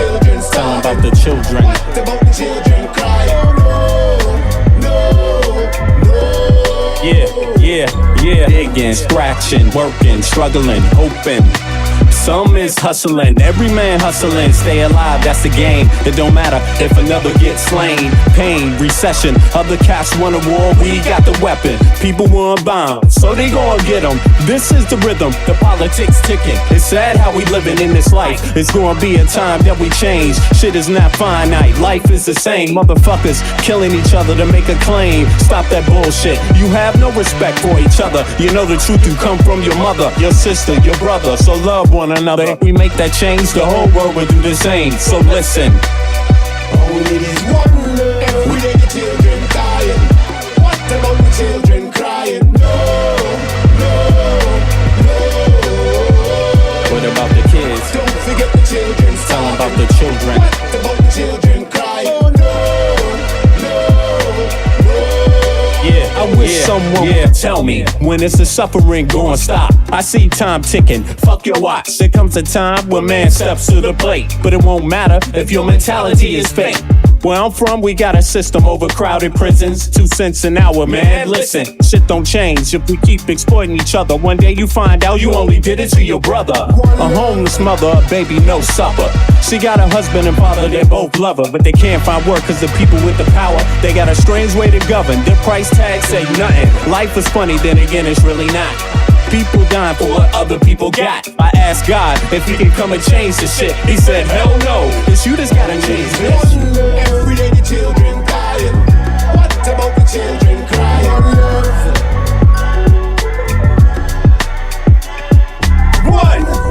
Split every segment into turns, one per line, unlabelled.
children
Tell them about the children.
What about the children crying?
Yeah. Digging, scratching, working, struggling, hoping. Some is hustling, every man hustling. Stay alive, that's the game. It don't matter if another gets slain. Pain, recession, other cats want a war. We got the weapon, people want bombs, so they gon' get them. This is the rhythm, the politics ticking. It's sad how we living in this life. It's gonna be a time that we change. Shit is not finite, life is the same. Motherfuckers killing each other to make a claim. Stop that bullshit, you have no respect for each other. You know the truth, you come from your mother, your sister, your brother. So love one another. If we make that change, the whole world will do the same. So listen.
Only this one love. Every day the children dying. What about the children crying? No.
What about the kids?
Don't forget the children.
Tell them about the children.
What about the children crying?
I wish someone would tell me when is the suffering gonna stop. I see time ticking, fuck your watch. There comes a time when man steps to the plate, but it won't matter if your mentality is fake. Where I'm from, we got a system, overcrowded prisons, 2 cents an hour, man. Listen, shit don't change if we keep exploiting each other. One day you find out you only did it to your brother. A homeless mother, a baby, no supper. She got a husband and father, they both love her, but they can't find work cause the people with the power, they got a strange way to govern. Their price tags say nothing. Life is funny, then again it's really not. People dying for what other people got. I asked God if he can come and change the shit. He said, hell no, it's you that's gotta change this.
Every day the children dying. What about the children crying? One.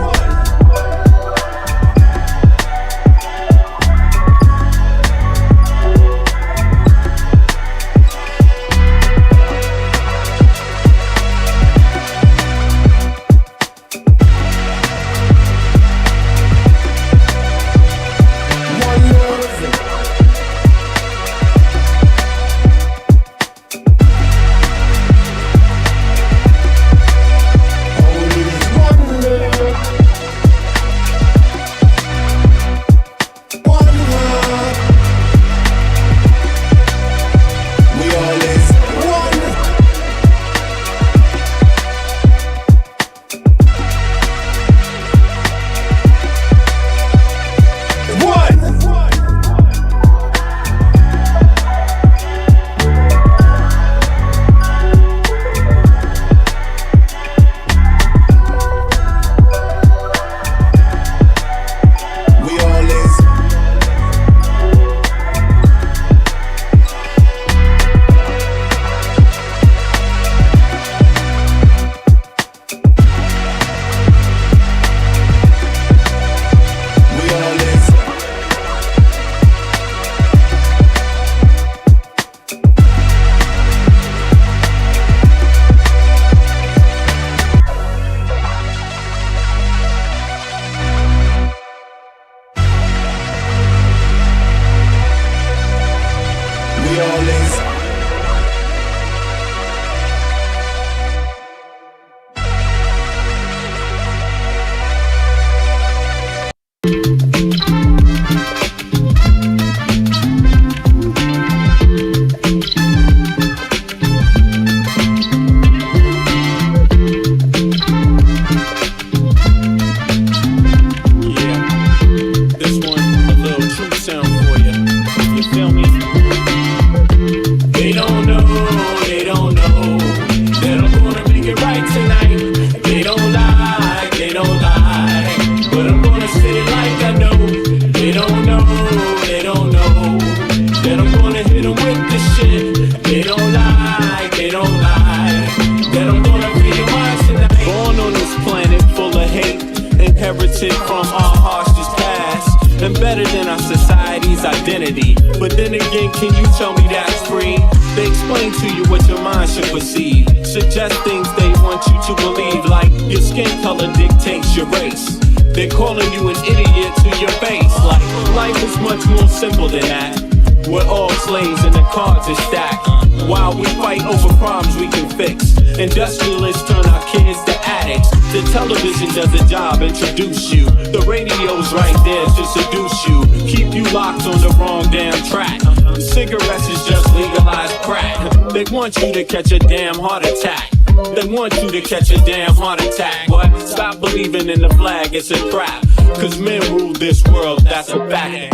inherited from our harshest past, embedded in our society's identity. But then again, can you tell me that's free? They explain to you what your mind should perceive, suggest things they want you to believe, like your skin color dictates your race. They're calling you an idiot to your face, like life is much more simple than that. We're all slaves and the cards are stacked, while we fight over problems we can fix. Industrialists turn our kids to addicts. addicts. The television does a job, introduce you. The radio's right there to seduce you, keep you locked on the wrong damn track. Cigarettes is just legalized crack. They want you to catch a damn heart attack. They want you to catch a damn heart attack. What? Stop believing in the flag, it's a trap. Cause men rule this world, that's a fact.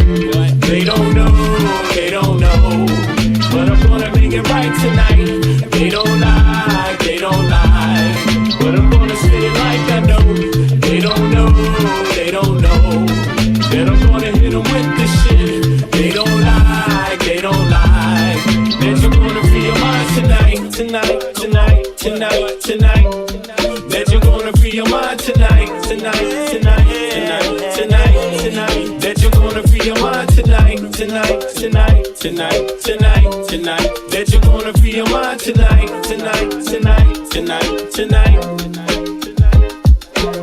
They don't know, they don't know, but I'm gonna make it right tonight. They don't lie, they don't lie, but I'm gonna say it like I know. They don't know, they don't know, that I'm gonna hit them with this shit. They don't lie, they don't lie, that you're gonna free your mind tonight, tonight, tonight, tonight, tonight. That you're gonna free your mind tonight, tonight, tonight, tonight, tonight, tonight. That you're gonna free your mind tonight, tonight, tonight, tonight, tonight, tonight. That you're gonna free your mind tonight, tonight, tonight, tonight, tonight.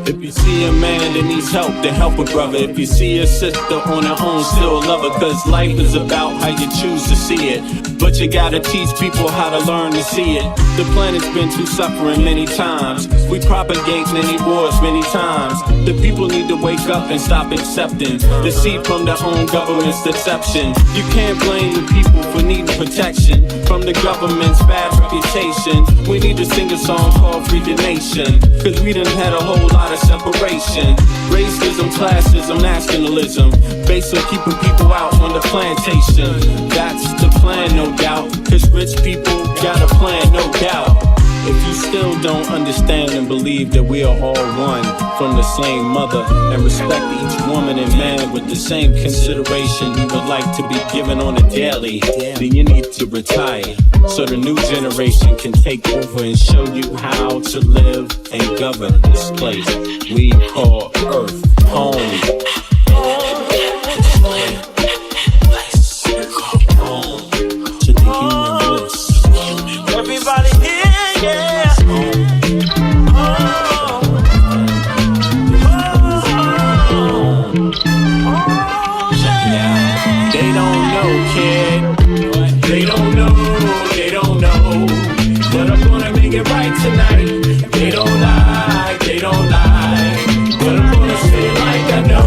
If you see a man that needs help, then help a brother. If you see a sister on her own, still love her. Cause life is about how you choose to see it. But you gotta teach people how to learn to see it. The planet's been through suffering many times. We propagate many wars many times. The people need to wake up and stop accepting deceit from their own government's deception. You can't blame the people for needing protection from the government's bad reputation. We need to sing a song called Free the Nation. Cause we done had a whole lot of separation. Racism, classism, nationalism, based on keeping people out on the plantation. That's the plan, no doubt. Cause rich people got a plan, no doubt. If you still don't understand and believe that we are all one from the same mother, and respect each woman and man with the same consideration you would like to be given on a daily, then you need to retire so the new generation can take over and show you how to live and govern this place we call Earth home. To the human bliss.
Everybody here, yeah.
They don't know, kid. They don't know, they don't know, but I'm gonna make it right tonight. They don't lie, they don't lie, but I'm gonna say it like I know.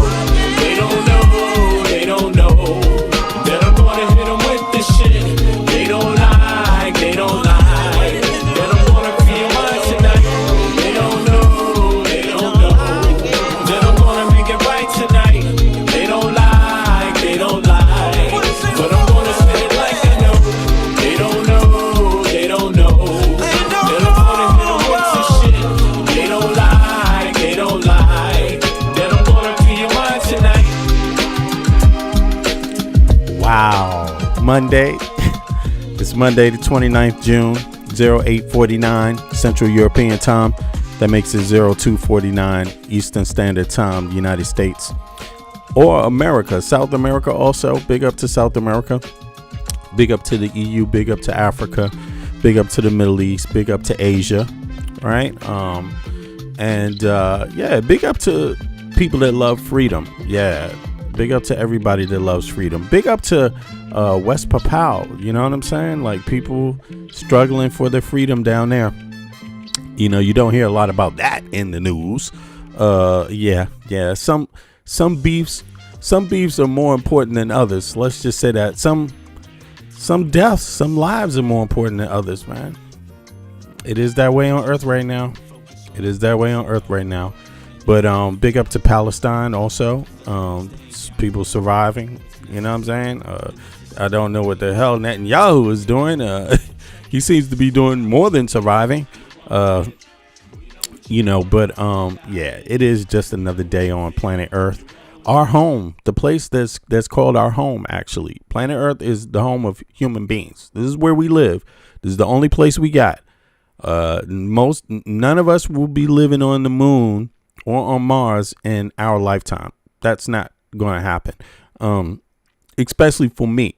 They don't know, they don't know, that I'm gonna hit them with this shit. They don't lie, they don't lie, that I'm gonna free your mind tonight. They don't know, they don't know, that I'm gonna make it right tonight. They don't lie, they don't lie, but I'm gonna say it like I know. They don't know, they don't know, that I'm gonna hit them with this shit. They don't lie, they don't lie, that I'm gonna free your mind tonight.
Wow. Monday. It's Monday the 29th June, 0849 Central European Time. That makes it 0249 Eastern Standard Time, United States. Or America, South America also. Big up to South America. Big up to the EU. Big up to Africa. Big up to the Middle East. Big up to Asia. Right? Yeah, big up to people that love freedom. Yeah. Big up to everybody that loves freedom. Big up to West Papua. You know what I'm saying? Like people struggling for their freedom down there. You know, you don't hear a lot about that in the news. Yeah. Some beefs are more important than others. Let's just say that. Some deaths, some lives are more important than others, man. It is that way on Earth right now. But big up to Palestine also. People surviving. You know what I'm saying? I don't know what the hell Netanyahu is doing. He seems to be doing more than surviving. Yeah, it is just another day on planet Earth. Our home, the place that's called our home, actually. Planet Earth is the home of human beings. This is where we live. This is the only place we got. None of us will be living on the moon or on Mars in our lifetime. That's not going to happen. Especially for me.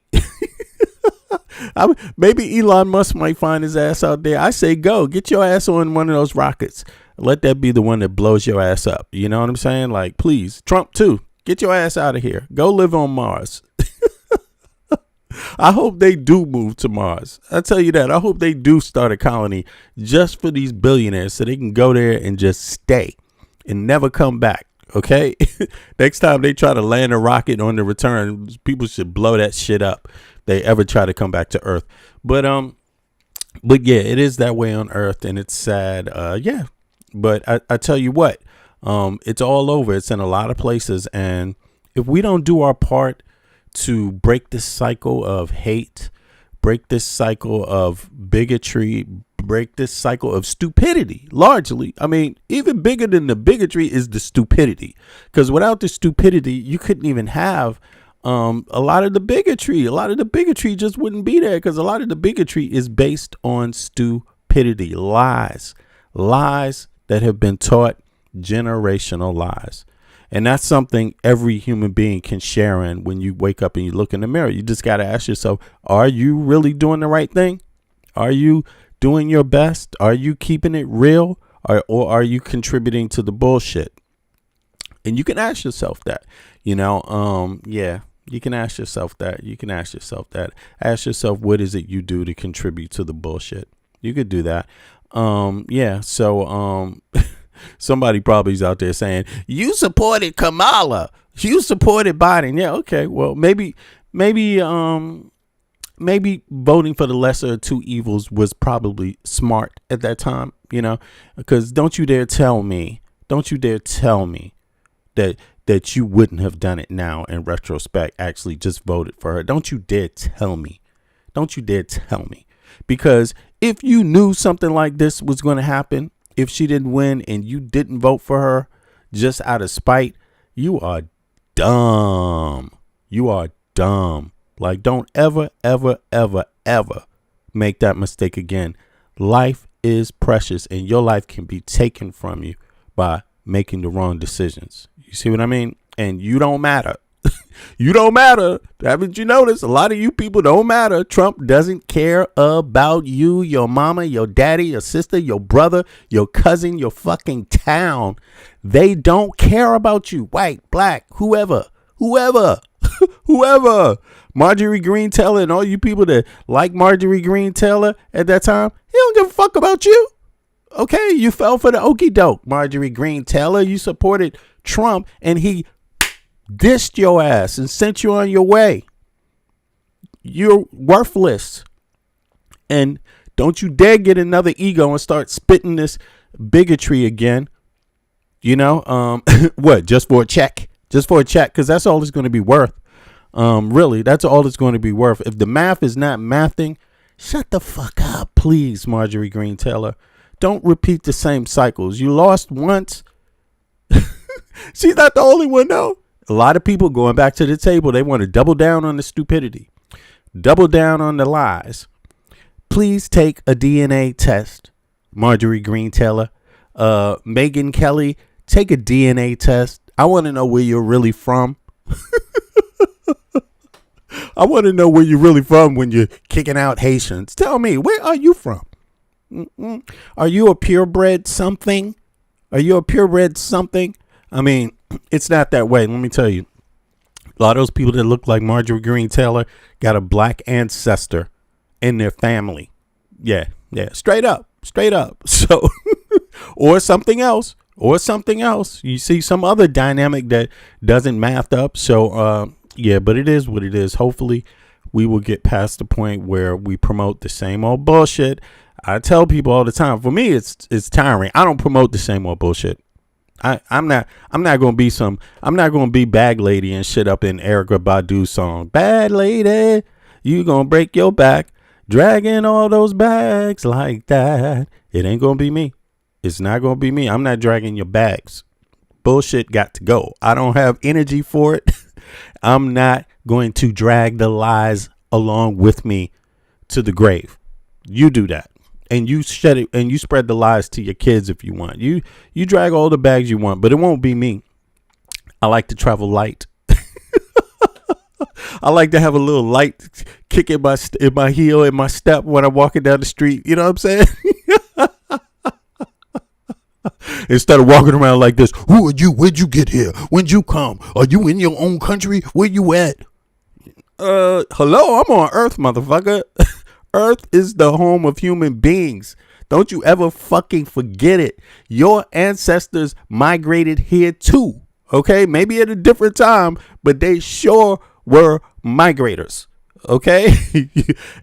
Maybe Elon Musk might find his ass out there. I say go. Get your ass on one of those rockets. Let that be the one that blows your ass up. You know what I'm saying? Like, please. Trump, too. Get your ass out of here. Go live on Mars. I hope they do move to Mars. I tell you that. I hope they do start a colony just for these billionaires so they can go there and just stay and never come back. Okay? Next time they try to land a rocket on the return, people should blow that shit up if they ever try to come back to Earth. But yeah, it is that way on Earth, and it's sad. Yeah. But I tell you what, it's all over. It's in a lot of places, and if we don't do our part to break this cycle of hate, break this cycle of bigotry, break this cycle of stupidity, largely. I mean, even bigger than the bigotry is the stupidity, because without the stupidity, you couldn't even have a lot of the bigotry. A lot of the bigotry just wouldn't be there, because a lot of the bigotry is based on stupidity, lies that have been taught, generational lies. And that's something every human being can share in. When you wake up and you look in the mirror, you just got to ask yourself, are you really doing the right thing? Are you doing your best? Are you keeping it real? Or are you contributing to the bullshit? And you can ask yourself that, yeah, you can ask yourself that. Ask yourself, what is it you do to contribute to the bullshit? You could do that. Yeah. So, somebody probably is out there saying, you supported Kamala, you supported Biden. Yeah. Okay. Well, maybe voting for the lesser of two evils was probably smart at that time, because don't you dare tell me that you wouldn't have done it now in retrospect, actually just voted for her. Don't you dare tell me. Because if you knew something like this was going to happen, if she didn't win and you didn't vote for her just out of spite, you are dumb. Like, don't ever make that mistake again. Life is precious, and your life can be taken from you by making the wrong decisions. You see what I mean? And you don't matter. You don't matter. Haven't you noticed? A lot of you people don't matter. Trump doesn't care about you, your mama, your daddy, your sister, your brother, your cousin, your fucking town. They don't care about you. White, black, whoever. Marjorie Green Taylor and all you people that like Marjorie Green Taylor at that time, he don't give a fuck about you. Okay, you fell for the okie doke, Marjorie Green Taylor. You supported Trump and he dissed your ass and sent you on your way. You're worthless. And don't you dare get another ego and start spitting this bigotry again. What? Just for a check? Because that's all it's going to be worth. Really, that's all it's going to be worth. If the math is not mathing, shut the fuck up, please, Marjorie Green Taylor. Don't repeat the same cycles. You lost once. She's not the only one, though. A lot of people going back to the table, they want to double down on the stupidity, double down on the lies. Please take a DNA test, Marjorie Green Taylor. Megyn Kelly, take a DNA test. I want to know where you're really from. I want to know where you're really from when you're kicking out Haitians. Tell me, where are you from? Are you a purebred something? I mean, it's not that way. Let me tell you. A lot of those people that look like Marjorie Green Taylor got a black ancestor in their family. Yeah. Straight up. So, or something else. You see some other dynamic that doesn't math up. So, yeah, but it is what it is. Hopefully we will get past the point where we promote the same old bullshit. I tell people all the time, for me, it's tiring. I don't promote the same old bullshit. I'm not going to be bag lady and shit up in Erykah Badu's song. Bad lady, you going to break your back, dragging all those bags like that. It ain't going to be me. It's not going to be me. I'm not dragging your bags. Bullshit got to go. I don't have energy for it. I'm not going to drag the lies along with me to the grave. You do that. And you shed it and you spread the lies to your kids if you want. You drag all the bags you want, but it won't be me. I like to travel light. I like to have a little light kick in my heel, in my step when I'm walking down the street. You know what I'm saying? Instead of walking around like this, who are you? Where'd you get here? When'd you come? Are you in your own country? Where you at? Hello, I'm on Earth, motherfucker. Earth is the home of human beings. Don't you ever fucking forget it. Your ancestors migrated here too. Okay, maybe at a different time, but they sure were migrators. Okay,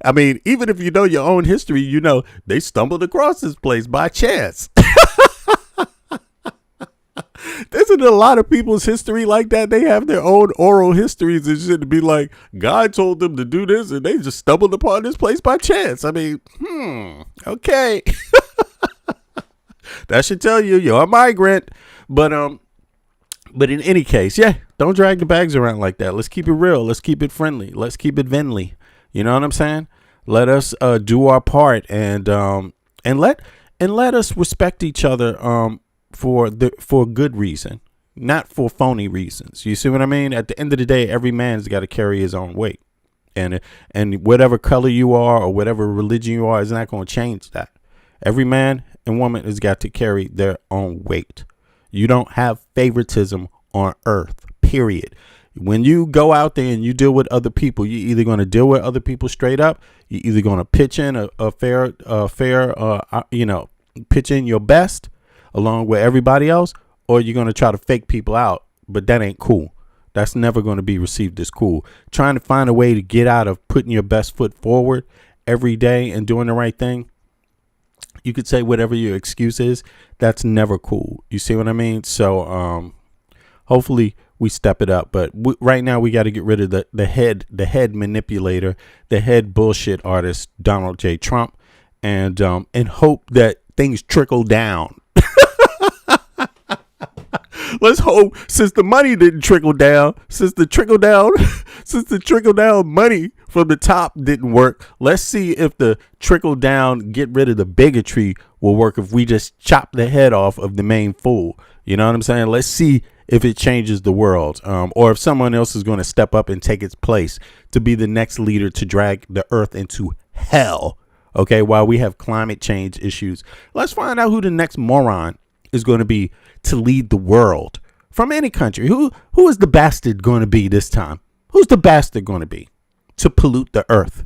I mean, even if you know your own history, you know they stumbled across this place by chance. Isn't a lot of people's history like that? They have their own oral histories and shit to be like, God told them to do this and they just stumbled upon this place by chance. I mean, okay. That should tell you you're a migrant. But in any case, yeah, don't drag the bags around like that. Let's keep it real. Let's keep it friendly. Let's keep it venly. You know what I'm saying? Let us do our part and let us respect each other for good reason, not for phony reasons. You see what I mean? At the end of the day, every man's got to carry his own weight, and whatever color you are or whatever religion you are is not going to change that. Every man and woman has got to carry their own weight. You don't have favoritism on earth, period. When you go out there and you deal with other people, you're either going to deal with other people straight up. You're either going to pitch in a fair, pitch in your best along with everybody else, or you're going to try to fake people out. But that ain't cool. That's never going to be received as cool. Trying to find a way to get out of putting your best foot forward every day and doing the right thing. You could say whatever your excuse is. That's never cool. You see what I mean? So hopefully we step it up. But right now we got to get rid of the head manipulator, the head bullshit artist, Donald J. Trump, and hope that things trickle down. Let's hope, since the money didn't trickle down, since the trickle down money from the top didn't work, let's see if the trickle down, get rid of the bigotry will work if we just chop the head off of the main fool. You know what I'm saying? Let's see if it changes the world, or if someone else is going to step up and take its place to be the next leader to drag the earth into hell. Okay, while we have climate change issues, let's find out who the next moron is going to be to lead the world from any country. Who is the bastard going to be this time? Who's the bastard going to be to pollute the earth?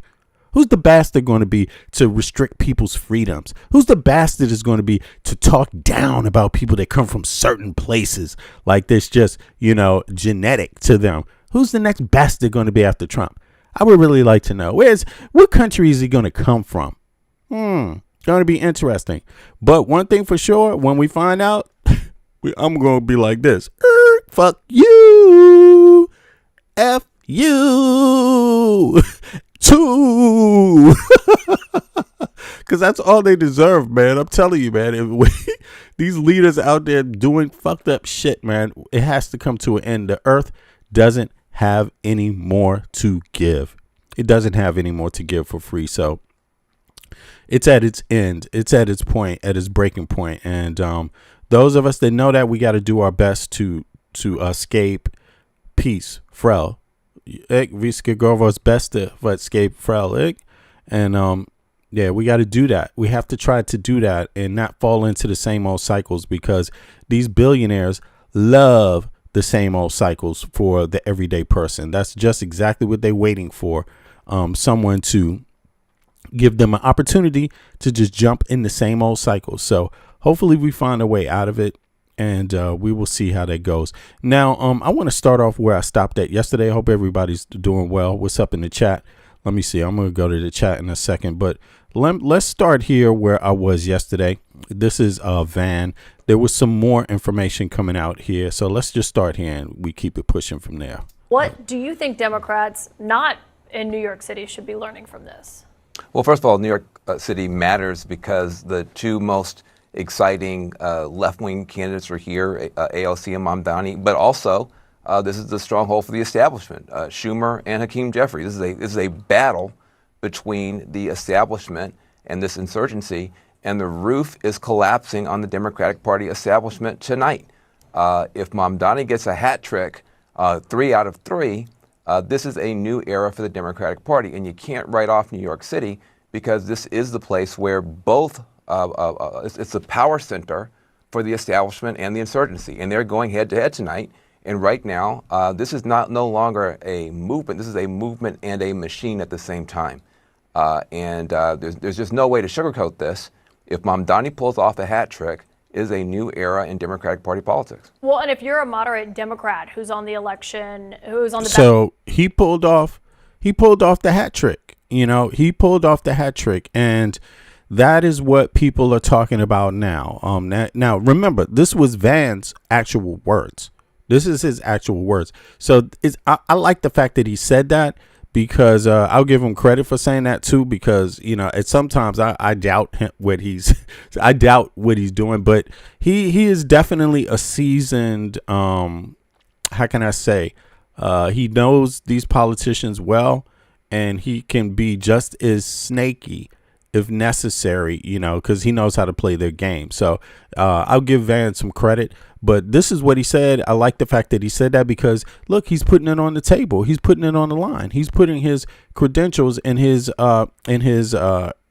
Who's the bastard going to be to restrict people's freedoms? Who's the bastard is going to be to talk down about people that come from certain places like this, just, genetic to them? Who's the next bastard going to be after Trump? I would really like to know. What country is he going to come from? Going to be interesting. But one thing for sure, when we find out, I'm going to be like this. Fuck you. F you. Too. Because that's all they deserve, man. I'm telling you, man. These leaders out there doing fucked up shit, man, it has to come to an end. The earth doesn't have any more to give. It doesn't have any more to give for free. So it's at its end. It's at its point, at its breaking point. And those of us that know that, we got to do our best to escape peace, frel. Vi ska göra vårt bästa för att escape frel. And yeah, we got to do that. We have to try to do that and not fall into the same old cycles, because these billionaires love the same old cycles for the everyday person. That's just exactly what they're waiting for. Someone to give them an opportunity to just jump in the same old cycles. So hopefully we find a way out of it, and we will see how that goes. Now, I want to start off where I stopped at yesterday. I hope everybody's doing well. What's up in the chat? Let me see. I'm going to go to the chat in a second, but let's start here where I was yesterday. This is Van. There was some more information coming out here, so let's just start here and we keep it pushing from there.
What do you think Democrats not in New York City should be learning from this?
Well, first of all, New York City matters because the two most exciting left-wing candidates are here, AOC and Mamdani, but also this is the stronghold for the establishment, Schumer and Hakeem Jeffrey. This is a battle between the establishment and this insurgency, and the roof is collapsing on the Democratic Party establishment tonight. If Mamdani gets a hat trick, 3 out of 3, this is a new era for the Democratic Party, and you can't write off New York City because this is the place where both, it's the power center for the establishment and the insurgency, and they're going head to head tonight. And right now, this is no longer a movement. This is a movement and a machine at the same time. There's just no way to sugarcoat this. If Mamdani pulls off a hat trick, it is a new era in Democratic Party politics.
Well, and if you're a moderate Democrat who's on the election, who's on the
so he pulled off the hat trick. You know, he pulled off the hat trick, and that is what people are talking about now. Now remember, this was Van's actual words. This is his actual words. So I like the fact that he said that, because I'll give him credit for saying that too, because, you know, sometimes I doubt what he's doing, but he is definitely a seasoned, how can I say, he knows these politicians well, and he can be just as snaky if necessary, you know, because he knows how to play their game. So I'll give Van some credit. But this is what he said. I like the fact that he said that, because, look, he's putting it on the table. He's putting it on the line. He's putting his credentials and his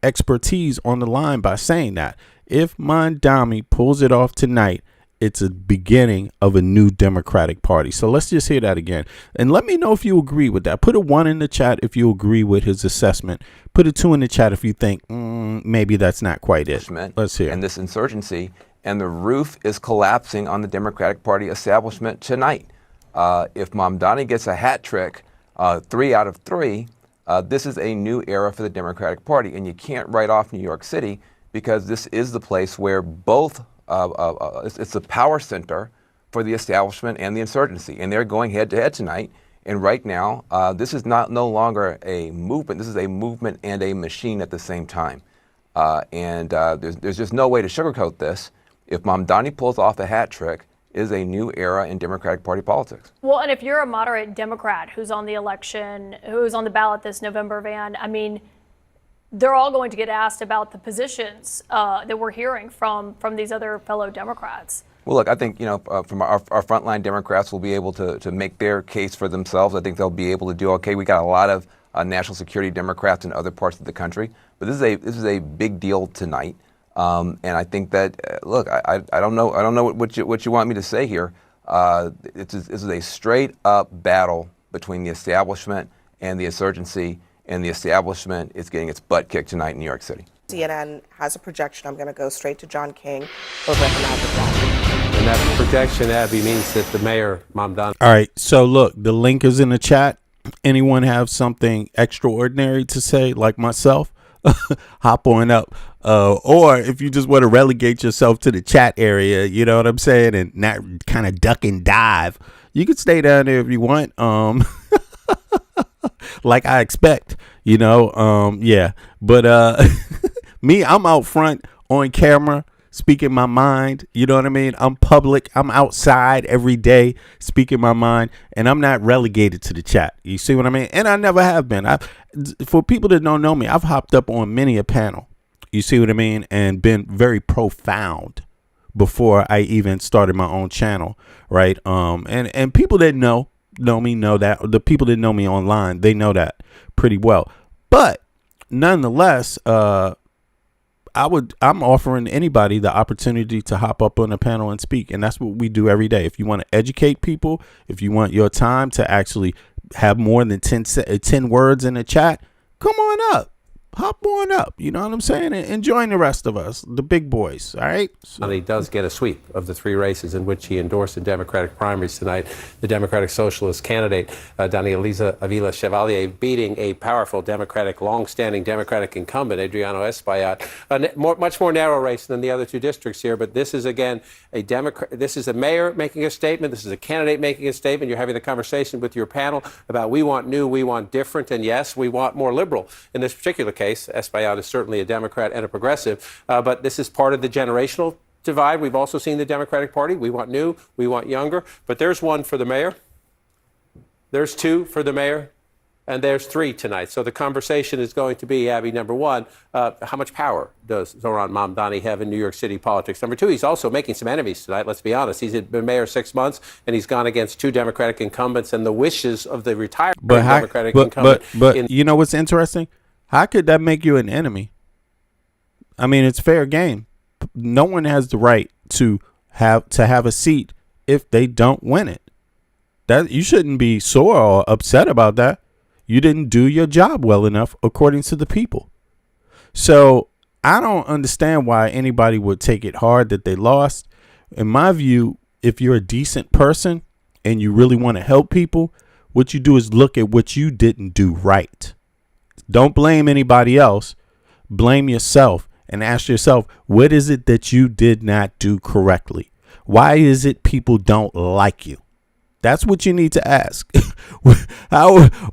expertise on the line by saying that if Mamdani pulls it off tonight, it's a beginning of a new Democratic Party. So let's just hear that again. And let me know if you agree with that. Put a 1 in the chat if you agree with his assessment. Put a 2 in the chat if you think maybe that's not quite it. Let's hear.
And this insurgency, and the roof is collapsing on the Democratic Party establishment tonight. If Mamdani gets a hat trick, 3 out of 3, this is a new era for the Democratic Party. And you can't write off New York City, because this is the place where both it's the power center for the establishment and the insurgency, and they're going head to head tonight. And right now, this is no longer a movement. This is a movement and a machine at the same time. There's just no way to sugarcoat this. If Mamdani pulls off a hat trick, it is a new era in Democratic Party politics.
Well, and if you're a moderate Democrat who's on the election, who's on the ballot this November, Van, I mean, they're all going to get asked about the positions that we're hearing from these other fellow Democrats.
Well, look, I think, you know, from our frontline Democrats will be able to make their case for themselves. I think they'll be able to do okay. We got a lot of national security Democrats in other parts of the country, but this is a big deal tonight. And I think that look, I don't know what you want me to say here. This is a straight up battle between the establishment and the insurgency. And the establishment is getting its butt kicked tonight in New York City.
CNN has a projection. I'm going to go straight to John King over at the Magic.
And that projection, Abby, means that the mayor, Mamdani.
All right. So, look, the link is in the chat. Anyone have something extraordinary to say, like myself? Hop on up. Or if you just want to relegate yourself to the chat area, you know what I'm saying, and not kind of duck and dive, you can stay down there if you want. Like I expect, you know, yeah. But me, I'm out front on camera speaking my mind. You know what I mean? I'm public. I'm outside every day speaking my mind, and I'm not relegated to the chat. You see what I mean? And I never have been. For people that don't know me, I've hopped up on many a panel. You see what I mean? And been very profound before I even started my own channel, right? And people that know me know that. The people that know me online, they know that pretty well. But nonetheless, I'm offering anybody the opportunity to hop up on a panel and speak, and that's what we do every day. If you want to educate people, if you want your time to actually have more than 10 words in the chat, come on up. Hop on up, you know what I'm saying, and join the rest of us, the big boys, all right? So.
And he does get a sweep of the 3 races in which he endorsed in Democratic primaries tonight. The Democratic Socialist candidate, Daniela Avila Chevalier, beating a powerful Democratic, long-standing Democratic incumbent, Adriano Espaillat. Much more narrow race than the other 2 districts here, but this is, again, this is a mayor making a statement. This is a candidate making a statement. You're having the conversation with your panel about we want new, we want different, and yes, we want more liberal. In this particular case, Espaillat is certainly a Democrat and a progressive, but this is part of the generational divide. We've also seen the Democratic Party. We want new, we want younger, but there's 1 for the mayor, there's 2 for the mayor, and there's 3 tonight. So the conversation is going to be, Abby, number 1, how much power does Zohran Mamdani have in New York City politics? Number 2, he's also making some enemies tonight, let's be honest. He's been mayor 6 months, and he's gone against 2 Democratic incumbents and the wishes of the retired Democratic incumbent.
But you know what's interesting? How could that make you an enemy? I mean, it's fair game. No one has the right to have a seat if they don't win it. That you shouldn't be sore or upset about that. You didn't do your job well enough according to the people. So I don't understand why anybody would take it hard that they lost. In my view, if you're a decent person and you really want to help people, what you do is look at what you didn't do right. Don't blame anybody else. Blame yourself and ask yourself, what is it that you did not do correctly? Why is it people don't like you? That's what you need to ask.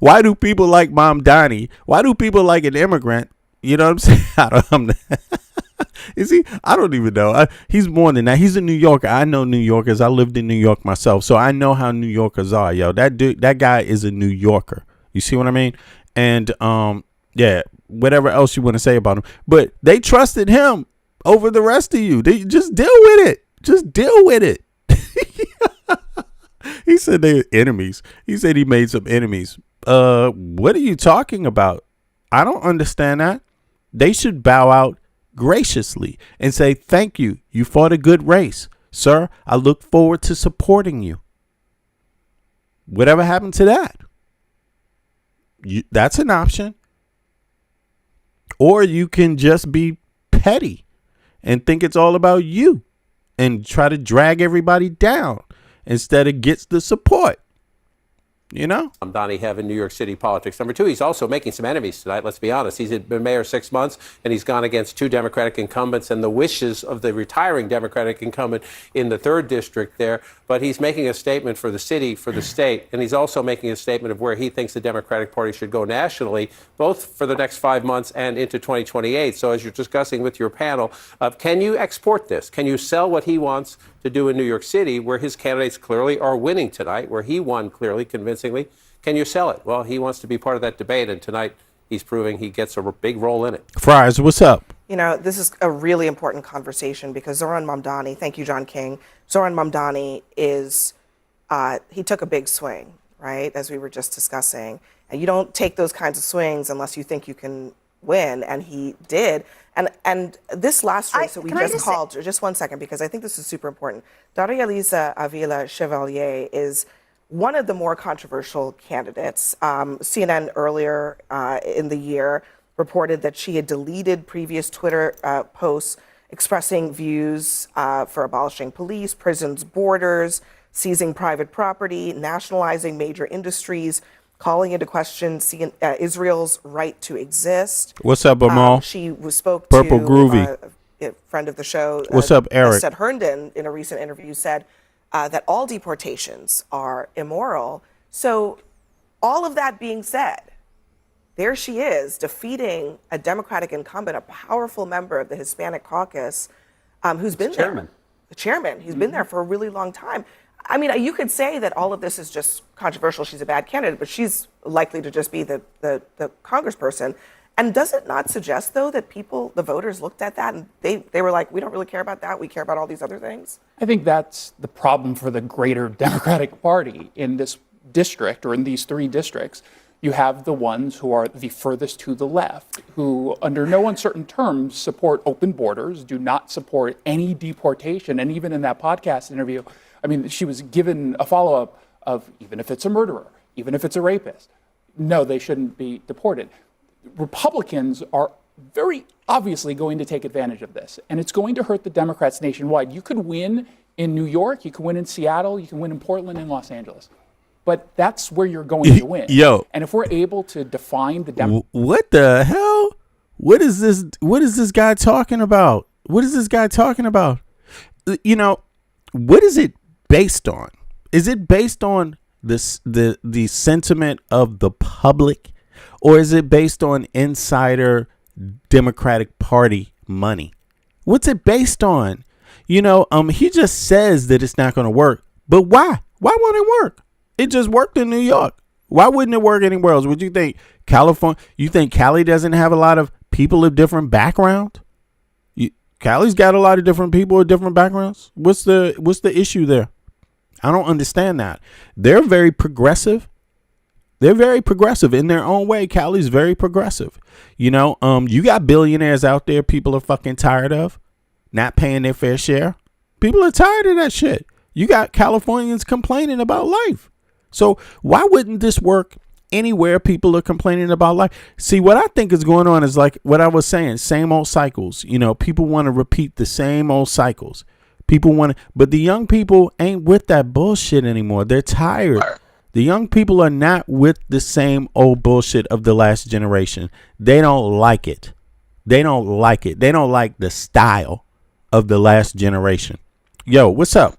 Why do people like Mamdani? Why do people like an immigrant? You know what I'm saying? Is he? I don't even know. He's more than that. He's a New Yorker. I know New Yorkers. I lived in New York myself, so I know how New Yorkers are. Yo, that guy is a New Yorker. You see what I mean? And yeah, whatever else you want to say about him, but they trusted him over the rest of you. They just deal with it. Just deal with it. He said they're enemies. He said he made some enemies. What are you talking about? I don't understand that. They should bow out graciously and say, thank you. You fought a good race, sir. I look forward to supporting you. Whatever happened to that? That's an option. Or you can just be petty and think it's all about you and try to drag everybody down instead of gets the support. You know?
Mamdani have in New York City politics. Number two, he's also making some enemies tonight, let's be honest. He's been mayor 6 months, and he's gone against two Democratic incumbents and the wishes of the retiring Democratic incumbent in the 3rd district there. But he's making a statement for the city, for the state, and he's also making a statement of where he thinks the Democratic Party should go nationally, both for the next 5 months and into 2028. So as you're discussing with your panel, can you export this? Can you sell what he wants to do in New York City, where his candidates clearly are winning tonight, where he won clearly, convincingly? Can you sell it? Well, he wants to be part of that debate, and tonight he's proving he gets a big role in it.
Fries, what's up?
You know, this is a really important conversation because Zohran Mamdani, thank you, John King. Zohran Mamdani is, he took a big swing, right, as we were just discussing. And you don't take those kinds of swings unless you think you can win, and he did. And this last race that we just called, just 1 second, because I think this is super important. Daria Elisa Avila Chevalier is one of the more controversial candidates. CNN earlier in the year reported that she had deleted previous Twitter posts expressing views for abolishing police, prisons, borders, seizing private property, nationalizing major industries, calling into question Israel's right to exist.
What's up, Amal?
She spoke
Purple
to
Groovy.
A friend of the show.
What's up, Eric?
Said Herndon in a recent interview said that all deportations are immoral. So all of that being said, there she is defeating a Democratic incumbent, a powerful member of the Hispanic caucus, who's been there. The chairman. He's been there for a really long time. I mean, you could say that all of this is just controversial. She's a bad candidate, but she's likely to just be the congressperson. And does it not suggest, though, that the voters looked at that and they were like, we don't really care about that. We care about all these other things?
I think that's the problem for the greater Democratic Party in this district, or in these 3 districts. You have the ones who are the furthest to the left, who under no uncertain terms support open borders, do not support any deportation. And even in that podcast interview, I mean, she was given a follow-up of, even if it's a murderer, even if it's a rapist, no, they shouldn't be deported. Republicans are very obviously going to take advantage of this, and it's going to hurt the Democrats nationwide. You could win in New York, you can win in Seattle, you can win in Portland and Los Angeles. But that's where you're going to win.
Yo.
And if we're able to define the
what the hell? What is this guy talking about? What is this guy talking about? You know, what is it based on? Is it based on the sentiment of the public, or is it based on insider Democratic Party money? What's it based on? You know, he just says that it's not going to work, but why? Why won't it work? It just worked in New York. Why wouldn't it work anywhere else? Would you think California? You think Cali doesn't have a lot of people of different background? Cali's got a lot of different people with different backgrounds. What's the issue there? I don't understand that. They're very progressive. They're very progressive in their own way. Cali's very progressive. You know, you got billionaires out there people are fucking tired of not paying their fair share. People are tired of that shit. You got Californians complaining about life. So why wouldn't this work anywhere people are complaining about life? See, what I think is going on is like what I was saying, same old cycles. You know, people want to repeat the same old cycles. People want to, but the young people ain't with that bullshit anymore. They're tired. The young people are not with the same old bullshit of the last generation. They don't like it. They don't like it. They don't like the style of the last generation. Yo, what's up?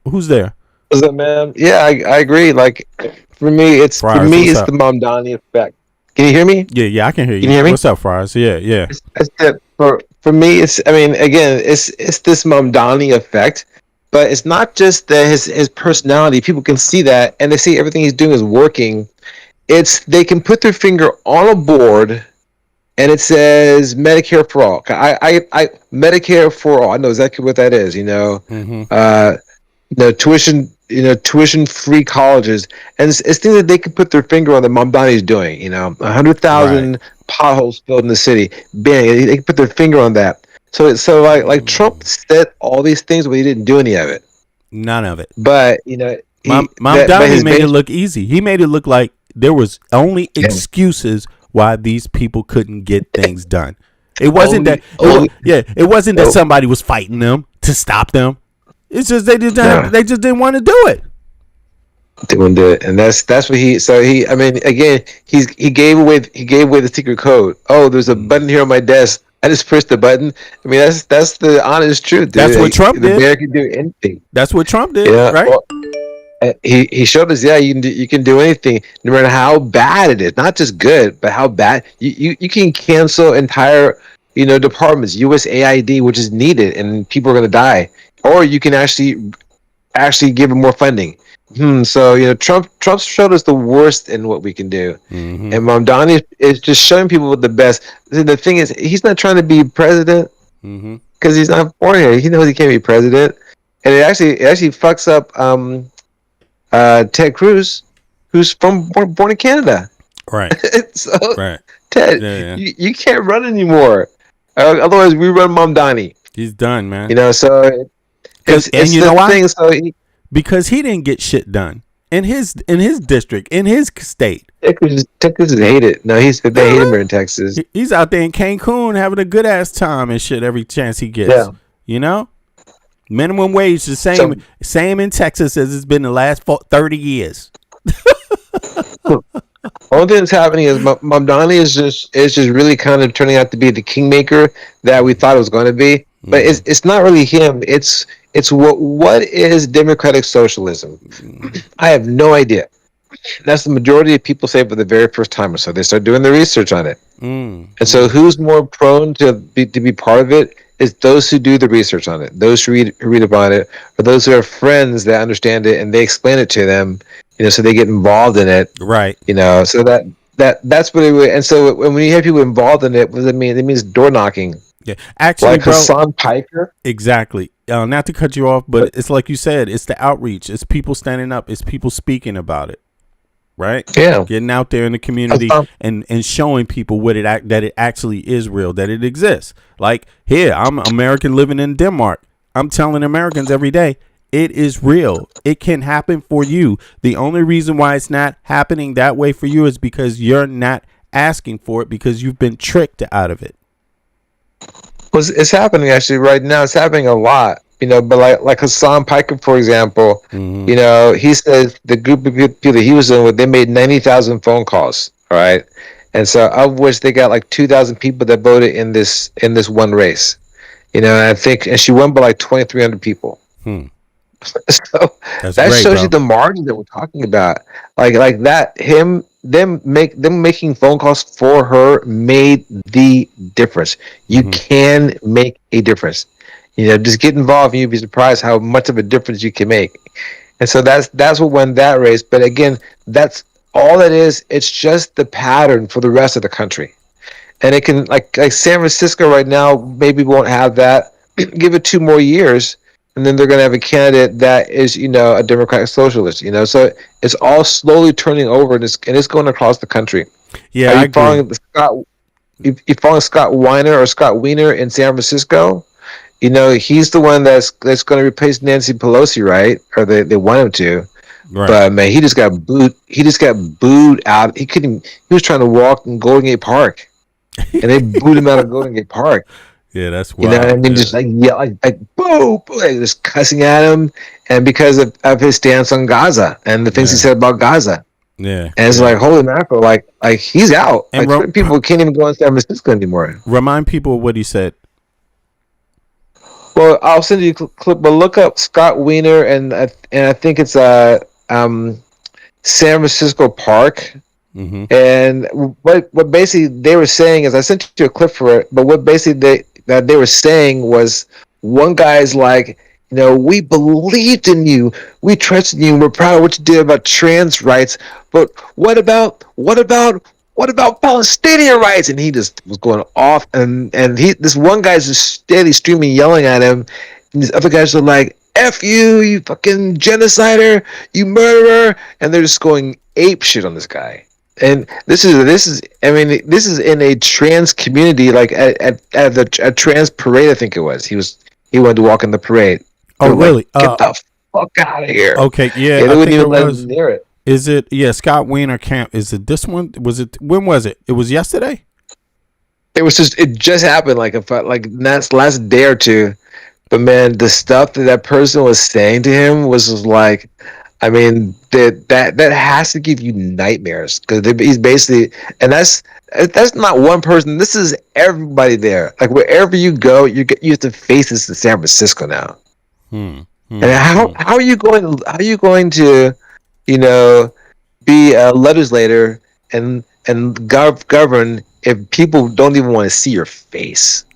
Who's there?
What's up, man? Yeah, I agree. Like, for me, it's
Friars, what's up?
the Mamdani effect. Can you hear me?
Yeah, I can hear you.
Can you hear me?
What's up, Friars? Yeah.
I said for me, it's, I mean, again, it's this Mamdani effect, but it's not just that his personality. People can see that, and they see everything he's doing is working. It's they can put their finger on a board, and it says Medicare for all. I Medicare for all. I know exactly what that is. Tuition free colleges, and it's things that they can put their finger on that Mamdani is doing. 100,000 potholes filled in the city. Bang, they can put their finger on that. So like Trump said all these things, but he didn't do any of it.
None of it.
But
Mamdani made it look easy. He made it look like there was only excuses why these people couldn't get things done. It wasn't it wasn't that somebody was fighting them to stop them. It's just they just didn't want to do it.
They wouldn't do it, and that's what he. So he, I mean, again, he gave away the secret code. Oh, there's a button here on my desk. I just pushed the button. I mean, that's the honest truth. Dude.
That's what Trump did.
The mayor can do anything.
That's what Trump did, right?
Well, he showed us, you can do anything, no matter how bad it is. Not just good, but how bad. You can cancel entire departments, USAID, which is needed, and people are going to die. Or you can actually give them more funding. So Trump showed us the worst in what we can do, and Mamdani is just showing people the best. The thing is, he's not trying to be president because he's not born here. He knows he can't be president, and it actually fucks up Ted Cruz, who's born in Canada.
Right.
Ted, you can't run anymore. Otherwise, we run Mamdani.
He's done, man.
So.
And you know why? Because he didn't get shit done in his district, in his state.
Texas hate it. No, they hate him here in Texas.
He's out there in Cancun having a good ass time and shit every chance he gets. Yeah. Minimum wage the same in Texas as it's been the last 30 years.
Only thing that's happening is Mamdani is just really kind of turning out to be the kingmaker that we thought it was going to be. But it's not really him. It's what is democratic socialism? I have no idea. That's the majority of people say for the very first time or so. They start doing the research on it. And so who's more prone to be part of it is those who do the research on it, those who read about it, or those who have friends that understand it and they explain it to them, so they get involved in it.
Right.
So that's what it would. And so when you have people involved in it, what does it mean? It means door knocking.
Yeah, actually,
like Hassan Piker.
Exactly. Not to cut you off, but it's like you said, it's the outreach. It's people standing up. It's people speaking about it. Right?
Yeah.
Getting out there in the community and showing people that it actually is real, that it exists. Like here, I'm American living in Denmark. I'm telling Americans every day, it is real. It can happen for you. The only reason why it's not happening that way for you is because you're not asking for it, because you've been tricked out of it.
Well, it's happening actually right now. It's happening a lot, but like Hassan Piker, for example, he says the group of people that he was in with, they made 90,000 phone calls. All right. And so of which they got like 2,000 people that voted in this one race, and I think, and she won by like 2,300 people. So that shows you the margin that we're talking about. Like that, them making phone calls for her made the difference. You can make a difference. Just get involved and you'll be surprised how much of a difference you can make. And so that's what won that race. But again, that's all it is. It's just the pattern for the rest of the country. And it can, like San Francisco right now, maybe won't have that. Give it 2 more years, and then they're going to have a candidate that is, a democratic socialist. So it's all slowly turning over, and it's going across the country.
Yeah,
Are you following you following Scott Wiener in San Francisco? He's the one that's going to replace Nancy Pelosi, right? Or they want him to.
Right.
But man, he just got booed. He just got booed out. He couldn't. He was trying to walk in Golden Gate Park, and they booed him out of Golden Gate Park.
Yeah, that's
You
wild.
know what I mean?
Yeah.
Just like yell, like boo, boo, like just cussing at him, and because of his stance on Gaza and the things he said about Gaza.
Yeah.
And it's like, holy mackerel, like he's out.
And
like people can't even go in San Francisco anymore.
Remind people of what he said.
Well, I'll send you a clip, but look up Scott Wiener and I think it's San Francisco Park.
Mm-hmm.
And what basically they were saying is, I sent you a clip for it, but what basically they were saying was, one guy's like, you know, we believed in you, we trusted you, and we're proud of what you did about trans rights, but what about Palestinian rights? And he just was going off, and this one guy's just steady streaming, yelling at him, and these other guys are like, F you, you fucking genocider, you murderer, and they're just going ape shit on this guy. And this is in a trans community, like at a trans parade, I think it was. He wanted to walk in the parade.
Oh, really?
Like, get the fuck out of here.
Okay, yeah.
They wouldn't even let him near it.
Is it, Scott Wiener camp? Is it this one? When was it? It was yesterday?
It just happened like last day or two. But man, the stuff that person was saying to him was just like, I mean, that has to give you nightmares, because he's basically, and that's not one person. This is everybody there. Like wherever you go, you have to face this in San Francisco now. And how are you going to, you know, be a legislator and govern if people don't even want to see your face?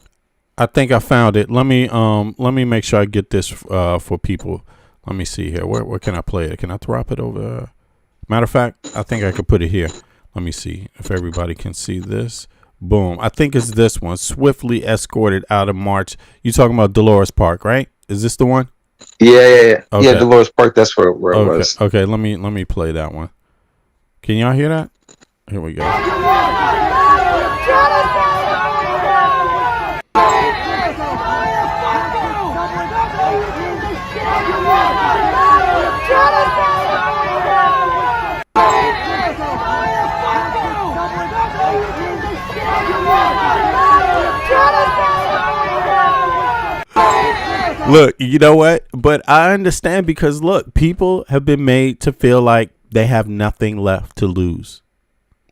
I think I found it. Let me make sure I get this for people. Let me see here. Where can I play it? Can I drop it over? Matter of fact, I think I could put it here. Let me see if everybody can see this. Boom. I think it's this one. Swiftly escorted out of March. You talking about Dolores Park, right? Is this the one?
Yeah.
Okay.
Yeah, Dolores Park. That's where it was.
Okay. Let me play that one. Can y'all hear that? Here we go. Look, you know what? But I understand, because look, people have been made to feel like they have nothing left to lose.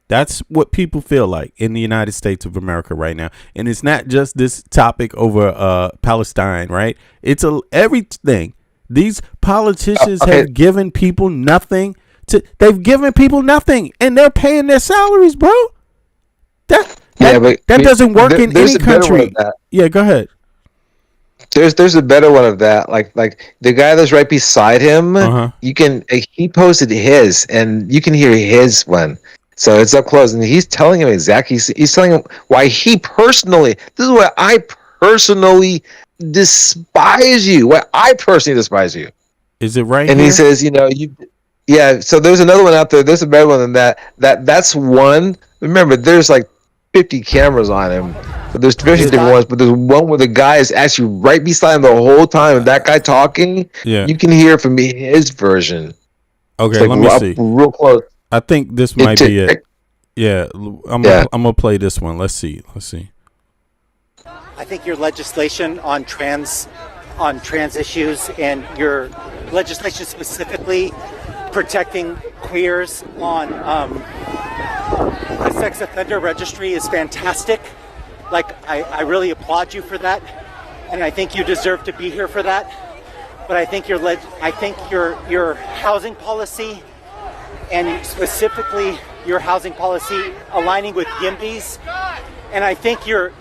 That's what people feel like in the United States of America right now. And it's not just this topic over Palestine, right? It's everything. These politicians have given people nothing they've given people nothing, and they're paying their salaries, bro. That doesn't work in any country. Yeah, go ahead.
There's a better one of that. Like the guy that's right beside him, you can he posted his, and you can hear his one. So it's up close, and he's telling him exactly. He's telling him why he personally. This is why I personally despise you. Why I personally despise you.
Is it right?
And
here?
he says, you know, yeah. So there's another one out there. There's a better one than that. That's one. Remember, there's like 50 cameras on him. But there's 50 different ones, but there's one where the guy is actually right beside him the whole time. And that guy talking, you can hear from his version.
Okay,
like
let me see.
Real close.
I think this might be it. Yeah, I'm gonna play this one. Let's see.
I think your legislation on trans issues, and your legislation specifically protecting queers on the sex offender registry is fantastic. Like, I really applaud you for that, and I think you deserve to be here for that. But I think your housing policy, and specifically your housing policy aligning with YIMBYs, and I think your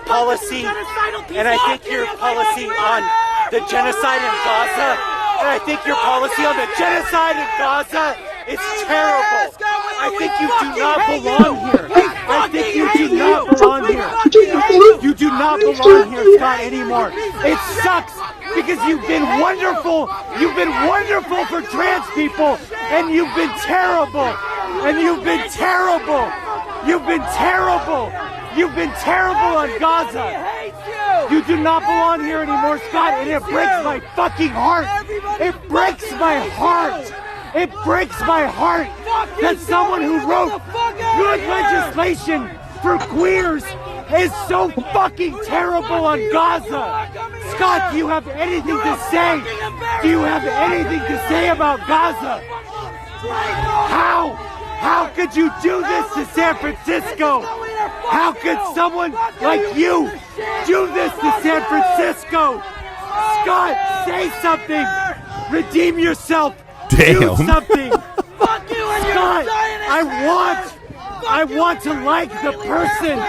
policy, and I think your policy on the genocide in Gaza, and I think your policy on the genocide in Gaza is terrible. I think you do not belong here. I think you do not belong here. You do not belong here, Scott, anymore. It sucks, because you've been wonderful. You've been wonderful for trans people, and you've been terrible. And you've been terrible. You've been terrible. You've been terrible on Gaza. You do not belong here anymore, Scott, and it breaks my fucking heart. It breaks my heart. It breaks my heart that someone who wrote good legislation for queers is so fucking terrible on Gaza. Scott, do you have anything to say? Do you have anything to say about Gaza? How could you do this to San Francisco? How could someone like you do this to San Francisco? Scott, say something. Redeem yourself.
Damn.
Do something. Scott, I want to like the person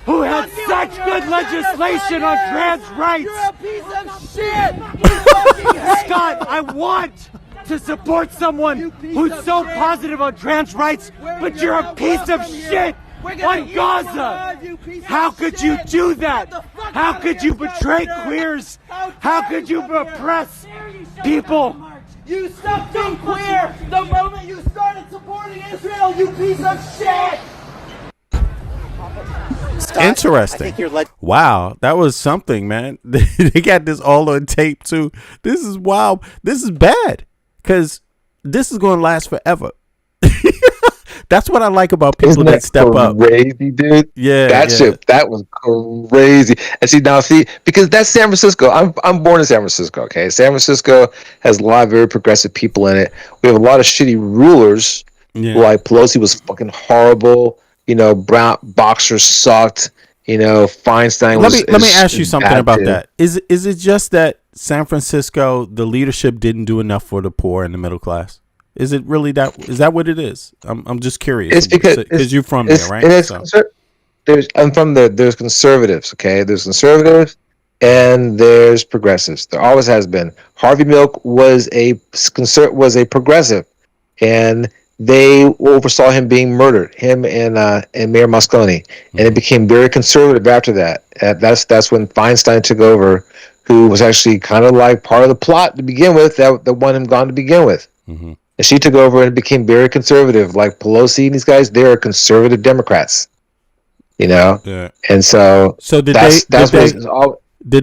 who had such good legislation on trans rights.
You're a piece of shit. We fucking hate
Scott, I want to support someone who's so positive on trans rights, but you're a piece of shit on Gaza. How could you do that? How could you betray queers? How could you oppress people?
You stopped being queer the moment you started supporting Israel, you piece of shit!
Interesting. Wow, that was something, man. They got this all on tape too. This is wild. This is bad because this is going to last forever. That's what I like about people that step up.
Crazy, dude.
Yeah,
that shit. That was crazy. And see, because that's San Francisco. I'm born in San Francisco. Okay, San Francisco has a lot of very progressive people in it. We have a lot of shitty rulers.
Yeah.
Like Pelosi was fucking horrible. You know, Brown Boxer sucked. You know, Feinstein was.
Let me ask you something about that. Is it just that San Francisco, the leadership didn't do enough for the poor and the middle class? Is it really that? Is that what it is? I'm just curious.
It's because
you're from there, right?
I'm from there. There's conservatives. Okay, there's conservatives and there's progressives. There always has been. Harvey Milk was a progressive, and they oversaw him being murdered. Him and Mayor Moscone, and it became very conservative after that. That's when Feinstein took over, who was actually kind of like part of the plot to begin with. That won him gone to begin with.
Mm-hmm.
And she took over and it became very conservative. Like Pelosi and these guys, they're conservative Democrats, you know.
Yeah.
And so
did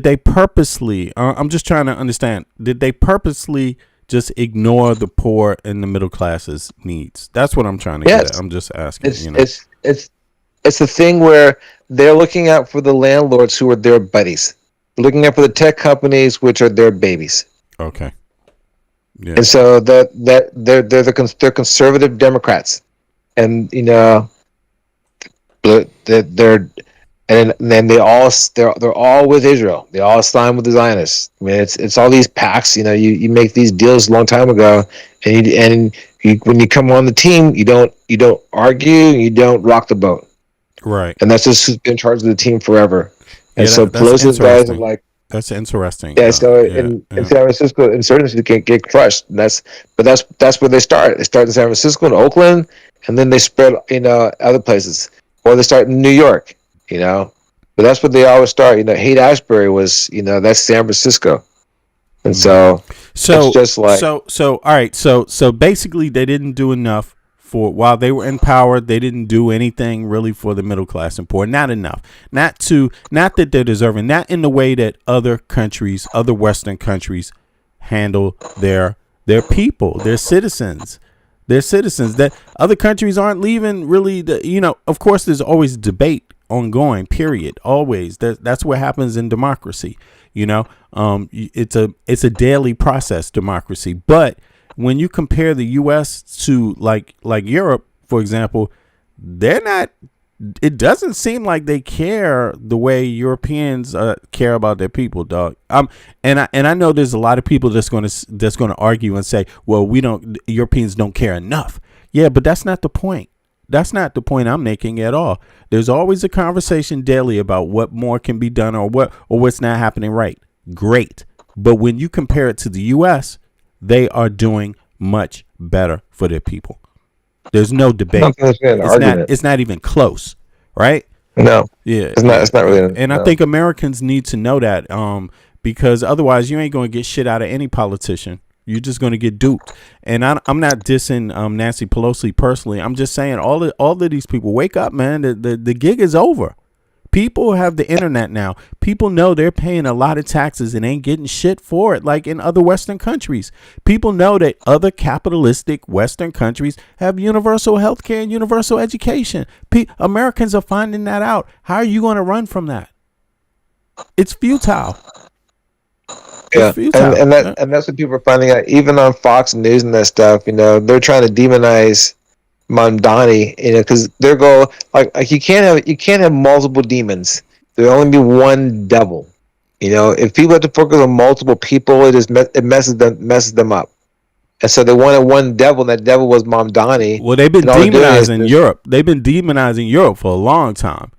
they purposely? I'm just trying to understand. Did they purposely just ignore the poor and the middle classes' needs? That's what I'm trying to get at. I'm just asking.
It's the thing where they're looking out for the landlords who are their buddies. They're looking out for the tech companies, which are their babies.
Okay. Yeah.
And so they're conservative Democrats, and you know, they're all with Israel. They all sign with the Zionists. I mean, it's all these pacts. You know, you make these deals a long time ago, and when you come on the team, you don't argue, you don't rock the boat.
Right.
And that's just who's been in charge of the team forever. And
yeah,
so Pelosi's guys are like.
That's interesting.
Yeah, so in San Francisco, insurgency can get crushed. But that's where they start. They start in San Francisco and Oakland, and then they spread, you know, other places, or they start in New York, you know. But that's where they always start. You know, Haight-Ashbury was, you know, that's San Francisco, and so it's just like
all right. So basically, they didn't do enough for while they were in power. They didn't do anything really for the middle class and poor. Not enough. Not that they're deserving. Not in the way that other countries, other Western countries, handle their people, their citizens. That other countries aren't leaving really. You know, of course, there's always debate ongoing. Period. Always. That's what happens in democracy. You know, it's a daily process, democracy, but when you compare the U.S. to like Europe, for example, they're not. It doesn't seem like they care the way Europeans care about their people, dog. And I know there's a lot of people that's going to argue and say, well, Europeans don't care enough. Yeah, but that's not the point. That's not the point I'm making at all. There's always a conversation daily about what more can be done or what's not happening right. Great, but when you compare it to the U.S., they are doing much better for their people. There's no debate. It's not even close, right?
No.
Yeah.
It's not really.
And I think Americans need to know that, because otherwise you ain't going to get shit out of any politician. You're just going to get duped. And I'm not dissing Nancy Pelosi personally. I'm just saying all of these people, wake up, man. The gig is over. People have the internet now. People know they're paying a lot of taxes and ain't getting shit for it, like in other Western countries. People know that other capitalistic Western countries have universal health care and universal education. Americans are finding that out. How are you going to run from that? It's futile.
Yeah, and that's what people are finding out. Even on Fox News and that stuff, they're trying to demonize Mamdani, because their goal, like you can't have multiple demons. There only be one devil. If people have to focus on multiple people, it messes them up. And so they wanted one devil. And that devil was Mamdani.
Well, they've been demonizing Europe. They've been demonizing Europe for a long time.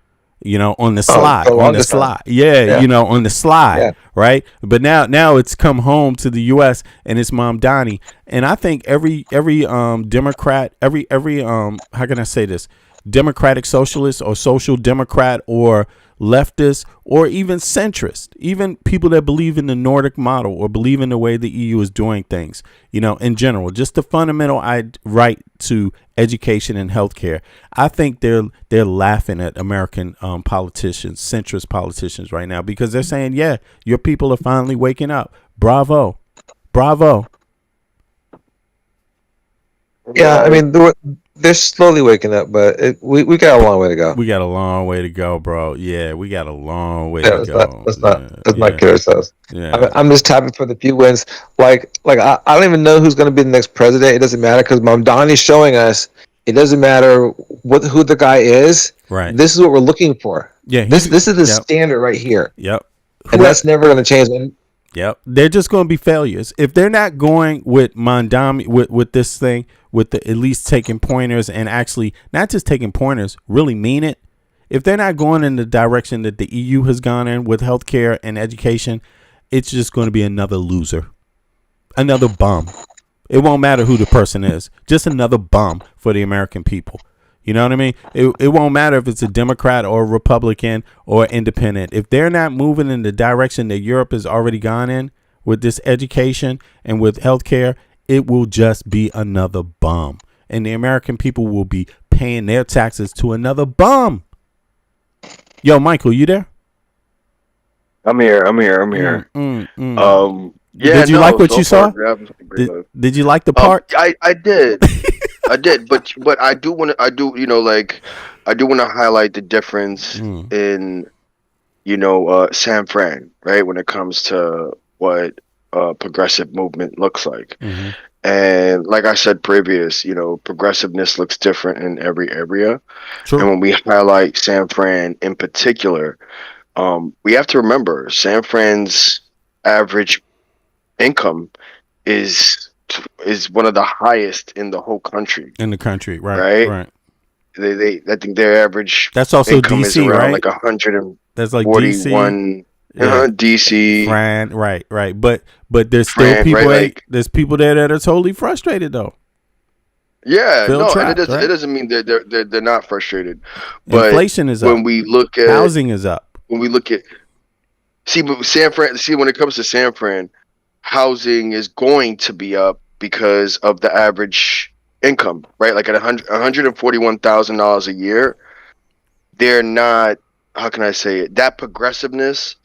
On the slide, on the slide. Yeah, on the slide, right? But now it's come home to the U.S. and it's Mamdani. And I think every Democrat, every how can I say this? Democratic socialist or social democrat or leftist or even centrist, even people that believe in the Nordic model or believe in the way the EU is doing things, in general, just the fundamental right to education and healthcare. I think they're laughing at American politicians, centrist politicians right now, because they're saying, yeah, your people are finally waking up. Bravo. Bravo.
Yeah, I mean, they're slowly waking up, but we got a long way to go.
We got a long way to go, bro. Yeah, we got a long way to go.
Let's not kid ourselves.
Yeah.
I'm just happy for the few wins. Like I don't even know who's going to be the next president. It doesn't matter, because Mamdani's showing us it doesn't matter who the guy is.
Right.
This is what we're looking for.
Yeah.
This is the standard right here.
Yep.
And that's never going to change.
Yep. They're just going to be failures. If they're not going with Mamdani, with this thing, with the at least taking pointers and actually not just taking pointers, really mean it. If they're not going in the direction that the EU has gone in with healthcare and education, it's just going to be another loser, another bum. It won't matter who the person is, just another bum for the American people. You know what I mean? It won't matter if it's a Democrat or a Republican or independent. If they're not moving in the direction that Europe has already gone in with this education and with healthcare, it will just be another bum. And the American people will be paying their taxes to another bum. Yo, Michael, you there?
I'm here. Yeah.
Did you like what you saw? Did you like the part?
I did. I did, but I do want to highlight the difference in San Fran, right, when it comes to what progressive movement looks like. And like I said previous, progressiveness looks different in every area.
True.
And when we highlight San Fran in particular, we have to remember San Fran's average income is one of the highest in the whole country.
In the country, right.
They I think their average
that's also
income
DC,
is around
right?
like 141.
That's like DC.
DC.
Fran, right. But there's still people there's people there that are totally frustrated though.
Yeah,
trapped,
and it doesn't mean they're not frustrated. But
inflation is
when
up.
we look at
housing is up.
When we look at San Fran, when it comes to San Fran, housing is going to be up because of the average income, right? Like at $141,000 a year, they're not. How can I say it? That progressiveness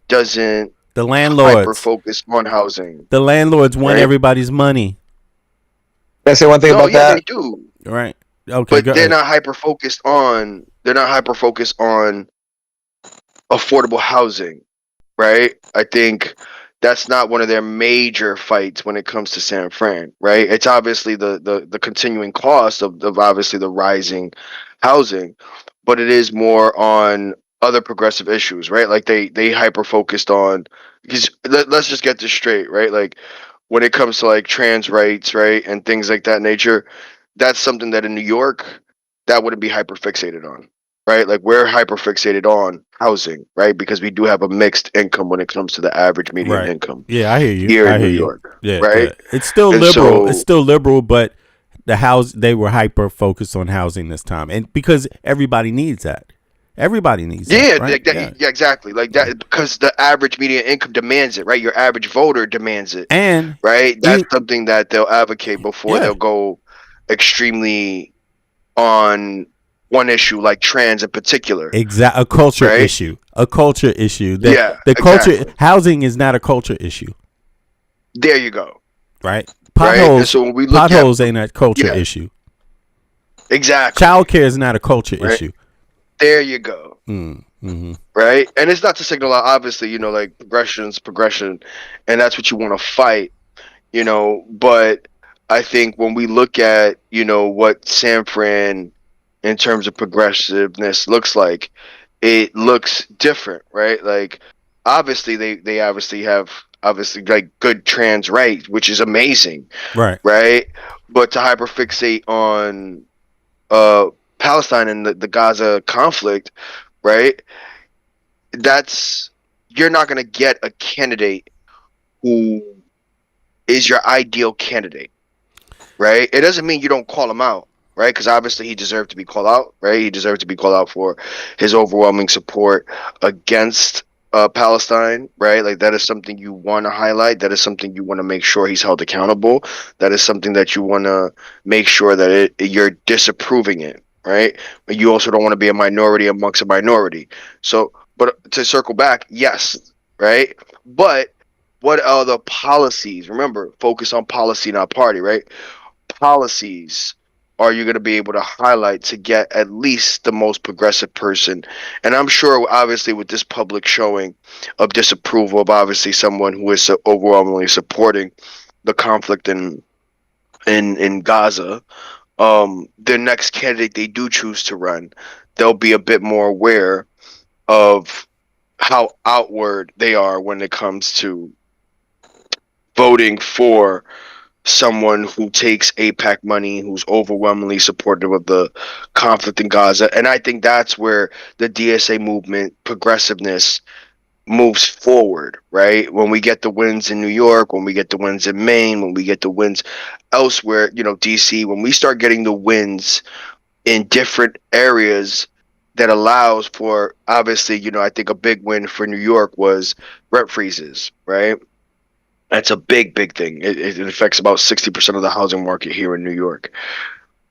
doesn't.
The landlords
hyper focus on housing.
The landlords want everybody's money.
Can I say one thing about that?
They do.
Right. Okay.
But they're not hyper focused on. They're not hyper focused on affordable housing, right? I think that's not one of their major fights when it comes to San Fran, right? It's obviously the continuing cost of obviously the rising housing, but it is more on other progressive issues, right? Like they hyper focused on, because let's just get this straight, right? Like when it comes to like trans rights, right, and things like that nature, that's something that in New York that wouldn't be hyper fixated on. Right, like we're hyper fixated on housing, right? Because we do have a mixed income when it comes to the average median income.
Yeah, I hear you.
Here in New York,
yeah,
right?
Yeah. It's still liberal. It's still liberal, but they were hyper focused on housing this time, and because everybody needs that. Everybody needs that. Right?
Yeah, exactly. Like that, because the average median income demands it, right? Your average voter demands it,
and
right? That's something that they'll advocate before they'll go extremely on one issue like trans in particular.
A culture
Right?
issue. A culture issue.
Yeah,
The culture
exactly.
housing is not a culture issue,
There you go.
right?
Right? And
Potholes
so when we look
potholes
at,
ain't a culture
yeah,
issue.
exactly.
Childcare is not a culture
Right?
issue.
There you go.
Mm-hmm.
Right? And it's not to signal out, obviously, like progression, and that's what you want to fight, but I think when we look at, what San Fran in terms of progressiveness looks like, it looks different, right? Like, obviously, they obviously have, obviously, like, good trans rights, which is amazing,
Right.
right? But to hyperfixate on Palestine and the Gaza conflict, right? You're not going to get a candidate who is your ideal candidate, right? It doesn't mean you don't call him out, right? Because obviously he deserved to be called out, right? He deserved to be called out for his overwhelming support against Palestine, right? Like, that is something you want to highlight. That is something you want to make sure he's held accountable. That is something that you want to make sure that you're disapproving it, right? But you also don't want to be a minority amongst a minority. So, but to circle back, yes, right? But what are the policies? Remember, focus on policy, not party, right? Policies are you going to be able to highlight to get at least the most progressive person? And I'm sure, obviously, with this public showing of disapproval of obviously someone who is so overwhelmingly supporting the conflict in Gaza, the next candidate they do choose to run, they'll be a bit more aware of how outward they are when it comes to voting for someone who takes AIPAC money, who's overwhelmingly supportive of the conflict in Gaza. And I think that's where the DSA movement, progressiveness, moves forward, right? When we get the wins in New York, when we get the wins in Maine, when we get the wins elsewhere, DC, when we start getting the wins in different areas, that allows for, obviously, I think a big win for New York was rent freezes, right? That's a big, big thing. It affects about 60% of the housing market here in New York.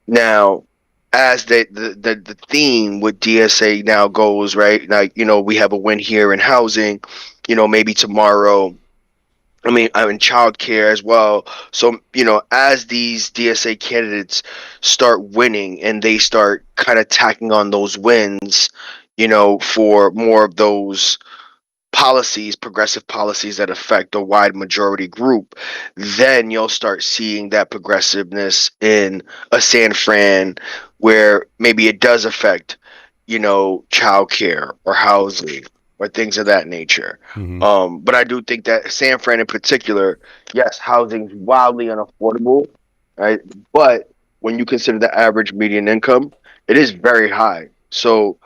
Now, as the theme with DSA now goes, right? Now, we have a win here in housing, maybe tomorrow. I mean, I'm in childcare as well. So, as these DSA candidates start winning and they start kind of tacking on those wins, for more of those policies, progressive policies that affect a wide majority group, then you'll start seeing that progressiveness in a San Fran where maybe it does affect, childcare or housing or things of that nature. But I do think that San Fran in particular, yes, housing is wildly unaffordable, right? But when you consider the average median income, it is very high. So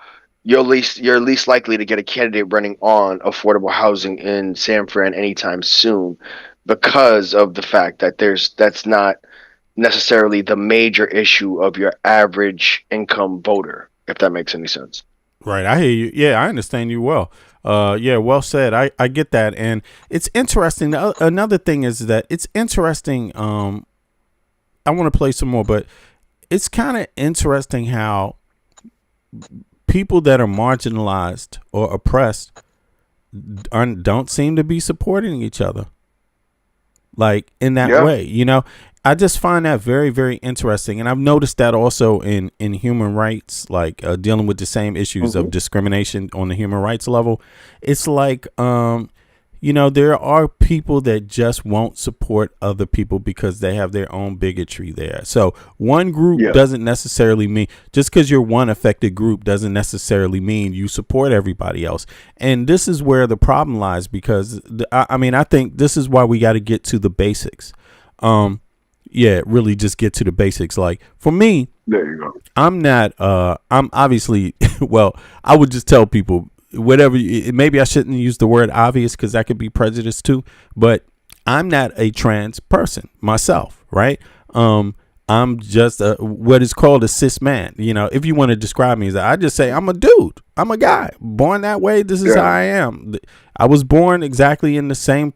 you're least likely to get a candidate running on affordable housing in San Fran anytime soon, because of the fact that that's not necessarily the major issue of your average income voter, if that makes any sense.
Right. I hear you. Yeah, I understand you well. Yeah, well said. I get that. And it's interesting. Another thing is that it's interesting. I want to play some more, but it's kind of interesting how people that are marginalized or oppressed don't seem to be supporting each other like in that way. I just find that very, very interesting. And I've noticed that also in human rights, like dealing with the same issues of discrimination on the human rights level. It's like, there are people that just won't support other people because they have their own bigotry there. So one group doesn't necessarily mean, just because you're one affected group doesn't necessarily mean you support everybody else. And this is where the problem lies, because I think this is why we got to get to the basics. Really just get to the basics. Like for me,
there you go.
I'm obviously, well, I would just tell people, whatever, maybe I shouldn't use the word obvious because that could be prejudice too, but I'm not a trans person myself, right? I'm just what is called a cis man. If you want to describe me as that, I just say I'm a dude. I'm a guy born that way. This is how I am. I was born exactly in the same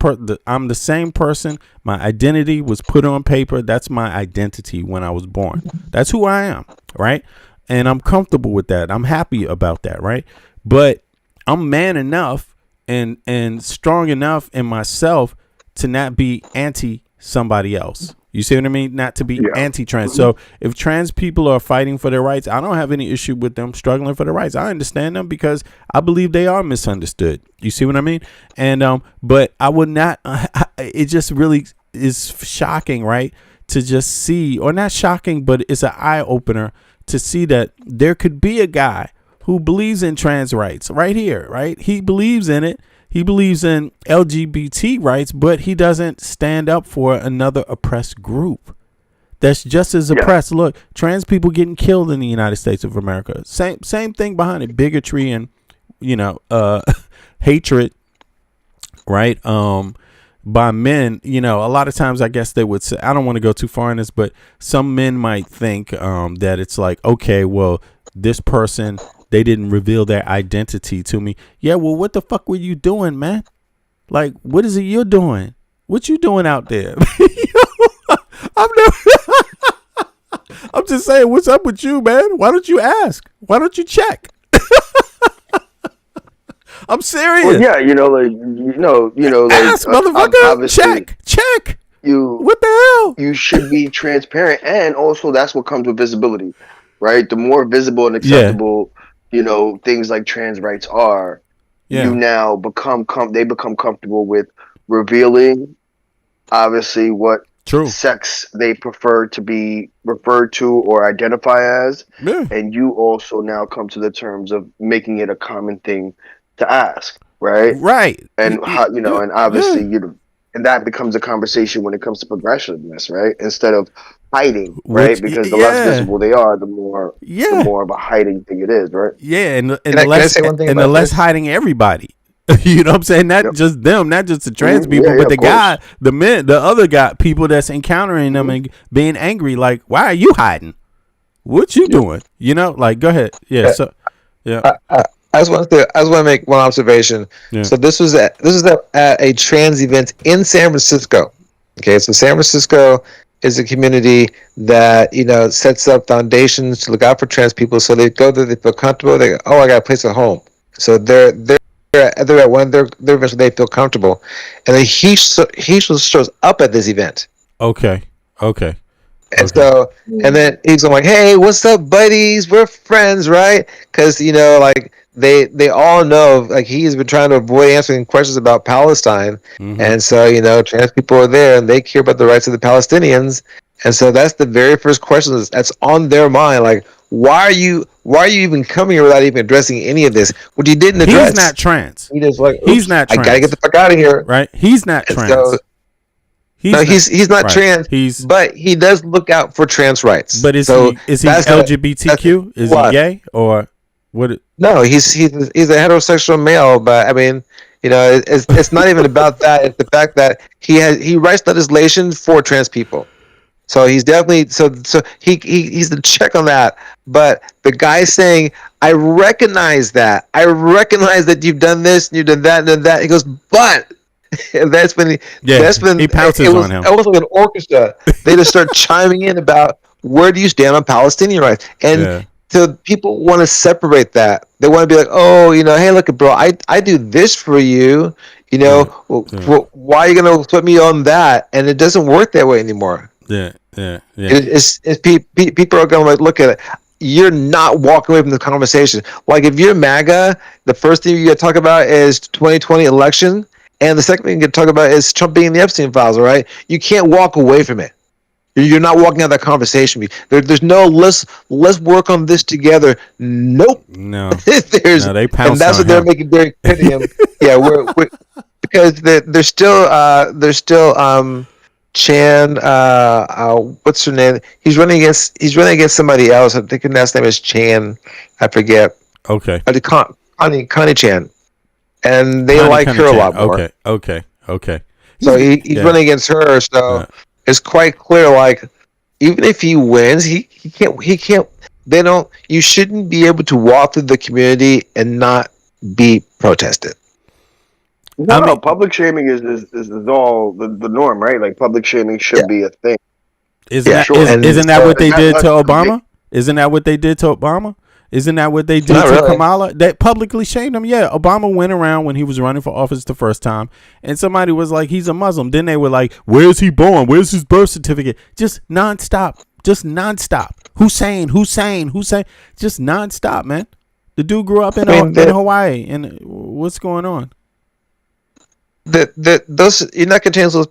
I'm the same person. My identity was put on paper. That's my identity when I was born. That's who I am, right? and I'm comfortable with that. I'm happy about that, right? But I'm man enough and strong enough in myself to not be anti somebody else. You see what I mean? Not to be anti-trans. So if trans people are fighting for their rights, I don't have any issue with them struggling for their rights. I understand them because I believe they are misunderstood. You see what I mean? And but I would not. It just really is shocking, right? To just see, or not shocking, but it's an eye opener to see that there could be a guy who believes in trans rights right here, right? He believes in it. He believes in LGBT rights, but he doesn't stand up for another oppressed group that's just as oppressed. Look, trans people getting killed in the United States of America. Same thing behind it. Bigotry and, hatred, right? By men, a lot of times I guess they would say, I don't want to go too far in this, but some men might think that it's like, okay, well, this person, they didn't reveal their identity to me. Yeah, well, what the fuck were you doing, man? Like, what is it you're doing? What you doing out there? I'm just saying, what's up with you, man? Why don't you ask? Why don't you check? I'm serious.
Well, yeah,
ask, motherfucker. Check. What the hell?
You should be transparent, and also that's what comes with visibility, right? The more visible and acceptable, things like trans rights are, you now they become comfortable with revealing, obviously, what sex they prefer to be referred to or identify as, and you also now come to the terms of making it a common thing to ask, right? And how, and obviously, and that becomes a conversation when it comes to progressiveness, right? Instead of hiding, right? Because the less visible they are, the more of a hiding thing it is, right?
Yeah, and the less hiding everybody. You know what I'm saying? Not just them, not just the trans people, but the guy, the men, the other guy, people that's encountering them and being angry. Like, why are you hiding? What you doing? Like, go ahead. Yeah. So,
I just want to make one observation.
Yeah.
So this was at a trans event in San Francisco. Okay, so San Francisco is a community that sets up foundations to look out for trans people. So they go there, they feel comfortable. They go, oh, I got a place at home. So they're at one of their events where they feel comfortable, and then he shows up at this event.
Okay.
And so, and then he's like, "Hey, what's up, buddies? We're friends, right?" Because like they all know, like, he's been trying to avoid answering questions about Palestine, and so trans people are there and they care about the rights of the Palestinians, and so that's the very first question that's on their mind. Like, why are you even coming here without even addressing any of this? What you didn't address.
He's not trans.
He just like,
he's not trans.
I gotta get the fuck out of here.
Right? He's not trans.
So, he's not trans. But he does look out for trans rights.
But is he LGBTQ? Is he gay or what?
No, he's a heterosexual male. But I mean, it's not even about that. It's the fact that he writes legislation for trans people. So he's definitely so he's the check on that. But the guy saying, I recognize that you've done this and you've done that and done that. He goes, but. And that's when he pounces on him. It was like an orchestra. They just start chiming in about, where do you stand on Palestinian rights? And so people want to separate that. They want to be like, oh, hey, look, bro, I do this for you. Why are you gonna put me on that? And it doesn't work that way anymore. It's people are gonna look at it. You're not walking away from the conversation. Like, if you're MAGA, the first thing you got to talk about is 2020 election. And the second thing you can talk about is Trump being in the Epstein files, all right? You can't walk away from it. You're not walking out of that conversation. There's no, let's work on this together. Nope.
No.
They pounce and that's what they're making very clear to him. Yeah, we're because they're still Chan. What's her name? He's running against somebody else. I think her last name is Chan. I forget.
Okay.
Connie Chan. And they like her a lot more.
Okay.
So he's running against her. So it's quite clear. Like, even if he wins, he can't. They don't. You shouldn't be able to walk through the community and not be protested.
No, public shaming is all the norm, right? Like, public shaming should be a thing.
Isn't that what they did to Obama? Isn't that what they did to Obama? Isn't that what they did
Not
to
really.
Kamala? They publicly shamed him. Yeah, Obama went around when he was running for office the first time, and somebody was like, he's a Muslim. Then they were like, where's he born? Where's his birth certificate? Just nonstop. Just nonstop. Hussein. Just nonstop, man. The dude grew up in Hawaii. And what's going on?
Those you're not contains those.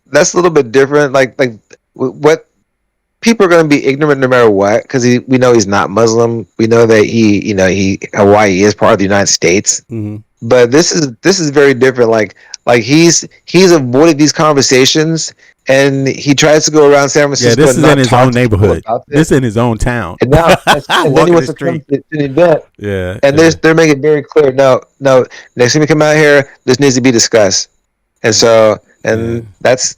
That's a little bit different. Like what people are going to be ignorant no matter what, because we know he's not Muslim. We know that Hawaii is part of the United States.
Mm-hmm.
But this is very different. Like he's avoided these conversations, and he tries to go around San Francisco.
Yeah, this
and
is
not
in his
talk
own
to people
neighborhood.
about
This in his own town.
And now, and then
Walking
he wants
the
to come
street.
to the event.
Yeah,
And they're making it very clear. No. Next time you come out here, this needs to be discussed. And so, that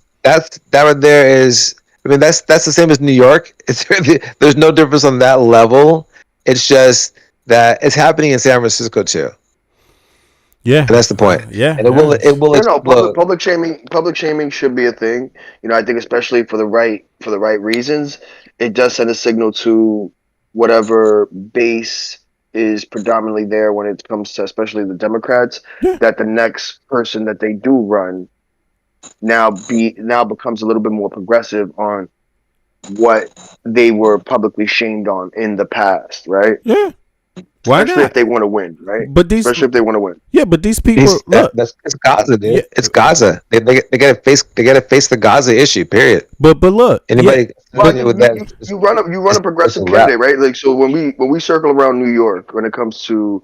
right there is. I mean, that's the same as New York. It's really, there's no difference on that level. It's just that it's happening in San Francisco too.
Yeah,
and that's the point.
Yeah,
and it will explode.
Public shaming should be a thing. You know, I think especially for the right reasons, it does send a signal to whatever base is predominantly there when it comes to especially the Democrats, that the next person that they do run now becomes a little bit more progressive on what they were publicly shamed on in the past, right?
Yeah. Why
Especially
not?
if they want to win, right?
But
especially if they want to win.
Yeah, but these people
it's Gaza, dude.
Yeah.
It's Gaza. They gotta face the Gaza issue. Period.
But look,
anybody with that,
you run a progressive candidate, right? Like, so when we circle around New York, when it comes to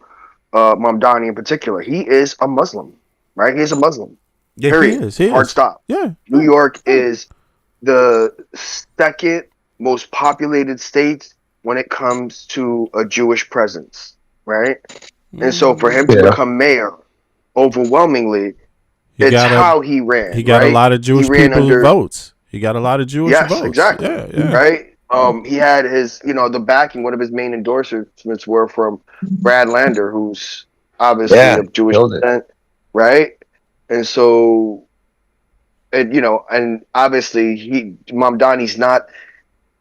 Mamdani in particular, he is a Muslim, right? He is a Muslim.
Yeah,
period.
He is.
Hard stop.
Yeah.
New York is the second most populated state when it comes to a Jewish presence, right? And so for him to become mayor, overwhelmingly, how he ran.
He got a lot of Jewish people's votes. He got a lot of Jewish votes.
Yes, exactly.
Yeah.
Right? He had his, the backing. One of his main endorsements were from Brad Lander, who's obviously of Jewish descent, right? And so, and obviously Mamdani's not,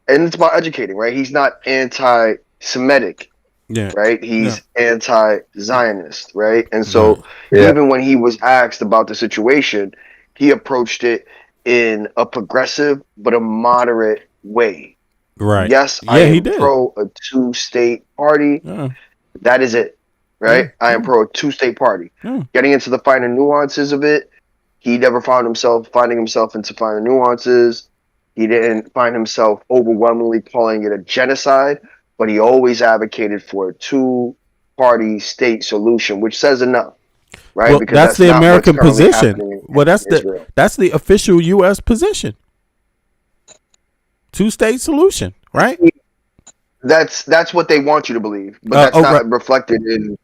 and it's about educating, right? He's not anti-Semitic, right? He's anti-Zionist, right? And so even when he was asked about the situation, he approached it in a progressive but a moderate way.
Right.
Yes, I am pro a two-state party. That is it, right? I am pro a two-state party. Getting into the finer nuances of it, he never found himself finding himself into finer nuances. He didn't find himself overwhelmingly calling it a genocide, but he always advocated for a two-party state solution, which says enough, right?
Well,
because
that's the
not
American
what's currently
position.
happening
Well,
in
that's the official U.S. position. Two-state solution, right?
That's what they want you to believe, but that's not reflected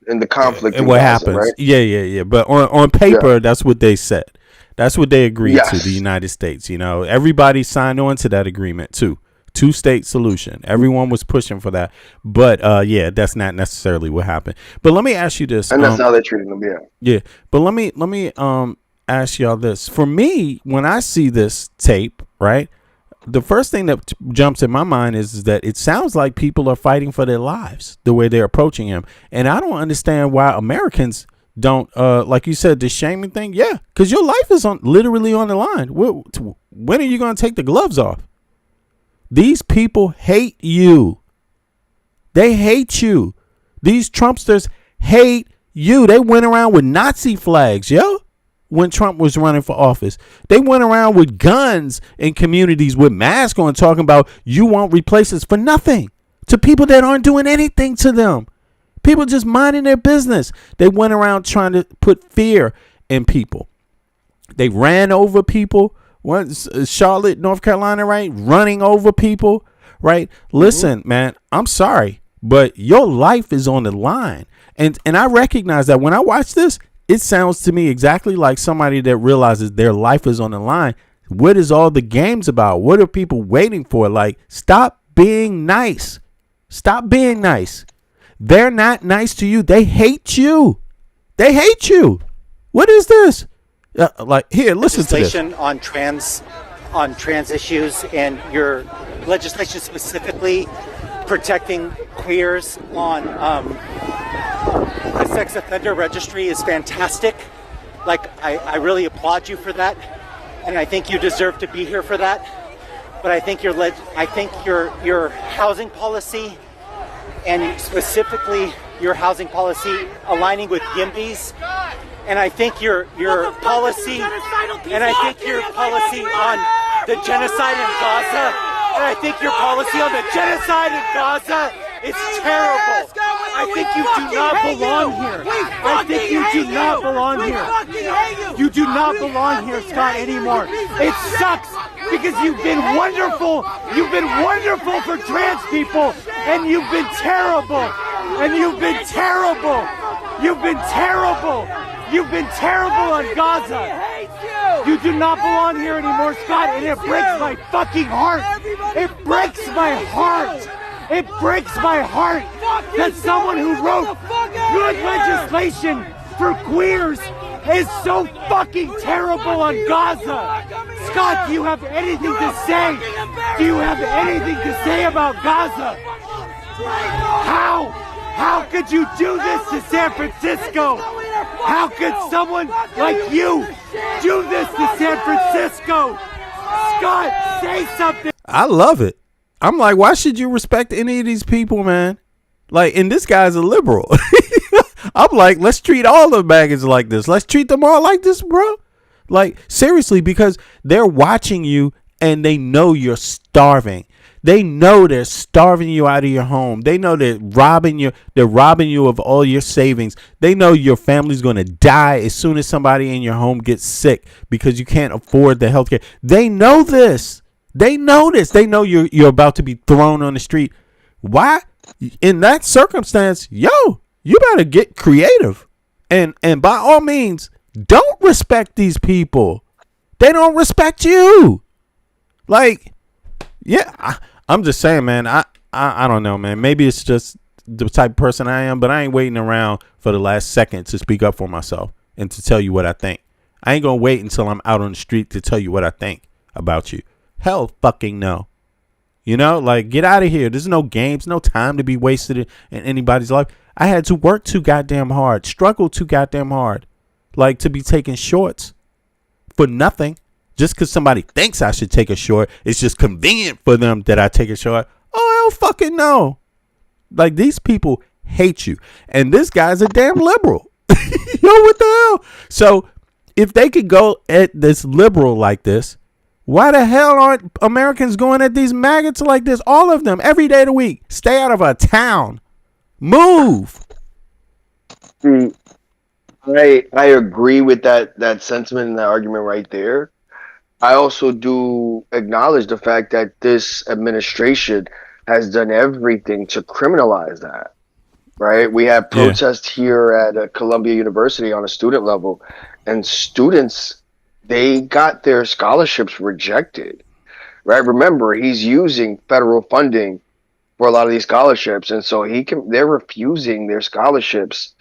in the conflict.
And
in
what
Gaza,
happens?
right?
Yeah. But on paper, that's what they said. That's what they agreed to.
Yes.
The United States. Everybody signed on to that agreement too. Two-state solution. Everyone was pushing for that. But that's not necessarily what happened. But let me ask you this.
And that's how they're treating them. Yeah.
Yeah. But let me ask y'all this. For me, when I see this tape, right, the first thing that jumps in my mind is that it sounds like people are fighting for their lives the way they're approaching him. And I don't understand why Americans don't, like you said, the shaming thing. Yeah, because your life is literally on the line. When are you going to take the gloves off? These people hate you. They hate you. These Trumpsters hate you. They went around with Nazi flags, yo. When Trump was running for office, they went around with guns in communities with masks on, talking about you won't replace us for nothing to people that aren't doing anything to them. People just minding their business. They went around trying to put fear in people. They ran over people. Charlotte, North Carolina, right? Running over people, right? Listen, man, I'm sorry, but your life is on the line. And I recognize that when I watch this, it sounds to me exactly like somebody that realizes their life is on the line. What is all the games about? What are people waiting for? Like, stop being nice. Stop being nice. They're not nice to you. They hate you. They hate you. What is this? Here, listen to this.
Legislation on trans issues, and your legislation specifically protecting queers on the sex offender registry is fantastic. Like, I really applaud you for that, and I think you deserve to be here for that. But I think your housing policy, and specifically your housing policy aligning with YIMBYs, and I think your policy, and I think your policy on the genocide in Gaza, and I think your policy on the genocide in Gaza is terrible. I think you do not belong here. I think you do not belong here. You do not belong here, Scott, anymore. It sucks because you've been wonderful. You've been wonderful for trans people, and you've been terrible. And you've been terrible. You've been terrible. You've been terrible on Gaza. You do not belong here anymore, Scott, and it breaks my fucking heart. It breaks my heart. It breaks my heart that someone who wrote good legislation for queers is so fucking terrible on Gaza. Scott, do you have anything to say? Do you have anything to say about Gaza? How could you do this to San Francisco? How could someone like you do this to San Francisco? Scott, say something.
I love it. I'm like, why should you respect any of these people, man? Like, and this guy's a liberal. I'm like, let's treat all the maggots like this. Let's treat them all like this, bro. Like, seriously, because they're watching you and they know you're starving. They know they're starving you out of your home. They know they're robbing you of all your savings. They know your family's going to die as soon as somebody in your home gets sick because you can't afford the health care. They know this. They know this. They know you're about to be thrown on the street. Why? In that circumstance, you better get creative. And by all means, don't respect these people. They don't respect you. Like, yeah, I'm just saying, man, I don't know, man. Maybe it's just the type of person I am, but I ain't waiting around for the last second to speak up for myself and to tell you what I think. I ain't going to wait until I'm out on the street to tell you what I think about you. Hell fucking no. You know, like, get out of here. There's no games, no time to be wasted in anybody's life. I had to work too goddamn hard, struggle too goddamn hard, like, to be taking shorts for nothing. Just because somebody thinks I should take a short, it's just convenient for them that I take a short. Oh, I don't fucking know. Like, these people hate you. And this guy's a damn liberal. Yo, what the hell? So, if they could go at this liberal like this, why the hell aren't Americans going at these maggots like this? All of them, every day of the week. Stay out of a town. Move.
I agree with that sentiment and that argument right there. I also do acknowledge the fact that this administration has done everything to criminalize that, right? We have protests here at Columbia University on a student level, and students, they got their scholarships rejected, right? Remember, he's using federal funding for a lot of these scholarships, and so they're refusing their scholarships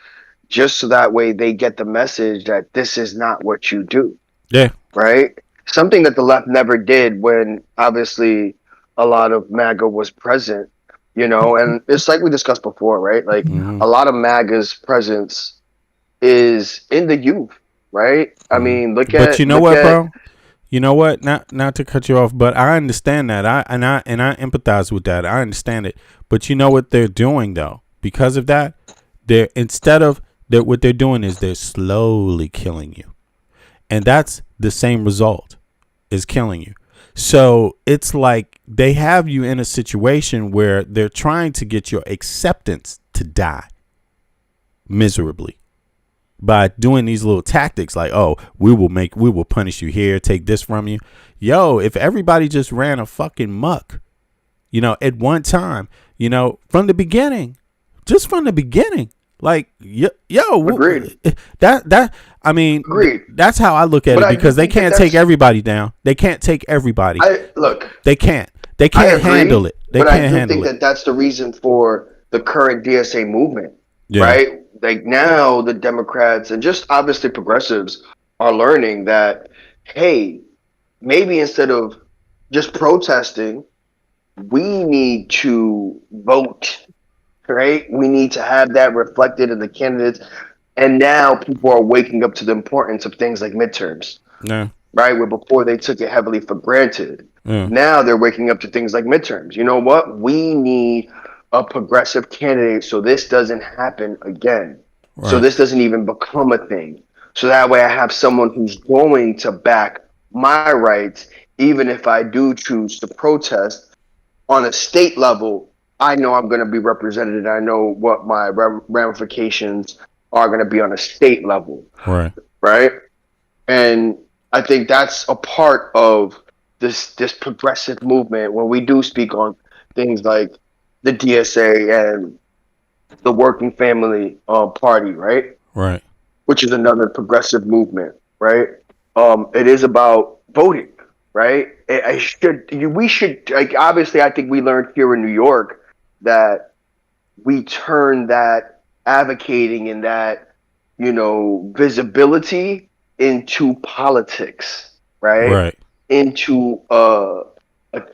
just so that way they get the message that this is not what you do.
Yeah.
Right? Something that the left never did when obviously a lot of MAGA was present, you know, and it's like we discussed before, right? Like a lot of MAGA's presence is in the youth, right? I mean,
But you know what, bro? You know what? Not to cut you off, but I understand that. I empathize with that. I understand it. But you know what they're doing though? Because of that, what they're doing is they're slowly killing you. And that's the same result, is killing you. So it's like they have you in a situation where they're trying to get your acceptance to die miserably by doing these little tactics like, oh, we will punish you here, take this from you. Yo, if everybody just ran a fucking muck, you know, at one time, you know, from the beginning, like,
agreed.
Agreed. That's how I look at it, because they can't take everybody down. They can't take everybody. They can't handle it. They can't handle it.
That that's the reason for the current DSA movement, right? Like, now the Democrats and just obviously progressives are learning that, hey, maybe instead of just protesting we need to vote, right? We need to have that reflected in the candidates. And now people are waking up to the importance of things like midterms,
Yeah.
right? Where before they took it heavily for granted.
Yeah.
Now they're waking up to things like midterms. You know what? We need a progressive candidate so this doesn't happen again. So
Right.
this doesn't even become a thing. So that way I have someone who's going to back my rights, even if I do choose to protest on a state level. I know I'm going to be represented. I know what my ramifications are going to be on a state level,
Right.
right? And I think that's a part of this progressive movement when we do speak on things like the DSA and the Working Family Party, right?
Right.
Which is another progressive movement, right? It is about voting, right? We should, like, obviously, I think we learned here in New York that we turn that advocating and that, visibility into politics, right?
Right.
Into a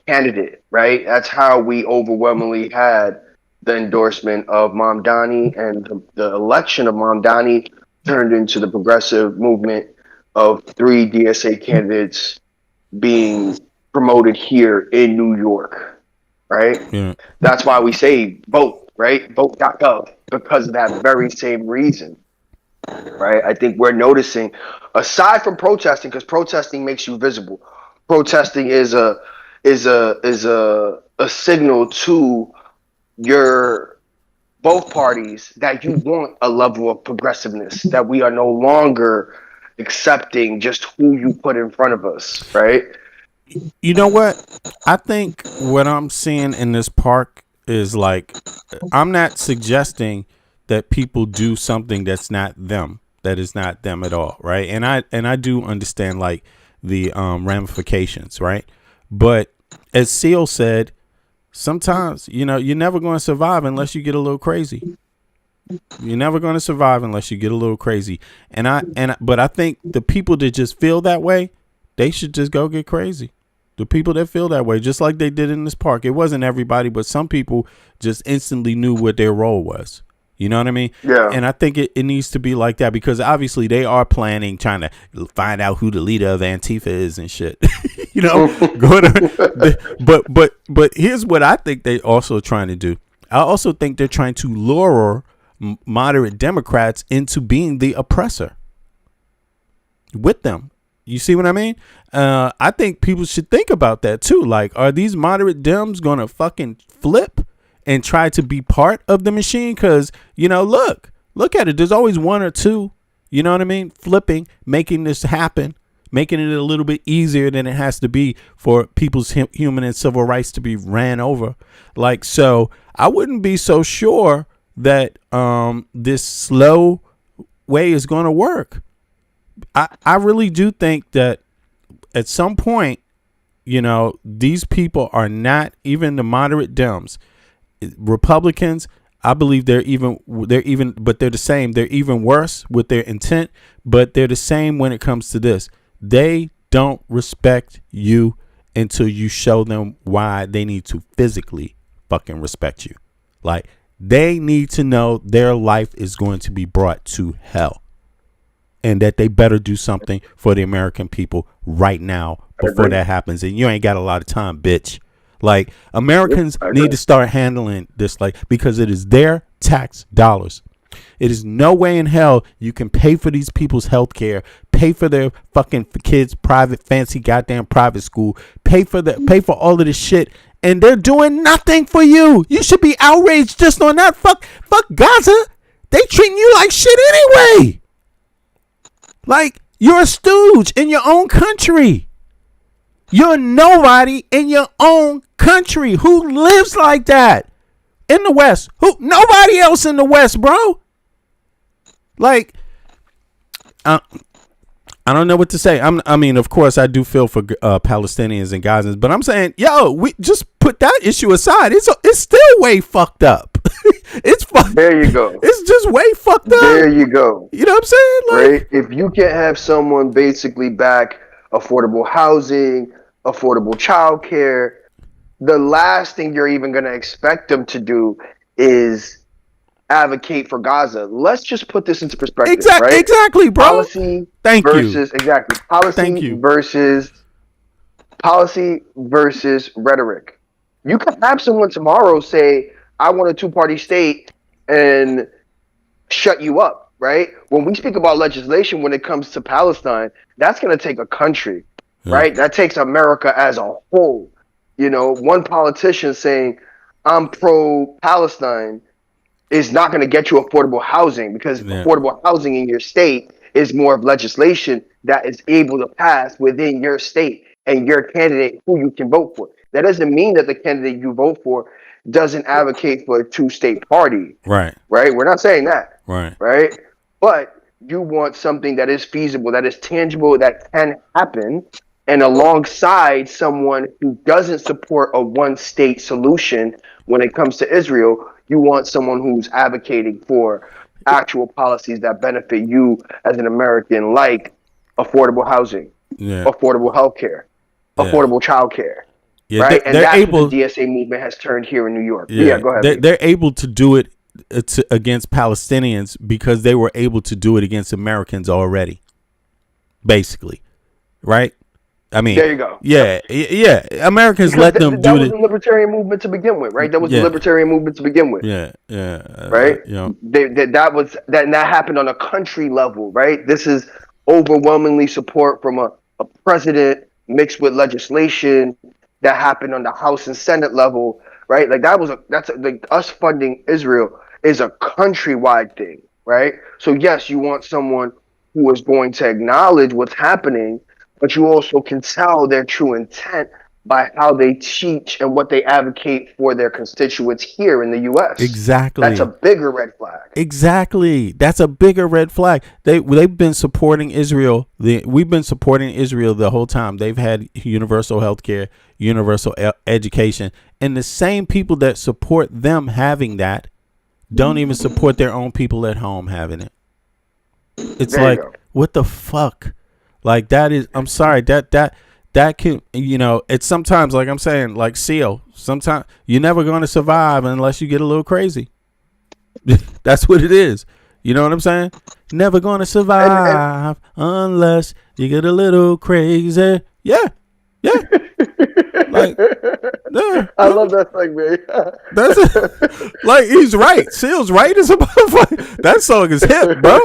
candidate, right? That's how we overwhelmingly had the endorsement of Mamdani, and the election of Mamdani turned into the progressive movement of 3 DSA candidates being promoted here in New York, right?
Yeah.
That's why we say vote, right? Vote.gov, because of that very same reason, right? I think we're noticing, aside from protesting, because protesting makes you visible. Protesting is a signal to your both parties that you want a level of progressiveness, that we are no longer accepting just who you put in front of us, right?
You know what? I think what I'm seeing in this park is like, I'm not suggesting that people do something that's not them, that is not them at all, right? And I do understand like the ramifications, right? But as Seal said, sometimes you're never going to survive unless you get a little crazy. You're never going to survive unless you get a little crazy. But I think the people that just feel that way, they should just go get crazy. The people that feel that way, just like they did in this park. It wasn't everybody, but some people just instantly knew what their role was. You know what I mean?
Yeah.
And I think it needs to be like that, because obviously they are planning, trying to find out who the leader of Antifa is and shit. But here's what I think they also trying to do. I also think they're trying to lure moderate Democrats into being the oppressor with them. You see what I mean? I think people should think about that too. Like, are these moderate Dems gonna fucking flip and try to be part of the machine? Because look at it. There's always one or two. You know what I mean? Flipping, making this happen, making it a little bit easier than it has to be for people's human and civil rights to be ran over. Like, so I wouldn't be so sure that this slow way is going to work. I really do think that at some point, these people are not, even the moderate Dems, Republicans. I believe they're but they're the same. They're even worse with their intent, but they're the same when it comes to this. They don't respect you until you show them why they need to physically fucking respect you. Like, they need to know their life is going to be brought to hell, and that they better do something for the American people right now before that happens. And you ain't got a lot of time, bitch. Like, Americans need to start handling this, like, because it is their tax dollars. It is no way in hell you can pay for these people's health care, pay for their fucking kids' private, fancy goddamn private school, pay for all of this shit, and they're doing nothing for you. You should be outraged just on that. Fuck Gaza. They treating you like shit anyway. Like, you're a stooge in your own country. You're nobody in your own country. Who lives like that in the West? Nobody else in the West, bro. Like, I don't know what to say. I mean, of course, I do feel for Palestinians and Gazans, but I'm saying, yo, we just put that issue aside. It's still way fucked up.
There you go.
It's just way fucked up.
There you go.
You know what I'm saying? Like,
right? If you can't have someone basically back affordable housing, affordable childcare, the last thing you're even going to expect them to do is advocate for Gaza. Let's just put this into perspective, right?
Exactly, bro.
Policy
Thank
versus
you.
exactly
Thank you.
policy versus rhetoric. You can have someone tomorrow say, "I want a two-party state," and shut you up, right? When we speak about legislation when it comes to Palestine, that's going to take a country, right? That takes America as a whole. You know, one politician saying, "I'm pro-Palestine," is not going to get you affordable housing, because affordable housing in your state is more of legislation that is able to pass within your state and your candidate who you can vote for. That doesn't mean that the candidate you vote for doesn't advocate for a two-state party.
Right.
Right? We're not saying that.
Right.
Right? But you want something that is feasible, that is tangible, that can happen, and alongside someone who doesn't support a one-state solution when it comes to Israel, you want someone who's advocating for actual policies that benefit you as an American, like affordable housing, affordable healthcare, affordable childcare.
Yeah,
right? And that's
able,
what the DSA movement has turned here in New York. Yeah, go ahead.
They're able to do it against Palestinians because they were able to do it against Americans already, basically, right? I mean,
there you go.
Yeah, yeah. Americans
because
let them do it.
That was the libertarian movement to begin with, right? That was the libertarian movement to begin with.
Yeah.
Right.
You know,
that happened on a country level, right? This is overwhelmingly support from a president mixed with legislation that happened on the House and Senate level, right? Like like us funding Israel is a countrywide thing, right? So yes, you want someone who is going to acknowledge what's happening, but you also can tell their true intent by how they teach and what they advocate for their constituents here in the U.S.
Exactly.
That's a bigger red flag.
Exactly. That's a bigger red flag. They've been supporting Israel. We've been supporting Israel the whole time. They've had universal health care, universal education, and the same people that support them having that don't even support their own people at home having it. It's like, what the fuck? Like, that is, I'm sorry, that can, you know, it's sometimes, like I'm saying, like SEAL, sometimes you're never going to survive unless you get a little crazy. That's what it is. You know what I'm saying? Never going to survive unless you get a little crazy. Yeah. Like,
I love that song, man.
That's like, he's right. Seal's right as a motherfucker. That song is hip, bro.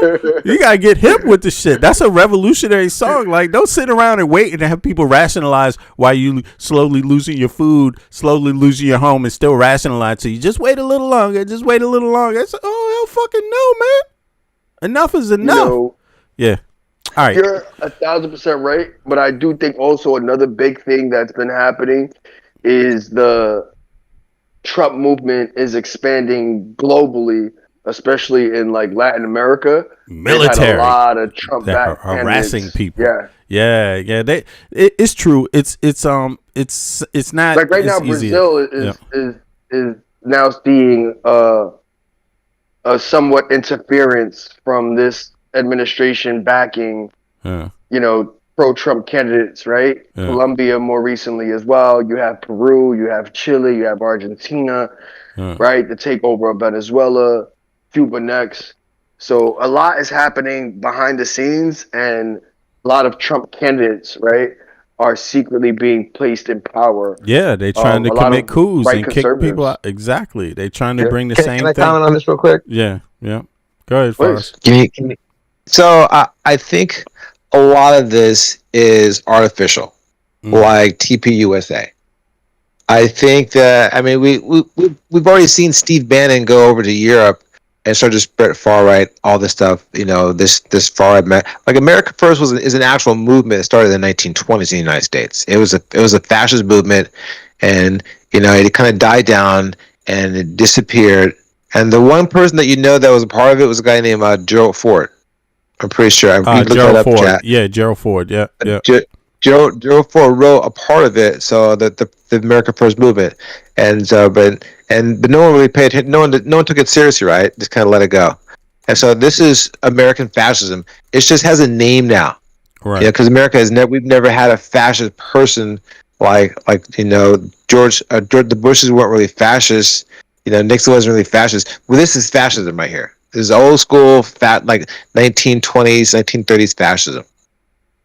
You gotta get hip with the shit. That's a revolutionary song. Like, don't sit around and wait and have people rationalize why you slowly losing your food, slowly losing your home, and still rationalize to you. Just wait a little longer. Just wait a little longer. It's, oh, hell fucking no, man. Enough is enough.
You know,
yeah. All right.
You're 1,000% right, but I do think also another big thing that's been happening is the Trump movement is expanding globally, especially in like Latin America.
Military.
Had a lot of Trump back
harassing people.
Yeah.
It's true. It's not
like right now. Brazil is now seeing a somewhat interference from this administration backing, you know, pro-Trump candidates, right? Colombia more recently as well. You have Peru, you have Chile, you have Argentina, right? The takeover of Venezuela, Cuba next. So a lot is happening behind the scenes, and a lot of Trump candidates, right, are secretly being placed in power.
Yeah, they're trying to commit coups and kick people out. Exactly. They're trying to bring the same thing.
Can I comment on this real quick?
Yeah. Go ahead, Forrest.
So I think a lot of this is artificial, like TPUSA. I think that, I mean, we've already seen Steve Bannon go over to Europe and start to spread far right, all this stuff. You know, this far right, like America First is an actual movement that started in the 1920s in the United States. It was a fascist movement, and you know, it kind of died down and it disappeared. And the one person that you know that was a part of it was a guy named Gerald Ford. I'm pretty sure.
Gerald Ford. Chat. Yeah, Gerald Ford. Yeah.
Gerald Ford wrote a part of it, so that the America First movement, and but no one really paid attention. No one took it seriously, right? Just kind of let it go. And so this is American fascism. It just has a name now,
right?
Yeah, because America we've never had a fascist person like you know, the Bushes weren't really fascist. Nixon wasn't really fascist. Well, this is fascism right here. This is old school like 1920s, 1930s fascism.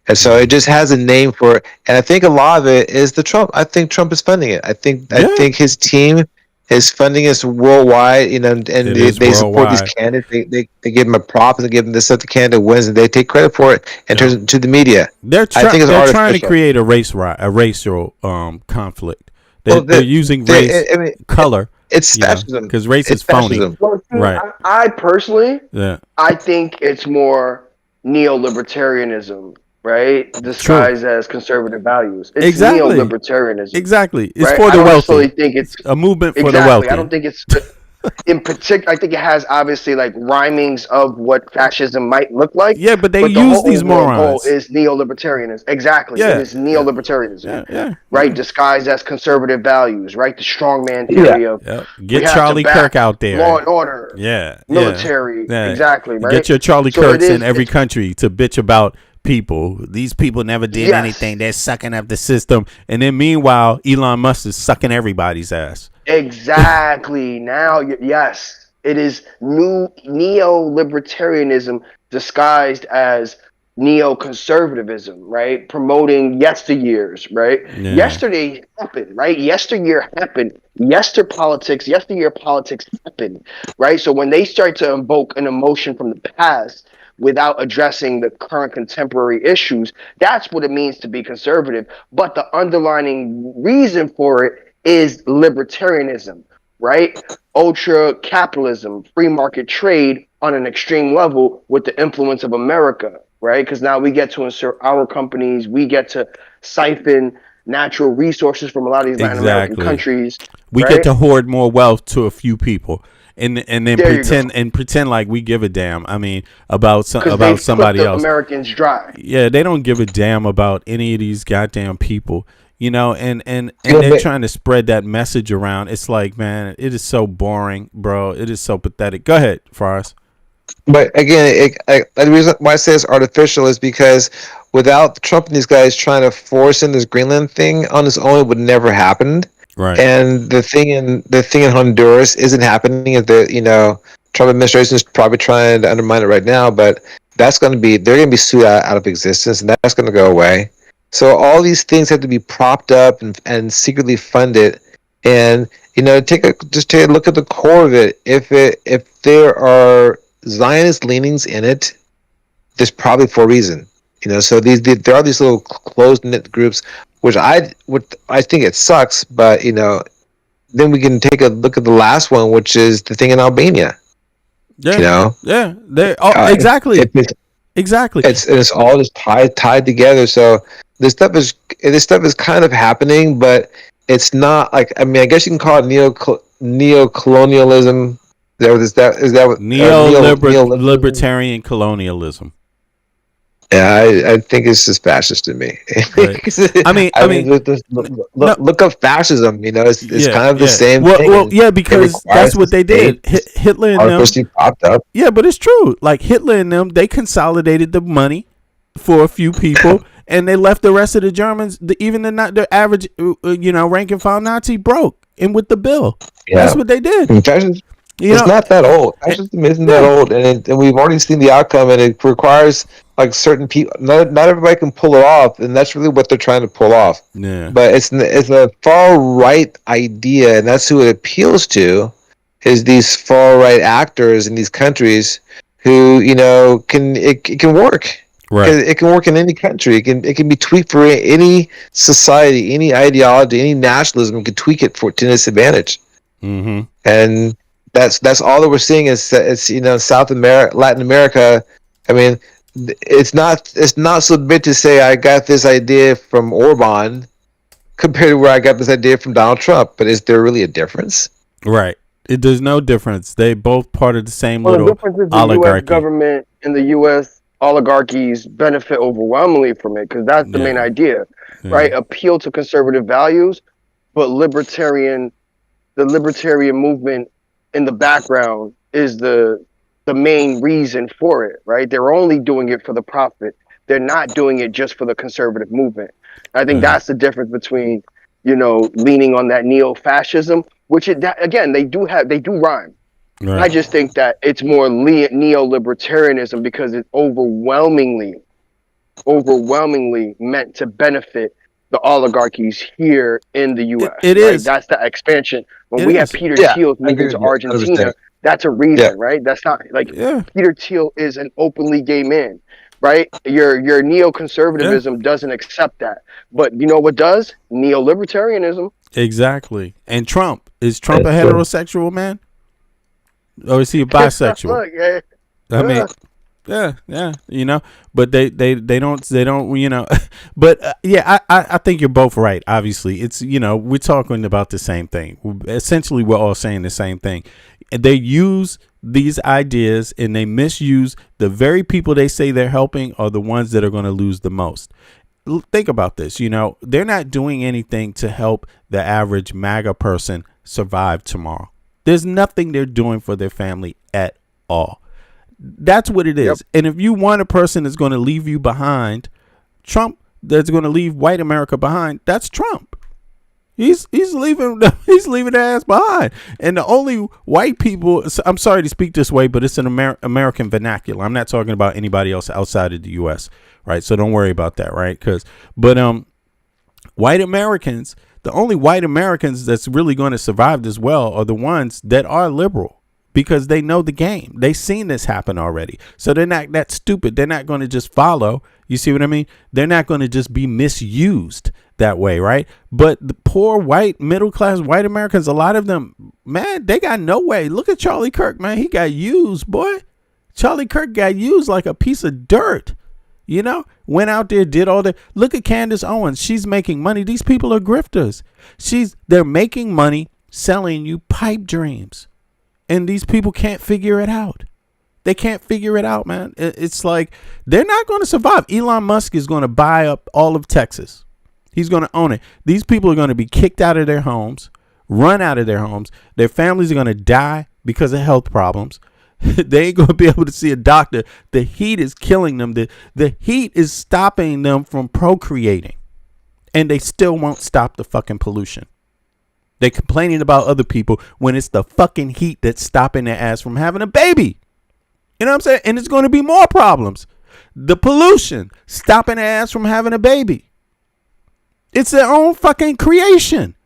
And so it just has a name for it. And I think a lot of it is the Trump. I think Trump is funding it. I think his team is funding us worldwide, and they support these candidates. They give them a profit, they give them this stuff. The candidate wins, and they take credit for it and turns it to the media.
They're
I think
they're trying to create a racial conflict. They're using color.
It's fascism
because race is phony.
Well, see,
Right.
I personally,
Yeah.
I think it's more neo-libertarianism, right? Disguised as conservative values. It's
Exactly.
neo-libertarianism.
Exactly. It's
right?
for the
I don't
wealthy.
necessarily think it's
a movement for
exactly.
the wealthy.
I don't think it's in particular. I think it has obviously like rhymings of what fascism might look like.
Yeah, but they
the
use
whole
these
overall
morons.
goal is neo-libertarianism. Exactly.
Yeah.
It is neo-libertarianism.
Yeah.
Right, disguised as conservative values, right? The strongman theory of
Get
we have
Charlie
to back
Kirk out there.
law and order, military, exactly, right?
Get your Charlie
So
Kirks
it is-
in every country to bitch about people. These people never did anything. They're sucking up the system. And then meanwhile, Elon Musk is sucking everybody's ass.
Exactly. Now, yes, it is new neo-libertarianism disguised as neo-conservatism, right? Promoting yesteryears, right?
Yeah.
Yesterday happened, right? Yesteryear happened. Yesteryear politics happened, right? So when they start to invoke an emotion from the past without addressing the current contemporary issues, that's what it means to be conservative. But the underlying reason for it is libertarianism, right? Ultra capitalism, free market trade on an extreme level with the influence of America, right? Because now we get to insert our companies, we get to siphon natural resources from a lot of these Latin American countries.
We
right?
get to hoard more wealth to a few people. And then
There
pretend like we give a damn. I mean, about somebody
the
else.
Americans dry.
Yeah, they don't give a damn about any of these goddamn people. And they're trying to spread that message around. It's like, man, it is so boring, bro. It is so pathetic. Go ahead, Forrest.
But again, the reason why I say it's artificial is because without Trump and these guys trying to force in this Greenland thing on its own, it would never happen.
Right.
And the thing in Honduras isn't happening. The Trump administration is probably trying to undermine it right now, but they're going to be sued out of existence, and that's going to go away. So all these things have to be propped up and secretly funded. And take a look at the core of it. If there are Zionist leanings in it, there's probably for a reason. So there are these little closed knit groups, which I think it sucks, but then we can take a look at the last one, which is the thing in Albania.
Yeah. Exactly. Exactly.
It's all just tied together. So this stuff is kind of happening, but it's not like, I mean, I guess you can call it neo-colonialism. Is that what
Neo-libertarian colonialism?
Yeah, I think it's just fascist to me.
Right. I mean,
look up fascism. It's kind of the same thing.
Well, yeah, because that's what they did. Hitler and them
popped up.
Yeah, but it's true. Like Hitler and them, they consolidated the money for a few people, and they left the rest of the Germans, even the average, rank and file Nazi, broke and with the bill. Yeah. That's what they did.
It's not that old. Fascism isn't that old, and we've already seen the outcome, and it requires like certain people. Not everybody can pull it off, and that's really what they're trying to pull off.
Yeah.
But it's a far right idea, and that's who it appeals to, is these far right actors in these countries who it can work.
Right.
It can work in any country. It can be tweaked for any society, any ideology, any nationalism can tweak it to its advantage.
Mm-hmm.
And that's all that we're seeing is South America, Latin America. I mean, it's not so big to say I got this idea from Orban compared to where I got this idea from Donald Trump. But is there really a difference?
Right. There's no difference. They both part of the same little
the difference is the
oligarchy.
U.S. government and the U.S. oligarchies benefit overwhelmingly from it because that's the main idea, right? Appeal to conservative values, but the libertarian movement in the background is the main reason for it, right? They're only doing it for the profit. They're not doing it just for the conservative movement. I think that's the difference between leaning on that neo-fascism, which again they do rhyme.
Right.
I just think that it's more neo-libertarianism because it's overwhelmingly meant to benefit the oligarchies here in the U.S.
It
right?
is.
That's the expansion. When
It
we
is.
have Peter
Yeah,
Thiel's
I agree
moving to
with you,
Argentina,
100%.
that's a reason, right? That's not like Peter Thiel is an openly gay man, right? Your neoconservatism doesn't accept that, but you know what does? Neolibertarianism.
Exactly. And Trump, is Trump a
That's true.
heterosexual man, or is he a bisexual?
Look, yeah.
I mean, yeah, but they don't, but I think you're both right. Obviously, it's, we're talking about the same thing. Essentially, we're all saying the same thing. They use these ideas and they misuse the very people they say they're helping are the ones that are going to lose the most. Think about this. They're not doing anything to help the average MAGA person survive tomorrow. There's nothing they're doing for their family at all. That's what it is. Yep. And if you want a person that's going to leave you behind, Trump, that's going to leave white America behind, that's Trump. He's leaving the ass behind. And the only white people, I'm sorry to speak this way, but it's an American vernacular. I'm not talking about anybody else outside of the U.S., right? So don't worry about that, right? White Americans, the only white Americans that's really going to survive this well are the ones that are liberal, because they know the game. They've seen this happen already. So they're not that stupid. They're not going to just follow. You see what I mean? They're not going to just be misused that way, right? But the poor white, middle-class white Americans, a lot of them, man, they got no way. Look at Charlie Kirk, man. He got used, boy. Charlie Kirk got used like a piece of dirt. Went out there, did all that. Look at Candace Owens. She's making money. These people are grifters. They're making money selling you pipe dreams. And these people can't figure it out. They can't figure it out, man. It's like they're not going to survive. Elon Musk is going to buy up all of Texas. He's going to own it. These people are going to be kicked out of their homes, run out of their homes. Their families are going to die because of health problems. They ain't going to be able to see a doctor. The heat is killing them. The heat is stopping them from procreating. And they still won't stop the fucking pollution. They're complaining about other people when it's the fucking heat that's stopping their ass from having a baby. You know what I'm saying? And it's going to be more problems. The pollution stopping their ass from having a baby. It's their own fucking creation.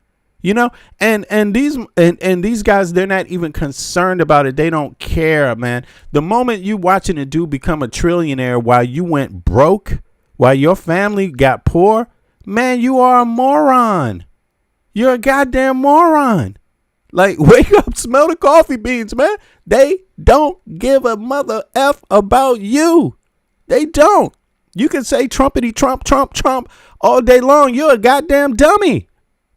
And these guys, they're not even concerned about it. They don't care, man. The moment you watching a dude become a trillionaire while you went broke, while your family got poor, man, you are a moron. You're a goddamn moron. Like, wake up, smell the coffee beans, man. They don't give a mother F about you. They don't. You can say Trumpity Trump, Trump, Trump all day long. You're a goddamn dummy.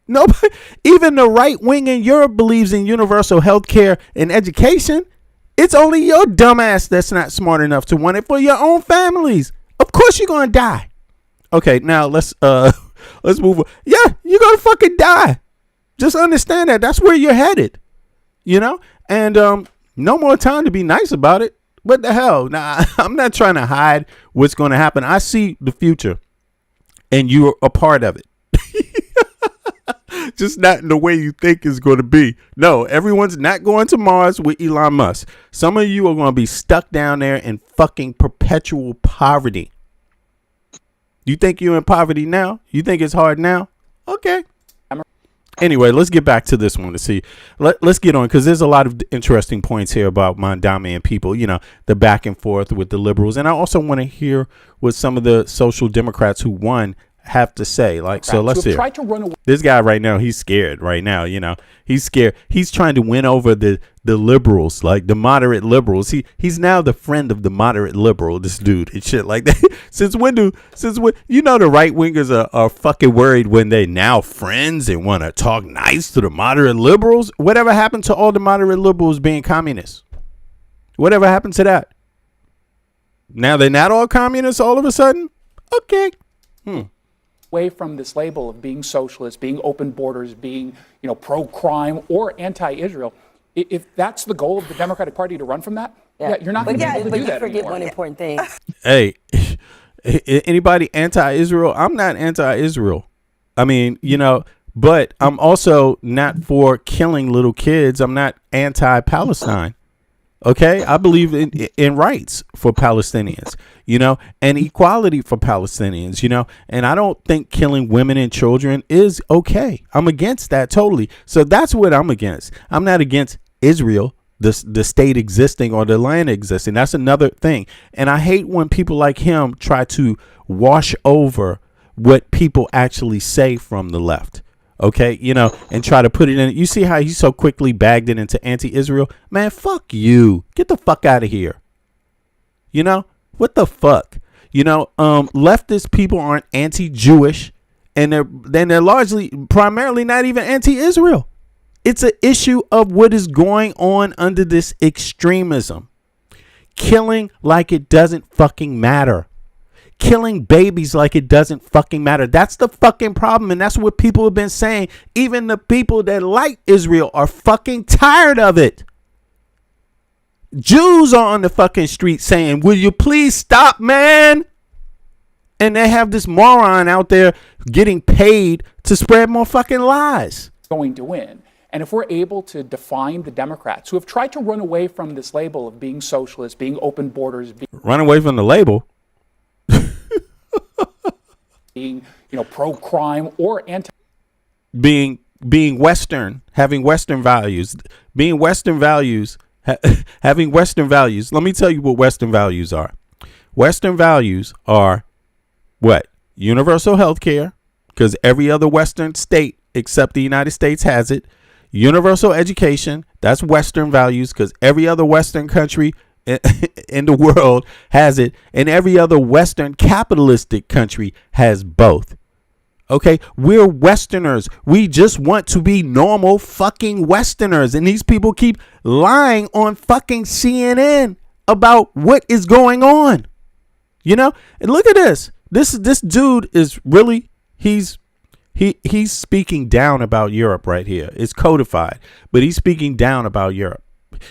Nobody, even the right wing in Europe believes in universal health care and education. It's only your dumbass that's not smart enough to want it for your own families. Of course you're going to die. Okay, now let's move on. Yeah, you're going to fucking die. Just understand that. That's where you're headed. And no more time to be nice about it. What the hell? Now, I'm not trying to hide what's going to happen. I see the future, and you're a part of it. Just not in the way you think it's going to be. No, everyone's not going to Mars with Elon Musk. Some of you are going to be stuck down there in fucking perpetual poverty. You think you're in poverty now? You think it's hard now? Okay. Anyway, let's get back to this one to see. Let's get on, because there's a lot of interesting points here about Mamdani and people, the back and forth with the liberals. And I also want to hear what some of the social democrats who won have to say. So let's see. This guy right now, he's scared right now. He's scared. He's trying to win over the liberals, like the moderate liberals. He's now the friend of the moderate liberal, this dude, and shit like that. Since when the right wingers are fucking worried when they now friends and want to talk nice to the moderate liberals? Whatever happened to all the moderate liberals being communists? Whatever happened to that? Now they're not all communists all of a sudden? Okay.
Away from this label of being socialist, being open borders, being pro-crime or anti-Israel. If that's the goal of the Democratic Party, to run from that, you're not going to be able to do that. But you forget one important thing.
Hey, anybody anti-Israel? I'm not anti-Israel. I mean, But I'm also not for killing little kids. I'm not anti-Palestine. Okay, I believe in rights for Palestinians, and equality for Palestinians, and I don't think killing women and children is okay. I'm against that totally. So that's what I'm against. I'm not against Israel, the state existing or the land existing. That's another thing. And I hate when people like him try to wash over what people actually say from the left. Okay, and try to put it in. You see how he so quickly bagged it into anti-Israel? Man, fuck you. Get the fuck out of here. What the fuck? Leftist people aren't anti-Jewish, and they're largely, primarily not even anti-Israel. It's an issue of what is going on under this extremism. Killing like it doesn't fucking matter. Killing babies like it doesn't fucking matter. That's the fucking problem. And that's what people have been saying. Even the people that like Israel are fucking tired of it. Jews are on the fucking street saying, will you please stop, man? And they have this moron out there getting paid to spread more fucking lies.
Going to win. And if we're able to define the Democrats who have tried to run away from this label of being socialist, being open borders,
run away from the label.
being, pro-crime or anti,
being Western, having Western values, being Western values, having Western values. Let me tell you what Western values are. Western values are what? Universal health care, because every other Western state except the United States has it. Universal education, that's Western values, because every other Western country in the world has it, and every other Western capitalistic country has both. Okay, we're Westerners. We just want to be normal fucking Westerners, and these people keep lying on fucking CNN about what is going on. And look at this. This dude is really he's speaking down about Europe right here. It's codified, but he's speaking down about Europe.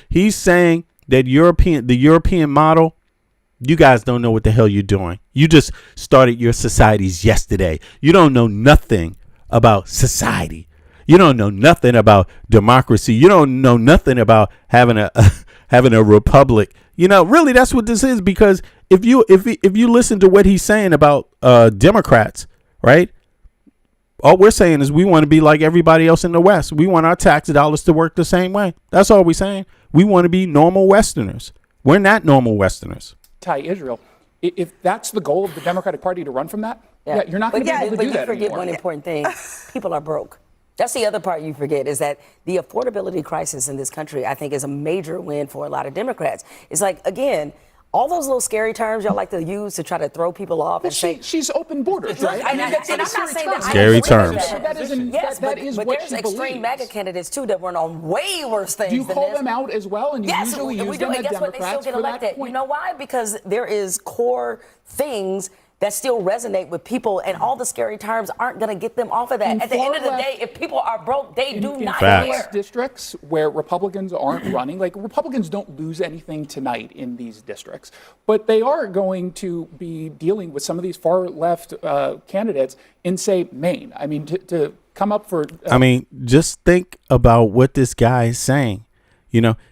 He's saying that the European model, you guys don't know what the hell you're doing. You just started your societies yesterday. You don't know nothing about society. You don't know nothing about democracy. You don't know nothing about having a republic. Really, that's what this is. Because if you listen to what he's saying about Democrats, right? All we're saying is we want to be like everybody else in the West. We want our tax dollars to work the same way. That's all we're saying. We want to be normal Westerners. We're not normal Westerners.
Anti-Israel. If that's the goal of the Democratic Party to run from that, you're not going to be able to do that
But you forget
anymore.
one important thing. People are broke. That's the other part you forget, is that the affordability crisis in this country, I think, is a major win for a lot of Democrats. It's like, again, all those little scary terms y'all like to use to try to throw people off and say
she's open borders, right?
And I'm not saying that
scary terms.
That is
but
what
there's
she
extreme
believes.
MAGA candidates too that run on way worse things.
Do you
than
call
this.
them out as well? And you
Yes,
usually
we
use
do.
them
And
as
guess what? They still
Democrats
get
for that
elected.
point.
You know why? Because there is core things that still resonate with people, and all the scary terms aren't going to get them off of that. At the end of the day, if people are broke, they do not care.
Districts where Republicans aren't running, like Republicans don't lose anything tonight in these districts, but they are going to be dealing with some of these far left candidates in, say, Maine. I mean, to come up for.
Just think about what this guy is saying.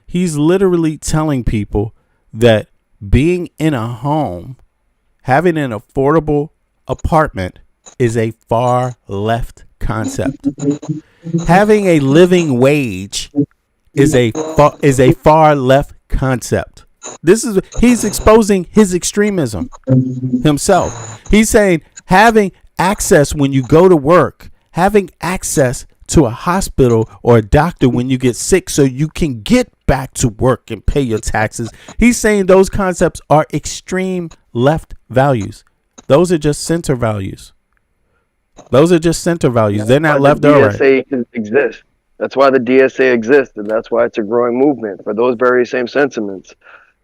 He's literally telling people that being in a home, having an affordable apartment, is a far left concept. Having a living wage is a far left concept. He's exposing his extremism himself. He's saying having access when you go to work, having access to a hospital or a doctor when you get sick so you can get back to work and pay your taxes. He's saying those concepts are extreme left values. Those are just center values. They're not left or right.
DSA exists. That's why the DSA exists, and that's why it's a growing movement for those very same sentiments.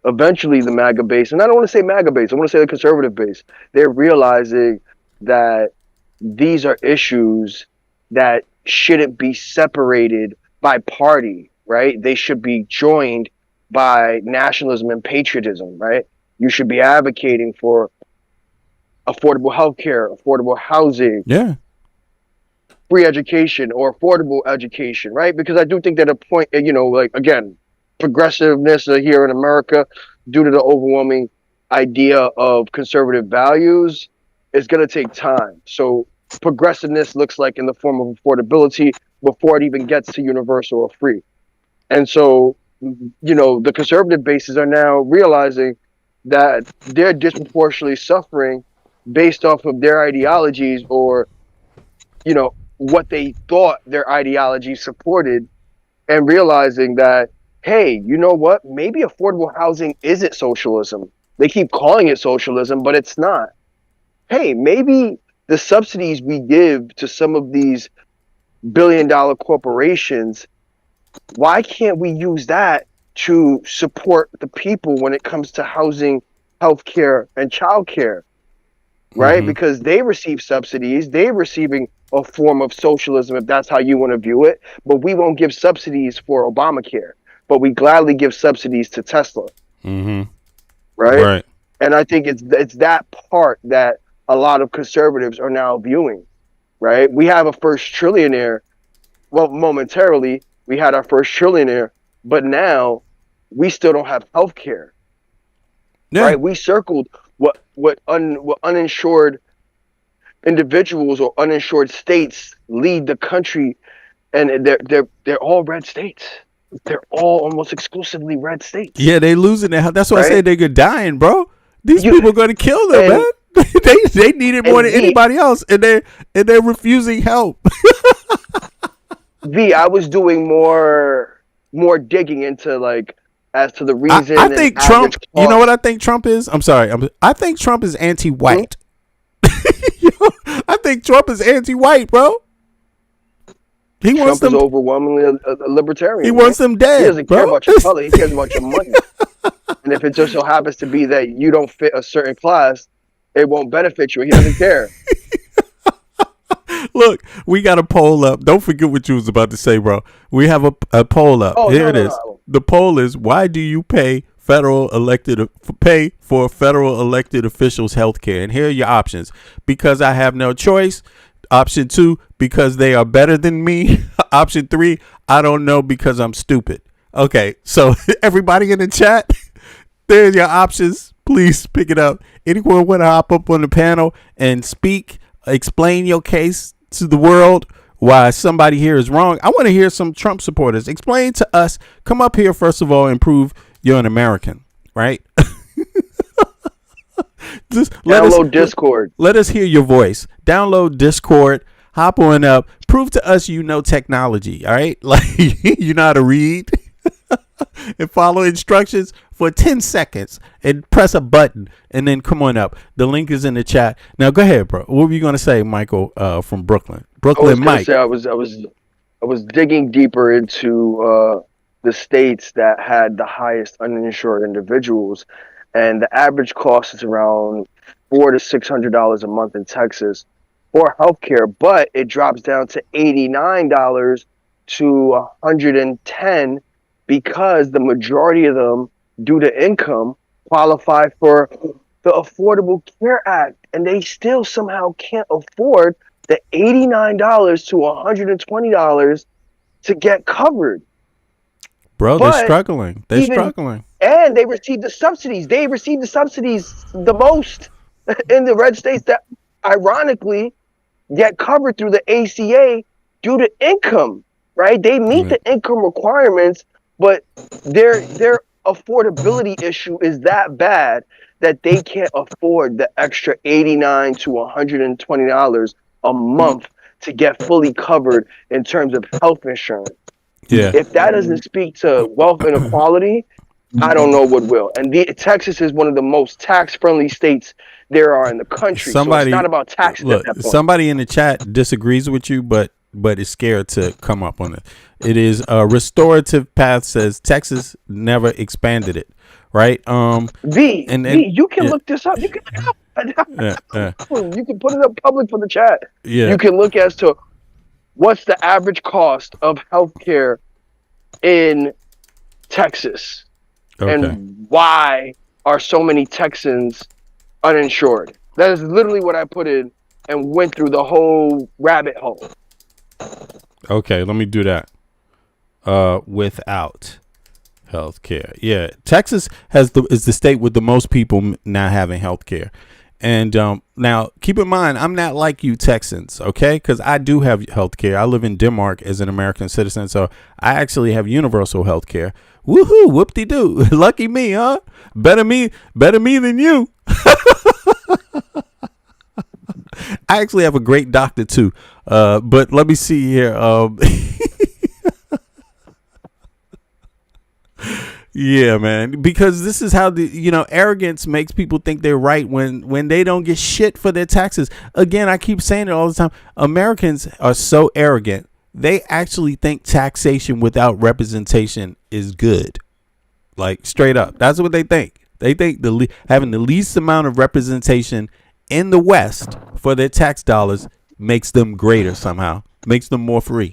Eventually, the MAGA base, and I don't want to say MAGA base, I want to say the conservative base, they're realizing that these are issues that shouldn't be separated by party, right? They should be joined by nationalism and patriotism, right? You should be advocating for affordable health care, affordable housing.
Yeah.
free education or affordable education, right? Because I do think that a point, like again, progressiveness here in America, due to the overwhelming idea of conservative values, is going to take time. So progressiveness looks like in the form of affordability before it even gets to universal or free. And so, the conservative bases are now realizing that they're disproportionately suffering based off of their ideologies or, what they thought their ideology supported, and realizing that, hey, you know what? Maybe affordable housing isn't socialism. They keep calling it socialism, but it's not. Hey, maybe the subsidies we give to some of these billion-dollar corporations, why can't we use that to support the people when it comes to housing, healthcare, and childcare, right? Because they receive subsidies, they're receiving a form of socialism, if that's how you want to view it, but we won't give subsidies for Obamacare, but we gladly give subsidies to Tesla, right? And I think it's that part that a lot of conservatives are now viewing, right? We have a first trillionaire. Well, momentarily, we had our first trillionaire, but now we still don't have health care. Right? We circled what uninsured individuals or uninsured states lead the country, and they're all red states. They're all almost exclusively red states.
Yeah, they losing their. That's why I say they're dying, bro. These people are going to kill them, man. They need it more than anybody else, and they're refusing help.
I was doing more digging into as to the reason.
I think Trump. You know what I think Trump is? I'm sorry. I think Trump is anti-white. I think Trump is anti-white, bro.
Trump is overwhelmingly a libertarian.
He wants them dead.
He doesn't care about your color. He cares about your money. And if it just so happens to be that you don't fit a certain class, it won't benefit you. He doesn't care.
Look, we got a poll up. Don't forget what you was about to say, bro. We have a poll up. Here it is. No. The poll is: why do you pay for federal elected officials' health care? And here are your options: because I have no choice. Option 2, because they are better than me. Option 3, I don't know because I'm stupid. Okay, so everybody in the chat, there's your options. Please pick it up. Anyone want to hop up on the panel and speak, explain your case to the world why somebody here is wrong? I want to hear some Trump supporters explain to us. Come up here first of all and prove you're an American, right? Just
download Discord.
Let us hear your voice. Download Discord. Hop on up. Prove to us you know technology. All right, like you know how to read and follow instructions for 10 seconds and press a button and then come on up. The link is in the chat. Now go ahead, bro. What were you gonna say, Michael, from Brooklyn? Mike.
I was digging deeper into the states that had the highest uninsured individuals, and the average cost is around $400 to $600 a month in Texas for healthcare, but it drops down to $89 to $110 because the majority of them, due to income, qualify for the Affordable Care Act, and they still somehow can't afford the $89 to $120 to get covered.
Bro, they're struggling. Struggling.
And they receive the subsidies. They receive the subsidies the most in the red states that ironically get covered through the ACA due to income, right? They meet the income requirements, but their affordability issue is that bad that they can't afford the extra $89 to $120 a month to get fully covered in terms of health insurance.
Yeah.
If that doesn't speak to wealth inequality, I don't know what will. And Texas is one of the most tax-friendly states there are in the country. So it's not about taxes.
Look, somebody in the chat disagrees with you, but is scared to come up on it. It is Restorative Path says Texas never expanded it, right?
You can look this up. You can look it up. You can put it up public for the chat.
Yeah.
You can look as to what's the average cost of healthcare in Texas.
Okay.
And why are so many Texans uninsured? That is literally what I put in and went through the whole rabbit hole.
Okay, let me do that. Without health care. Yeah, Texas is the state with the most people not having health care. And now, keep in mind, I'm not like you Texans, okay? Because I do have health care. I live in Denmark as an American citizen, so I actually have universal health care. Woohoo, whoop-de-doo. Lucky me, huh? Better me than you. I actually have a great doctor, too. But let me see here. Yeah, man, because this is how arrogance makes people think they're right when they don't get shit for their taxes. Again, I keep saying it all the time. Americans are so arrogant. They actually think taxation without representation is good. Like, straight up. That's what they think. They think having the least amount of representation in the West for their tax dollars makes them greater somehow. Makes them more free.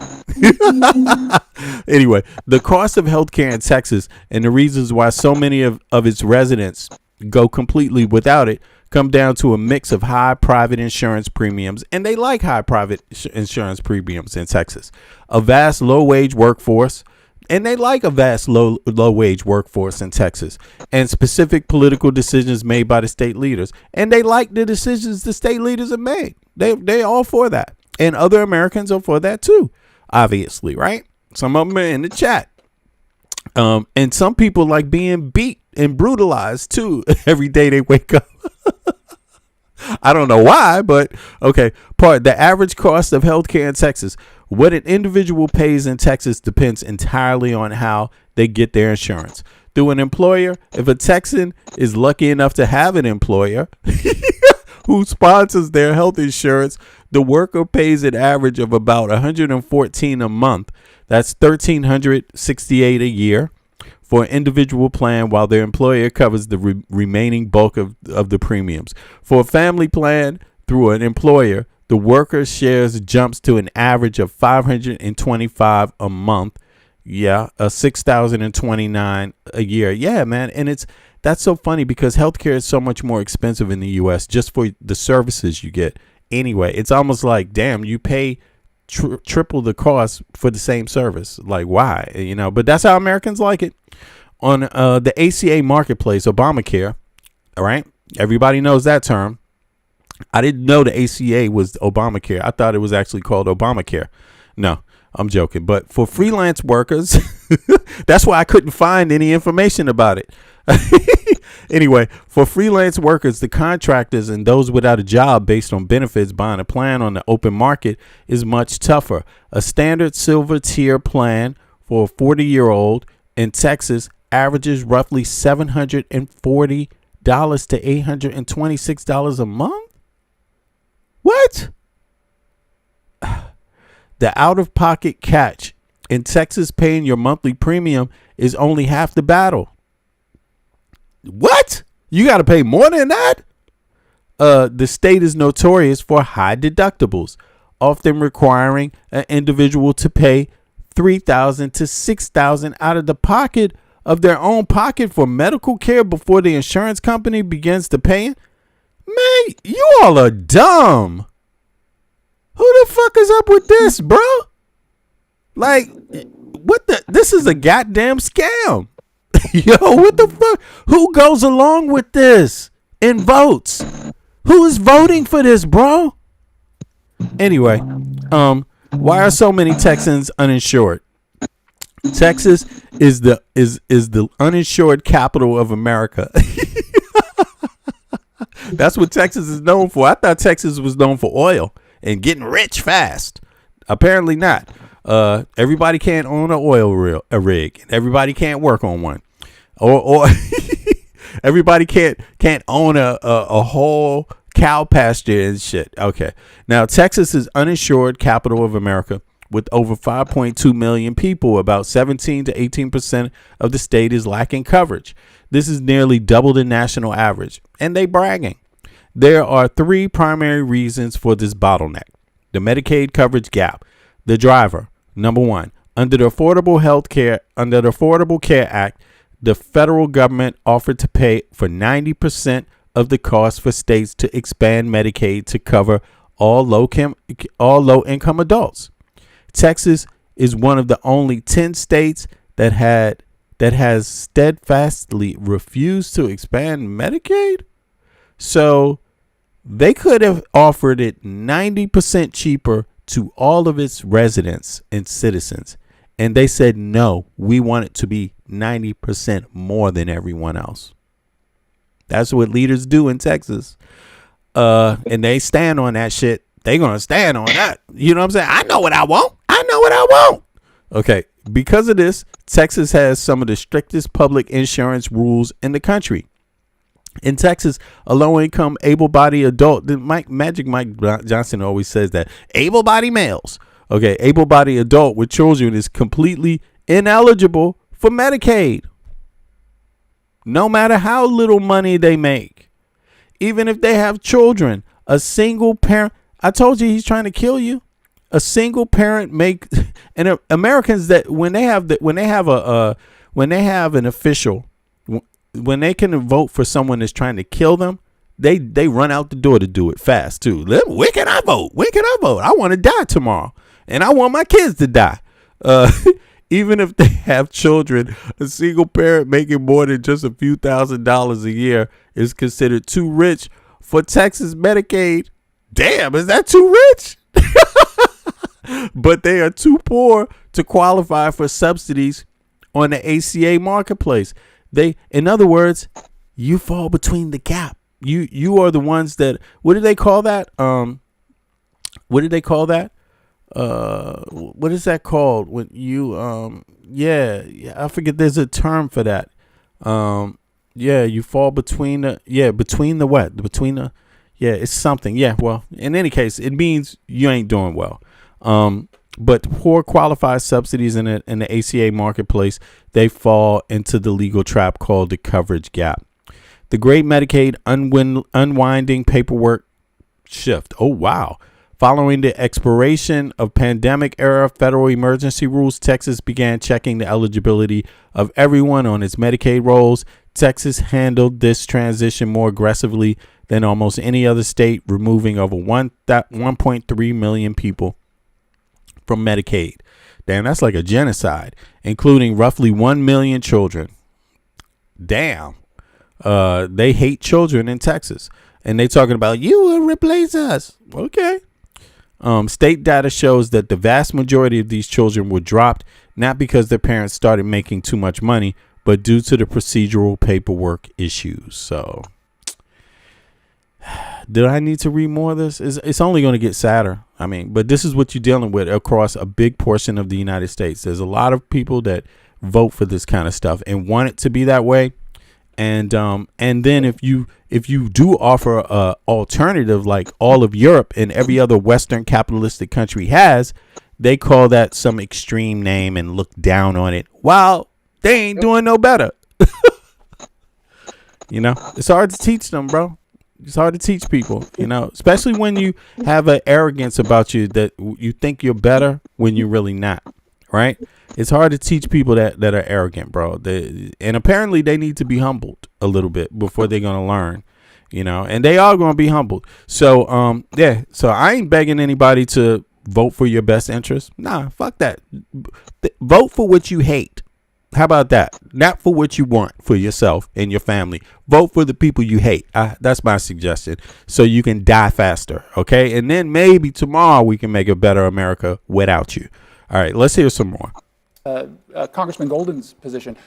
Anyway, the cost of healthcare in Texas and the reasons why so many of its residents go completely without it come down to a mix of high private insurance premiums, and they like high private insurance premiums in Texas, a vast low-wage workforce, and they like a vast low-wage workforce in Texas, and specific political decisions made by the state leaders, and they like the decisions the state leaders have made. They all for that. And other Americans are for that too, obviously, right? Some of them are in the chat. And some people like being beat and brutalized too every day they wake up. I don't know why, but okay. The average cost of healthcare in Texas. What an individual pays in Texas depends entirely on how they get their insurance. Through an employer, if a Texan is lucky enough to have an employer who sponsors their health insurance, the worker pays an average of about $114 a month. That's $1,368 a year for an individual plan, while their employer covers the remaining bulk of the premiums. For a family plan through an employer, the worker's shares jumps to an average of $525 a month. Yeah, $6,029 a year. Yeah, man, and that's so funny because healthcare is so much more expensive in the U.S. just for the services you get. Anyway, it's almost like, damn, you pay triple the cost for the same service. Like, why? But that's how Americans like it. On the ACA marketplace, Obamacare, all right? Everybody knows that term. I didn't know the ACA was Obamacare. I thought it was actually called Obamacare. No, I'm joking. But for freelance workers, that's why I couldn't find any information about it. Anyway, for freelance workers, the contractors, and those without a job based on benefits buying a plan on the open market is much tougher. A standard silver tier plan for a 40-year-old in Texas averages roughly $740 to $826 a month. What? The out-of-pocket catch in Texas paying your monthly premium is only half the battle. What? You got to pay more than that? The state is notorious for high deductibles, often requiring an individual to pay $3,000 to $6,000 out of the pocket of their own pocket for medical care before the insurance company begins to pay. Man, you all are dumb. Who the fuck is up with this, bro? Like, what the? This is a goddamn scam. Yo, what the fuck? Who goes along with this and votes? Who is voting for this, bro? Anyway, why are so many Texans uninsured? Texas is the uninsured capital of America. That's what Texas is known for. I thought Texas was known for oil and getting rich fast. Apparently not. Everybody can't own a rig. Everybody can't work on one. Or everybody can't own a whole cow pasture and shit. Okay. Now, Texas is uninsured capital of America with over 5.2 million people. About 17 to 18% of the state is lacking coverage. This is nearly double the national average, and they bragging. There are three primary reasons for this bottleneck. The Medicaid coverage gap. The driver. Number one, under the Affordable Care Act, the federal government offered to pay for 90% of the cost for states to expand Medicaid to cover all low-income adults. Texas is one of the only 10 states that has steadfastly refused to expand Medicaid. So they could have offered it 90% cheaper to all of its residents and citizens. And they said, no, we want it to be 90% more than everyone else. That's what leaders do in Texas. And they stand on that shit. They going to stand on that. You know what I'm saying? I know what I want. I know what I want. Okay. Because of this, Texas has some of the strictest public insurance rules in the country. In Texas, a low-income, able-bodied adult, Magic Mike Johnson always says that, able-bodied males, okay, able-bodied adult with children is completely ineligible for Medicaid. No matter how little money they make. Even if they have children, a single parent, I told you he's trying to kill you. A single parent and Americans that when they have an official, when they can vote for someone that's trying to kill them, they run out the door to do it fast too. When can I vote? When can I vote? I want to die tomorrow, and I want my kids to die. Even if they have children, a single parent making more than just a few $1,000s a year is considered too rich for Texas Medicaid. Damn, is that too rich? But they are too poor to qualify for subsidies on the ACA marketplace. In other words, you fall between the gap. You are the ones that, what do they call that? What did they call that? What is that called when you I forget, there's a term for that. You fall between it's something. Well, in any case, it means you ain't doing well. But poor qualified subsidies in the ACA marketplace, they fall into the legal trap called the coverage gap. The great Medicaid unwinding paperwork shift. Oh, wow. Following the expiration of pandemic-era federal emergency rules, Texas began checking the eligibility of everyone on its Medicaid rolls. Texas handled this transition more aggressively than almost any other state, removing over 1.3 million people from Medicaid. Damn, that's like a genocide, including roughly 1 million children. Damn. They hate children in Texas. And they talking about, you will replace us. Okay. State data shows that the vast majority of these children were dropped, not because their parents started making too much money, but due to the procedural paperwork issues. So, do I need to read more of this? It's only going to get sadder. I mean, but this is what you're dealing with across a big portion of the United States. There's a lot of people that vote for this kind of stuff and want it to be that way. And then if you do offer a alternative like all of Europe and every other Western capitalistic country has, they call that some extreme name and look down on it. Wow, they ain't doing no better. You know, it's hard to teach them, bro. It's hard to teach people, you know, especially when you have an arrogance about you that you think you're better when you're really not. Right. It's hard to teach people that are arrogant, bro. And apparently they need to be humbled a little bit before they're going to learn, you know, and they are going to be humbled. So, so I ain't begging anybody to vote for your best interest. Nah, fuck that. Vote for what you hate. How about that? Not for what you want for yourself and your family. Vote for the people you hate. That's my suggestion. So you can die faster. OK, and then maybe tomorrow we can make a better America without you. All right, let's hear some more.
Congressman Golden's position.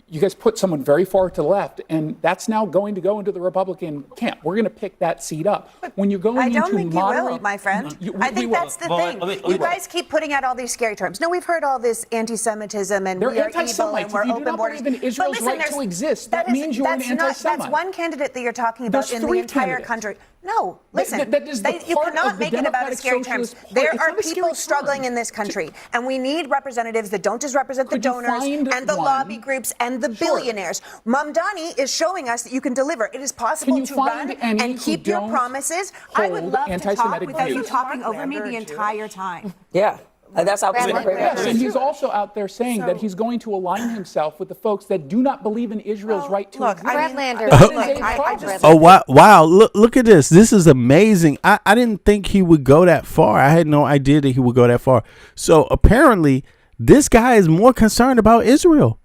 You guys put someone very far to the left, and that's now going to go into the Republican camp. We're going to pick that seat up. When you're going into moderate,
I don't think you will, my friend. I think that's the thing. You guys keep putting out all these scary terms. No, we've heard all this anti-Semitism and we are evil and we're open borders.
If you do not believe in Israel's right to exist, that means you're an anti-Semite.
That's one candidate that you're talking about in the entire country. No, listen, you cannot make it about scary terms. There are people struggling in this country, and we need representatives that don't just represent the donors and the lobby groups and the billionaires. Mamdani is showing us that you can deliver. It is possible to run and keep your promises. I would love to talk with you.
Talking over me the entire time.
Yeah. That's how
and he's also out there saying that he's going to align himself with the folks that do not believe in Israel's right to exist.
Oh wow! Look at this. This is amazing. I didn't think he would go that far. I had no idea that he would go that far. So apparently, this guy is more concerned about Israel.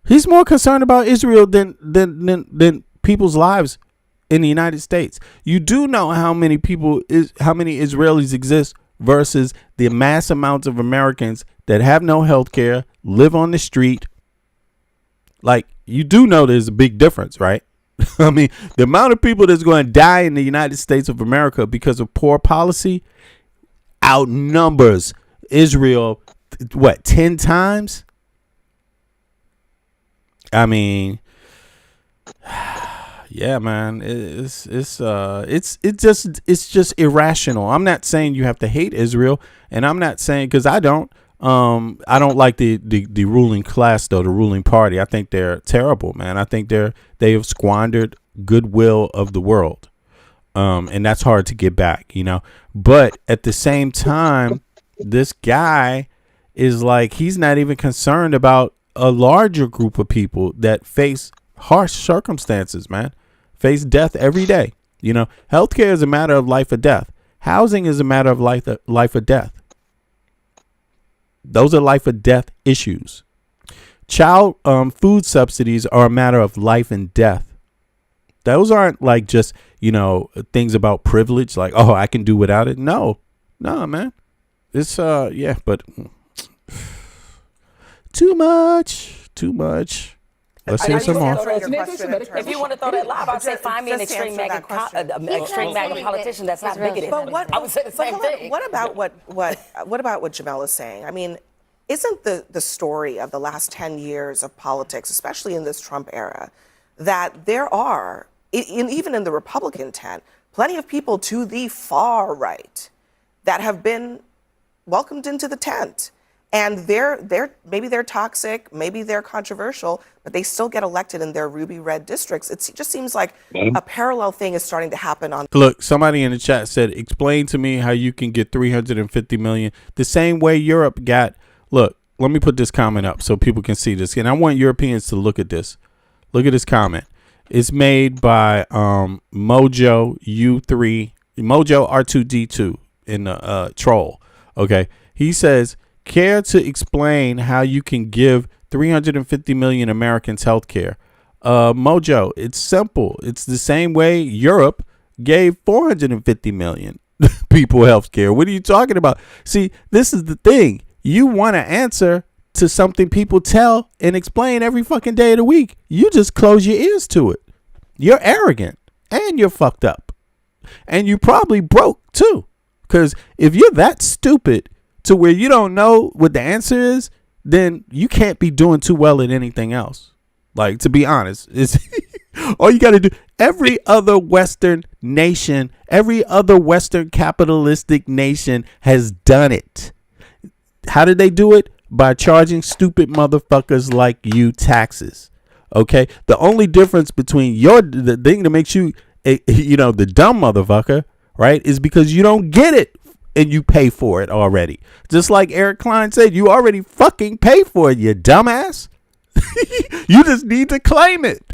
He's more concerned about Israel than people's lives in the United States. You do know how many Israelis exist versus the mass amounts of Americans that have no health care, live on the street. Like, you do know there's a big difference, right? I mean, the amount of people that's going to die in the United States of America because of poor policy outnumbers Israel, 10 times? I mean, yeah, man, it's just irrational. I'm not saying you have to hate Israel, and I'm not saying, because I don't like the ruling class, though, the ruling party. I think they're terrible, man. I think they have squandered goodwill of the world, and that's hard to get back, But at the same time, this guy is like, he's not even concerned about a larger group of people that face harsh circumstances, man, face death every day. Healthcare is a matter of life or death. Housing is a matter of life or death. Those are life or death issues. Child food subsidies are a matter of life and death. Those aren't like just, things about privilege, like, oh, I can do without it. No, man. It's but too much. Let's hear some more.
If you want to throw that lob, I'd say find me an extreme MAGA politician that's not bigoted.
But
I would say the same thing.
What about what Jamel is saying? I mean, isn't the story of the last 10 years of politics, especially in this Trump era, that there are, even in the Republican tent, plenty of people to the far right that have been welcomed into the tent? And maybe they're toxic, maybe they're controversial, but they still get elected in their ruby red districts. It just seems like a parallel thing is starting to happen on.
Look, somebody in the chat said, explain to me how you can get 350 million the same way Europe got. Look, let me put this comment up so people can see this. And I want Europeans to look at this. Look at this comment. It's made by Mojo R2D2 in the troll. Okay. He says, care to explain how you can give 350 million Americans health care? Mojo, it's simple. It's the same way Europe gave 450 million people health care. What are you talking about? See, this is the thing. You want to answer to something people tell and explain every fucking day of the week. You just close your ears to it. You're arrogant and you're fucked up. And you probably broke too. Because if you're that stupid to where you don't know what the answer is, then you can't be doing too well at anything else. Like, to be honest, it's all you got to do. Every other Western nation, every other Western capitalistic nation has done it. How did they do it? By charging stupid motherfuckers like you taxes. Okay. The only difference between the thing that makes you, the dumb motherfucker, right, is because you don't get it. And you pay for it already. Just like Eric Klein said, you already fucking pay for it, you dumbass. You just need to claim it.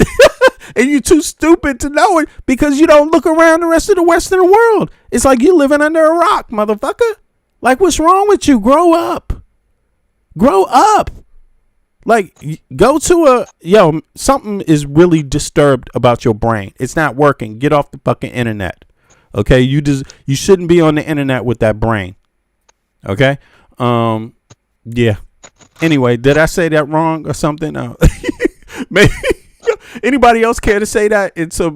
And you're too stupid to know it because you don't look around the rest of the Western world. It's like you're living under a rock, motherfucker. Like, what's wrong with you? Grow up. Grow up. Like, go to something is really disturbed about your brain. It's not working. Get off the fucking internet. Okay, you shouldn't be on the internet with that brain. Okay, yeah. Anyway, did I say that wrong or something? Maybe anybody else care to say that in some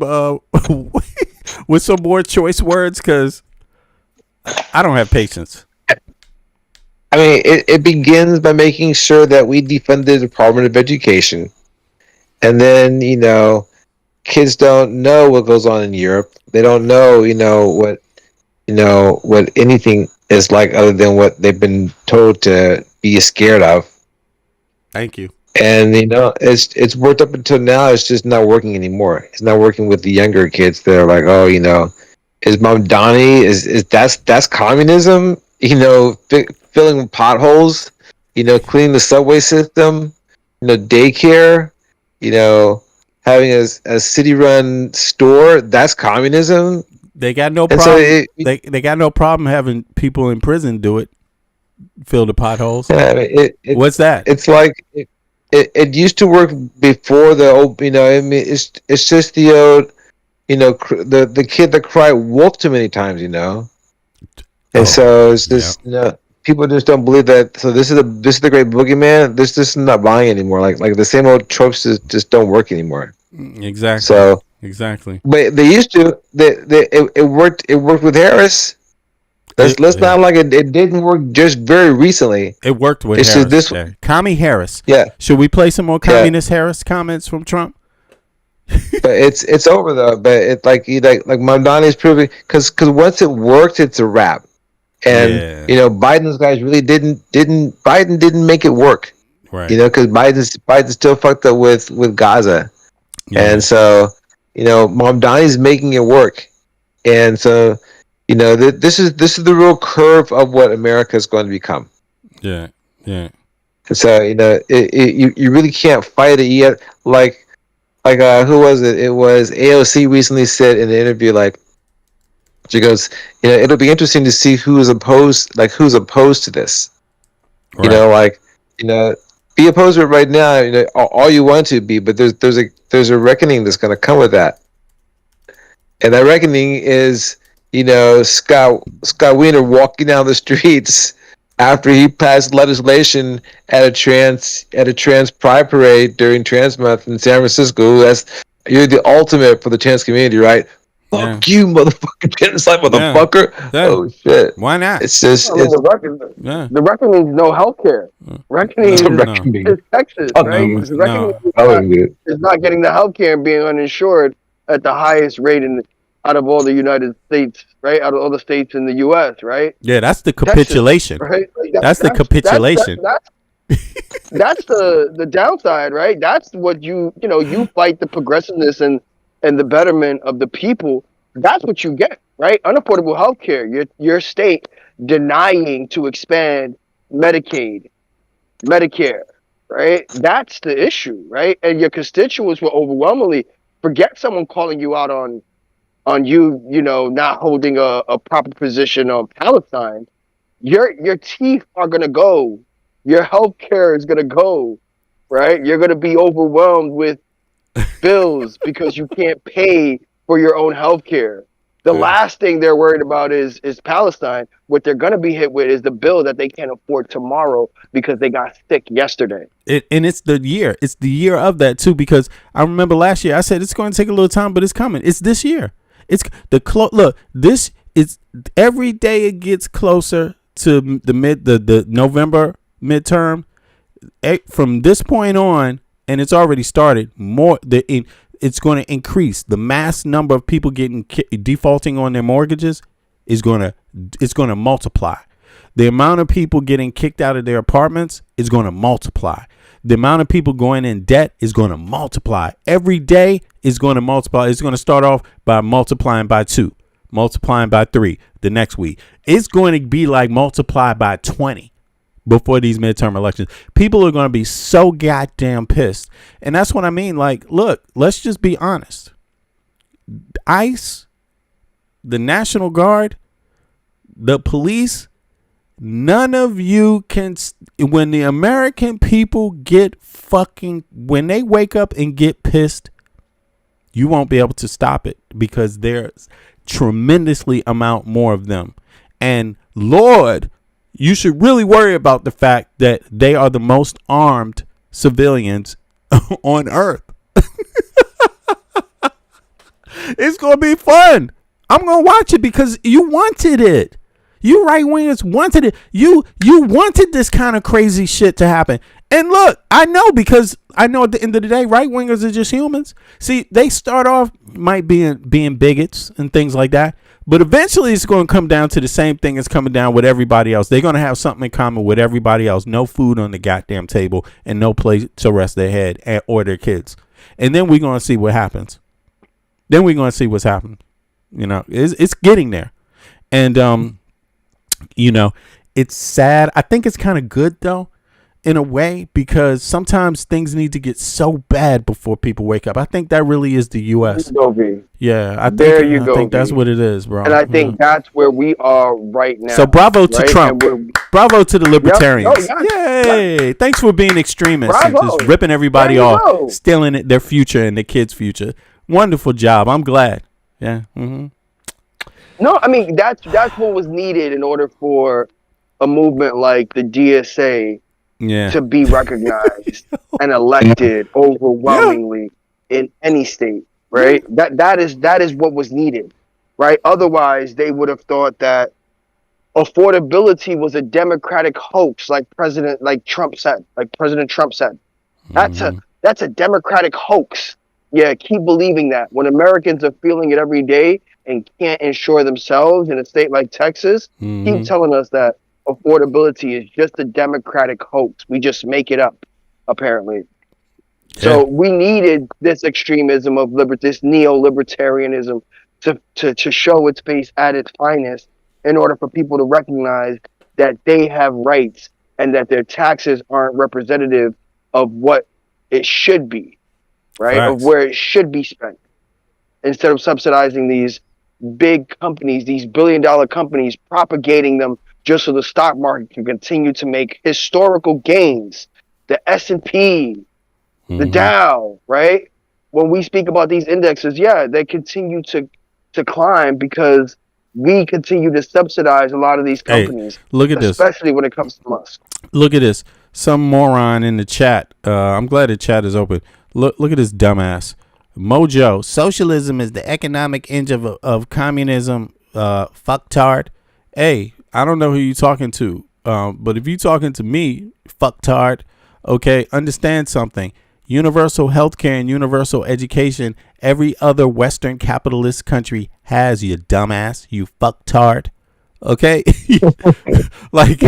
with some more choice words? Because I don't have patience.
I mean, it begins by making sure that we defund the Department of Education, and then kids don't know what goes on in Europe. They don't know, what anything is like other than what they've been told to be scared of.
Thank you.
And it's worked up until now. It's just not working anymore. It's not working with the younger kids. They're like, oh, is Mamdani? Is that's communism? filling potholes, cleaning the subway system, daycare, having a city-run store. That's communism.
They got no
And so
problem. They got no problem having people in prison do it, fill the potholes. What's that?
It's like it used to work before I mean, it's just the old, the kid that cried wolf too many times, and so it's just people just don't believe that. So this is the great boogeyman. This is not buying anymore. Like the same old tropes just don't work anymore.
Exactly.
So
exactly.
but they used to. It worked. It worked with Harris. Let's not like it didn't work just very recently.
It worked with
It's
Harris.
just this
Commie Harris.
Yeah.
Should we play some more communist Harris comments from Trump?
But it's over though. But it's like Mamdani is proving because once it worked, it's a wrap. And Biden's guys really Biden didn't make it work.
Right.
Because Biden still fucked up with Gaza, and so Mamdani's making it work, and so. This is the real curve of what America is going to become.
Yeah, yeah.
And so you really can't fight it yet. Like who was it? It was AOC recently said in an interview, she goes, it'll be interesting to see who's opposed to this.
Right.
Be opposed to it right now. All you want to be, but there's a reckoning that's going to come with that, and that reckoning is. Scott Wiener walking down the streets after he passed legislation at a trans pride parade during Trans Month in San Francisco. You're the ultimate for the trans community, right?
Yeah.
Fuck you, motherfucker, genocide, motherfucker.
Yeah.
Oh shit.
Why not?
It's just
the reckoning is no healthcare. Reckoning is Texas, right? The reckoning is not getting the healthcare and being uninsured at the highest rate out of all the United States, right? Out of all the states in the U.S., right?
Yeah, that's the capitulation.
Texas, right?
That's the capitulation.
That's the downside, right? That's what you fight the progressiveness and the betterment of the people. That's what you get, right? Unaffordable health care. Your state denying to expand Medicaid, Medicare, right? That's the issue, right? And your constituents will overwhelmingly forget someone calling you out on you not holding a proper position on Palestine. Your teeth are gonna go. Your health care is gonna go, right? You're gonna be overwhelmed with bills because you can't pay for your own health care. The last thing they're worried about is Palestine. What they're gonna be hit with is the bill that they can't afford tomorrow because they got sick yesterday.
And it's the year. It's the year of that too, because I remember last year I said it's going to take a little time, but it's coming. It's this year. It's look. This is every day it gets closer to the November midterm. From this point on, and it's already started. It's going to increase. The mass number of people defaulting on their mortgages it's going to multiply. The amount of people getting kicked out of their apartments is going to multiply. The amount of people going in debt is going to multiply. Every day is going to multiply. It's going to start off by multiplying by 2, multiplying by 3 the next week. It's going to be like multiply by 20 before these midterm elections. People are going to be so goddamn pissed. And that's what I mean. Like, look, let's just be honest. ICE, the National Guard, the police, none of you can, when the American people when they wake up and get pissed, you won't be able to stop it because there's tremendously amount more of them. And Lord, you should really worry about the fact that they are the most armed civilians on earth. It's going to be fun. I'm going to watch it because you wanted it. You right wingers wanted it. You wanted this kind of crazy shit to happen. And look, I know because I know at the end of the day, right wingers are just humans. See, they start off might being bigots and things like that. But eventually it's going to come down to the same thing as coming down with everybody else. They're going to have something in common with everybody else. No food on the goddamn table and no place to rest their head or their kids. And then we're going to see what happens. Then we're going to see what's happening. You know, it's getting there. And, you know, it's sad. I think it's kind of good though, in a way, because sometimes things need to get so bad before people wake up. I think that really is the U.S. Yeah, I think that's what it is, bro.
And I think that's where we are right now.
So bravo to
right?
Trump. Bravo to the libertarians.
Yep. Oh,
Yay. Thanks for being extremists and just ripping everybody off, stealing their future and their kids' future. Wonderful job. I'm glad. Yeah. Mm-hmm.
No, I mean, that's what was needed in order for a movement like the DSA to be recognized and elected overwhelmingly in any state, right? That is what was needed, right? Otherwise, they would have thought that affordability was a Democratic hoax, like President Trump said. That's a Democratic hoax. Yeah, keep believing that. When Americans are feeling it every day and can't insure themselves in a state like Texas, keep telling us that affordability is just a Democratic hoax. We just make it up, apparently. Yeah. So we needed this extremism of this neo-libertarianism to show its face at its finest in order for people to recognize that they have rights and that their taxes aren't representative of what it should be, right? Facts. Of where it should be spent. Instead of subsidizing these big companies, these billion-dollar companies, propagating them just so the stock market can continue to make historical gains. The S&P, the Dow, right? When we speak about these indexes, they continue to climb because we continue to subsidize a lot of these companies.
Hey, look at this.
Especially when it comes to Musk.
Look at this. Some moron in the chat. I'm glad the chat is open. Look at this dumbass. Mojo, socialism is the economic engine of communism. Fucktard. Hey, I don't know who you talking to, but if you talking to me, fucktard, okay, understand something. Universal healthcare and universal education, every other Western capitalist country has, you dumbass, you fucktard. Okay? Like,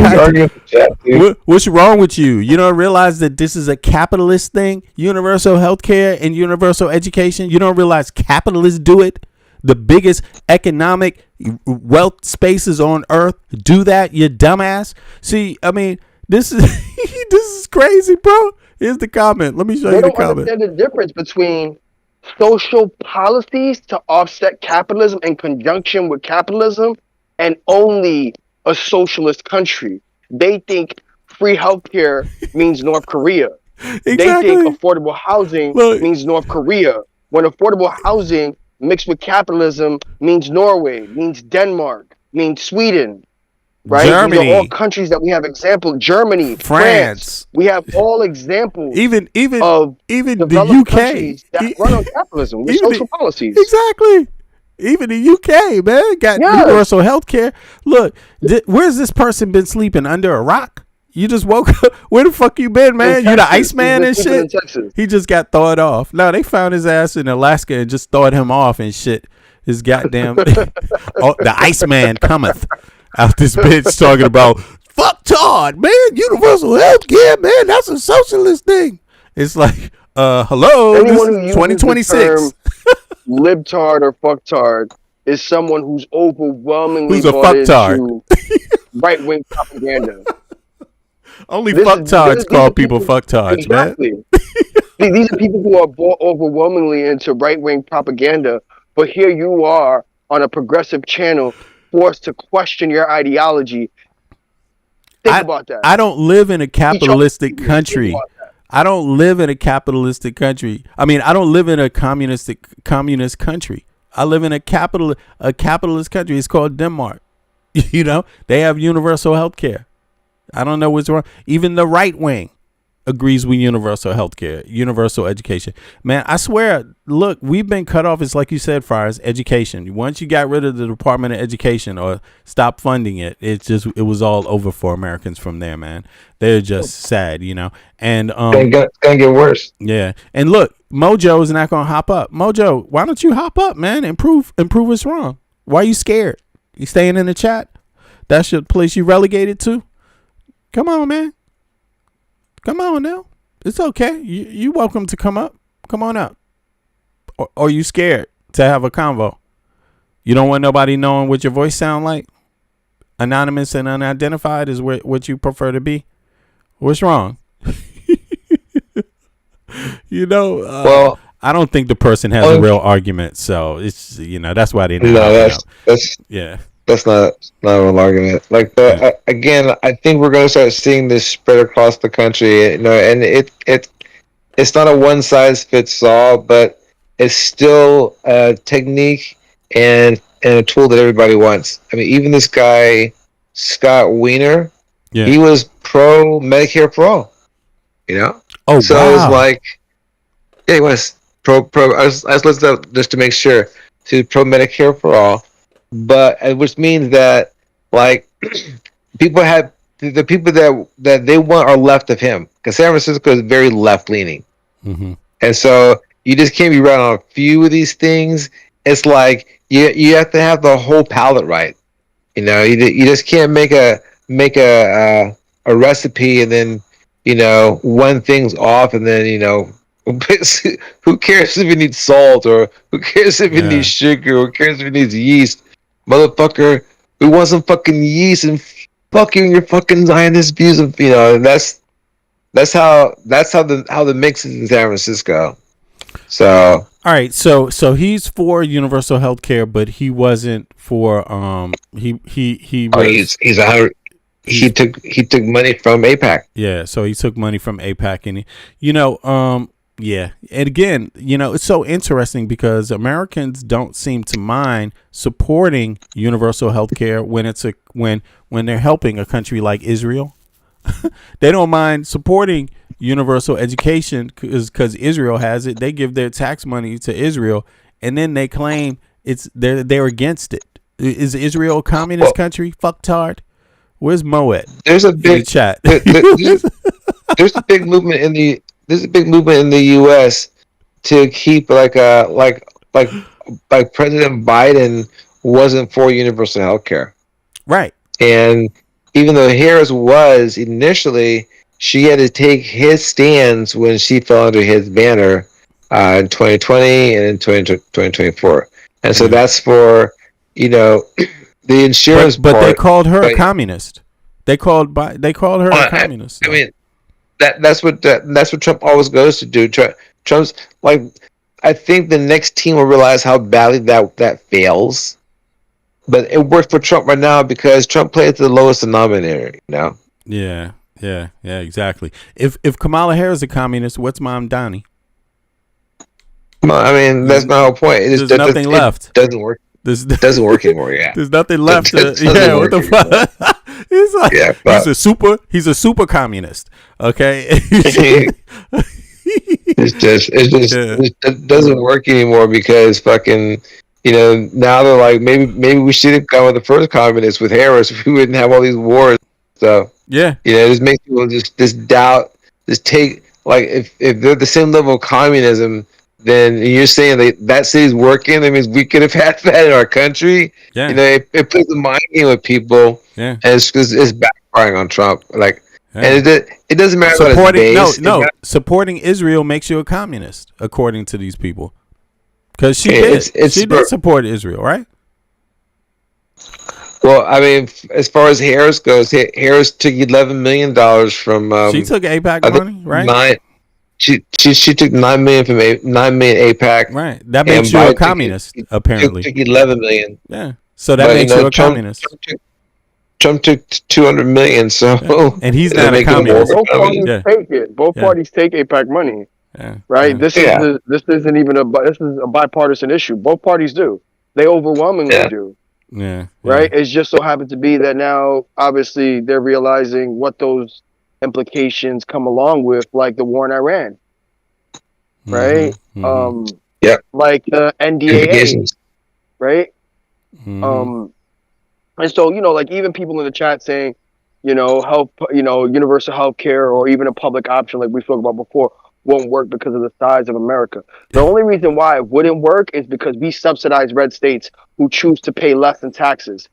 what's wrong with you? You don't realize that this is a capitalist thing? Universal healthcare and universal education? You don't realize capitalists do it? The biggest economic wealth spaces on earth do that, you dumbass. See, I mean, this is crazy, bro. Here's the comment. Let me show you the comment.
They don't understand the difference between social policies to offset capitalism in conjunction with capitalism and only a socialist country. They think free healthcare means North Korea. Exactly. They think affordable housing means North Korea. When affordable housing mixed with capitalism means Norway, means Denmark, means Sweden, right?
Germany.
These are all countries that we have examples. Germany, France. We have all examples.
Even
the
UK
that run on capitalism with social policies.
Exactly. Even the UK, man, got universal health care. Look, where's this person been sleeping? Under a rock? You just woke up. Where the fuck you been, man? You the Iceman and shit? He just got thawed off. No, they found his ass in Alaska and just thawed him off and shit. His goddamn the Iceman cometh out this bitch talking about fuck Todd, man. Universal health care, man. That's a socialist thing. It's like, hello,
anyone
this is 2026.
Libtard or fucktard is someone who's overwhelmingly
who's a fucktard.
Right-wing propaganda.
Only fucktards call people fucktards, man.
These are people who are bought overwhelmingly into right-wing propaganda, but here you are on a progressive channel forced to question your ideology. Think about that.
I don't live in a capitalistic country. I don't live in a capitalistic country. I mean, I don't live in a communist country. I live in a capitalist country. It's called Denmark. You know, they have universal health care. I don't know what's wrong. Even the right wing agrees with universal health care, universal education. Man, I swear, look, we've been cut off. It's like you said, Friars, education. Once you got rid of the Department of Education or stopped funding it, it was all over for Americans from there, man. They're just sad, you know. And
it's gonna get worse.
Yeah. And look, Mojo is not gonna hop up. Mojo, why don't you hop up, man? Improve what's wrong. Why are you scared? You staying in the chat? That's your place you relegated to? Come on, man. Come on now. It's okay. You welcome to come up. Come on up. Or are you scared to have a convo? You don't want nobody knowing what your voice sound like? Anonymous and unidentified is what you prefer to be? What's wrong?
Well,
I don't think the person has a real argument, so it's that's why they didn't.
No, that's
yeah.
That's not a real argument. Like, but again, I think we're going to start seeing this spread across the country. And it's not a one size fits all, but it's still a technique and a tool that everybody wants. I mean, even this guy Scott Wiener, he was pro Medicare for all.
Oh,
so
wow.
it was like, yeah, he was pro. I was listening up just to make sure to pro Medicare for all. But which means that like people had the people that they want are left of him, because San Francisco is very left leaning, and so you just can't be right on a few of these things. It's like you have to have the whole palette right. You just can't make a recipe and then one thing's off and then who cares if it needs salt, or who cares if it needs sugar, or who cares if it needs yeast. Motherfucker, we want some fucking yeast and fucking your fucking Zionist views of that's how the mix is in San Francisco. So
all right, so he's for universal health care, but he wasn't for he was
he took money from AIPAC.
Yeah, so he took money from AIPAC, and yeah. And again, it's so interesting because Americans don't seem to mind supporting universal health care when it's when they're helping a country like Israel. They don't mind supporting universal education because Israel has it. They give their tax money to Israel, and then they claim they're against it. Is Israel a communist country? Fucktard. Where's Mo at?
There's a big
chat.
There's a big movement in the U.S. to keep like President Biden wasn't for universal health care.
Right.
And even though Harris was initially, she had to take his stands when she fell under his banner in 2020 and in 2024. And so that's for, the insurance
but
part.
They called her a communist. They called her a communist.
I mean, that's what Trump always goes to do. Trump's like, I think the next team will realize how badly that fails. But it worked for Trump right now because Trump played to the lowest denominator.
Yeah, exactly. If Kamala Harris is a communist, what's Mamdani?
Well, I mean, that's my whole point.
There's nothing left.
It doesn't work. It doesn't work anymore. Yeah,
there's nothing left. What the fuck? He's like, he's a super communist. Okay.
It doesn't work anymore because fucking. Now they're like, maybe we should have gone with the first communists with Harris if we wouldn't have all these wars. So
yeah,
it just makes people just doubt, just take like if they're the same level of communism, then you're saying that city's working. That means we could have had that in our country.
Yeah,
it puts a mind game with people.
Yeah,
and it's backfiring on Trump. Like, and it doesn't matter
supporting
about his base.
Supporting Israel makes you a communist, according to these people. Because she did support Israel, right?
Well, I mean, as far as Harris goes, Harris took $11 million from.
She took AIPAC money, right?
She took $9 million from $9 million AIPAC.
Right, that makes you a communist. Apparently,
took $11 million.
Yeah, so that makes you a communist.
Trump took $200 million, so
and he's not a communist.
Both parties take it. Both parties take AIPAC money.
Yeah.
Right. This isn't even this is a bipartisan issue. Both parties do. They overwhelmingly do.
Yeah.
Right. It just so happens to be that now, obviously, they're realizing what those implications come along with, like the war in Iran. Right. Like the NDAA. Right. And so, like even people in the chat saying, health, universal health care or even a public option like we spoke about before won't work because of the size of America. The only reason why it wouldn't work is because we subsidize red states who choose to pay less in taxes,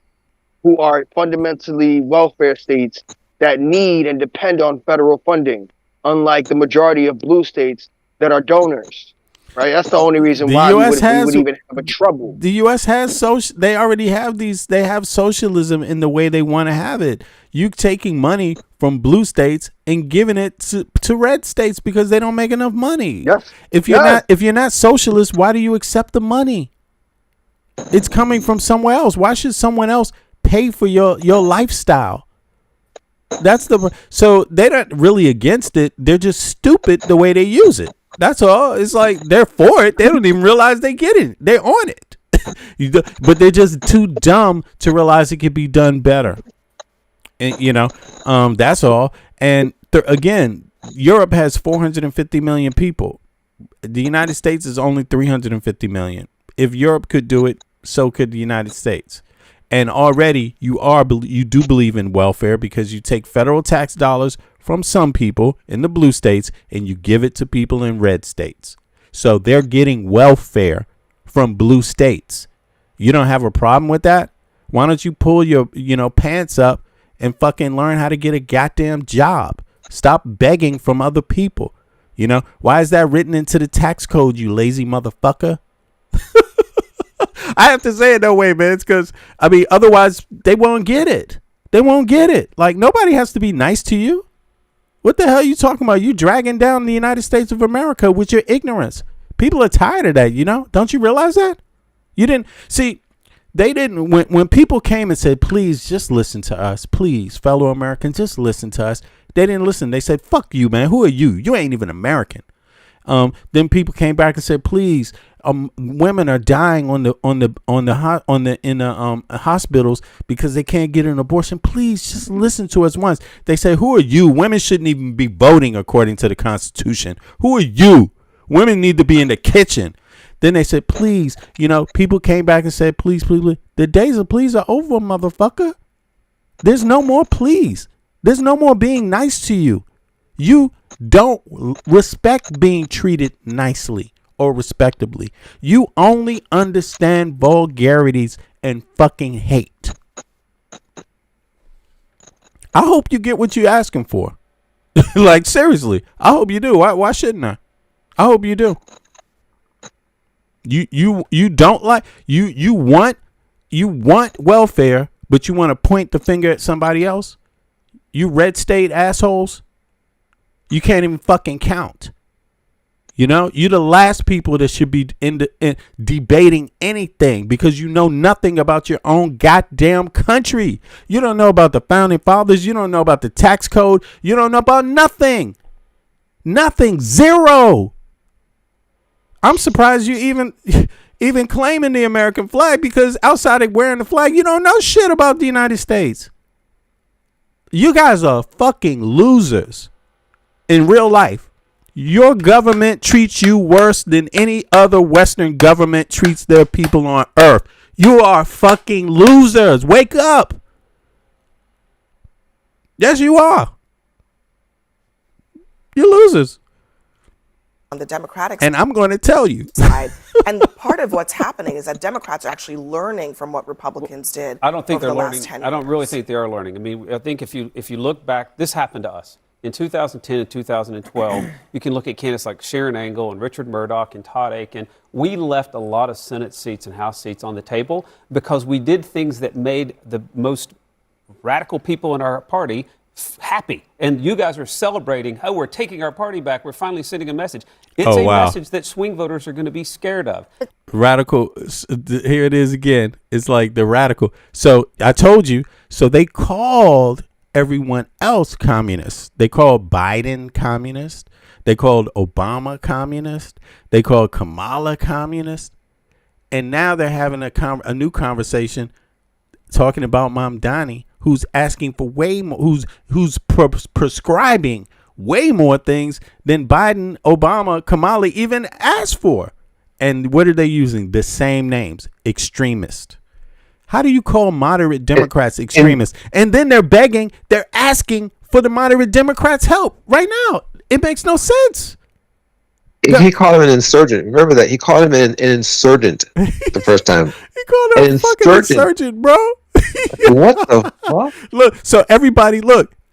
who are fundamentally welfare states that need and depend on federal funding, unlike the majority of blue states that are donors. Right? That's the only reason
The
why
US
we would even have a trouble.
The U.S. has they already have they have socialism in the way they want to have it. You taking money from blue states and giving it to red states because they don't make enough money.
Yes.
If you're not socialist, why do you accept the money? It's coming from somewhere else. Why should someone else pay for your lifestyle? So they're not really against it. They're just stupid the way they use it. That's all. It's like they're for it. They don't even realize they get it. They're on it. But they're just too dumb to realize it could be done better. And, that's all. And again, Europe has 450 million people. The United States is only 350 million. If Europe could do it, so could the United States. And already you do believe in welfare because you take federal tax dollars from some people in the blue states and you give it to people in red states. So they're getting welfare from blue states. You don't have a problem with that? Why don't you pull your pants up and fucking learn how to get a goddamn job? Stop begging from other people. Why is that written into the tax code, you lazy motherfucker? I have to say it that way, man. It's because, otherwise they won't get it. They won't get it. Like, nobody has to be nice to you. What the hell are you talking about? You dragging down the United States of America with your ignorance. People are tired of that, Don't you realize that? You didn't see. They didn't. When people came and said, please just listen to us. Please, fellow Americans, just listen to us. They didn't listen. They said, fuck you, man. Who are you? You ain't even American. Then people came back and said, please, women are dying in the hospitals because they can't get an abortion. Please just listen to us once. They say, who are you? Women shouldn't even be voting according to the Constitution. Who are you? Women need to be in the kitchen. Then they said, please, people came back and said, please, please, please. The days of please are over, motherfucker. There's no more please. There's no more being nice to you. You don't respect being treated nicely or respectably. You only understand vulgarities and fucking hate. I hope you get what you're asking for. Like, seriously, I hope you do. Why shouldn't I? I hope you do. You don't like you want welfare, but you want to point the finger at somebody else. You red state assholes. You can't even fucking count. You're the last people that should be in debating anything because you know nothing about your own goddamn country. You don't know about the founding fathers. You don't know about the tax code. You don't know about nothing. Nothing. Zero. I'm surprised you even claiming the American flag because outside of wearing the flag, you don't know shit about the United States. You guys are fucking losers in real life. Your government treats you worse than any other Western government treats their people on earth. You are fucking losers. Wake up. Yes, you are. You're losers.
On the Democratic
and I'm going to tell you.
side. And part of what's happening is that Democrats are actually learning from what Republicans did.
I don't think they're learning.
I
don't really think they are learning. I mean, I think if you look back, this happened to us. In 2010 and 2012, you can look at candidates like Sharon Angle and Richard Murdoch and Todd Akin. We left a lot of Senate seats and House seats on the table because we did things that made the most radical people in our party happy. And you guys are celebrating, we're taking our party back. We're finally sending a message. It's a message that swing voters are going to be scared of.
Radical. Here it is again. It's like the radical. So I told you. So they called everyone else communist. They called Biden communist. They called Obama communist. They called Kamala communist. And now they're having a new conversation talking about Mamdani, who's asking for way more, who's prescribing way more things than Biden, Obama, Kamala even asked for. And what are they using? The same names, extremist. How do you call moderate Democrats extremists? And then they're asking for the moderate Democrats' help right now. It makes no sense.
He called him an insurgent. Remember that? He called him an insurgent the first time.
He called him a fucking insurgent, bro.
What the fuck?
Look, so everybody,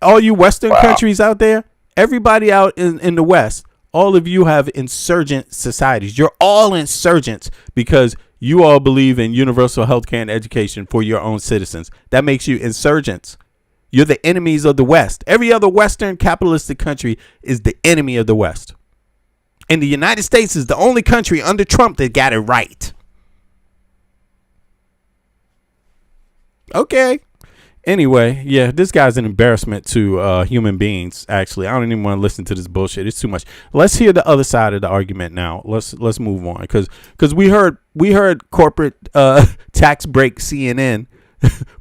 all you Western countries out there, everybody out in the West, All of you have insurgent societies. You're all insurgents because you all believe in universal health care and education for your own citizens. That makes you insurgents. You're the enemies of the West. Every other Western capitalistic country is the enemy of the West. And the United States is the only country under Trump that got it right. Okay. Anyway, yeah, this guy's an embarrassment to human beings. Actually, I don't even want to listen to this bullshit. It's too much. Let's hear the other side of the argument now. Let's move on because we heard corporate tax break CNN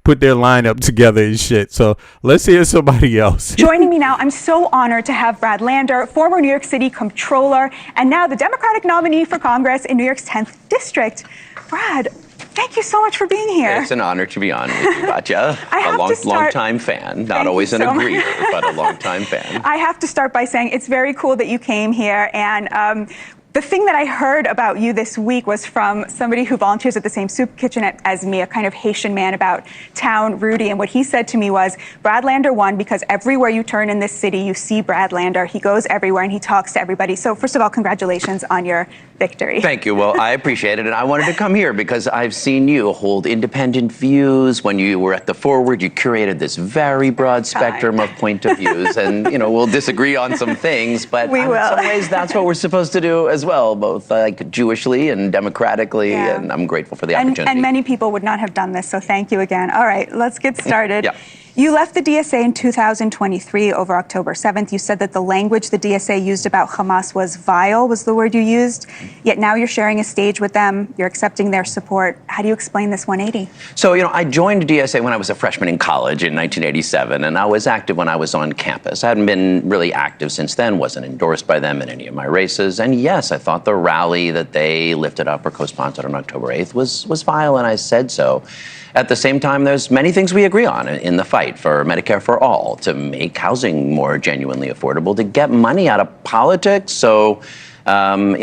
put their lineup together and shit. So let's hear somebody else.
Joining me now, I'm so honored to have Brad Lander, former New York City comptroller, and now the Democratic nominee for Congress in New York's 10th district. Brad, thank you so much for being here.
It's an honor to be on with you, Batya. Long-time fan, not always an agreeer, but a long-time fan.
I have to start by saying it's very cool that you came here, and the thing that I heard about you this week was from somebody who volunteers at the same soup kitchen as me, a kind of Haitian man about town, Rudy. And what he said to me was, Brad Lander won because everywhere you turn in this city, you see Brad Lander. He goes everywhere and he talks to everybody. So first of all, congratulations on your victory.
Thank you. Well, I appreciate it. And I wanted to come here because I've seen you hold independent views. When you were at the Forward, you curated this very broad spectrum of point of views. And, you know, we'll disagree on some things, but in some ways that's what we're supposed to do as well, both like Jewishly and democratically. Yeah. And I'm grateful for the opportunity.
And many people would not have done this, so thank you again. All right, let's get started.
Yeah.
You left the DSA in 2023 over October 7th. You said that the language the DSA used about Hamas was vile, was the word you used. Yet now you're sharing a stage with them. You're accepting their support. How do you explain this 180?
So, you know, I joined DSA when I was a freshman in college in 1987, and I was active when I was on campus. I hadn't been really active since then, wasn't endorsed by them in any of my races. And yes, I thought the rally that they lifted up or co-sponsored on October 8th was vile, and I said so. At the same time, there's many things we agree on in the fight for Medicare for all, to make housing more genuinely affordable, to get money out of politics. So, you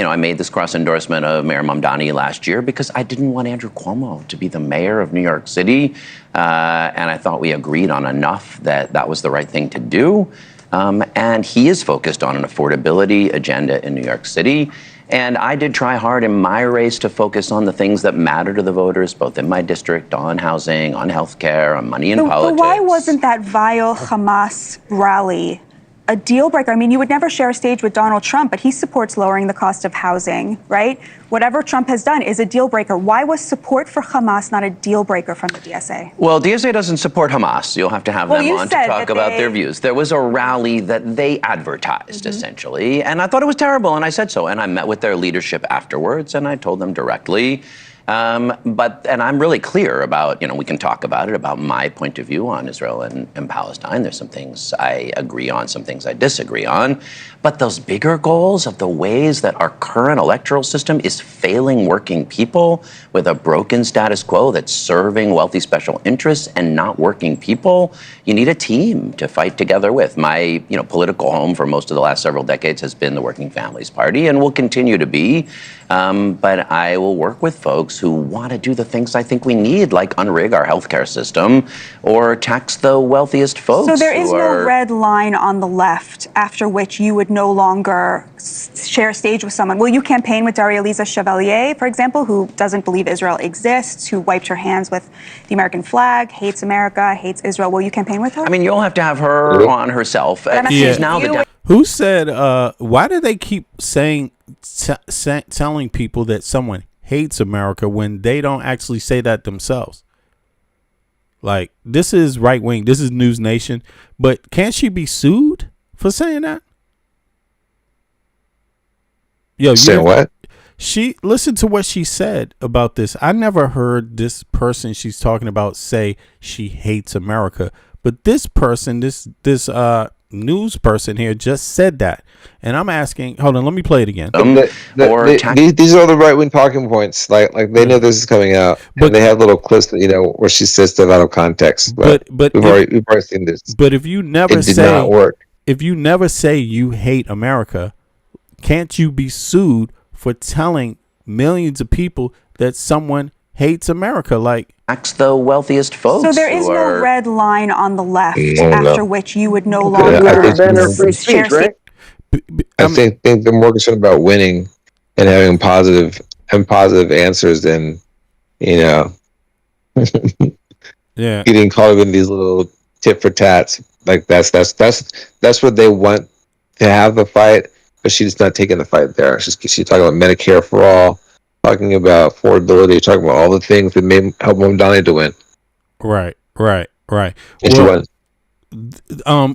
know, I made this cross endorsement of Mayor Mamdani last year because I didn't want Andrew Cuomo to be the mayor of New York City. And I thought we agreed on enough that that was the right thing to do. And he is focused on an affordability agenda in New York City. And I did try hard in my race to focus on the things that matter to the voters, both in my district, on housing, on healthcare, on money and politics.
But why wasn't that vile Hamas rally a deal breaker? I mean, you would never share a stage with Donald Trump, but he supports lowering the cost of housing, right? Whatever Trump has done is a deal breaker. Why was support for Hamas not a deal breaker from the DSA?
Well, DSA doesn't support Hamas. You'll have to have them on to talk about their views. There was a rally that they advertised, essentially, and I thought it was terrible, and I said so. And I met with their leadership afterwards, and I told them directly. And I'm really clear about, you know, we can talk about it, about my point of view on Israel and Palestine. There's some things I agree on, some things I disagree on. But those bigger goals of the ways that our current electoral system is failing working people with a broken status quo that's serving wealthy special interests and not working people, you need a team to fight together with. My, you know, political home for most of the last several decades has been the Working Families Party and will continue to be. But I will work with folks who want to do the things I think we need, like unrig our healthcare system or tax the wealthiest folks.
So there is no red line on the left after which you would no longer share a stage with someone. Will you campaign with Daria-Liza Chevalier, for example, who doesn't believe Israel exists, who wiped her hands with the American flag, hates America, hates Israel? Will you campaign with her?
I mean, you'll have to have her on herself. She's now the
Who said, why do they keep saying, telling people that someone hates America when they don't actually say that themselves? Like, this is right wing, this is News Nation, but can't she be sued for saying that? Yo,
say what?
Listen to what she said about this. I never heard this person she's talking about say she hates America, but this person, this news person here just said that, and I'm asking, hold on, let me play it again.
These are the right wing talking points. Like they know this is coming out, but they have little clips that, you know, where she says stuff out of context. But we've already seen this.
But if you never if you never say you hate America, can't you be sued for telling millions of people that someone hates America? Like,
tax the wealthiest folks.
So there is no red line on the left after which you would no longer share.
I think they're more concerned about winning and having positive answers than, you know,
yeah,
getting caught up in these little tit for tats. Like that's what they want to have the fight, but she's not taking the fight there. She's talking about Medicare for all, talking about affordability, talking about all the things that made help Mamdani to win.
Right.
And she won.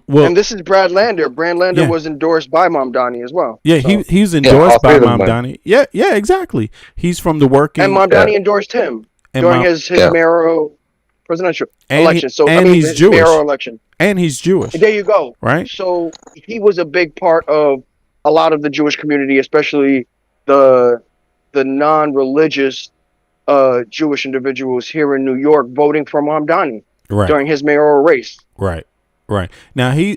Well,
and this is Brad Lander. Brad Lander was endorsed by Mamdani as well.
Yeah,
so.
he's endorsed by Mamdani. Yeah, exactly. He's from the working.
And Mamdani endorsed him during his mayoral presidential election.
He's Jewish.
Mayoral election.
And he's Jewish.
There you go.
Right.
So he was a big part of a lot of the Jewish community, especially the non-religious Jewish individuals here in New York voting for Mamdani during his mayoral race.
Right. Now he's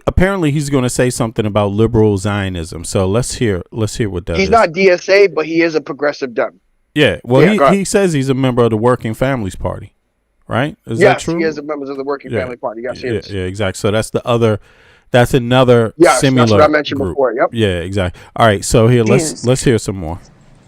going to say something about liberal Zionism. So let's hear what that is.
He's not DSA, but he is a progressive Dem.
Yeah. Well, he says he's a member of the Working Families Party. Right? Is that true?
Yes, he is a member of the Working Family Party. Yes, he is.
Yeah, exactly. So that's another similar
that's what I mentioned
group.
Before. Yep.
Yeah, exactly. All right, so here let's hear some more.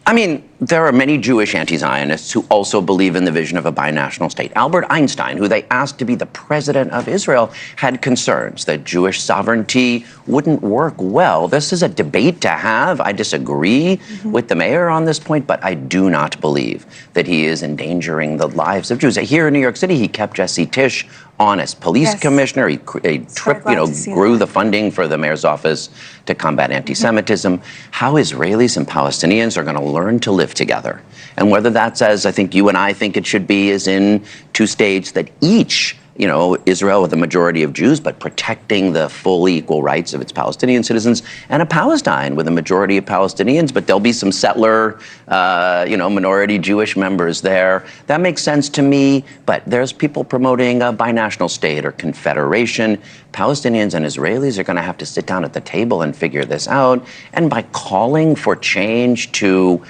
I mean, there are many Jewish anti-Zionists who also believe in the vision of a binational state. Albert Einstein, who they asked to be the president of Israel, had concerns that Jewish sovereignty wouldn't work well. This is a debate to have. I disagree with the mayor on this point, but I do not believe that he is endangering the lives of Jews. Here in New York City, he kept Jesse Tisch on as police commissioner. He grew the funding for the mayor's office to combat anti-Semitism. How Israelis and Palestinians are going to learn to live together, and whether that's as I think you and I think it should be, is in two states that each, Israel with a majority of Jews, but protecting the fully equal rights of its Palestinian citizens, and a Palestine with a majority of Palestinians, but there'll be some settler, minority Jewish members there. That makes sense to me, but there's people promoting a binational state or confederation. Palestinians and Israelis are going to have to sit down at the table and figure this out. And by calling for change to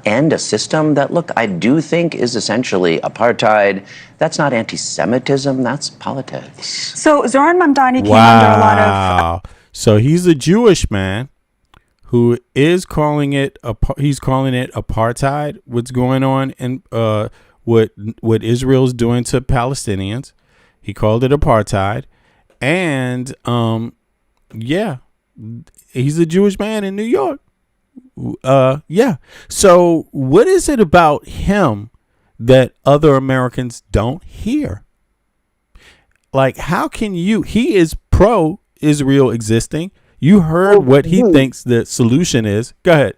end a system that, look, I do think is essentially apartheid. That's not anti-Semitism, that's politics.
So Zoran Mamdani came under a lot of...
So he's a Jewish man who is calling it apartheid, what's going on and what Israel's doing to Palestinians. He called it apartheid. And he's a Jewish man in New York. So what is it about him that other Americans don't hear? Like, how can he is pro-Israel existing. You heard what he thinks the solution is. Go ahead.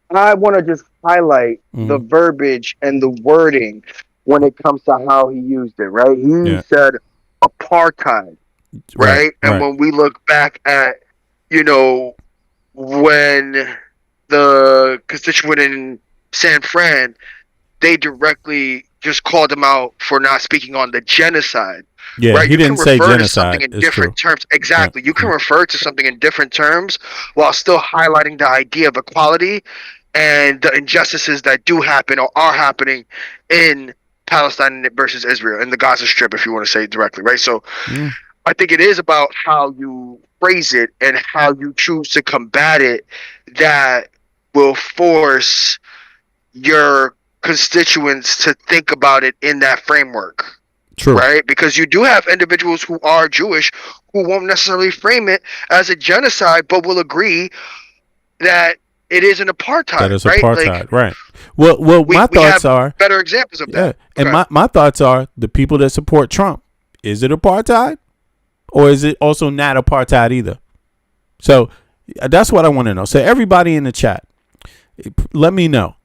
I want to just highlight the verbiage and the wording when it comes to how he used it, right? He said apartheid, right? And when we look back at, when the constituent in San Fran, they directly just called him out for not speaking on the genocide.
Yeah,
right?
He didn't say genocide.
In different terms. Exactly. You can refer to something in different terms while still highlighting the idea of equality and the injustices that do happen or are happening in Palestine versus Israel, in the Gaza Strip, if you want to say it directly, right? So I think it is about how you phrase it and how you choose to combat it that will force your constituents to think about it in that framework.
True.
Right? Because you do have individuals who are Jewish who won't necessarily frame it as a genocide, but will agree that it is an apartheid.
That is
right?
apartheid, right? Well, my thoughts are
better examples of that.
And my thoughts are the people that support Trump. Is it apartheid, or is it also not apartheid either? So that's what I want to know. So everybody in the chat, let me know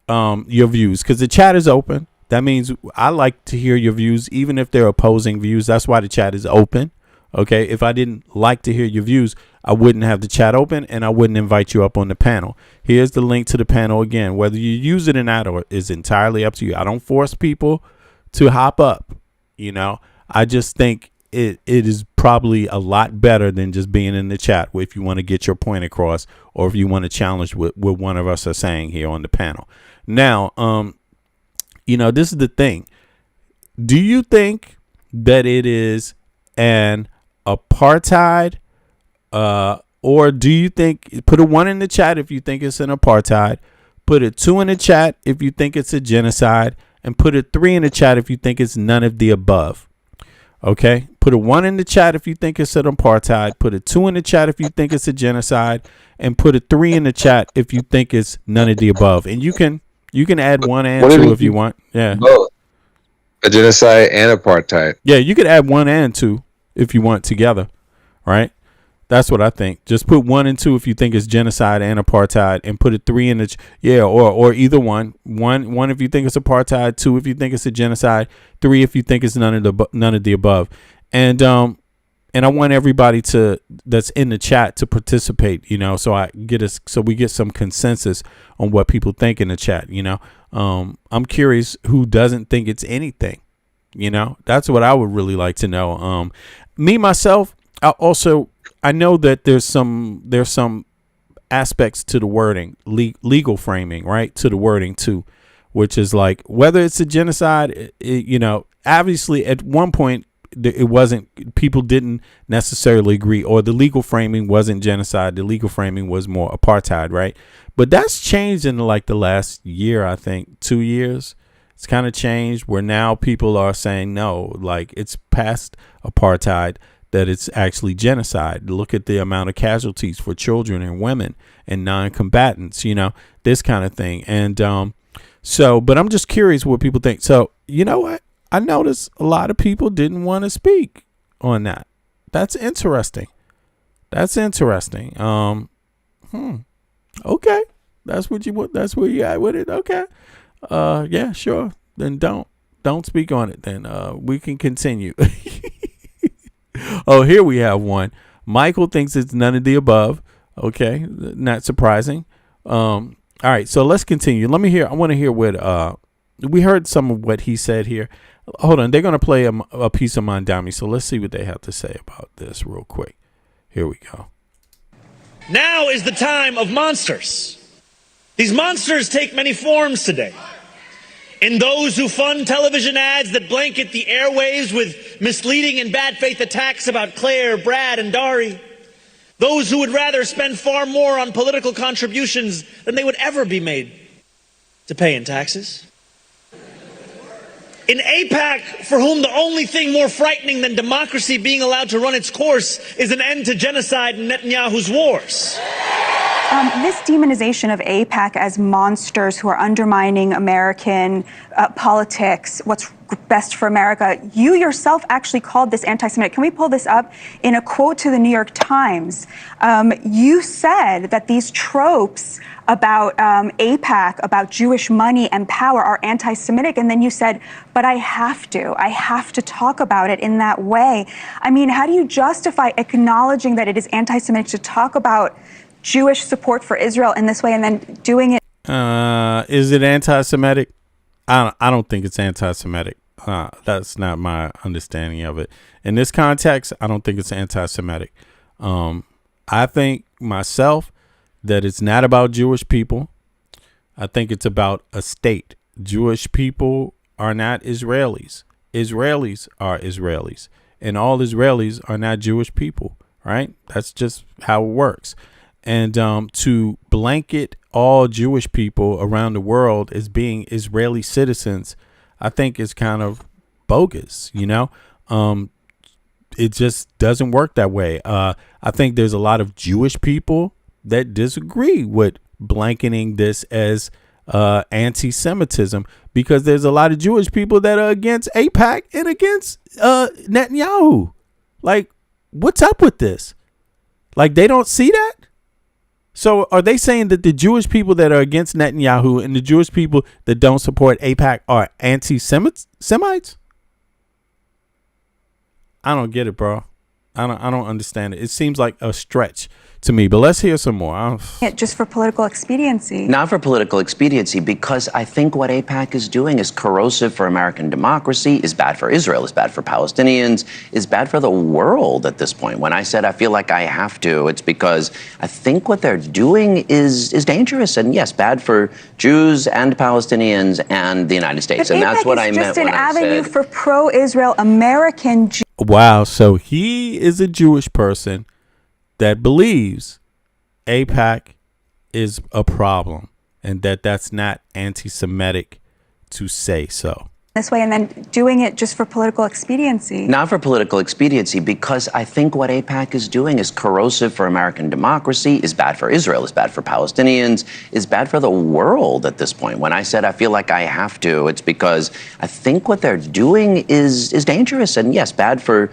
your views, because the chat is open. That means I like to hear your views, even if they're opposing views. That's why the chat is open. Okay. If I didn't like to hear your views, I wouldn't have the chat open and I wouldn't invite you up on the panel. Here's the link to the panel again. Whether you use it or not is entirely up to you. I don't force people to hop up. I just think it is probably a lot better than just being in the chat if you want to get your point across or if you want to challenge what one of us are saying here on the panel. Now, this is the thing. Do you think that it is an apartheid Or do you think, put a 1 in the chat if you think it's an apartheid, put a 2 in the chat if you think it's a genocide, and put a 3 in the chat if you think it's none of the above. Okay, put a 1 in the chat if you think it's an apartheid, put a 2 in the chat if you think it's a genocide, and put a 3 in the chat if you think it's none of the above. And you can add 1 and 2 if you want. Yeah,
both a genocide and apartheid.
Yeah, you could add 1 and 2 if you want together, right? That's what I think. Just put 1 and 2 if you think it's genocide and apartheid, and put a 3 in the or either one. One if you think it's apartheid, 2 if you think it's a genocide, 3 if you think it's none of the above. And I want everybody that's in the chat to participate. So we get some consensus on what people think in the chat. I'm curious who doesn't think it's anything. That's what I would really like to know. Me myself, I know that there's some aspects to the wording, legal framing, right, to the wording too, which is like whether it's a genocide. Obviously at one point it wasn't. People didn't necessarily agree, or the legal framing wasn't genocide. The legal framing was more apartheid, right? But that's changed in like the last year, I think 2 years. It's kind of changed where now people are saying no, like it's past apartheid, that it's actually genocide. Look at the amount of casualties for children and women and non-combatants, this kind of thing. And but I'm just curious what people think. So, you know what? I noticed a lot of people didn't want to speak on that. That's interesting. Okay. That's where you at with it. Okay. Yeah, sure. Then don't speak on it. Then we can continue. Oh, here we have one. Michael thinks it's none of the above. Okay, not surprising. All right, so let's continue. I want to hear what we heard some of what he said here. Hold on, they're gonna play a piece of Mamdani. So let's see what they have to say about this real quick. Here we go.
Now is the time of monsters. These monsters take many forms today. In those who fund television ads that blanket the airwaves with misleading and bad faith attacks about Claire, Brad, and Dari. Those who would rather spend far more on political contributions than they would ever be made to pay in taxes. In AIPAC, for whom the only thing more frightening than democracy being allowed to run its course is an end to genocide and Netanyahu's wars.
This demonization of AIPAC as monsters who are undermining American politics, what's best for America, you yourself actually called this anti-Semitic. Can we pull this up? In a quote to the New York Times, you said that these tropes about AIPAC, about Jewish money and power are anti-Semitic. And then you said, but I have to talk about it in that way. I mean, how do you justify acknowledging that it is anti-Semitic to talk about Jewish support for Israel in this way and then doing it?
Is it anti-Semitic? I don't think it's anti-Semitic. That's not my understanding of it. In this context, I don't think it's anti-Semitic. I think myself that it's not about Jewish people. I think it's about a state. Jewish people are not Israelis. Israelis are Israelis. And all Israelis are not Jewish people, right? That's just how it works. And to blanket all Jewish people around the world as being Israeli citizens, I think is kind of bogus, It just doesn't work that way. I think there's a lot of Jewish people that disagree with blanketing this as anti-Semitism, because there's a lot of Jewish people that are against AIPAC and against Netanyahu. Like, what's up with this? Like, they don't see that? So are they saying that the Jewish people that are against Netanyahu and the Jewish people that don't support AIPAC are anti-Semites? I don't get it, bro. I don't understand it. It seems like a stretch to me, but let's hear some more.
Just for political expediency.
Not for political expediency, because I think what AIPAC is doing is corrosive for American democracy, is bad for Israel, is bad for Palestinians, is bad for the world at this point. When I said I feel like I have to, it's because I think what they're doing is dangerous, and yes, bad for Jews and Palestinians and the United States.
But
and
AIPAC
that's what I meant
when I said. It's just an avenue for pro-Israel American Jews.
Wow, so he is a Jewish person that believes AIPAC is a problem and that that's not anti-Semitic to say so.
This way and then doing it just for political expediency.
Not for political expediency, because I think what AIPAC is doing is corrosive for American democracy, is bad for Israel, is bad for Palestinians, is bad for the world at this point. When I said I feel like I have to, it's because I think what they're doing is dangerous and, yes, bad for...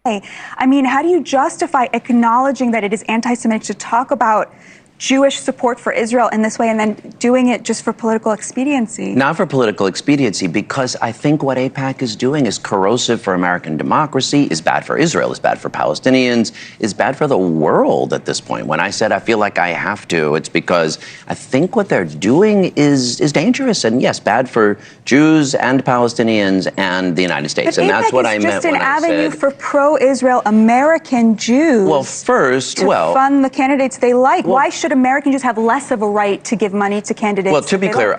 I mean, how do you justify acknowledging that it is anti-Semitic to talk about Jewish support for Israel in this way and then doing it just for political expediency?
Not for political expediency, because I think what AIPAC is doing is corrosive for American democracy, is bad for Israel, is bad for Palestinians, is bad for the world at this point. When I said I feel like I have to, it's because I think what they're doing is dangerous and, yes, bad for Jews and Palestinians and the United States.
But
and
AIPAC
that's what
is
I meant
just
when
an
I
avenue
said...
for pro-Israel American Jews.
Well, first,
to fund the candidates they like. Why should Americans just have less of a right to give money to candidates?
Well, to be clear,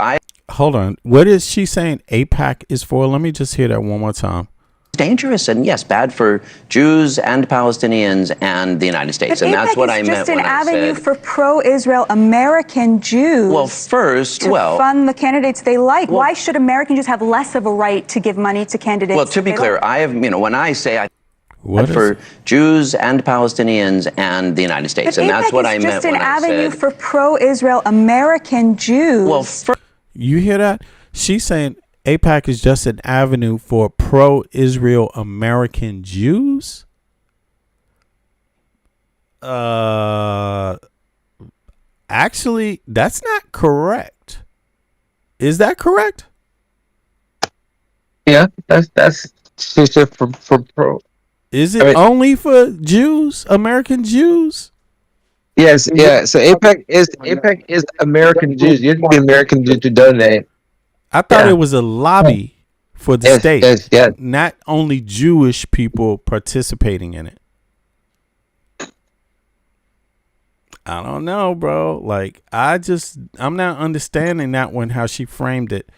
Hold on. What is she saying AIPAC is for? Let me just hear that one more time.
Dangerous and, yes, bad for Jews and Palestinians and the United States.
But
and
AIPAC
that's what
is
I
just
meant
an
when I
avenue
said...
for pro-Israel American Jews.
Well, first,
to fund the candidates they like. Why should Americans just have less of a right to give money to candidates?
Well, to be clear,
like?
I have, when I say I...
What
for Jews and Palestinians and the United States.
But
And that's
AIPAC
what
is
I meant
just an
when I
avenue
said...
for pro-Israel American Jews.
Well,
you hear that? She's saying AIPAC is just an avenue for pro-Israel American Jews? Actually, that's not correct. Is that correct?
Yeah, that's she said for pro.
Is it only for Jews, American Jews?
Yes, yeah. So AIPAC is American Jews. You have to be American Jew to donate.
I thought it was a lobby for the state, not only Jewish people participating in it. I don't know, bro. Like, I'm not understanding that one, how she framed it.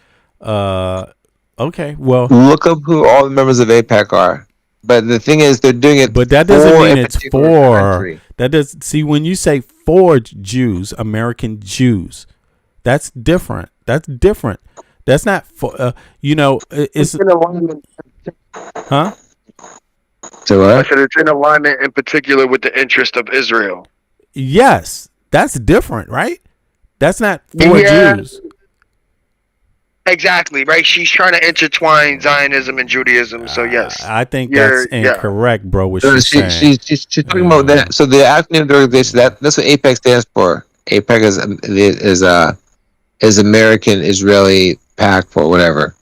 Okay, well,
look up who all the members of AIPAC are. But the thing is, they're doing it.
But that doesn't mean it's for.
Country.
That does. See, when you say for Jews, American Jews, that's different. That's different. That's not for. It's
in alignment.
Huh?
So what?
I said it's in alignment, in particular, with the interest of Israel.
Yes, that's different, right? That's not for Jews.
Exactly, right? She's trying to intertwine Zionism and Judaism, so yes.
I think that's incorrect, bro, what she's saying.
She's talking about that. So the acronym organization, that's what AIPAC stands for. AIPAC is American Israeli PAC for whatever.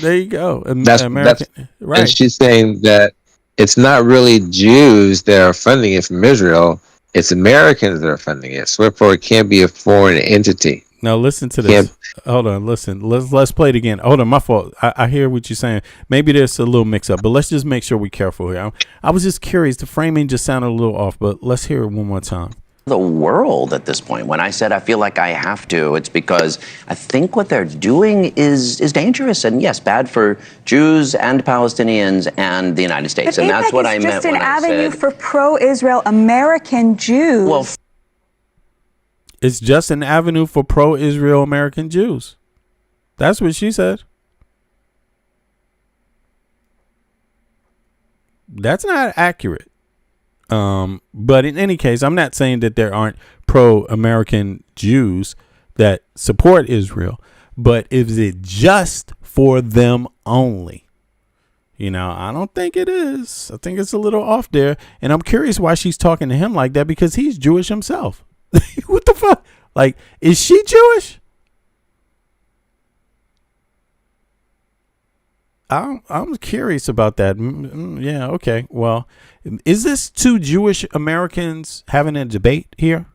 There you go.
That's
right.
And she's saying that it's not really Jews that are funding it from Israel. It's Americans that are funding it. So therefore, it can't be a foreign entity.
Now listen to this. Hold on, listen. Let's play it again. Hold on, my fault. I hear what you're saying. Maybe there's a little mix up, but let's just make sure we're careful here. I was just curious. The framing just sounded a little off, but let's hear it one more time.
The world at this point. When I said I feel like I have to, it's because I think what they're doing is dangerous and, yes, bad for Jews and Palestinians and the United States.
But
and that's what
I
meant when I said...
just an avenue for pro-Israel American Jews.
Well,
it's just an avenue for pro-Israel American Jews. That's what she said. That's not accurate. But in any case, I'm not saying that there aren't pro-American Jews that support Israel, but is it just for them only? I don't think it is. I think it's a little off there. And I'm curious why she's talking to him like that, because he's Jewish himself. What the fuck? Like, is she Jewish? I'm curious about that. Yeah, okay. Well, is this two Jewish Americans having a debate here?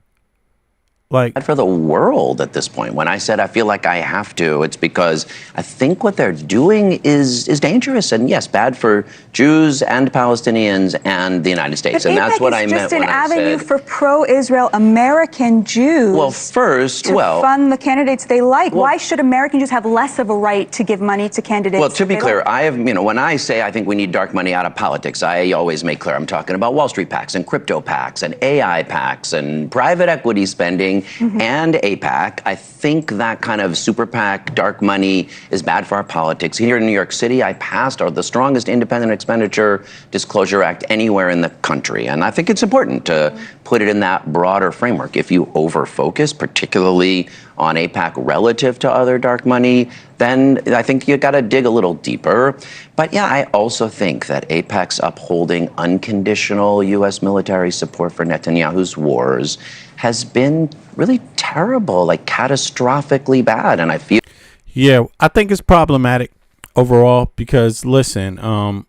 Like
for the world at this point. When I said I feel like I have to, it's because I think what they're doing is dangerous and yes, bad for Jews and Palestinians and the United States.
But
and that's what I
AIPAC is
meant
just an
when I
avenue
said.
for pro-Israel American Jews.
Well, first,
to fund the candidates they like. Why should American Jews have less of a right to give money to candidates?
Well, to be clear,
like?
I have, when I say I think we need dark money out of politics, I always make clear I'm talking about Wall Street PACs and crypto PACs and AI PACs and private equity spending and AIPAC. I think that kind of super PAC, dark money is bad for our politics. Here in New York City, I passed the strongest independent expenditure disclosure act anywhere in the country. And I think it's important to put it in that broader framework. If you over-focus, particularly on AIPAC relative to other dark money, then I think you got to dig a little deeper. But yeah, I also think that AIPAC's upholding unconditional U.S. military support for Netanyahu's wars has been really terrible, like catastrophically bad. And I feel.
Yeah, I think it's problematic overall because, listen,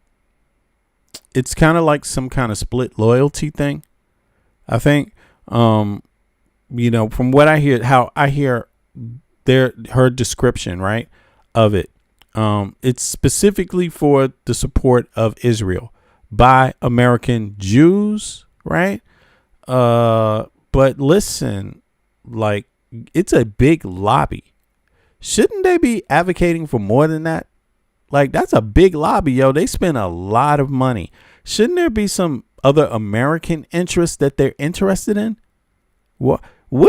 it's kind of like some kind of split loyalty thing. I think, from what I hear, how I hear her description, right, of it. It's specifically for the support of Israel by American Jews, right? But listen, like, it's a big lobby. Shouldn't they be advocating for more than that? Like, that's a big lobby, yo. They spend a lot of money. Shouldn't there be some other American interests that they're interested in? What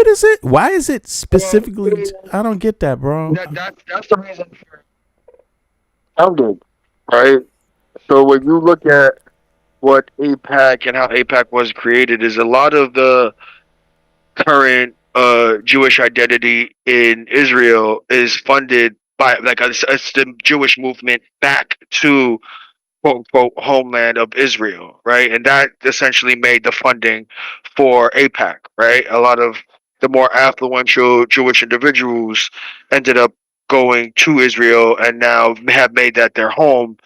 is it? Why is it specifically? I don't get that, bro.
That's the reason for founded, right? So when you look at what AIPAC and how AIPAC was created, is a lot of the current Jewish identity in Israel is funded by it's the Jewish movement back to quote unquote homeland of Israel, right? And that essentially made the funding for AIPAC, right? A lot of the more affluential Jewish individuals ended up going to Israel and now have made that their home,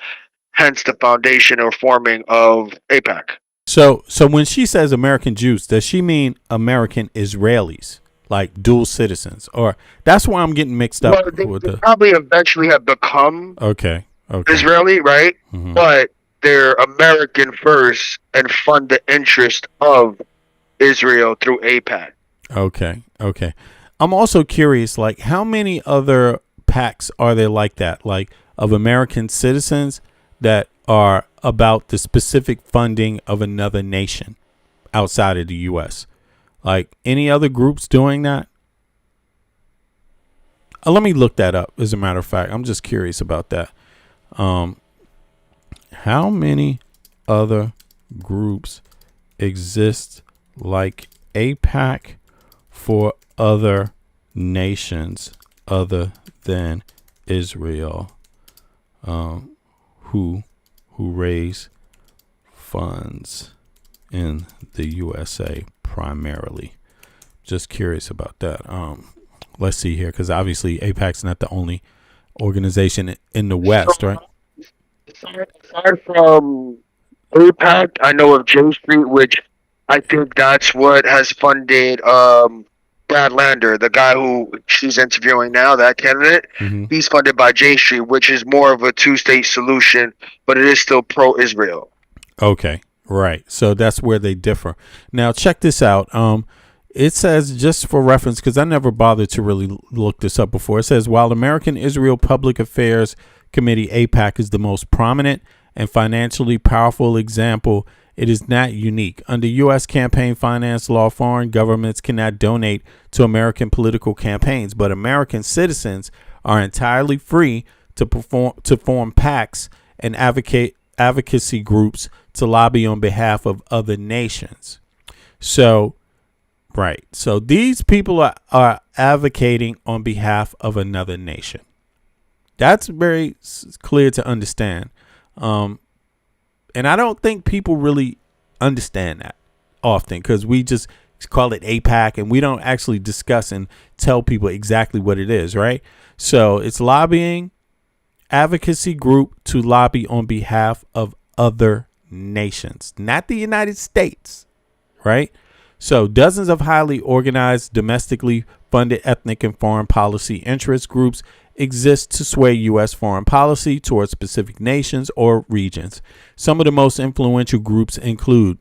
hence the foundation or forming of AIPAC.
So when she says American Jews, does she mean American Israelis, like dual citizens? Or that's why I'm getting mixed up with
they probably eventually have become
Okay.
Israeli, right? But they're American first and fund the interest of Israel through AIPAC.
Okay. I'm also curious, like, how many other PACs are there like that, like of American citizens that are about the specific funding of another nation outside of the U.S.? Like, any other groups doing that? Let me look that up, as a matter of fact. I'm just curious about that. How many other groups exist like AIPAC for other nations other than Israel, who raise funds in the USA primarily? Just curious about that. Let's see here, because obviously AIPAC's not the only organization in the West, right?
Aside from AIPAC, I know of J Street, which I think that's what has funded Brad Lander, the guy who she's interviewing now, that candidate. He's funded by J Street, which is more of a two-state solution, but it is still pro-Israel.
Okay, right. So that's where they differ. Now, check this out. It says, just for reference, because I never bothered to really look this up before, it says, while American Israel Public Affairs Committee, AIPAC, is the most prominent and financially powerful example, it is not unique. Under U.S. campaign finance law, foreign governments cannot donate to American political campaigns, but American citizens are entirely free to form PACs and advocacy groups to lobby on behalf of other nations. So, right. So these people are advocating on behalf of another nation. That's very clear to understand. And I don't think people really understand that often, because we just call it AIPAC and we don't actually discuss and tell people exactly what it is, right? So it's lobbying, advocacy group to lobby on behalf of other nations, not the United States, right? So dozens of highly organized, domestically funded ethnic and foreign policy interest groups exist to sway U.S. foreign policy towards specific nations or regions. Some of the most influential groups include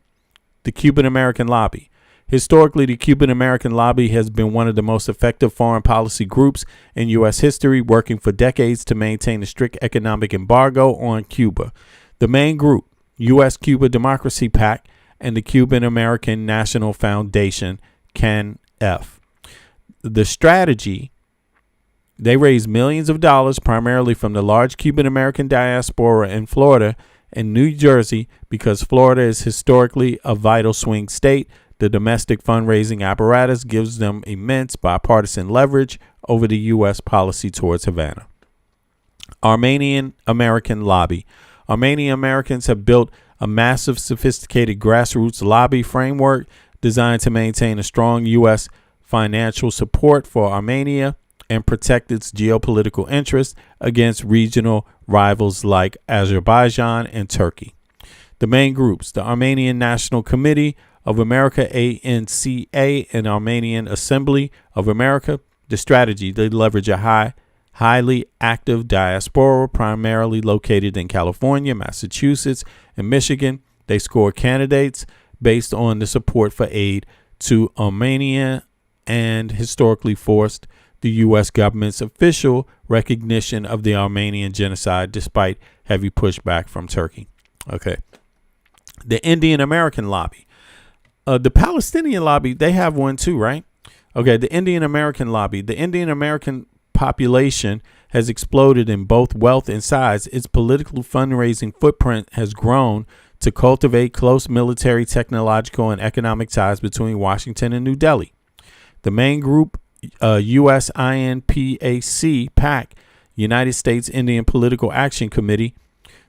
the Cuban American Lobby. Historically, the Cuban American Lobby has been one of the most effective foreign policy groups in U.S. history, working for decades to maintain a strict economic embargo on Cuba. The main group, U.S.-Cuba Democracy PAC, and the Cuban American National Foundation, CAN-F. The strategy, they raise millions of dollars primarily from the large Cuban American diaspora in Florida and New Jersey because Florida is historically a vital swing state. The domestic fundraising apparatus gives them immense bipartisan leverage over the U.S. policy towards Havana. Armenian American Lobby. Armenian Americans have built a massive, sophisticated grassroots lobby framework designed to maintain a strong U.S. financial support for Armenia and protect its geopolitical interests against regional rivals like Azerbaijan and Turkey. The main groups, the Armenian National Committee of America, ANCA, and Armenian Assembly of America. The strategy, they leverage a highly active diaspora primarily located in California, Massachusetts, and Michigan. They score candidates based on the support for aid to Armenia and historically forced the U.S. government's official recognition of the Armenian genocide despite heavy pushback from Turkey. Okay. The Indian American Lobby. The Palestinian Lobby, they have one too, right? Okay, the Indian American Lobby. The Indian American population has exploded in both wealth and size. Its political fundraising footprint has grown to cultivate close military, technological, and economic ties between Washington and New Delhi. The main group, USINPAC, PAC, United States Indian Political Action Committee.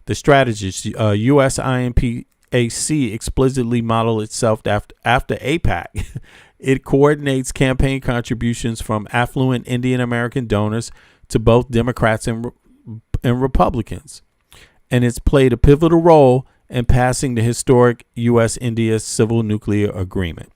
The strategist, USINPAC, explicitly model itself after AIPAC. It coordinates campaign contributions from affluent Indian American donors to both Democrats and Republicans. And it's played a pivotal role in passing the historic U.S.-India Civil Nuclear Agreement.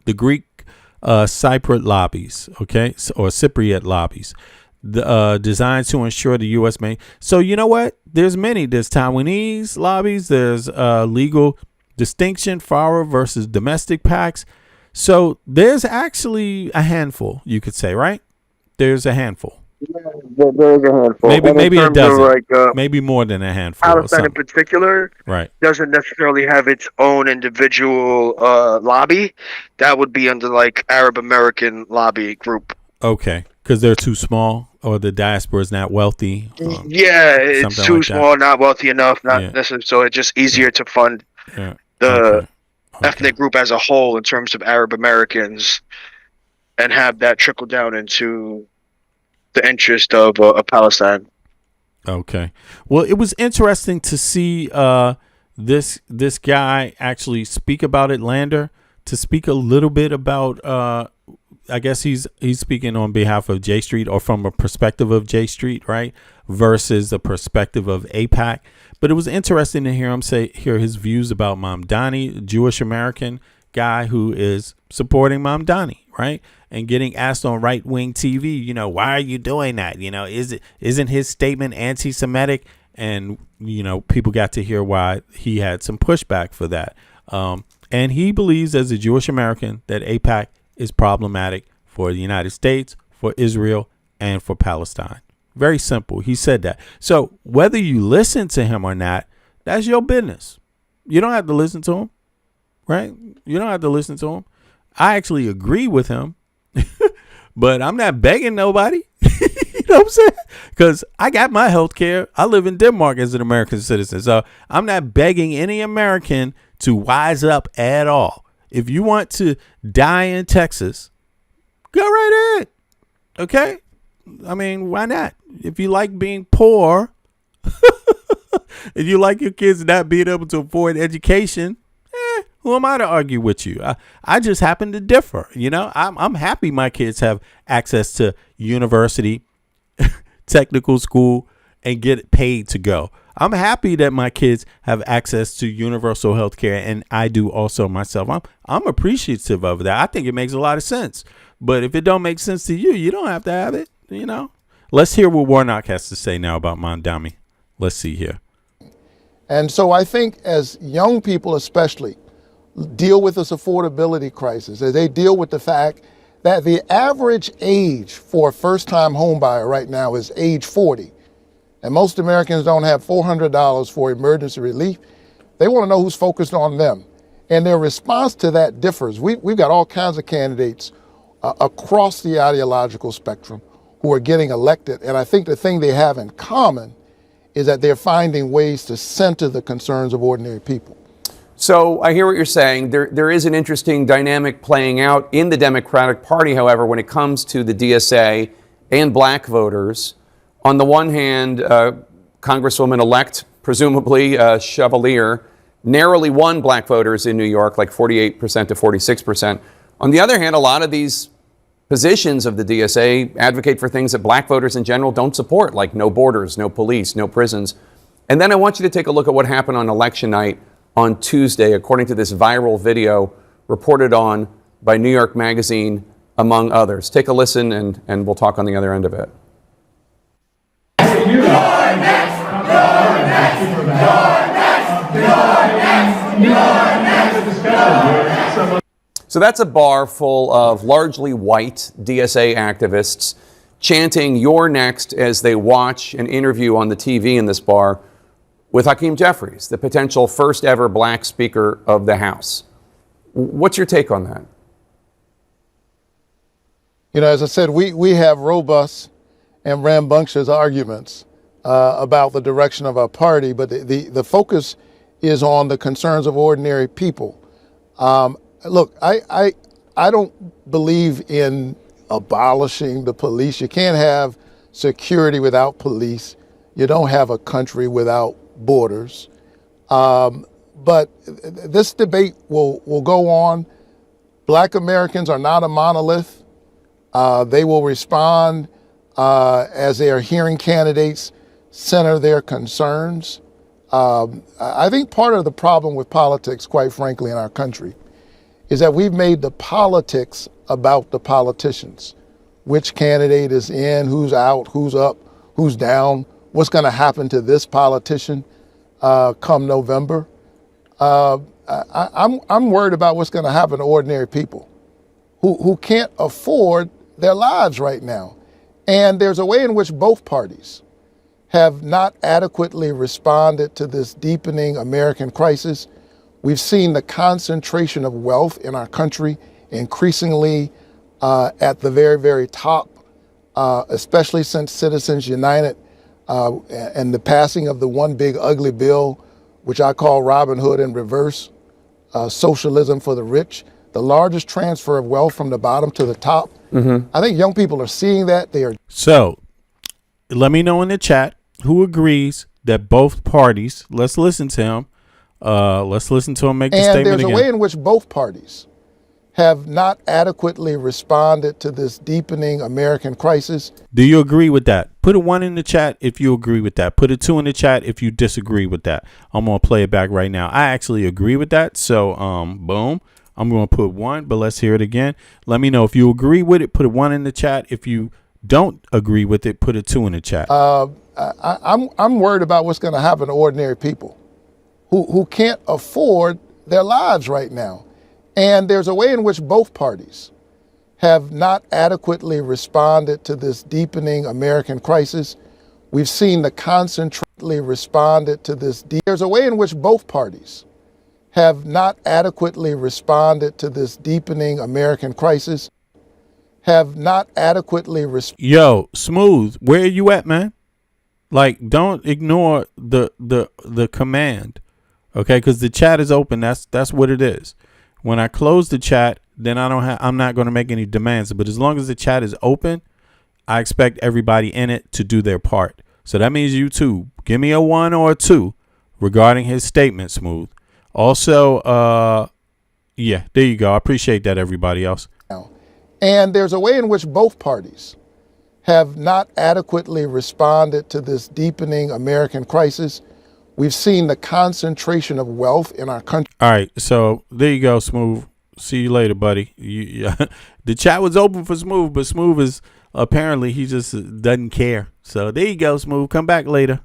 The Greek Cypriot lobbies, okay, or Cypriot lobbies, designed to ensure the U.S. may. So you know what? There's many. There's Taiwanese lobbies. There's legal distinction, FARA versus domestic PACs. So there's actually a handful, you could say, right? There's a handful.
Yeah, there's a handful.
Maybe a dozen. Maybe more than a handful.
Palestine in particular,
right,
doesn't necessarily have its own individual lobby. That would be under like Arab American lobby group.
Okay, because they're too small, or the diaspora is not wealthy.
Yeah, it's too small, not wealthy enough, not necessarily. So it's just easier to fund the ethnic group as a whole in terms of Arab Americans, and have that trickle down into the interest of Palestine.
Okay. Well, it was interesting to see this guy actually speak about it, Lander, to speak a little bit about I guess he's speaking on behalf of J Street, or from a perspective of J Street, right, versus the perspective of AIPAC. But it was interesting to hear him hear his views about Mamdani, Jewish American guy who is supporting Mamdani, right, and getting asked on right-wing TV, you know, why are you doing that? You know, isn't his statement anti-Semitic? And you know, people got to hear why he had some pushback for that. And he believes, as a Jewish American, that AIPAC is problematic for the United States, for Israel, and for Palestine. Very simple. He said that. So whether you listen to him or not, that's your business. You don't have to listen to him, right? You don't have to listen to him. I actually agree with him, but I'm not begging nobody. You know what I'm saying? Because I got my health care. I live in Denmark as an American citizen. So I'm not begging any American to wise up at all. If you want to die in Texas, go right ahead. Okay? I mean, why not? If you like being poor, if you like your kids not being able to afford education, who am I to argue with you? I just happen to differ. You know, I'm happy my kids have access to university, technical school, and get paid to go. I'm happy that my kids have access to universal health care, and I do also myself. I'm appreciative of that. I think it makes a lot of sense. But if it don't make sense to you, you don't have to have it, you know. Let's hear what Warnock has to say now about Mamdani. Let's see here.
And so I think as young people especially deal with this affordability crisis, as they deal with the fact that the average age for a first-time home buyer right now is age 40. And most Americans don't have $400 for emergency relief. They want to know who's focused on them. And their response to that differs. We've got all kinds of candidates across the ideological spectrum who are getting elected. And I think the thing they have in common is that they're finding ways to center the concerns of ordinary people.
So I hear what you're saying. There is an interesting dynamic playing out in the Democratic Party, however, when it comes to the DSA and black voters. On the one hand, Congresswoman-elect, presumably Chevalier, narrowly won black voters in New York, like 48% to 46%. On the other hand, a lot of these positions of the DSA advocate for things that black voters in general don't support, like no borders, no police, no prisons. And then I want you to take a look at what happened on election night on Tuesday, according to this viral video reported on by New York Magazine, among others. Take a listen, and we'll talk on the other end of it.
You're next, you're next, you're next, you're next, you're next.
So that's a bar full of largely white DSA activists chanting "You're next" as they watch an interview on the TV in this bar with Hakeem Jeffries, the potential first ever black Speaker of the House. What's your take on that?
You know, as I said, we have robust and rambunctious arguments about the direction of our party, but the focus is on the concerns of ordinary people. Look, I don't believe in abolishing the police. You can't have security without police. You don't have a country without borders. But this debate will go on. Black Americans are not a monolith. They will respond as they are hearing candidates center their concerns. I think part of the problem with politics, quite frankly, in our country is that we've made the politics about the politicians. Which candidate is in, who's out, who's up, who's down, what's going to happen to this politician come November. I'm worried about what's going to happen to ordinary people who can't afford their lives right now. And there's a way in which both parties have not adequately responded to this deepening American crisis. We've seen the concentration of wealth in our country increasingly at the very, very top, especially since Citizens United and the passing of the one big ugly bill, which I call Robin Hood in reverse, socialism for the rich, the largest transfer of wealth from the bottom to the top. Mm-hmm. I think young people are seeing that. They are.
So let me know in the chat who agrees that both parties, let's listen to him. Let's listen to him make the statement again.
And there's a way in which both parties have not adequately responded to this deepening American crisis.
Do you agree with that? Put a 1 in the chat if you agree with that. Put a 2 in the chat if you disagree with that. I'm going to play it back right now. I actually agree with that. So, boom. I'm going to put 1, but let's hear it again. Let me know if you agree with it. Put a 1 in the chat. If you don't agree with it, put a 2 in the chat.
I'm worried about what's going to happen to ordinary people who can't afford their lives right now. And there's a way in which both parties have not adequately responded to this deepening American crisis. We've seen the concentratedly responded to this. There's a way in which both parties have not adequately responded to this deepening American crisis. Have not adequately
Yo, Smooth, where are you at, man? Like, don't ignore the command, okay? Because the chat is open. That's what it is. When I close the chat, then I'm not going to make any demands. But as long as the chat is open, I expect everybody in it to do their part. So that means you too. Give me a 1 or a 2 regarding his statement, Smooth. Also, yeah, there you go. I appreciate that, everybody else.
And there's a way in which both parties have not adequately responded to this deepening American crisis. We've seen the concentration of wealth in our country.
All right, so there you go, Smooth. See you later, buddy. The chat was open for Smooth, but Smooth is apparently he just doesn't care. So there you go, Smooth. Come back later.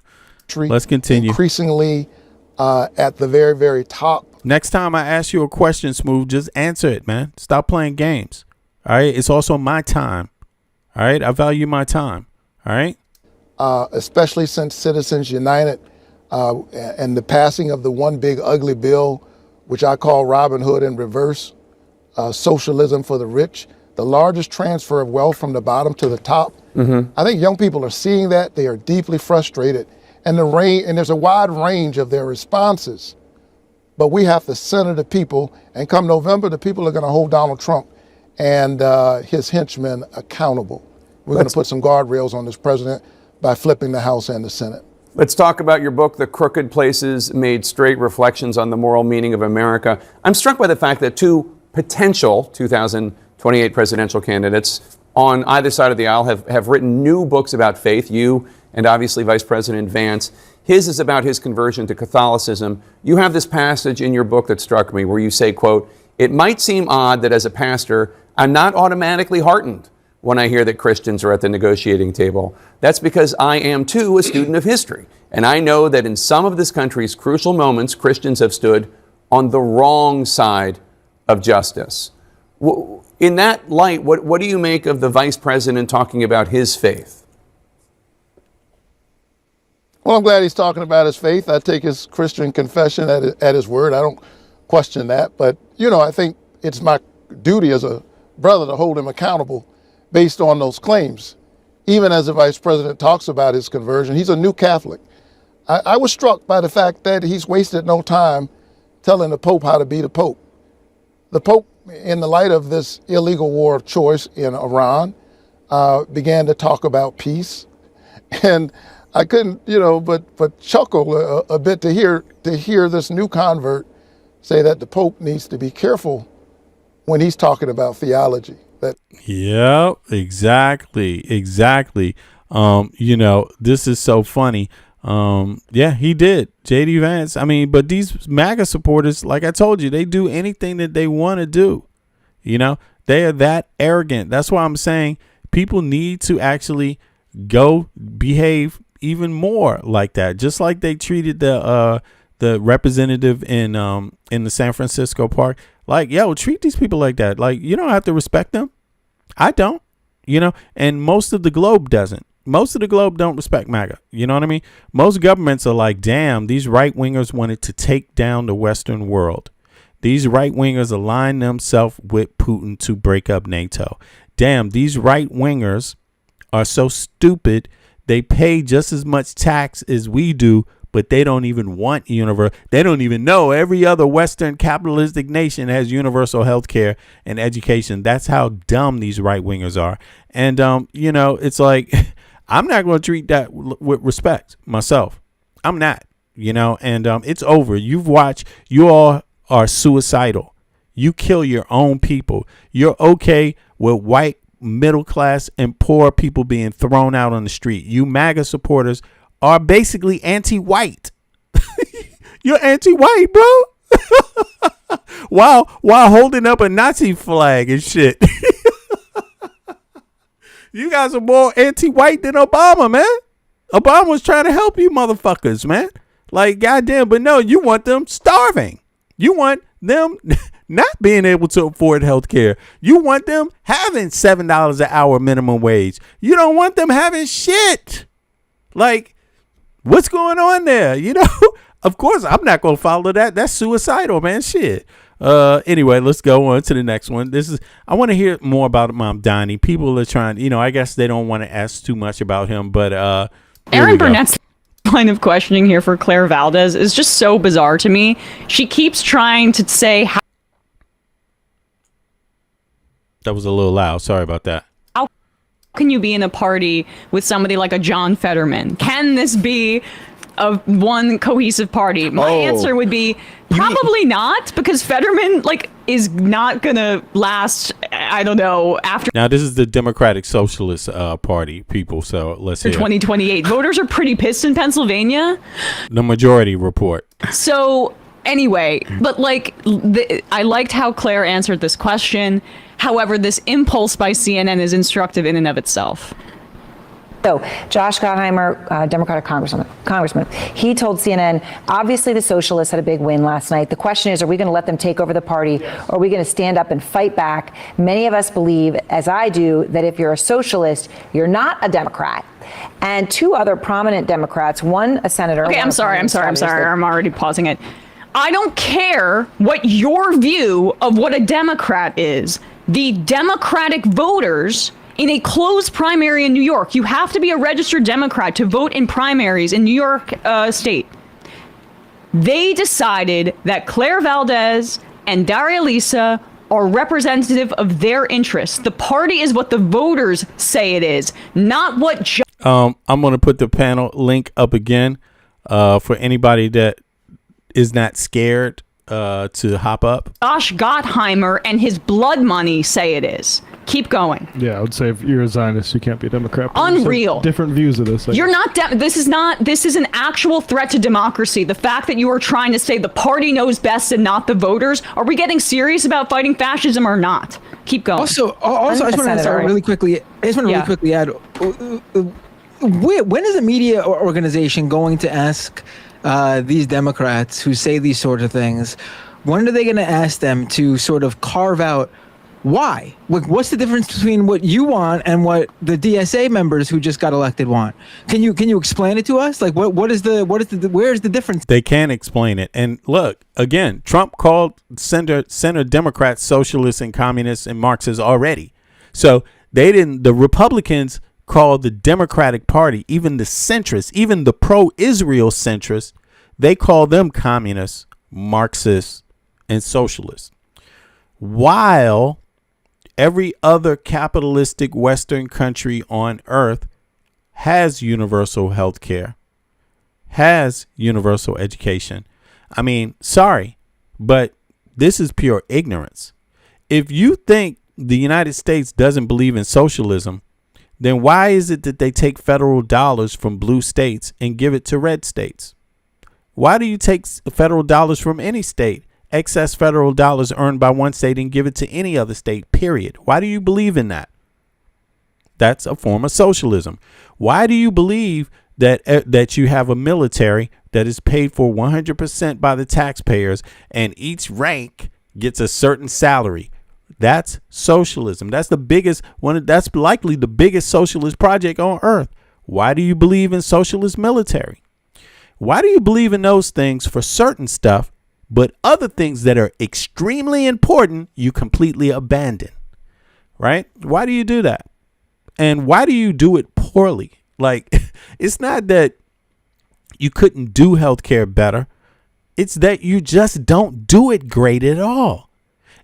Let's continue.
Increasingly at the very, very top.
Next time I ask you a question, Smooth, just answer it, man. Stop playing games. All right, it's also my time. All right, I value my time. All right.
Especially since Citizens United and the passing of the one big ugly bill, which I call Robin Hood in reverse, socialism for the rich, the largest transfer of wealth from the bottom to the top. I think young people are seeing that. They are deeply frustrated. And there's a wide range of their responses. But we have to center the people. And come November, the people are going to hold Donald Trump and his henchmen accountable. We're going to put some guardrails on this president by flipping the House and the Senate.
Let's talk about your book, The Crooked Places Made Straight, Reflections on the Moral Meaning of America. I'm struck by the fact that two potential 2028 presidential candidates on either side of the aisle have written new books about faith, you and obviously Vice President Vance. His is about his conversion to Catholicism. You have this passage in your book that struck me where you say, quote, "It might seem odd that as a pastor, I'm not automatically heartened when I hear that Christians are at the negotiating table. That's because I am, too, a student of history. And I know that in some of this country's crucial moments, Christians have stood on the wrong side of justice." In that light, what do you make of the vice president talking about his faith?
Well, I'm glad he's talking about his faith. I take his Christian confession at his word. I don't question that. But, I think it's my duty as a brother to hold him accountable based on those claims. Even as the vice president talks about his conversion, he's a new Catholic. I was struck by the fact that he's wasted no time telling the Pope how to be the Pope. The Pope, in the light of this illegal war of choice in Iran, began to talk about peace. And I couldn't, but chuckle a bit to hear this new convert say that the Pope needs to be careful when he's talking about theology.
Yeah, exactly. This is so funny. Yeah, he did. JD Vance. But these MAGA supporters, like I told you, they do anything that they want to do. They are that arrogant. That's why I'm saying people need to actually go behave even more like that. Just like they treated the representative in the San Francisco park. Like, yo, treat these people like that. Like, you don't have to respect them. I don't, and most of the globe doesn't. Most of the globe don't respect MAGA. You know what I mean? Most governments are like, damn, these right wingers wanted to take down the Western world. These right wingers align themselves with Putin to break up NATO. Damn, these right wingers are so stupid. They pay just as much tax as we do, but they don't even want universal. They don't even know every other Western capitalistic nation has universal health care and education. That's how dumb these right wingers are. And, it's like, I'm not going to treat that with respect myself. I'm not, and it's over. You all are suicidal. You kill your own people. You're okay with white, middle class, and poor people being thrown out on the street. You MAGA supporters are basically anti-white. You're anti-white, bro. while holding up a Nazi flag and shit. You guys are more anti-white than Obama, man. Obama was trying to help you motherfuckers, man. Like, goddamn, but no, you want them starving. You want them not being able to afford health care. You want them having $7 an hour minimum wage. You don't want them having shit. Like, what's going on there? Of course, I'm not going to follow that. That's suicidal, man. Shit. Anyway, let's go on to the next one. I want to hear more about Mamdani. People are trying, I guess they don't want to ask too much about him, but
Aaron Burnett's line of questioning here for Claire Valdez is just so bizarre to me. She keeps trying to say how
that was a little loud. Sorry about that.
How can you be in a party with somebody like a John Fetterman? Can this be one cohesive party? My answer would be probably not, because Fetterman, is not going to last, I don't know, after
Now, this is the Democratic Socialist Party, people, so let's hear
2028. Voters are pretty pissed in Pennsylvania.
the majority report.
So anyway, but like, I liked how Claire answered this question. However, this impulse by CNN is instructive in and of itself.
So Josh Gottheimer, Democratic congressman, he told CNN, obviously the socialists had a big win last night. The question is, are we going to let them take over the party, or are we going to stand up and fight back? Many of us believe, as I do, that if you're a socialist, you're not a Democrat. And two other prominent Democrats, one a senator.
Okay, I'm sorry. I'm already pausing it. I don't care what your view of what a Democrat is. The Democratic voters in a closed primary in New York, you have to be a registered Democrat to vote in primaries in New York State. They decided that Claire Valdez and Daria Lisa are representative of their interests. The party is what the voters say it is, not what.
I'm going to put the panel link up again for anybody that is not scared to hop up.
Josh Gottheimer and his blood money say it is. Keep going.
Yeah, I would say if you're a Zionist, you can't be a Democrat.
Unreal.
Different views of this.
You're not. This is an actual threat to democracy. The fact that you are trying to say the party knows best and not the voters. Are we getting serious about fighting fascism or not? Keep going.
Also, I just want to start really quickly. Add. When is a media organization going to ask these Democrats who say these sort of things? When are they going to ask them to sort of carve out why? What's the difference between what you want and what the DSA members who just got elected want? Can you explain it to us? Like where's the difference?
They can't explain it. And look, again, Trump called center Democrats socialists and communists and Marxists already. So the Republicans called the Democratic Party, even the centrists, even the pro-Israel centrists, they call them communists, Marxists, and socialists. While every other capitalistic Western country on earth has universal health care, has universal education. I mean, sorry, but this is pure ignorance. If you think the United States doesn't believe in socialism, then why is it that they take federal dollars from blue states and give it to red states? Why do you take federal dollars from any state, excess federal dollars earned by one state, and give it to any other state, period? Why do you believe in that? That's a form of socialism. Why do you believe that you have a military that is paid for 100% by the taxpayers and each rank gets a certain salary? That's socialism. That's the biggest one. That's likely the biggest socialist project on earth. Why do you believe in socialist military? Why do you believe in those things for certain stuff, but other things that are extremely important, you completely abandon? Right? Why do you do that? And why do you do it poorly? Like, it's not that you couldn't do healthcare better. It's that you just don't do it great at all.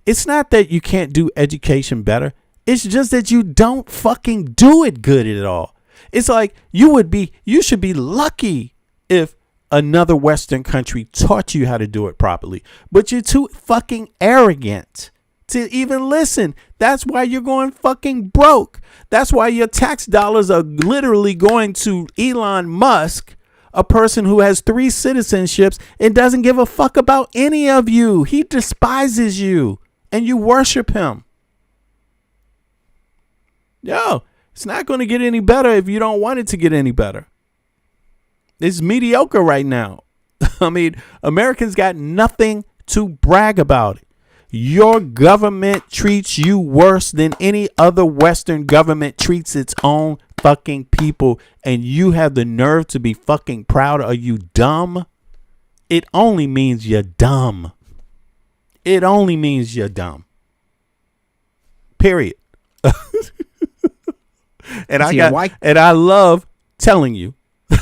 It's not that you can't do education better. It's just that you don't fucking do it good at all. It's like you should be lucky if another Western country taught you how to do it properly. But you're too fucking arrogant to even listen. That's why you're going fucking broke. That's why your tax dollars are literally going to Elon Musk, a person who has 3 citizenships and doesn't give a fuck about any of you. He despises you and you worship him. Yo, it's not going to get any better if you don't want it to get any better. It's mediocre right now. I mean, Americans got nothing to brag about. Your government treats you worse than any other Western government treats its own fucking people, and you have the nerve to be fucking proud. Are you dumb? It only means you're dumb. It only means you're dumb. Period. And I love telling you.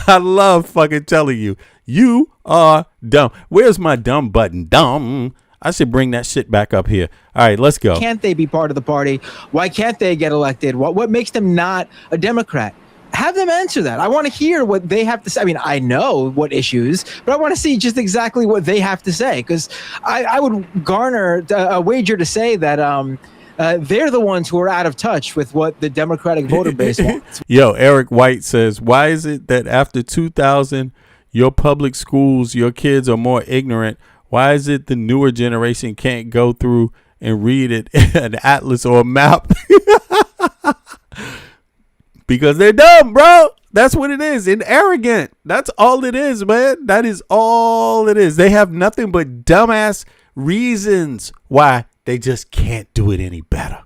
I love fucking telling you. You are dumb. Where's my dumb button? Dumb. I should bring that shit back up here. All right, let's go.
Can't they be part of the party? Why can't they get elected? What makes them not a Democrat? have them answer that. I want to hear what they have to say. I mean, I know what issues, but I want to see just exactly what they have to say, because I would garner a wager to say that they're the ones who are out of touch with what the Democratic voter base wants.
Yo, Eric White says, why is it that after 2000, your public schools, your kids are more ignorant? Why is it the newer generation can't go through and read it an atlas or a map? Because they're dumb, bro. That's what it is. And arrogant. That's all it is, man. That is all it is. They have nothing but dumbass reasons why they just can't do it any better.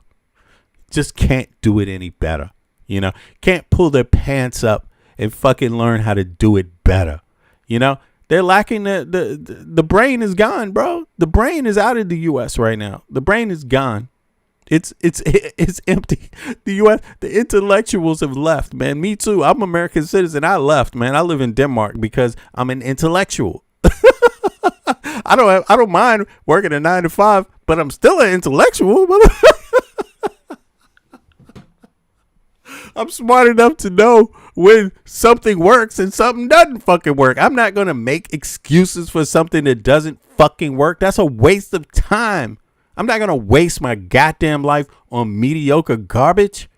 Just can't do it any better. You know, can't pull their pants up and fucking learn how to do it better. You know, they're lacking the brain is gone, bro. The brain is out of the U.S. right now. The brain is gone. It's empty. The U.S. the intellectuals have left, man. Me too. I'm an American citizen. I left, man. I live in Denmark because I'm an intellectual. I don't mind working a 9 to 5, but I'm still an intellectual. I'm smart enough to know when something works and something doesn't fucking work. I'm not going to make excuses for something that doesn't fucking work. That's a waste of time. I'm not going to waste my goddamn life on mediocre garbage.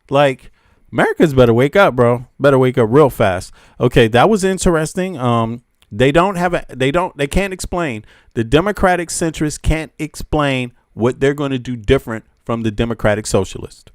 Like, Americans better wake up, bro. Better wake up real fast. Okay, that was interesting. They can't explain. The Democratic centrists can't explain what they're going to do different from the Democratic socialist.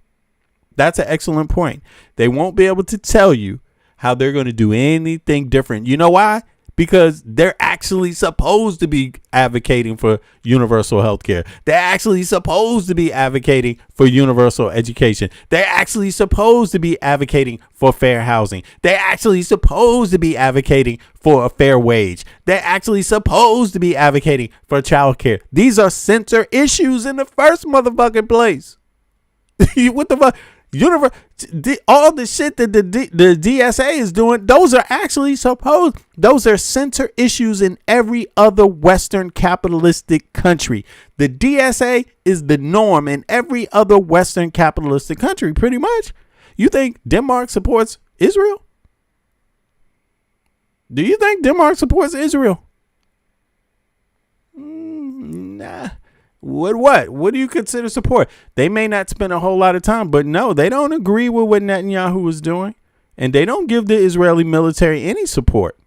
That's an excellent point. They won't be able to tell you how they're going to do anything different. You know why? Because they're actually supposed to be advocating for universal health care. They're actually supposed to be advocating for universal education. They're actually supposed to be advocating for fair housing. They're actually supposed to be advocating for a fair wage. They're actually supposed to be advocating for child care. These are center issues in the first motherfucking place. What the fuck? All the shit that the DSA is doing, those are actually supposed, those are center issues in every other Western capitalistic country. The DSA is the norm in every other Western capitalistic country, pretty much. You think Denmark supports Israel? Do you think Denmark supports Israel? Nah. What do you consider support? They may not spend a whole lot of time, but no, they don't agree with what Netanyahu is doing, and they don't give the Israeli military any support.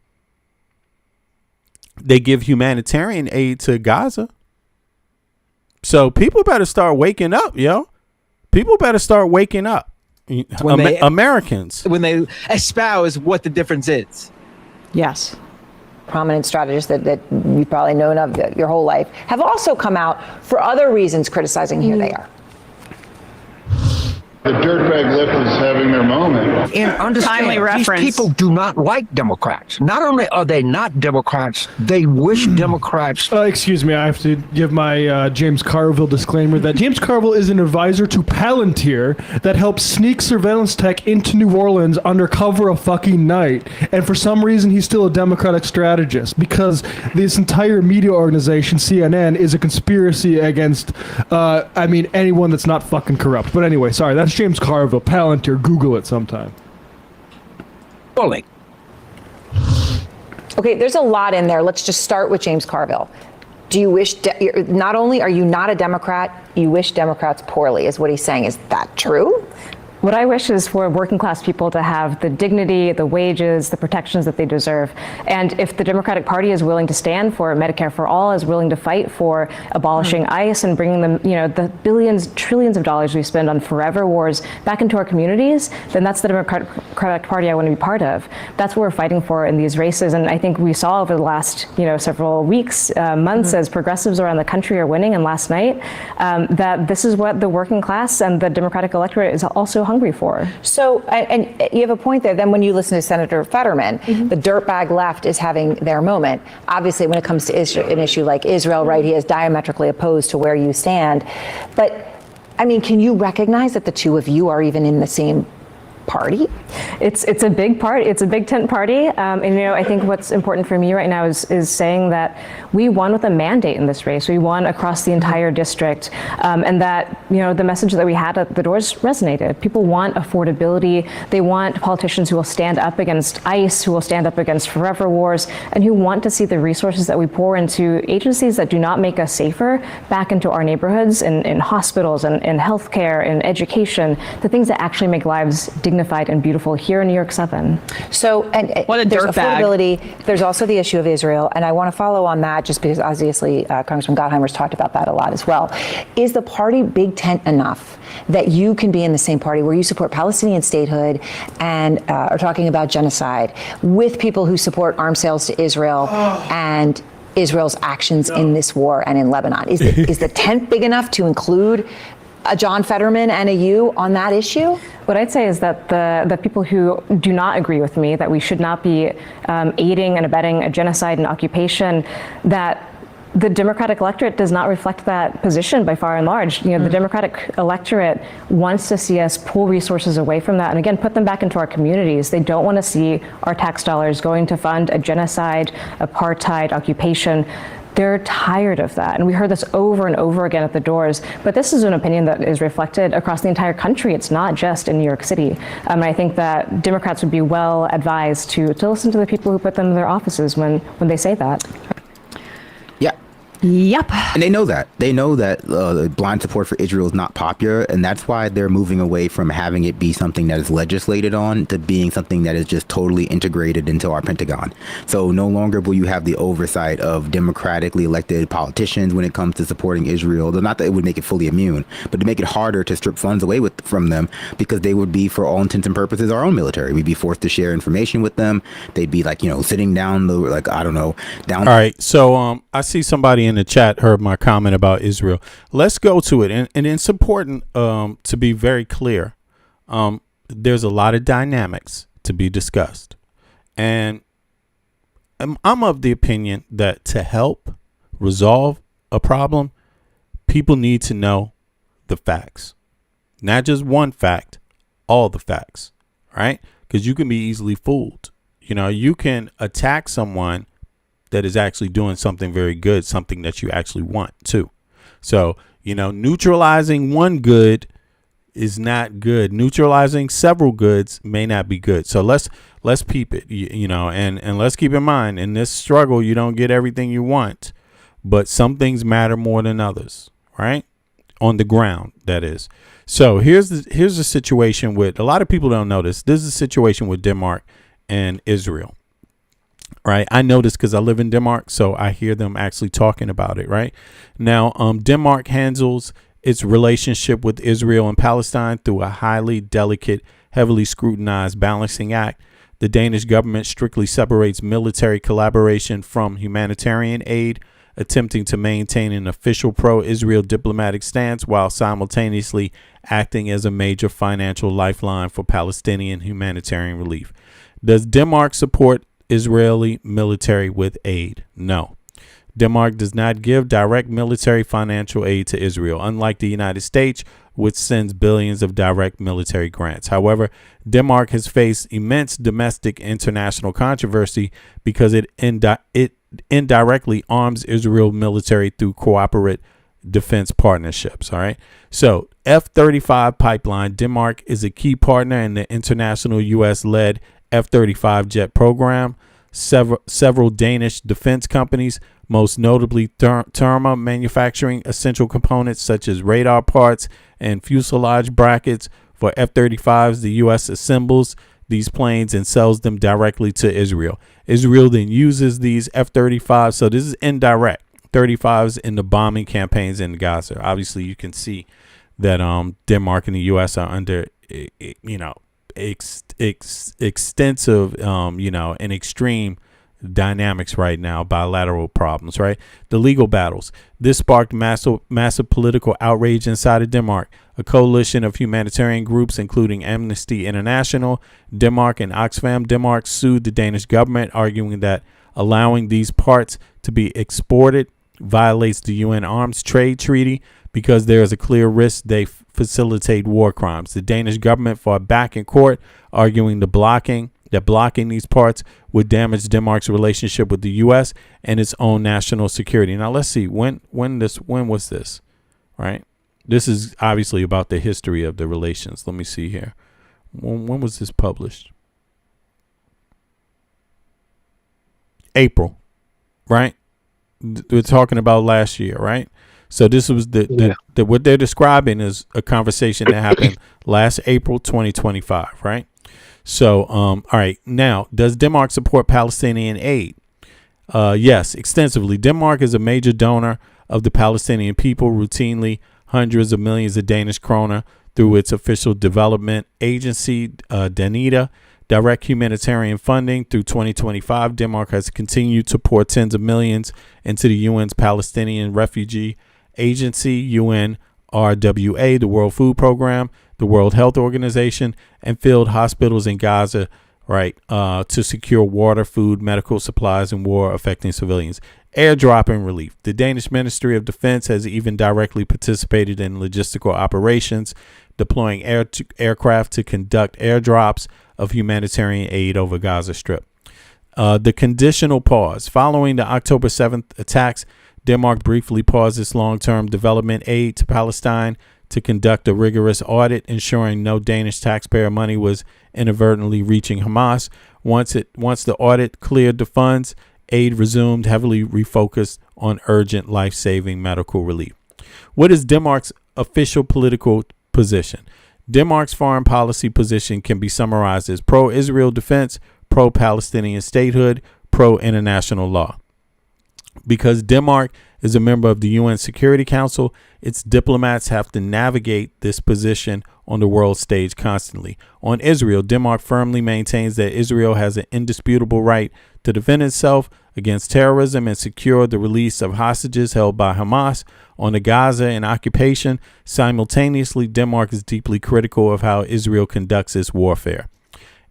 They give humanitarian aid to Gaza. So people better start waking up, yo. People better start waking up. Americans.
When they espouse what the difference is.
Yes.
Prominent strategists that you've probably known of your whole life have also come out for other reasons criticizing. Here they are.
The dirtbag left is having their moment.
And understand, these people do not like Democrats. Not only are they not Democrats, they wish Democrats.
Excuse me, I have to give my James Carville disclaimer that James Carville is an advisor to Palantir that helps sneak surveillance tech into New Orleans under cover of fucking night. And for some reason, he's still a Democratic strategist because this entire media organization, CNN, is a conspiracy against, anyone that's not fucking corrupt. But anyway, sorry, that's James Carville, Palantir. Google it sometime.
Okay, there's a lot in there. Let's just start with James Carville. Do you wish, not only are you not a Democrat, you wish Democrats poorly, is what he's saying. Is that true?
What I wish is for working class people to have the dignity, the wages, the protections that they deserve. And if the Democratic Party is willing to stand for Medicare for all, is willing to fight for abolishing ICE and bringing them, the billions, trillions of dollars we spend on forever wars back into our communities, then that's the Democratic Party I want to be part of. That's what we're fighting for in these races. And I think we saw over the last, several weeks, months, as progressives around the country are winning, and last night, that this is what the working class and the Democratic electorate is also hungry for.
So, and you have a point there. Then when you listen to Senator Fetterman, the dirtbag left is having their moment. Obviously, when it comes to an issue like Israel, right, he is diametrically opposed to where you stand. But, can you recognize that the two of you are even in the same
party. It's a big party. It's a big tent party. And I think what's important for me right now is saying that we won with a mandate in this race. We won across the entire district, and that the message that we had at the doors resonated. People want affordability. They want politicians who will stand up against ICE, who will stand up against forever wars, and who want to see the resources that we pour into agencies that do not make us safer back into our neighborhoods, in hospitals, and in healthcare, in education, the things that actually make lives dignified and beautiful here in New York 7.
So, and
what a
there's
dirtbag.
affordability. There's also the issue of Israel, and I want to follow on that just because obviously Congressman Gottheimer's talked about that a lot as well. Is the party big tent enough that you can be in the same party where you support Palestinian statehood and are talking about genocide with people who support arms sales to Israel and Israel's actions in this war and in Lebanon? Is the tent big enough to include a John Fetterman and a you on that issue?
What I'd say is that the people who do not agree with me that we should not be aiding and abetting a genocide and occupation, that the Democratic electorate does not reflect that position by far and large. The Democratic electorate wants to see us pull resources away from that and again put them back into our communities. They don't want to see our tax dollars going to fund a genocide, apartheid, occupation. They're tired of that. And we heard this over and over again at the doors. But this is an opinion that is reflected across the entire country. It's not just in New York City. And I think that Democrats would be well advised to listen to the people who put them in their offices when they say that.
Yeah.
Yep.
And they know that. They know that blind support for Israel is not popular, and that's why they're moving away from having it be something that is legislated on to being something that is just totally integrated into our Pentagon. So no longer will you have the oversight of democratically elected politicians when it comes to supporting Israel. Not that it would make it fully immune, but to make it harder to strip funds away from them, because they would be, for all intents and purposes, our own military. We'd be forced to share information with them. They'd be like, sitting down down.
All right. So I see somebody in the chat heard my comment about Israel. Let's go to it. And it's important to be very clear. There's a lot of dynamics to be discussed. And I'm of the opinion that to help resolve a problem, people need to know the facts. Not just one fact, all the facts, right? Because you can be easily fooled. You can attack someone that is actually doing something very good, something that you actually want too. So, neutralizing one good is not good. Neutralizing several goods may not be good. So let's peep it, and let's keep in mind, in this struggle, you don't get everything you want, but some things matter more than others, right? On the ground, that is. So here's the situation with, a lot of people don't know this. This is a situation with Denmark and Israel. Right. I know this because I live in Denmark, so I hear them actually talking about it. Right now, Denmark handles its relationship with Israel and Palestine through a highly delicate, heavily scrutinized balancing act. The Danish government strictly separates military collaboration from humanitarian aid, attempting to maintain an official pro-Israel diplomatic stance while simultaneously acting as a major financial lifeline for Palestinian humanitarian relief. Does Denmark support Israeli military with aid? No. Denmark does not give direct military financial aid to Israel, unlike the United States, which sends billions of direct military grants. However, Denmark has faced immense domestic international controversy because it indirectly arms Israel military through cooperative defense partnerships. All right. So F-35 pipeline. Denmark is a key partner in the international U.S.-led F-35 jet program. Several Danish defense companies, most notably Therma, manufacturing essential components such as radar parts and fuselage brackets for F-35s. The U.S. assembles these planes and sells them directly to Israel. Israel then uses these F-35s. So this is indirect 35s in the bombing campaigns in Gaza. Obviously, you can see that Denmark and the U.S. are under, extensive, and extreme dynamics right now, bilateral problems, right? The legal battles. This sparked massive political outrage inside of Denmark. A coalition of humanitarian groups, including Amnesty International, Denmark, and Oxfam Denmark, sued the Danish government, arguing that allowing these parts to be exported violates the UN Arms Trade Treaty because there is a clear risk they facilitate war crimes. The Danish government fought back in court, arguing that blocking these parts would damage Denmark's relationship with the U.S. and its own national security. Now let's see when was this, right? This is obviously about the history of the relations. Let me see here. When was this published? April, right? We're talking about last year, right? So this was what they're describing is a conversation that happened last April 2025, right? So, all right. Now, does Denmark support Palestinian aid? Yes, extensively. Denmark is a major donor of the Palestinian people, routinely hundreds of millions of Danish kroner through its official development agency, Danida. Direct humanitarian funding through 2025. Denmark has continued to pour tens of millions into the UN's Palestinian Refugee Agency, UNRWA, the World Food Program, the World Health Organization, and field hospitals in Gaza, right, to secure water, food, medical supplies, and war affecting civilians. Airdropping relief. The Danish Ministry of Defense has even directly participated in logistical operations, deploying aircraft to conduct airdrops of humanitarian aid over Gaza Strip. The conditional pause. Following the October 7th attacks, Denmark briefly paused its long-term development aid to Palestine to conduct a rigorous audit, ensuring no Danish taxpayer money was inadvertently reaching Hamas. Once the audit cleared the funds, aid resumed, heavily refocused on urgent life-saving medical relief. What is Denmark's official political position? Denmark's foreign policy position can be summarized as pro-Israel defense, pro-Palestinian statehood, pro-international law. Because Denmark is a member of the UN Security Council, its diplomats have to navigate this position on the world stage constantly. On Israel, Denmark firmly maintains that Israel has an indisputable right to defend itself against terrorism and secure the release of hostages held by Hamas. On the Gaza and occupation, simultaneously, Denmark is deeply critical of how Israel conducts its warfare.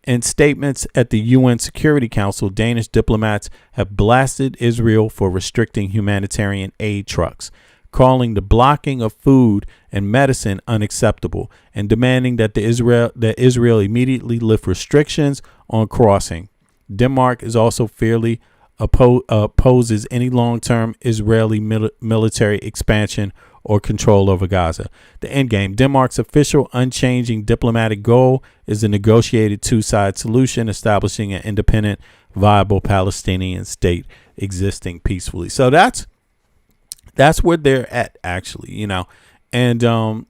In statements at the UN Security Council, Danish diplomats have blasted Israel for restricting humanitarian aid trucks, calling the blocking of food and medicine unacceptable, and demanding that Israel immediately lift restrictions on crossing. Denmark is also fiercely opposes any long-term Israeli military expansion or control over Gaza. The endgame. Denmark's official unchanging diplomatic goal is a negotiated two-side solution, establishing an independent, viable Palestinian state existing peacefully. So that's where they're at, actually, and I'm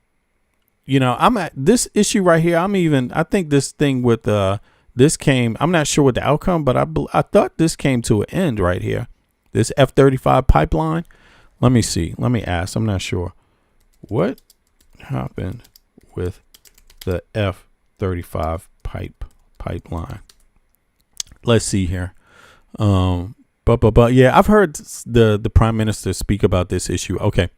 at this issue right here. I think this thing with I'm not sure what the outcome, but I thought this came to an end right here. This F-35 pipeline. Let me see. Let me ask. I'm not sure. What happened with the F-35 pipeline? Let's see here. But yeah, I've heard the Prime Minister speak about this issue. Okay.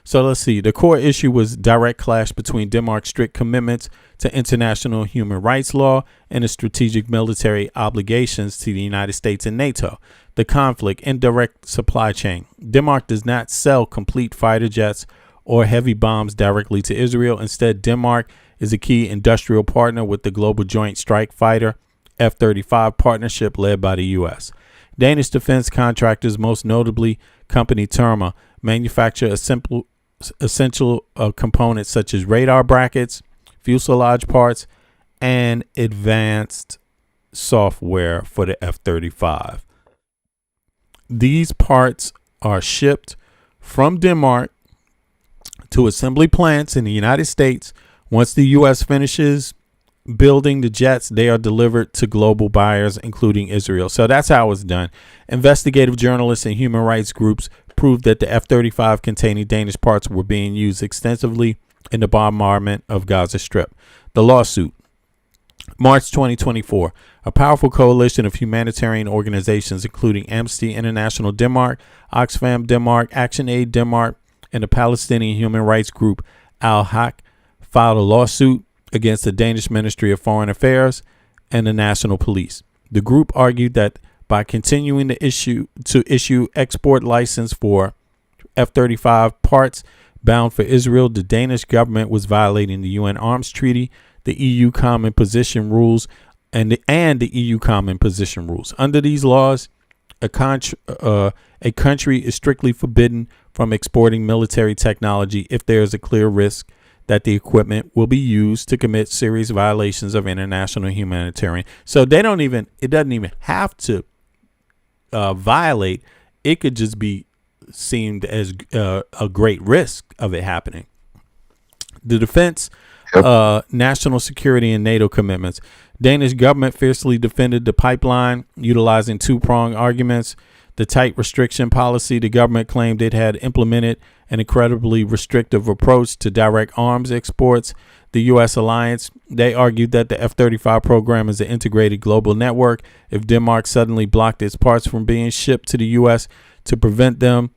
So let's see. The core issue was direct clash between Denmark's strict commitments to international human rights law and its strategic military obligations to the United States and NATO. The conflict, indirect supply chain. Denmark does not sell complete fighter jets or heavy bombs directly to Israel. Instead, Denmark is a key industrial partner with the Global Joint Strike Fighter F-35 partnership led by the U.S. Danish defense contractors, most notably company Terma, manufacture essential components such as radar brackets, fuselage parts, and advanced software for the F-35. These parts are shipped from Denmark to assembly plants in the United States. Once the U.S. finishes building the jets, they are delivered to global buyers, including Israel. So that's how it's done. Investigative journalists and human rights groups proved that the F-35 containing Danish parts were being used extensively in the bombardment of Gaza Strip. The lawsuit. March 2024, a powerful coalition of humanitarian organizations, including Amnesty International Denmark, Oxfam Denmark, ActionAid Denmark, and the Palestinian human rights group Al-Haq, filed a lawsuit against the Danish Ministry of Foreign Affairs and the National Police. The group argued that by continuing to issue export license for F-35 parts bound for Israel. The Danish government was violating the UN Arms Treaty, the EU Common Position Rules, and the EU Common Position Rules. Under these laws, a country is strictly forbidden from exporting military technology if there is a clear risk that the equipment will be used to commit serious violations of international humanitarian. So it doesn't even have to violate. It could just be seemed as a great risk of it happening. The defense, national security, and NATO commitments. Danish government fiercely defended the pipeline, utilizing two-pronged arguments. The tight restriction policy, the government claimed it had implemented an incredibly restrictive approach to direct arms exports. The U.S. alliance, they argued that the F-35 program is an integrated global network. If Denmark suddenly blocked its parts from being shipped to the U.S. to prevent them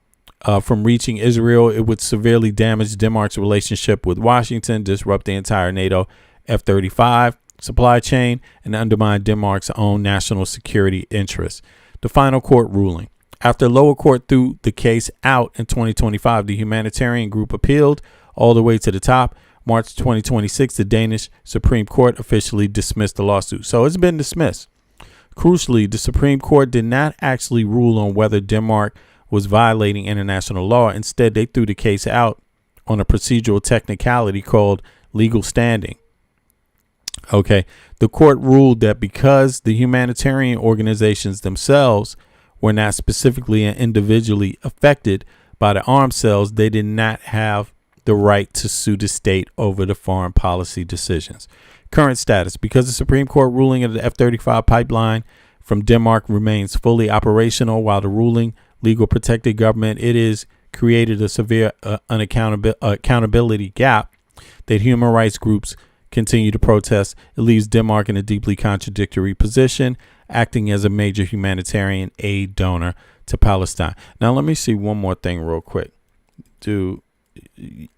from reaching Israel, it would severely damage Denmark's relationship with Washington, disrupt the entire NATO F-35 supply chain, and undermine Denmark's own national security interests. The final court ruling. After lower court threw the case out in 2025, the humanitarian group appealed all the way to the top. March 2026, the Danish Supreme Court officially dismissed the lawsuit. So it's been dismissed. Crucially, the Supreme Court did not actually rule on whether Denmark was violating international law. Instead, they threw the case out on a procedural technicality called legal standing. Okay, the court ruled that because the humanitarian organizations themselves were not specifically and individually affected by the arms sales, they did not have the right to sue the state over the foreign policy decisions. Current status. Because the Supreme Court ruling of the F-35 pipeline from Denmark remains fully operational, while the ruling legal protected government, it is created a severe accountability gap that human rights groups continue to protest. It leaves Denmark in a deeply contradictory position, acting as a major humanitarian aid donor to Palestine. Now, let me see one more thing real quick. Dude,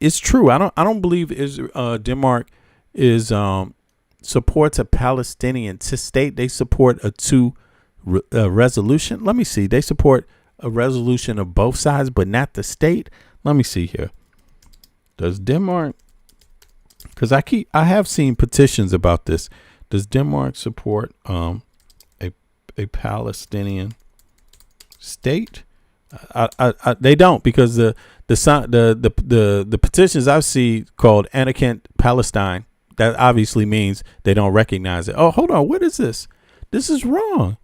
it's true. I don't believe Denmark is supports a Palestinian state. They support a resolution. Let me see. They support a resolution of both sides, but not the state. Let me see here. Does Denmark? Because I have seen petitions about this. Does Denmark support a Palestinian state? They don't, because the petitions I've seen called Anerkennt Palestine, that obviously means they don't recognize it. Oh, hold on. What is this? This is wrong.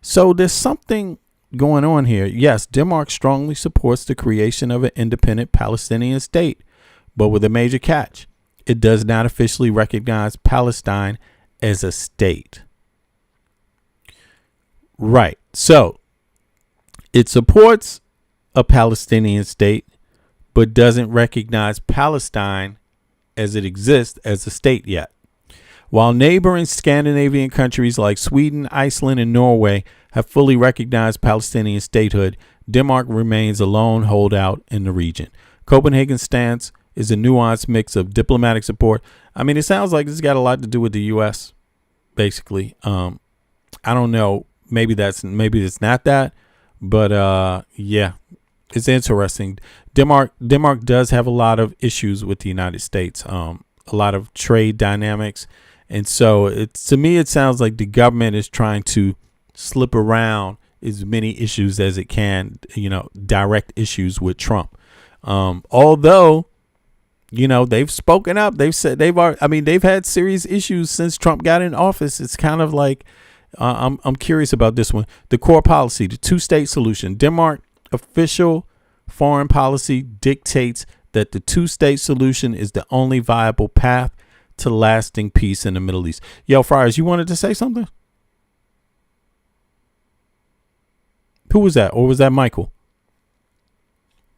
So there's something going on here. Yes, Denmark strongly supports the creation of an independent Palestinian state, but with a major catch. It does not officially recognize Palestine as a state. Right. So it supports a Palestinian state, but doesn't recognize Palestine as it exists as a state yet. While neighboring Scandinavian countries like Sweden, Iceland, and Norway have fully recognized Palestinian statehood, Denmark remains a lone holdout in the region. Copenhagen's stance is a nuanced mix of diplomatic support. I mean, it sounds like it's got a lot to do with the U.S., basically. I don't know. Maybe it's not that. But, yeah, it's interesting. Denmark does have a lot of issues with the United States, a lot of trade dynamics. And so to me, it sounds like the government is trying to slip around as many issues as it can, direct issues with Trump. Although, they've spoken up. They've said they've had serious issues since Trump got in office. It's kind of like I'm curious about this one. The core policy, the two-state solution. Denmark official foreign policy dictates that the two-state solution is the only viable path to lasting peace in the Middle East. Yo, Friars, you wanted to say something? Who was that? Or was that Michael?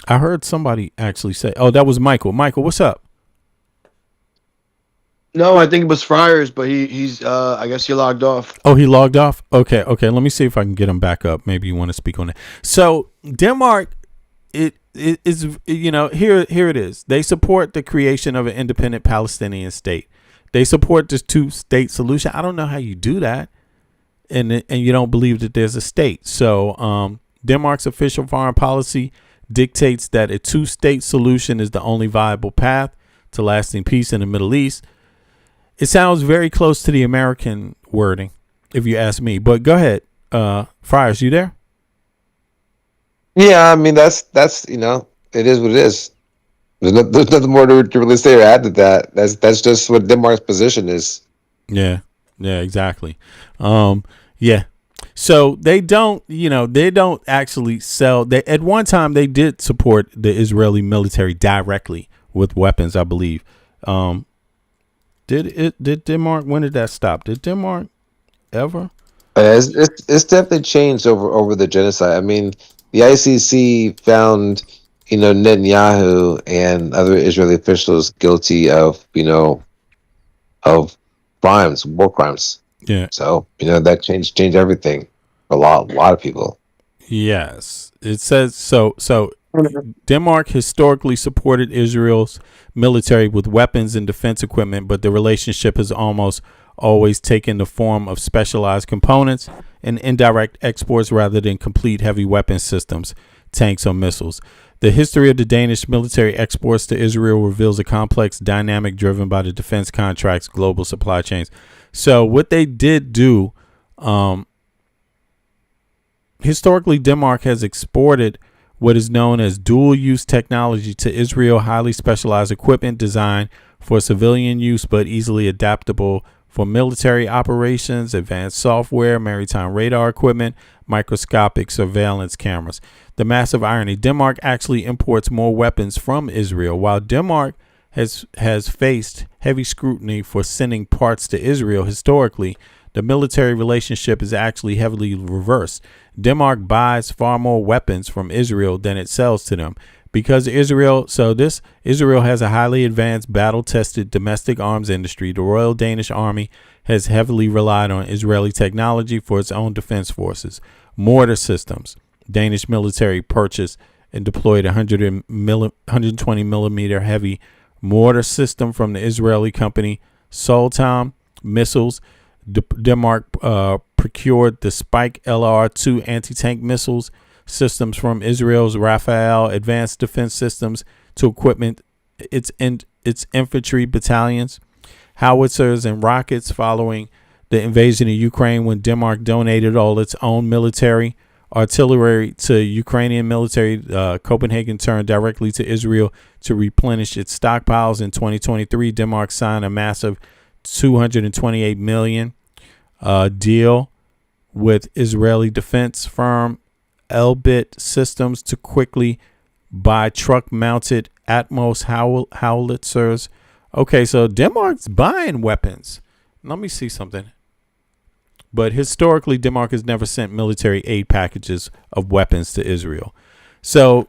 I heard somebody actually say, oh, that was Michael. Michael, what's up?
No, I think it was Friars, but he's I guess he logged off.
Oh, he logged off? Okay. Let me see if I can get him back up. Maybe you want to speak on that. So Denmark, it is, here it is. They support the creation of an independent Palestinian state. They support this two-state solution. I don't know how you do that. And you don't believe that there's a state. So Denmark's official foreign policy dictates that a two-state solution is the only viable path to lasting peace in the Middle East. It sounds very close to the American wording, if you ask me. But go ahead, Friars, you there?
Yeah, I mean that's it is what it is. There's nothing more to really say or add to that. That's just what Denmark's position is.
Yeah, exactly. Yeah. So they don't actually sell. At one time they did support the Israeli military directly with weapons, I believe. Did Denmark? When did that stop? Did Denmark ever?
It's definitely changed over the genocide. I mean, the ICC found Netanyahu and other Israeli officials guilty of of war crimes.
Yeah.
So that changed everything for a lot of people.
Yes, it says so. Denmark historically supported Israel's military with weapons and defense equipment, but the relationship has almost always taken the form of specialized components and indirect exports rather than complete heavy weapon systems, tanks, or missiles. The history of the Danish military exports to Israel reveals a complex dynamic driven by the defense contracts, global supply chains. So what they did do, historically, Denmark has exported what is known as dual-use technology to Israel, highly specialized equipment designed for civilian use but easily adaptable for military operations, advanced software, maritime radar equipment, microscopic surveillance cameras. The massive irony, Denmark actually imports more weapons from Israel. While Denmark has faced heavy scrutiny for sending parts to Israel historically, the military relationship is actually heavily reversed. Denmark buys far more weapons from Israel than it sells to them. Because Israel has a highly advanced, battle-tested domestic arms industry. The Royal Danish Army has heavily relied on Israeli technology for its own defense forces. Mortar systems. Danish military purchased and deployed 120 millimeter heavy mortar system from the Israeli company Soltam Missiles. Denmark procured the Spike LR-2 anti-tank missiles systems from Israel's Rafael Advanced Defense Systems to equipment its infantry battalions, howitzers, and rockets following the invasion of Ukraine, when Denmark donated all its own military artillery to Ukrainian military. Copenhagen turned directly to Israel to replenish its stockpiles. In 2023, Denmark signed a massive $228 million deal with Israeli defense firm Elbit Systems to quickly buy truck-mounted Atmos howitzers. Okay, so Denmark's buying weapons. Let me see something. But historically, Denmark has never sent military aid packages of weapons to Israel. So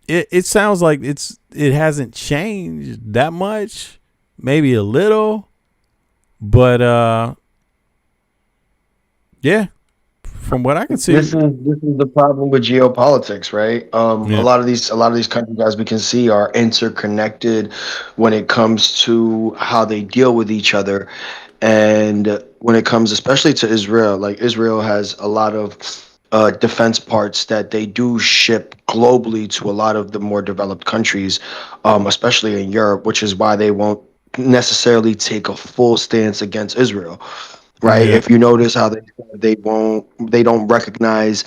it sounds like it hasn't changed that much, maybe a little, but yeah, from what I can see,
this is the problem with geopolitics, right?
Yeah.
A lot of these countries, as we can see, are interconnected when it comes to how they deal with each other, and when it comes especially to Israel, like Israel has a lot of defense parts that they do ship globally to a lot of the more developed countries, especially in Europe, which is why they won't necessarily take a full stance against Israel. Right.
Yeah.
If you notice how they don't recognize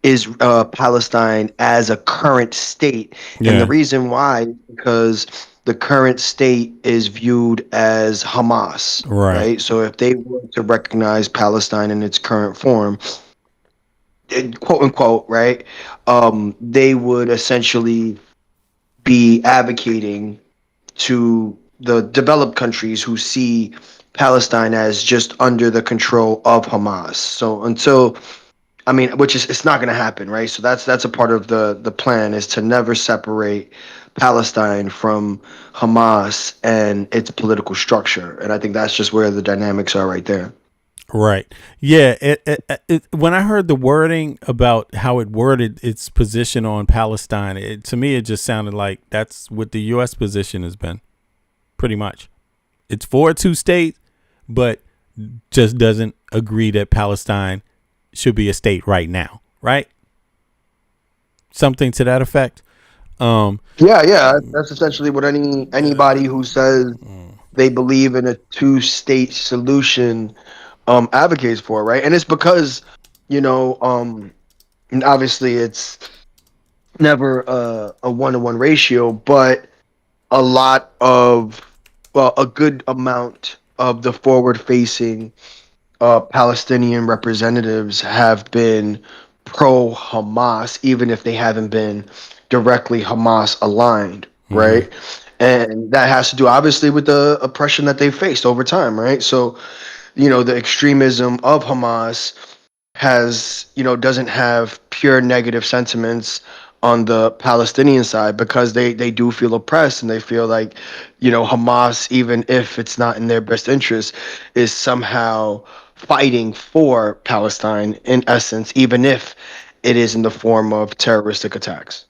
Palestine as a current state.
Yeah.
And the reason why, because the current state is viewed as Hamas.
Right.
So if they were to recognize Palestine in its current form, quote unquote, right, they would essentially be advocating to the developed countries who see Palestine as just under the control of Hamas. So which is, it's not going to happen, right? So that's a part of the plan, is to never separate Palestine from Hamas and its political structure. And I think that's just where the dynamics are right there.
Right. Yeah. When I heard the wording about how it worded its position on Palestine, to me, it just sounded like that's what the U.S. position has been, pretty much. It's for a two-state, but just doesn't agree that Palestine should be a state right now. Right. something to that effect.
Yeah. That's essentially what anybody who says they believe in a two-state solution advocates for, right? And it's because, and obviously it's never a one-to-one ratio, but a good amount of the forward-facing Palestinian representatives have been pro-Hamas, even if they haven't been directly Hamas aligned, right? And that has to do obviously with the oppression that they faced over time, right? So, the extremism of Hamas doesn't have pure negative sentiments on the Palestinian side, because they do feel oppressed, and they feel like, Hamas, even if it's not in their best interest, is somehow fighting for Palestine in essence, even if it is in the form of terroristic attacks.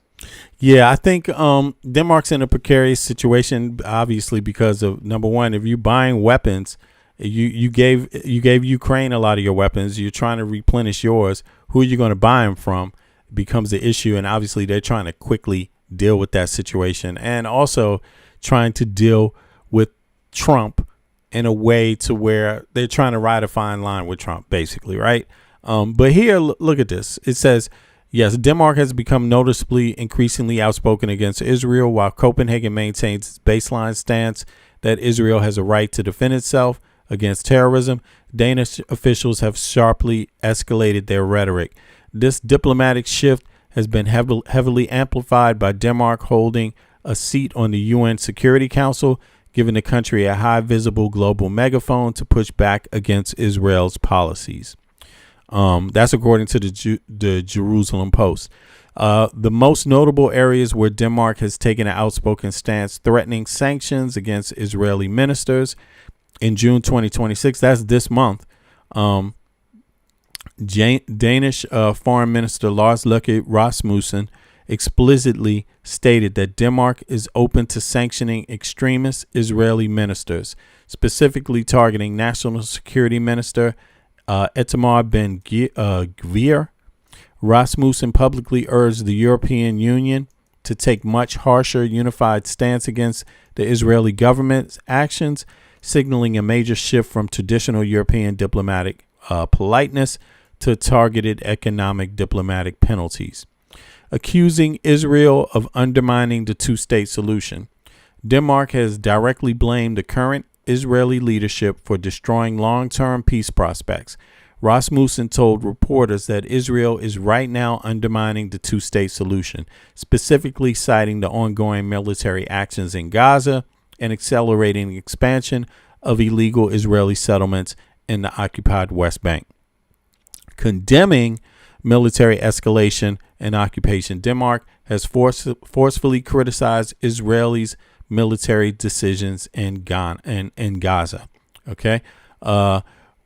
Yeah, I think Denmark's in a precarious situation, obviously, because of, number one, if you're buying weapons, you gave Ukraine a lot of your weapons. You're trying to replenish yours. Who are you going to buy them from? Becomes the issue, and obviously they're trying to quickly deal with that situation, and also trying to deal with Trump in a way to where they're trying to ride a fine line with Trump, basically, right? But here, look at this. It says, yes, Denmark has become noticeably increasingly outspoken against Israel, while Copenhagen maintains its baseline stance that Israel has a right to defend itself against terrorism. Danish officials have sharply escalated their rhetoric. This diplomatic shift has been heavily amplified by Denmark holding a seat on the UN Security Council, giving the country a high visible global megaphone to push back against Israel's policies. That's according to the Jerusalem Post. The most notable areas where Denmark has taken an outspoken stance threatening sanctions against Israeli ministers. In June 2026, that's this month, Danish Foreign Minister Lars Løkke Rasmussen explicitly stated that Denmark is open to sanctioning extremist Israeli ministers, specifically targeting National Security Minister Itamar Ben-Gvir. Rasmussen publicly urged the European Union to take much harsher unified stance against the Israeli government's actions, signaling a major shift from traditional European diplomatic politeness to targeted economic diplomatic penalties. Accusing Israel of undermining the two-state solution, Denmark has directly blamed the current Israeli leadership for destroying long-term peace prospects. Rasmussen told reporters that Israel is right now undermining the two-state solution, specifically citing the ongoing military actions in Gaza and accelerating the expansion of illegal Israeli settlements in the occupied West Bank. Condemning military escalation and occupation, Denmark has forcefully criticized Israelis' military decisions in Gaza. Okay.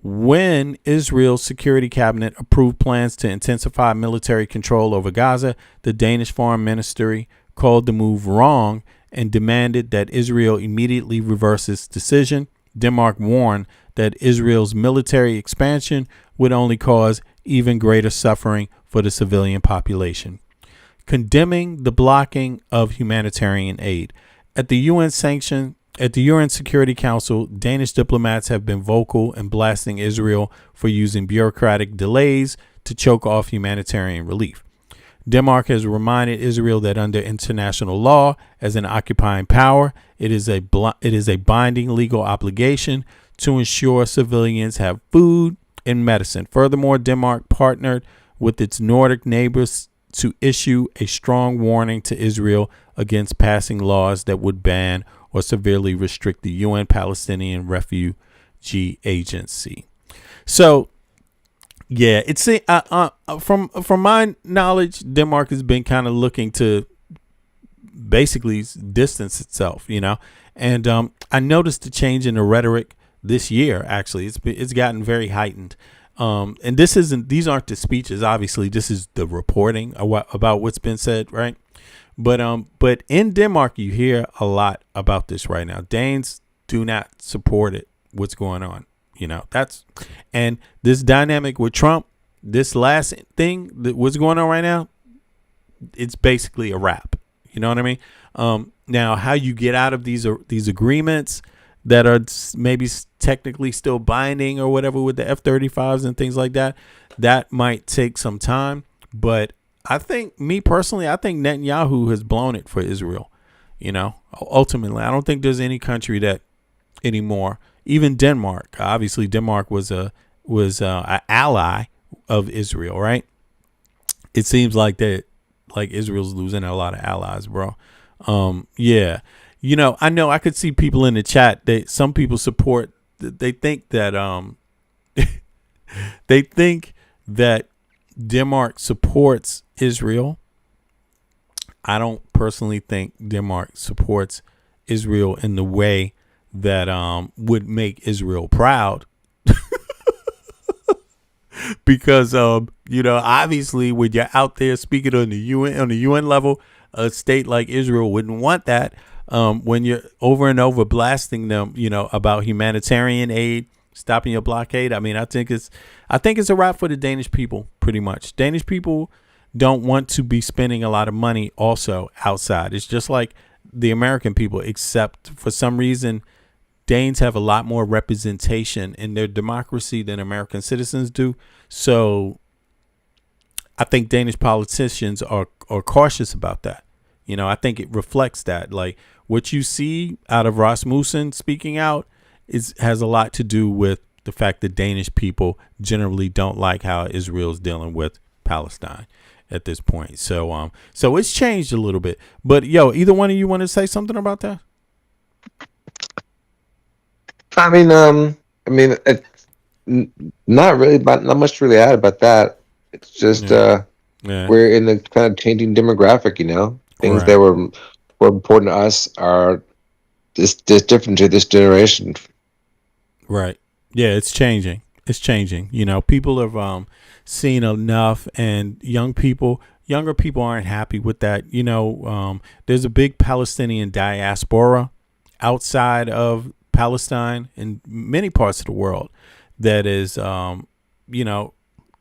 When Israel's security cabinet approved plans to intensify military control over Gaza, the Danish Foreign Ministry called the move wrong and demanded that Israel immediately reverse its decision. Denmark warned that Israel's military expansion would only cause even greater suffering for the civilian population. Condemning the blocking of humanitarian aid. At the UN Security Council, Danish diplomats have been vocal in blasting Israel for using bureaucratic delays to choke off humanitarian relief. Denmark has reminded Israel that under international law, as an occupying power, it is a binding legal obligation to ensure civilians have food and medicine. Furthermore, Denmark partnered with its Nordic neighbors to issue a strong warning to Israel against passing laws that would ban or severely restrict the UN Palestinian Refugee Agency. So, yeah, it's from my knowledge, Denmark has been kind of looking to basically distance itself, and I noticed the change in the rhetoric this year. Actually, it's gotten very heightened. And these aren't the speeches. Obviously, this is the reporting about what's been said, right? But in Denmark, you hear a lot about this right now. Danes do not support it. What's going on? And this dynamic with Trump, this last thing that what's going on right now, it's basically a wrap. You know what I mean? Now, how you get out of these agreements that are maybe technically still binding or whatever with the F-35s and things like that, that might take some time. But I think, me personally, I think Netanyahu has blown it for Israel. You know, ultimately, I don't think there's any country that anymore. Even Denmark. Obviously, Denmark was an ally of Israel, right? It seems like Israel's losing a lot of allies, bro. Yeah. You know I could see people in the chat. Some people support. They think that Denmark supports Israel. I don't personally think Denmark supports Israel in the way that would make Israel proud. Because obviously when you're out there speaking on the UN level, a state like Israel wouldn't want that. When you're over and over blasting them, about humanitarian aid, stopping your blockade. I mean, I think it's a wrap for the Danish people, pretty much. Danish people don't want to be spending a lot of money also outside. It's just like the American people, except for some reason, Danes have a lot more representation in their democracy than American citizens do. So I think Danish politicians are cautious about that. I think it reflects that. Like what you see out of Rasmussen speaking out has a lot to do with the fact that Danish people generally don't like how Israel's dealing with Palestine at this point. So it's changed a little bit. But either one of you want to say something about that?
I mean, not really, but not much to really add about that. It's just we're in the kind of changing demographic. Things
Right.
that were important to us are just different to this generation.
Right. Yeah, it's changing. It's changing. People have seen enough, and younger people aren't happy with that. There's a big Palestinian diaspora outside of Palestine in many parts of the world that is,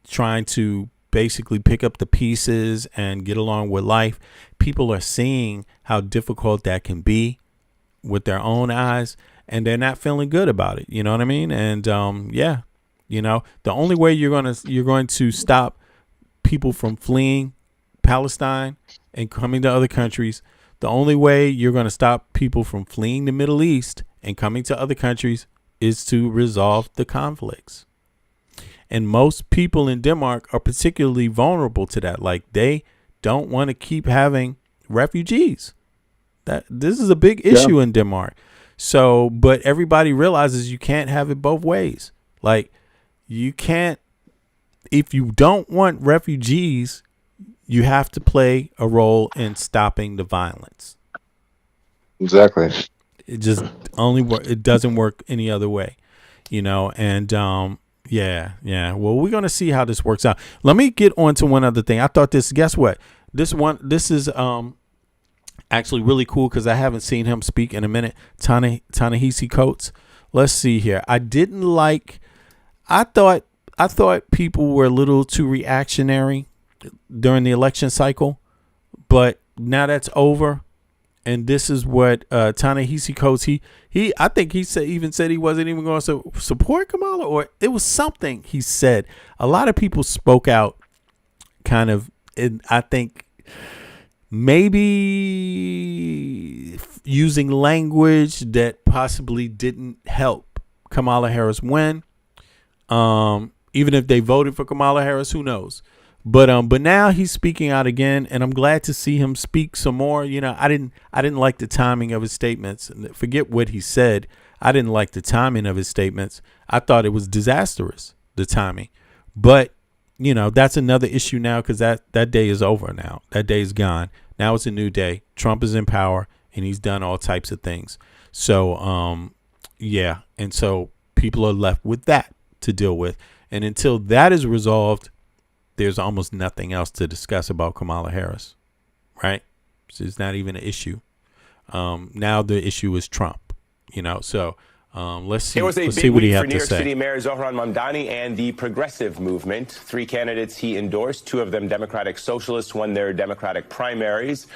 trying to basically pick up the pieces and get along with life. People are seeing how difficult that can be with their own eyes, and they're not feeling good about it. You know what I mean? And the only way you're going to stop people from fleeing Palestine and coming to other countries, the only way you're going to stop people from fleeing the Middle East and coming to other countries is to resolve the conflicts. And most people in Denmark are particularly vulnerable to that. Like, they don't want to keep having refugees. This is a big issue in Denmark. So, but everybody realizes you can't have it both ways. Like, you can't, if you don't want refugees, you have to play a role in stopping the violence.
Exactly.
It just it doesn't work any other way, and yeah. Well, we're going to see how this works out. Let me get on to one other thing. I thought guess what? This is actually really cool because I haven't seen him speak in a minute. Ta-Nehisi Coates. Let's see here. I thought people were a little too reactionary during the election cycle, but now that's over. And this is what Ta-Nehisi Coates, I think he said he wasn't even going to support Kamala, or it was something he said. A lot of people spoke out kind of, I think, maybe using language that possibly didn't help Kamala Harris win. Even if they voted for Kamala Harris, who knows? But now he's speaking out again, and I'm glad to see him speak some more. I didn't like the timing of his statements. Forget what he said. I didn't like the timing of his statements. I thought it was disastrous, the timing. But that's another issue now, because that day is over now. That day is gone. Now it's a new day. Trump is in power, and he's done all types of things. So and so people are left with that to deal with, and until that is resolved, there's almost nothing else to discuss about Kamala Harris, right? So it's not even an issue. Now the issue is Trump, So Let's see.
It was a
let's
big
see what he
week
had
for New
to
York
say.
City Mayor Zohran Mamdani and the progressive movement. 3 candidates he endorsed, 2 of them Democratic Socialists, won their Democratic primaries.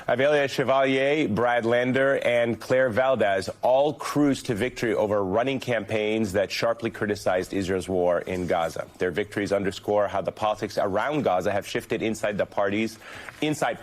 Avelia Chevalier, Brad Lander, and Claire Valdez all cruised to victory over running campaigns that sharply criticized Israel's war in Gaza. Their victories underscore how the politics around Gaza have shifted inside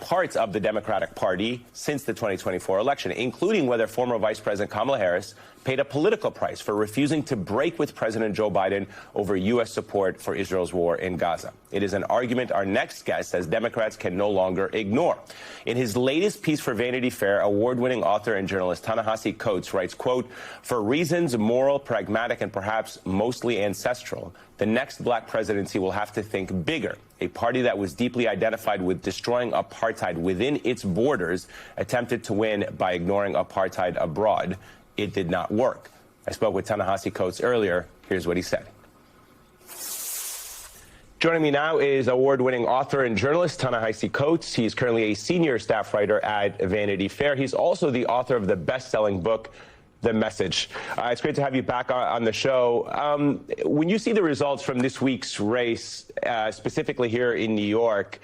parts of the Democratic Party since the 2024 election, including whether former Vice President Kamala Harris paid a political price for refusing to break with President Joe Biden over U.S. support for Israel's war in Gaza. It is an argument our next guest says Democrats can no longer ignore. In his latest piece for Vanity Fair, award-winning author and journalist Ta-Nehisi Coates writes, quote, "For reasons moral, pragmatic, and perhaps mostly ancestral, the next black presidency will have to think bigger. A party that was deeply identified with destroying apartheid within its borders attempted to win by ignoring apartheid abroad. It did not work." I spoke with Ta-Nehisi Coates earlier. Here's what he said. Joining me now is award-winning author and journalist Ta-Nehisi Coates. He's currently a senior staff writer at Vanity Fair. He's also the author of the best-selling book, The Message. It's great to have you back on the show. When you see the results from this week's race, specifically here in New York,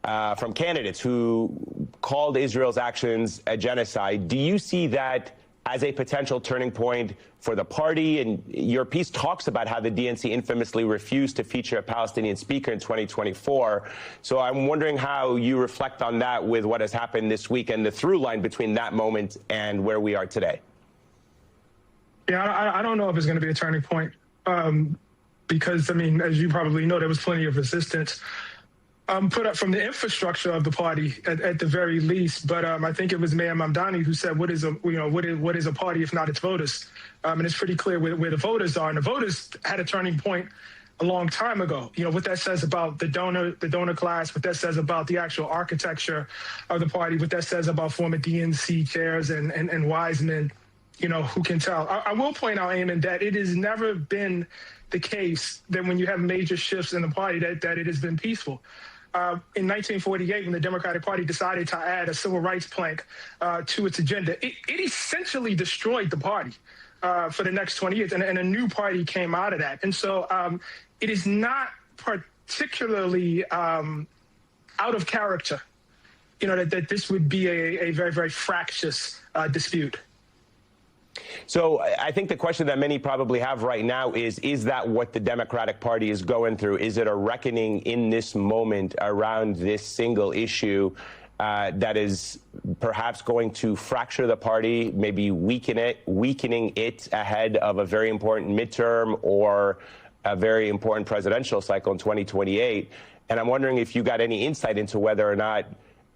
from candidates who called Israel's actions a genocide, do you see that as a potential turning point for the party? And your piece talks about how the DNC infamously refused to feature a Palestinian speaker in 2024. So I'm wondering how you reflect on that with what has happened this week and the through line between that moment and where we are today.
Yeah, I don't know if it's going to be a turning point because, I mean, as you probably know, there was plenty of resistance put up from the infrastructure of the party at the very least. But I think it was Mayor Mamdani who said, what is a party if not its voters? And it's pretty clear where the voters are. And the voters had a turning point a long time ago. You know, what that says about the donor class, what that says about the actual architecture of the party, what that says about former DNC chairs and wise men, you know, who can tell. I will point out, Eamon, that it has never been the case that when you have major shifts in the party that it has been peaceful. In 1948, when the Democratic Party decided to add a civil rights plank to its agenda, it essentially destroyed the party for the next 20 years, and a new party came out of that. And so it is not particularly out of character, you know, that this would be a very, very fractious dispute.
So I think the question that many probably have right now is that what the Democratic Party is going through? Is it a reckoning in this moment around this single issue that is perhaps going to fracture the party, maybe weakening it ahead of a very important midterm or a very important presidential cycle in 2028? And I'm wondering if you got any insight into whether or not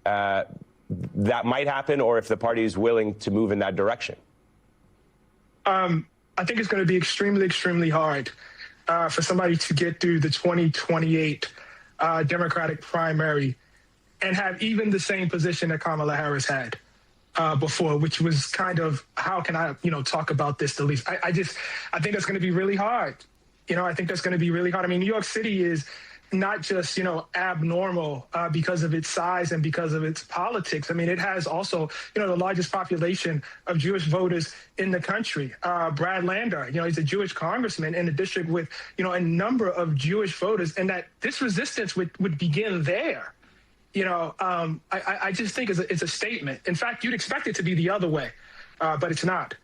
that might happen or if the party is willing to move in that direction.
I think it's going to be extremely, extremely hard for somebody to get through the 2028 Democratic primary and have even the same position that Kamala Harris had before, which was kind of, how can I, talk about this the least? I think that's going to be really hard. I think that's going to be really hard. I mean, New York City is not just, abnormal because of its size and because of its politics. I mean, it has also, the largest population of Jewish voters in the country. Brad Lander, he's a Jewish congressman in a district with, a number of Jewish voters, and that this resistance would begin there. I just think it's a statement. In fact, you'd expect it to be the other way, but it's not.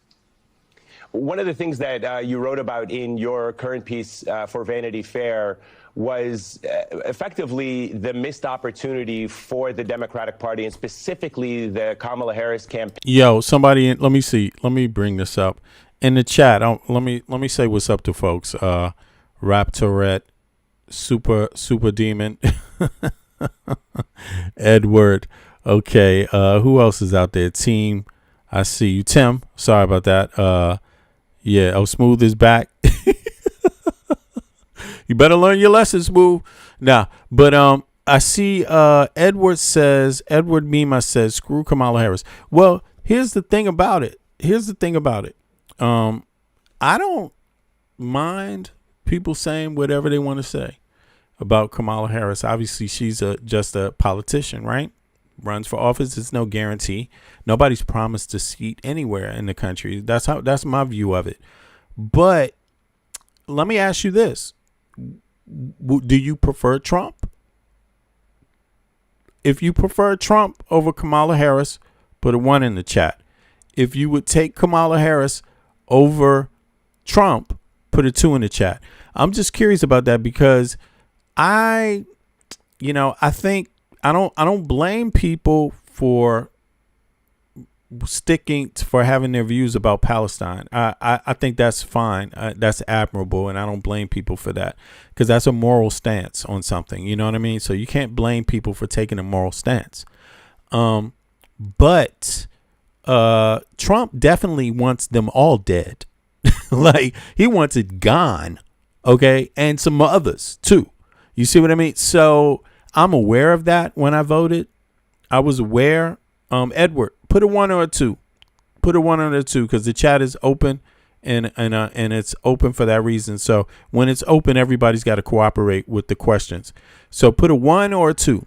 One of the things that you wrote about in your current piece for Vanity Fair was effectively the missed opportunity for the Democratic Party and specifically the Kamala Harris campaign.
Yo, somebody, let me see. Let me bring this up in the chat. Let me say what's up to folks. Rap Tourette, Super Demon, Edward. Okay, who else is out there? Team, I see you. Tim, sorry about that. Yeah, Smooth is back. You better learn your lessons, Smooth. Nah, but I see Edward Mima says, screw Kamala Harris. Well, here's the thing about it. I don't mind people saying whatever they want to say about Kamala Harris. Obviously, she's just a politician, right? runs for office. It's no guarantee. Nobody's promised a seat anywhere in the country. That's my view of it. But let me ask you this. Do you prefer Trump? If you prefer Trump over Kamala Harris, put a 1 in the chat. If you would take Kamala Harris over Trump, put a 2 in the chat. I'm just curious about that because I don't blame people for for having their views about Palestine. I think that's fine. That's admirable. And I don't blame people for that because that's a moral stance on something. You know what I mean? So you can't blame people for taking a moral stance. But Trump definitely wants them all dead. Like he wants it gone. OK, and some others, too. You see what I mean? So I'm aware of that when I voted. I was aware. Edward, put a 1 or a 2. Put a 1 or a 2 because the chat is open and it's open for that reason. So when it's open, everybody's got to cooperate with the questions. So put a 1 or a 2.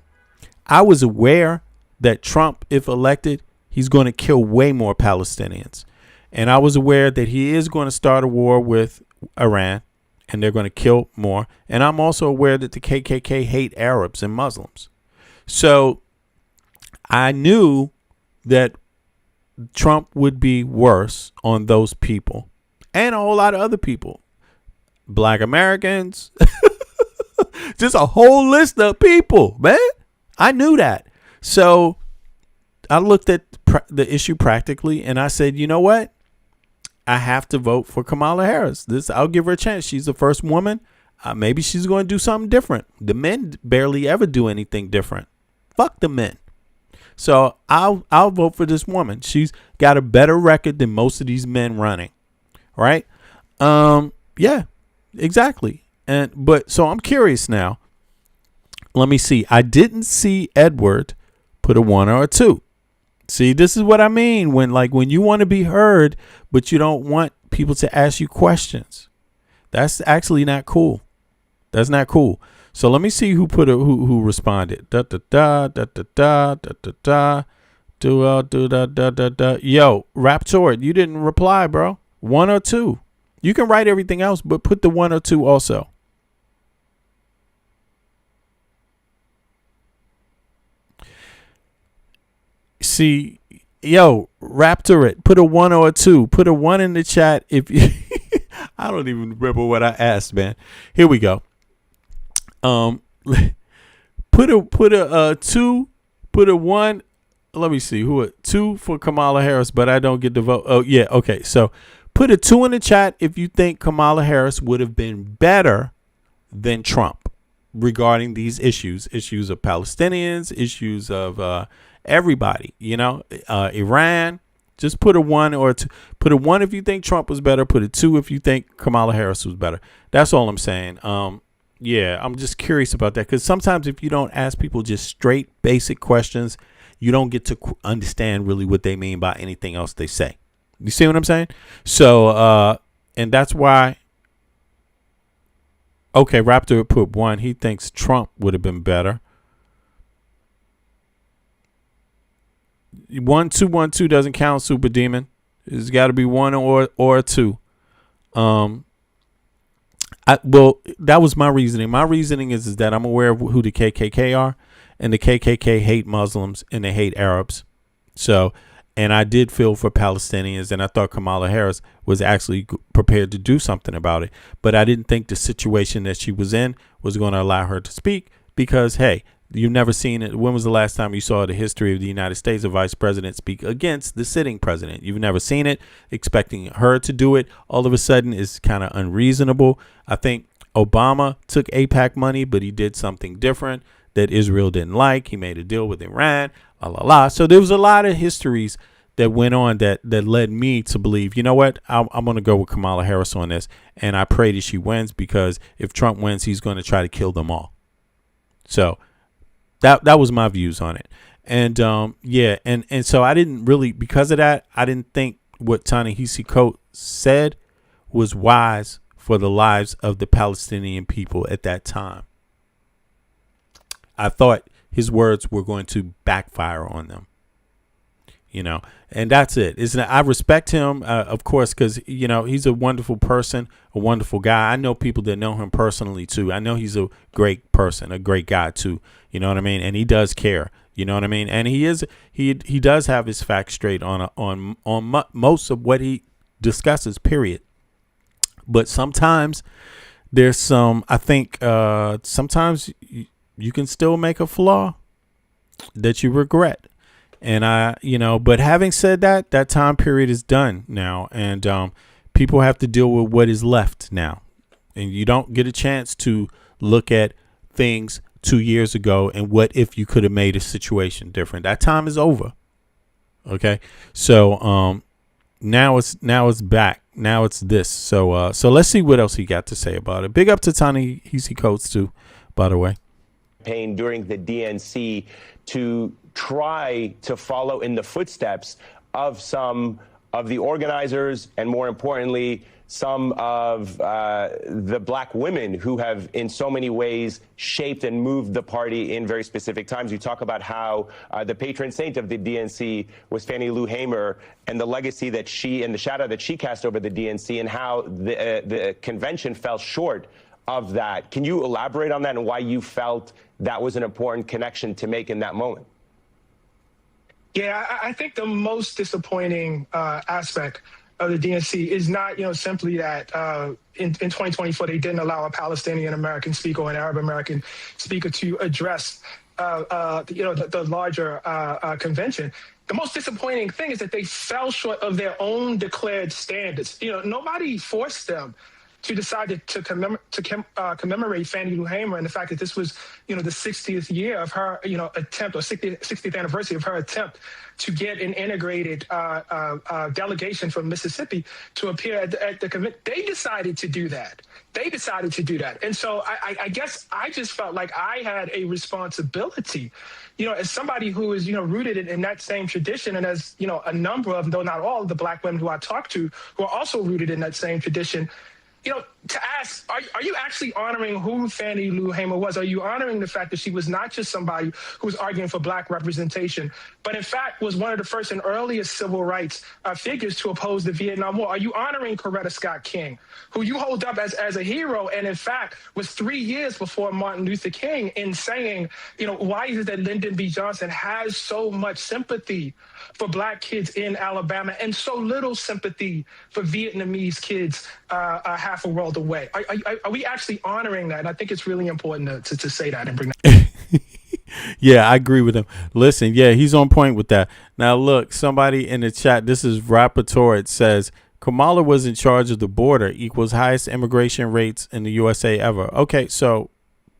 I was aware that Trump, if elected, he's going to kill way more Palestinians. And I was aware that he is going to start a war with Iran and they're going to kill more. And I'm also aware that the KKK hate Arabs and Muslims. So I knew that Trump would be worse on those people and a whole lot of other people, Black Americans, just a whole list of people, man. I knew that. So I looked at the issue practically and I said, you know what? I have to vote for Kamala Harris. I'll give her a chance. She's the first woman. Maybe she's going to do something different. The men barely ever do anything different. Fuck the men. So I'll vote for this woman. She's got a better record than most of these men running. Right? Yeah, exactly. So I'm curious now. Let me see. I didn't see Edward put a 1 or a 2. See, this is what I mean when you want to be heard, but you don't want people to ask you questions. That's actually not cool. That's not cool. So let me see who responded. Yo, Raptor, you didn't reply, bro. 1 or 2. You can write everything else, but put the 1 or 2 also. See, yo, Raptor it. Put a 1 or a 2. Put a 1 in the chat if you I don't even remember what I asked, man. Here we go. Put a 2, put a 1. Let me see. 2 for Kamala Harris, but I don't get the vote. Oh, yeah. Okay. So put a 2 in the chat if you think Kamala Harris would have been better than Trump regarding these issues of Palestinians, issues of everybody, Iran. Just put a 1 or a 2. Put a 1 if you think Trump was better. Put a 2 if you think Kamala Harris was better. That's all I'm saying. Yeah, I'm just curious about that because sometimes if you don't ask people just straight basic questions, you don't get to understand really what they mean by anything else they say. You see what I'm saying? So, and that's why. Okay, Raptor put 1. He thinks Trump would have been better. 1 2 1 2 doesn't count, Super Demon. It's got to be 1 or a 2. That was my reasoning. My reasoning is that I'm aware of who the KKK are, and the KKK hate Muslims and they hate Arabs. So, and I did feel for Palestinians, and I thought Kamala Harris was actually prepared to do something about it. But I didn't think the situation that she was in was going to allow her to speak because, hey, you've never seen it. When was the last time you saw the history of the United States, a vice president speak against the sitting president? You've never seen it. Expecting her to do it all of a sudden is kind of unreasonable. I think Obama took AIPAC money, but he did something different that Israel didn't like. He made a deal with Iran, So there was a lot of histories that went on that led me to believe, you know what, I'm going to go with Kamala Harris on this. And I pray that she wins because if Trump wins, he's going to try to kill them all. So that was my views on it. And yeah, and so I didn't really, because of that, I didn't think what Ta-Nehisi Coates said was wise for the lives of the Palestinian people at that time. I thought his words were going to backfire on them. You know, and that's it. I respect him, of course, because, you know, he's a wonderful person, a wonderful guy. I know people that know him personally, too. I know he's a great person, a great guy, too. You know what I mean? And he does care. You know what I mean? And he does have his facts straight on most of what he discusses, period. But sometimes there's I think sometimes you can still make a flaw that you regret. And but having said that, that time period is done now, and people have to deal with what is left now. And you don't get a chance to look at things 2 years ago and what if you could have made a situation different. That time is over. Okay, so now it's back. Now it's this. So let's see what else he got to say about it. Big up to Tani Easy Coats too, by the way.
During the DNC to try to follow in the footsteps of some of the organizers and, more importantly, some of the black women who have in so many ways shaped and moved the party in very specific times. You talk about how the patron saint of the DNC was Fannie Lou Hamer and the legacy that she and the shadow that she cast over the DNC, and how the convention fell short of that. Can you elaborate on that and why you felt that was an important connection to make in that moment?
Yeah, I think the most disappointing aspect of the DNC is not, simply that in 2024 they didn't allow a Palestinian American speaker or an Arab American speaker to address the larger convention. The most disappointing thing is that they fell short of their own declared standards. Nobody forced them to decide to commemorate Fannie Lou Hamer, and the fact that this was, the 60th year of her, attempt, or 60th anniversary of her attempt to get an integrated delegation from Mississippi to appear at the convention. They decided to do that. And so I guess I just felt like I had a responsibility, as somebody who is, rooted in that same tradition, and as, a number of, though not all, of the black women who I talked to who are also rooted in that same tradition, to ask, are you actually honoring who Fannie Lou Hamer was? Are you honoring the fact that she was not just somebody who was arguing for black representation, but in fact was one of the first and earliest civil rights figures to oppose the Vietnam War? Are you honoring Coretta Scott King, who you hold up as a hero, and in fact was 3 years before Martin Luther King, in saying, why is it that Lyndon B. Johnson has so much sympathy for black kids in Alabama and so little sympathy for Vietnamese kids half a world away? Are we actually honoring that? And I think it's really important to say that and bring that.
Yeah, I agree with him. Listen, yeah, he's on point with that. Now, look, somebody in the chat, this is Rapporteur. It says, Kamala was in charge of the border, equals highest immigration rates in the USA ever. Okay, so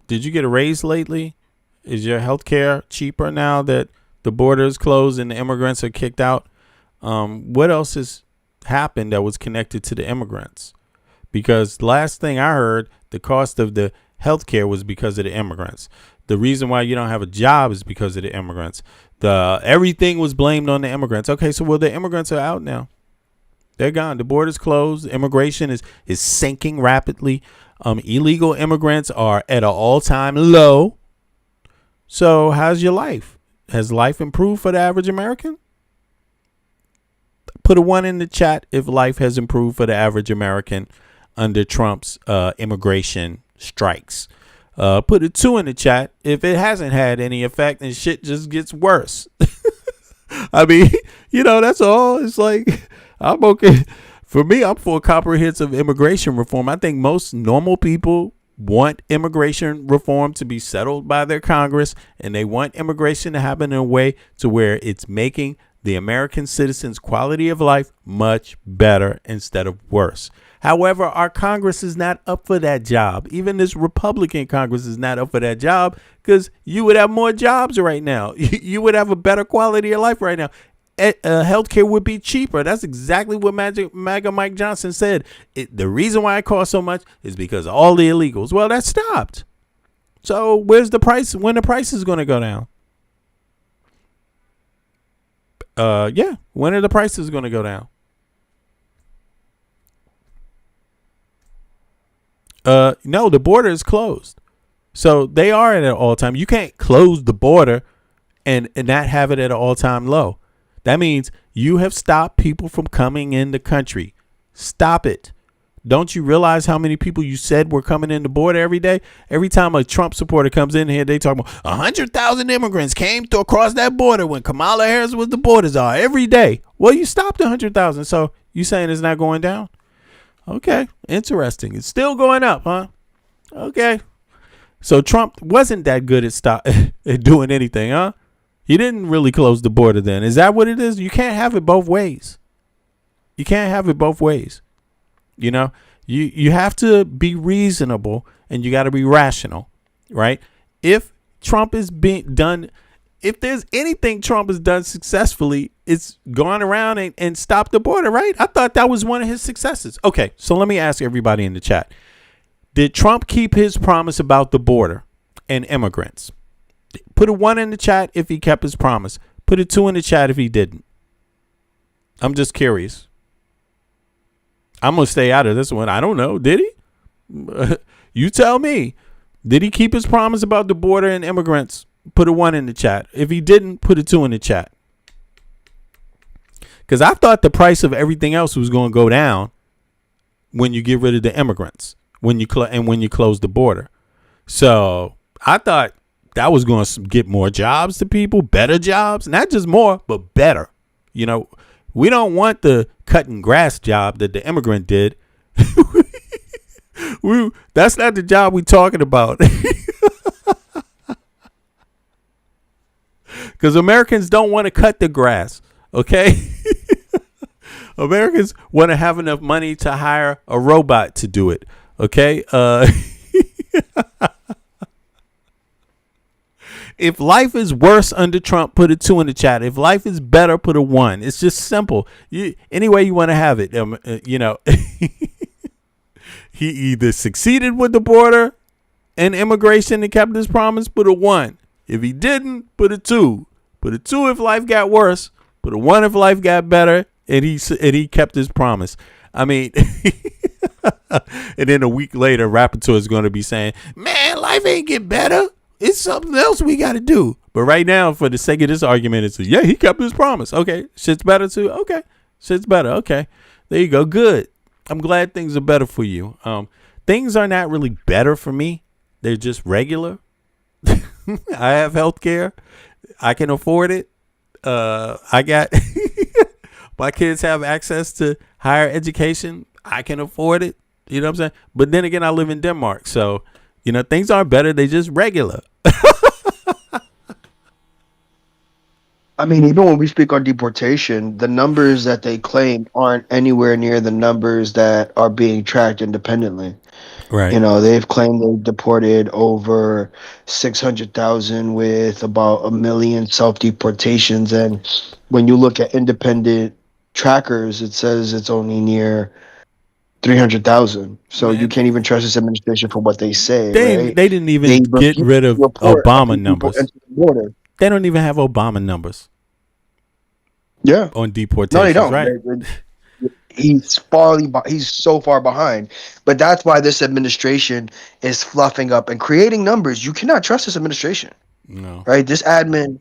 did you get a raise lately? Is your health care cheaper now that the border is closed and the immigrants are kicked out? What else has happened that was connected to the immigrants? Because last thing I heard, the cost of the health care was because of the immigrants. The reason why you don't have a job is because of the immigrants. Everything was blamed on the immigrants. Okay, so the immigrants are out now. They're gone. The border's closed. Immigration is sinking rapidly. Illegal immigrants are at an all-time low. So how's your life? Has life improved for the average American? Put a 1 in the chat if life has improved for the average American under Trump's immigration strikes. Put a 2 in the chat if it hasn't had any effect and shit just gets worse. I mean, that's all. It's like, I'm okay. For me, I'm for comprehensive immigration reform. I think most normal people want immigration reform to be settled by their Congress, and they want immigration to happen in a way to where it's making the American citizens' quality of life much better instead of worse. However, our Congress is not up for that job. Even this Republican Congress is not up for that job, because you would have more jobs right now. You would have a better quality of life right now. Healthcare would be cheaper. That's exactly what MAGA Mike Johnson said. The reason why it costs so much is because of all the illegals. Well, that stopped. So where's the price? When the price is going to go down? When are the prices going to go down? No, the border is closed. So they are at an all-time. You can't close the border and not have it at an all-time low. That means you have stopped people from coming in the country. Stop it. Don't you realize how many people you said were coming in the border every day? Every time a Trump supporter comes in here, they talk about 100,000 immigrants came across that border when Kamala Harris was the border czar every day. Well, you stopped 100,000. So you saying it's not going down? Okay, interesting. It's still going up, huh? Okay. So Trump wasn't that good at doing anything, huh? He didn't really close the border then. Is that what it is? You can't have it both ways. You can't have it both ways. You know, you have to be reasonable and you got to be rational, right? If Trump is being done, if there's anything Trump has done successfully, it's gone around and stopped the border, right? I thought that was one of his successes. Okay, so let me ask everybody in the chat. Did Trump keep his promise about the border and immigrants? Put a 1 in the chat if he kept his promise. Put a 2 in the chat if he didn't. I'm just curious. I'm going to stay out of this one. I don't know. Did he? You tell me. Did he keep his promise about the border and immigrants? Put a 1 in the chat. If he didn't, put a 2 in the chat. Because I thought the price of everything else was going to go down when you get rid of the immigrants, when you close the border. So I thought that was going to get more jobs to people, better jobs, not just more, but better. You know, we don't want the cutting grass job that the immigrant did. That's not the job we're talking about. Because Americans don't want to cut the grass, okay? Americans want to have enough money to hire a robot to do it, okay? If life is worse under Trump, put a 2 in the chat. If life is better, put a 1. It's just simple. Any way you want to have it. You know, he either succeeded with the border and immigration and kept his promise, put a 1. If he didn't, put a 2. Put a 2 if life got worse. Put a 1 if life got better, and he kept his promise. I mean, and then a week later, Rapporteur is going to be saying, "Man, life ain't get better. It's something else we got to do." But right now, for the sake of this argument, it's yeah, he kept his promise. Okay, shit's better too. Okay, shit's better. Okay, there you go. Good. I'm glad things are better for you. Things are not really better for me. They're just regular. I have health care. I can afford it. I got my kids have access to higher education. I can afford it. You know what I'm saying? But then again, I live in Denmark, so you know things aren't better. They just regular.
I mean, even when we speak on deportation, the numbers that they claim aren't anywhere near the numbers that are being tracked independently.
Right.
You know, they've claimed they deported over 600,000 with about 1 million self-deportations. And when you look at independent trackers, it says it's only near 300,000. So you can't even trust this administration for what they say. Right?
They didn't even get rid of Obama numbers. They don't even have Obama numbers.
Yeah.
On deportations.
No, they don't.
Right.
He's so far behind. But that's why this administration is fluffing up and creating numbers. You cannot trust this administration.
No.
Right? This admin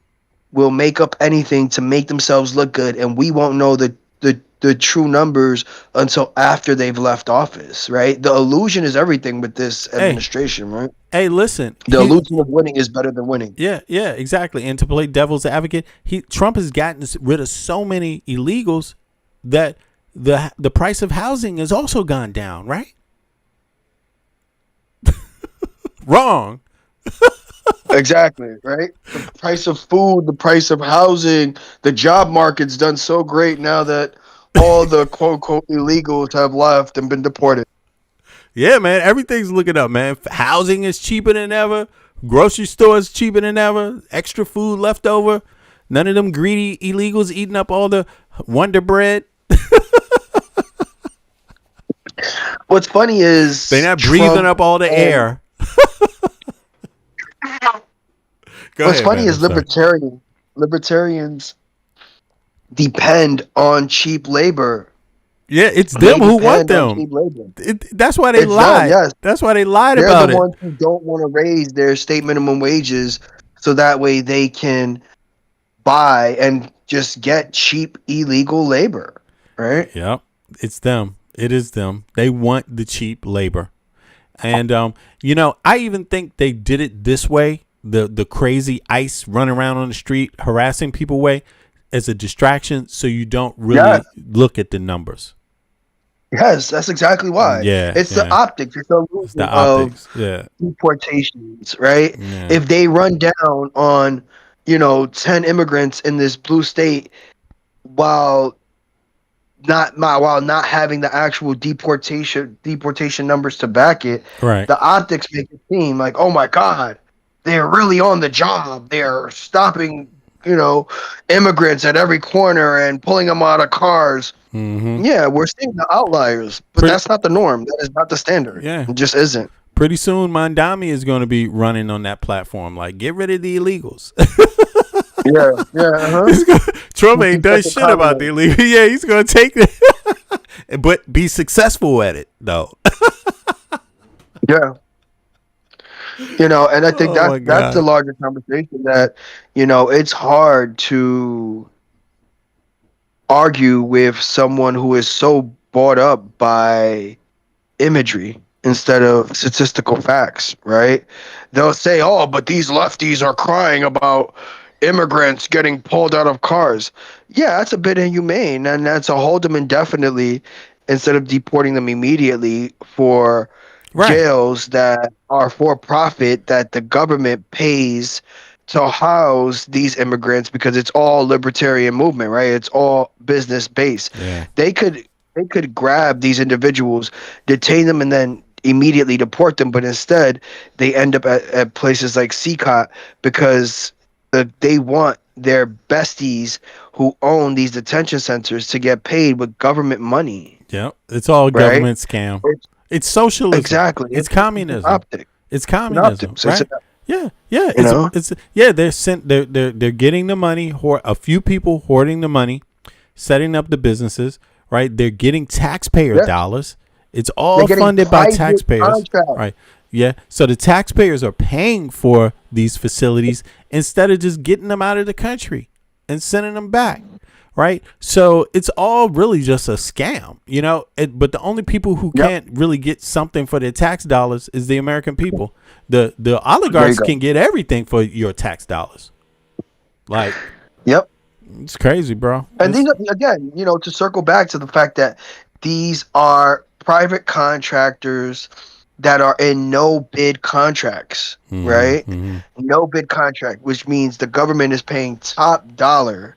will make up anything to make themselves look good, and we won't know the true numbers until after they've left office, right? The illusion is everything with this administration, right?
Hey, listen.
The illusion of winning is better than winning.
Yeah, exactly. And to play devil's advocate, Trump has gotten rid of so many illegals that the price of housing has also gone down, right? Wrong.
Exactly, right? The price of food, the price of housing, the job market's done so great now that all the quote-unquote illegals have left and been deported.
Yeah, man, everything's looking up, man. Housing is cheaper than ever. Grocery stores cheaper than ever. Extra food left over. None of them greedy illegals eating up all the Wonder Bread.
What's funny is
they're not breathing up all the air.
What's funny is libertarians depend on cheap labor
Yeah, it's
They
them who want
depend on
them.
cheap labor.
That's why they
It's them,
lied.
yes.
That's why they lied
They're
about
the
it.
ones who don't want to raise their state minimum wages so that way they can buy and just get cheap illegal labor, right?
Yep, it's them. It is them. They want the cheap labor. And I even think they did it this way, the crazy ICE running around on the street harassing people way, as a distraction, so you don't really look at the numbers.
Yes, that's exactly why.
Yeah,
It's the optics. It's the illusion
It's the optics. Yeah.
deportations, right?
Yeah.
If they run down on, 10 immigrants in this blue state while not having the actual deportation numbers to back it,
Right.
the optics make it seem like, oh my God, they're really on the job. They're stopping, immigrants at every corner and pulling them out of cars.
Mm-hmm.
Yeah, we're seeing the outliers, but that's not the norm. That is not the standard.
Yeah.
It just isn't.
Pretty soon, Mamdani is going to be running on that platform. Like, get rid of the illegals. Trump ain't done shit about the illegal. Yeah, he's going to take it, but be successful at it, though.
Yeah. And I think
Oh my
that's the
God.
larger conversation that, it's hard to argue with someone who is so bought up by imagery instead of statistical facts, right? They'll say, oh, but these lefties are crying about immigrants getting pulled out of cars. Yeah, that's a bit inhumane, and that's to hold them indefinitely instead of deporting them immediately for jails that are for profit that the government pays to house these immigrants because it's all libertarian movement, right? It's all business based.
Yeah.
They could grab these individuals, detain them, and then immediately deport them, but instead they end up at places like CCOT because they want their besties who own these detention centers to get paid with government money.
Yeah, it's all a government scam. It's socialism.
Exactly.
It's communism. It's communism,
optics.
right? Yeah. They're getting the money. A few people hoarding the money, setting up the businesses. Right? They're getting taxpayer dollars. It's all funded by taxpayers.
Contracts.
Right? Yeah. So the taxpayers are paying for these facilities instead of just getting them out of the country and sending them back. Right. So it's all really just a scam, but the only people who can't really get something for their tax dollars is the American people. The oligarchs can get everything for your tax dollars. Like, it's crazy, bro.
And these are, again, to circle back to the fact that these are private contractors that are in no bid contracts, right? No bid contract, which means the government is paying top dollar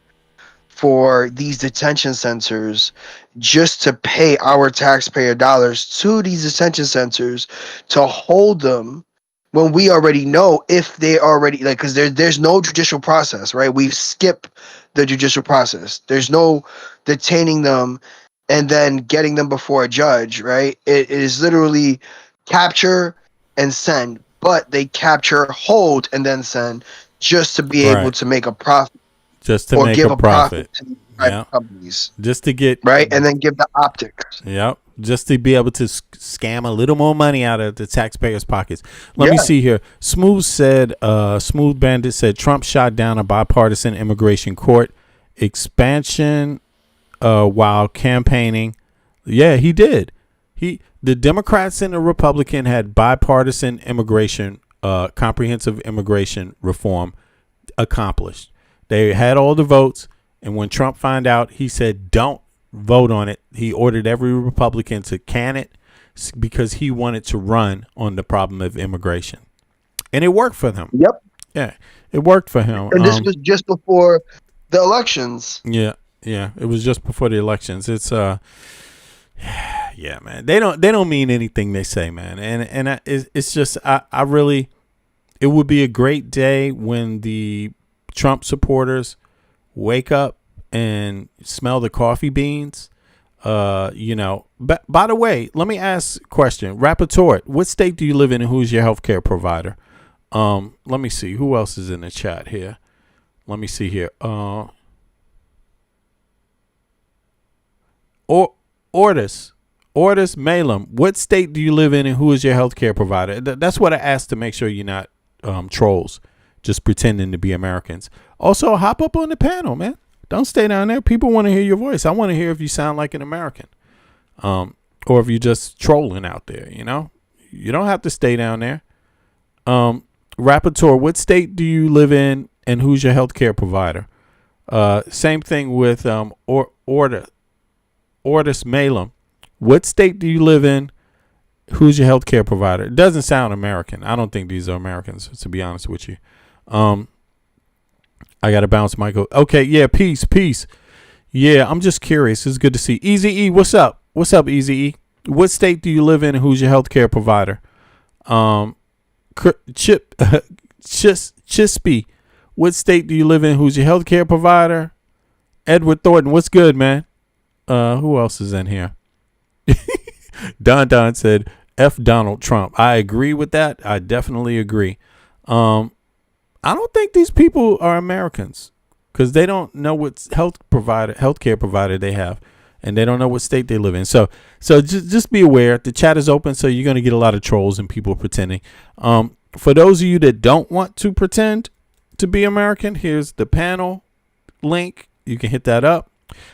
for these detention centers just to pay our taxpayer dollars to these detention centers to hold them when we already know if they already because there's no judicial process, right? We skip the judicial process. There's no detaining them and then getting them before a judge, right? It is literally capture and send, but they capture, hold, and then send just to be able to make a profit.
Just to make a profit
to the private companies.
Just to get
and then give the optics.
Yep. Just to be able to scam a little more money out of the taxpayers' pockets. Let me see here. Smooth Bandit said Trump shot down a bipartisan immigration court expansion while campaigning. Yeah, he did. The Democrats and the Republican had bipartisan immigration, comprehensive immigration reform accomplished. They had all the votes, and when Trump found out, he said, don't vote on it. He ordered every Republican to can it because he wanted to run on the problem of immigration. And it worked for them.
Yep.
Yeah, it worked for him.
And this was just before the elections.
Yeah, it was just before the elections. It's yeah, man. They don't mean anything they say, man. And it's just I really, it would be a great day when the Trump supporters wake up and smell the coffee beans. But by the way, let me ask a question. Rapporteur, what state do you live in and who's your healthcare provider? Let me see. Who else is in the chat here? Let me see here. Ordis Malum, what state do you live in and who is your health care provider? That's what I asked to make sure you're not trolls just pretending to be Americans. Also, hop up on the panel, man. Don't stay down there. People want to hear your voice. I want to hear if you sound like an American, or if you're just trolling out there. You know, you don't have to stay down there. Rapporteur, what state do you live in and who's your health care provider? Same thing with Ordis Malum. What state do you live in? Who's your health care provider? It doesn't sound American. I don't think these are Americans, to be honest with you. I got to bounce, Michael. Okay, yeah, peace. Yeah, I'm just curious. It's good to see. Easy E, what's up? What's up, Easy E? What state do you live in and who's your health care provider? Chispy, what state do you live in? Who's your health care provider? Edward Thornton, what's good, man? Who else is in here? Don said, F Donald Trump. I agree with that. I definitely agree. I don't think these people are Americans because they don't know what healthcare provider they have, and they don't know what state they live in. So just be aware. The chat is open, so you're going to get a lot of trolls and people pretending. For those of you that don't want to pretend to be American, here's the panel link. You can hit that up.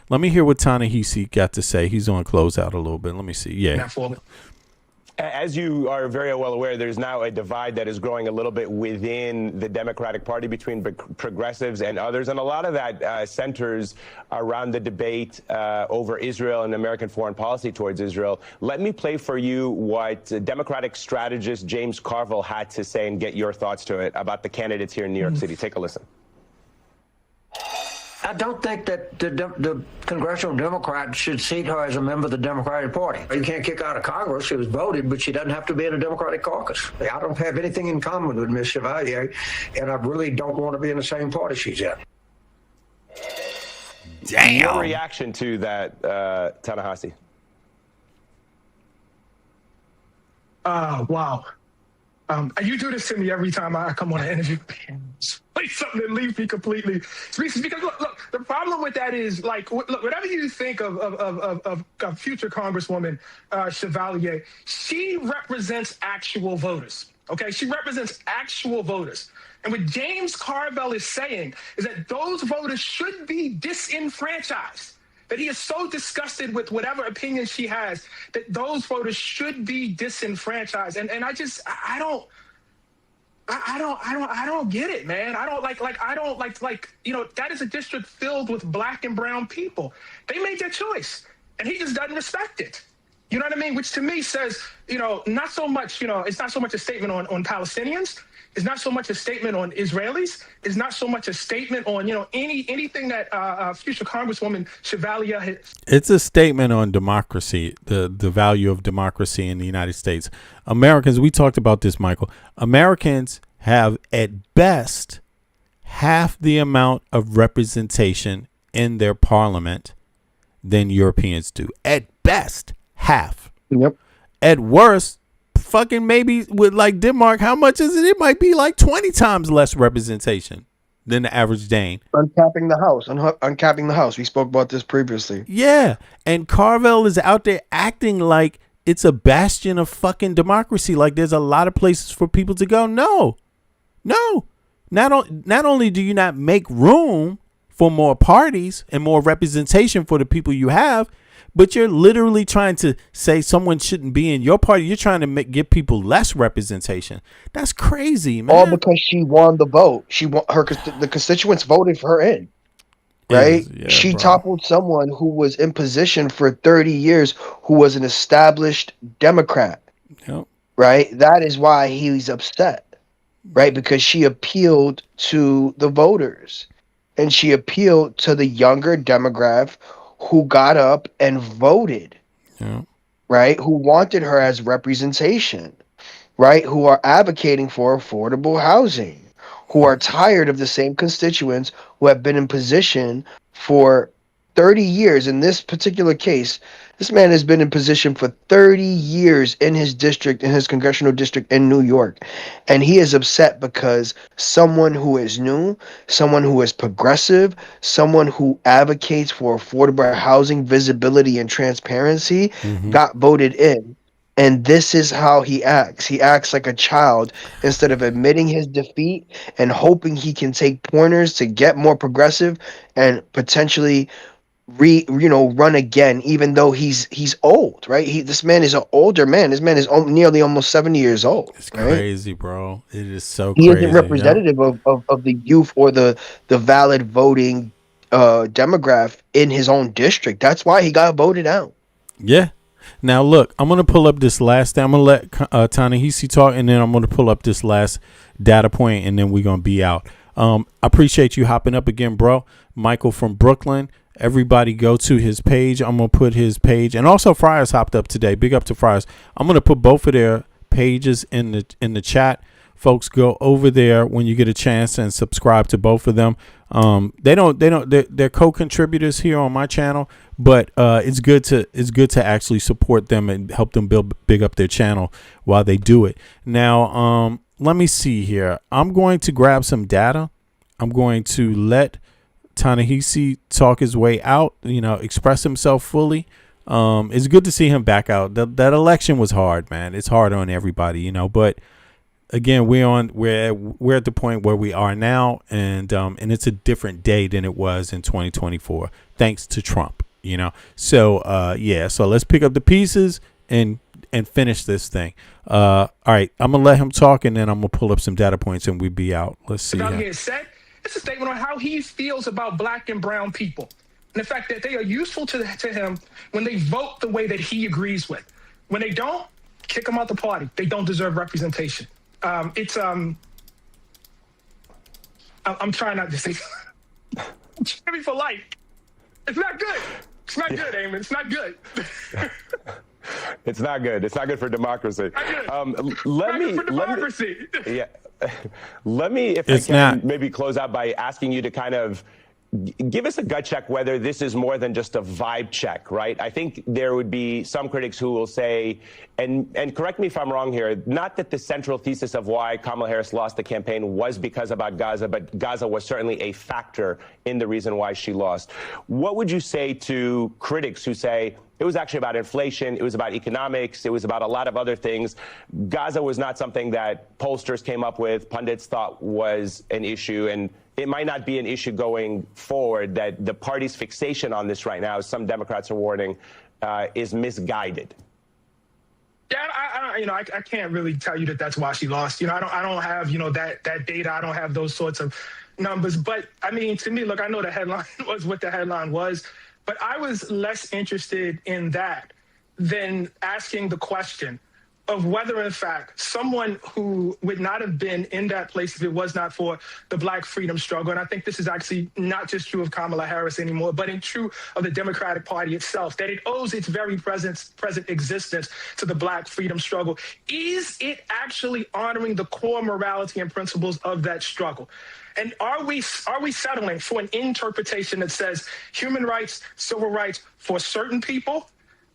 Let me hear what Ta-Nehisi got to say. He's going to close out a little bit. Let me see. Yeah.
As you are very well aware, there's now a divide that is growing a little bit within the Democratic Party between progressives and others. And a lot of that centers around the debate over Israel and American foreign policy towards Israel. Let me play for you what Democratic strategist James Carville had to say and get your thoughts to it about the candidates here in New York City. Take a listen.
I don't think that the congressional Democrats should seat her as a member of the Democratic Party. You can't kick her out of Congress. She was voted, but she doesn't have to be in a Democratic caucus. I don't have anything in common with Ms. Chevalier, and I really don't want to be in the same party she's in.
Damn. Your reaction to that, Ta-Nehisi?
Wow. You do this to me every time I come on an interview. Play something that leaves me completely speechless. Because look, the problem with that is look, whatever you think of future Congresswoman Chevalier, she represents actual voters. Okay, she represents actual voters. And what James Carville is saying is that those voters should be disenfranchised. That he is so disgusted with whatever opinion she has that those voters should be disenfranchised. And I don't get it, man. I don't that is a district filled with black and brown people. They made their choice and he just doesn't respect it. You know what I mean? Which to me says, not so much, it's not so much a statement on Palestinians. It's not so much a statement on Israelis. It's not so much a statement on, anything that future Congresswoman Chevalier has.
It's a statement on democracy, the value of democracy in the United States. Americans, we talked about this, Michael. Americans have at best half the amount of representation in their parliament than Europeans do. At best, half.
Yep.
At worst, fucking maybe with like Denmark, how much is it? It might be like 20 times less representation than the average Dane.
Uncapping the House. We spoke about this previously.
Yeah. And Carville is out there acting like it's a bastion of fucking democracy. Like there's a lot of places for people to go. No. Not only do you not make room for more parties and more representation for the people you have, but you're literally trying to say someone shouldn't be in your party. You're trying to give people less representation. That's crazy, man.
All because she won the vote. The constituents voted for her in. Right? She toppled someone who was in position for 30 years, who was an established Democrat.
Yep.
Right? That is why he's upset. Right? Because she appealed to the voters. And she appealed to the younger demographic who got up and voted, right? Who wanted her as representation, right? Who are advocating for affordable housing, who are tired of the same constituents who have been in position for
30 years in this particular case. This man has been in position for 30 years in his district, in his congressional district in New York. And he is upset because someone who is new, someone who is progressive, someone who advocates for affordable housing, visibility, and transparency got voted in. And this is how he acts. He acts like a child instead of admitting his defeat and hoping he can take pointers to get more progressive and potentially run again, even though he's old, right? This man is an older man. This man is nearly almost 70 years old.
It's
right?
crazy, bro. It is so
He
crazy.
isn't representative of the youth or the valid voting demographic in his own district. That's why he got voted out.
Yeah. Now look, I'm gonna pull up this last thing. I'm gonna let Ta-Nehisi talk, and then I'm gonna pull up this last data point, and then we're gonna be out. I appreciate you hopping up again, bro. Michael from Brooklyn. Everybody go to his page. I'm gonna put his page, and also Friars hopped up today. Big up to Friars. I'm gonna put both of their pages in the chat. Folks, go over there when you get a chance and subscribe to both of them. They're co-contributors here on my channel, but it's good to actually support them and help them big up their channel while they do it. Now, let me see here. I'm going to grab some data. I'm going to let Ta-Nehisi talk his way out, express himself fully. It's good to see him back out. That election was hard, man. It's hard on everybody, but again, we're at the point where we are now, and it's a different day than it was in 2024, thanks to Trump, So so let's pick up the pieces and finish this thing. All right, I'm gonna let him talk, and then I'm gonna pull up some data points, and we'll be out. Let's see.
It's a statement on how he feels about black and brown people, and the fact that they are useful to him when they vote the way that he agrees with. When they don't, kick them out the party. They don't deserve representation. I'm trying not to say Jimmy for life. It's not good. It's not good, Eamon. It's not good.
It's not good. It's not good for democracy.
Let
me, if I can, maybe close out by asking you to kind of give us a gut check whether this is more than just a vibe check, right? I think there would be some critics who will say, and correct me if I'm wrong here, not that the central thesis of why Kamala Harris lost the campaign was because about Gaza, but Gaza was certainly a factor in the reason why she lost. What would you say to critics who say it was actually about inflation, it was about economics, it was about a lot of other things? Gaza was not something that pollsters came up with, pundits thought was an issue, and it might not be an issue going forward, that the party's fixation on this right now, as some Democrats are warning, is misguided.
Yeah, I can't really tell you that that's why she lost. I don't have, that data. I don't have those sorts of numbers. But I mean, to me, look, I know the headline was what the headline was, but I was less interested in that than asking the question of whether, in fact, someone who would not have been in that place if it was not for the Black freedom struggle, and I think this is actually not just true of Kamala Harris anymore, but in true of the Democratic Party itself, that it owes its very present existence to the Black freedom struggle. Is it actually honoring the core morality and principles of that struggle? And are we settling for an interpretation that says human rights, civil rights for certain people,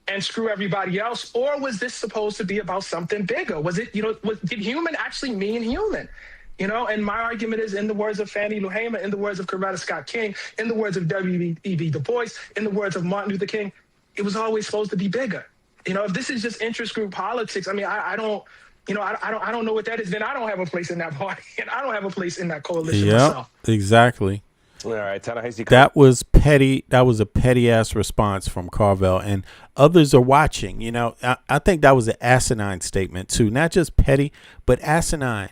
and screw everybody else? Or was this supposed to be about something bigger? Was it, did human actually mean human? And my argument is, in the words of Fannie Lou Hamer, in the words of Coretta Scott King, in the words of W.E.B. Du Bois, in the words of Martin Luther King, it was always supposed to be bigger. If this is just interest group politics, I mean, I don't know what that is. Then I don't have a place in that party, and I don't have a place in that coalition myself.
Exactly.
All right, Ta-Nehisi.
That was petty. That was a petty ass response from Carvel, and others are watching. I think that was an asinine statement too, not just petty, but asinine.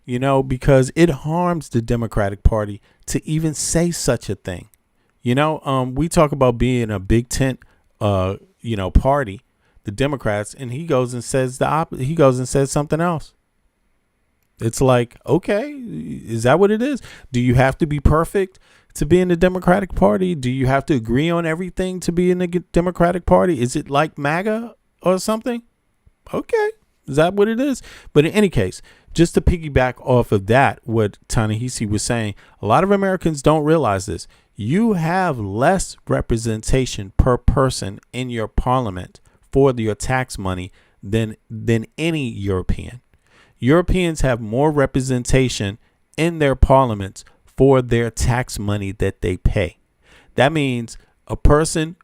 Because it harms the Democratic Party to even say such a thing. We talk about being a big tent, party, the Democrats, and he goes and says he goes and says something else. It's like, okay, is that what it is? Do you have to be perfect to be in the Democratic Party? Do you have to agree on everything to be in the Democratic Party? Is it like MAGA or something? Okay, Is that what it is? But in any case, just to piggyback off of that, what Ta-Nehisi was saying, a lot of Americans don't realize this. You have less representation per person in your parliament for your tax money than any European. Europeans have more representation in their parliaments for their tax money that they pay. That means a person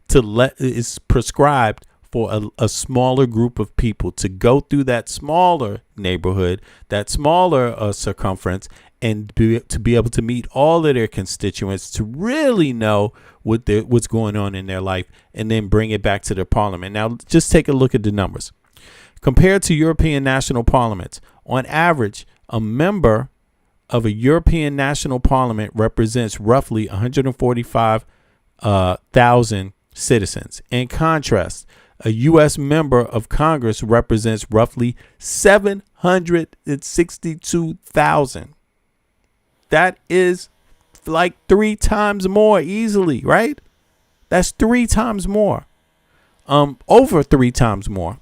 is prescribed for a smaller group of people to go through that smaller neighborhood, that smaller circumference, and to be able to meet all of their constituents, to really know what's going on in their life, and then bring it back to their parliament. Now, just take a look at the numbers. Compared to European national parliaments, on average, a member of a European national parliament represents roughly 145,000 citizens. In contrast, a U.S. member of Congress represents roughly 762,000. That is like 3 times more easily, right? That's 3 times more. Over 3 times more.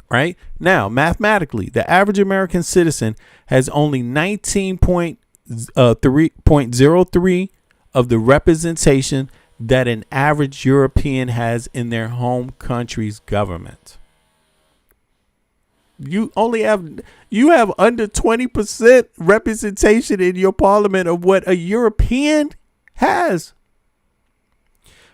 Right? Now, mathematically, the average American citizen has only 19.03 of the representation that an average European has in their home country's government. You have under 20% representation in your parliament of what a European has.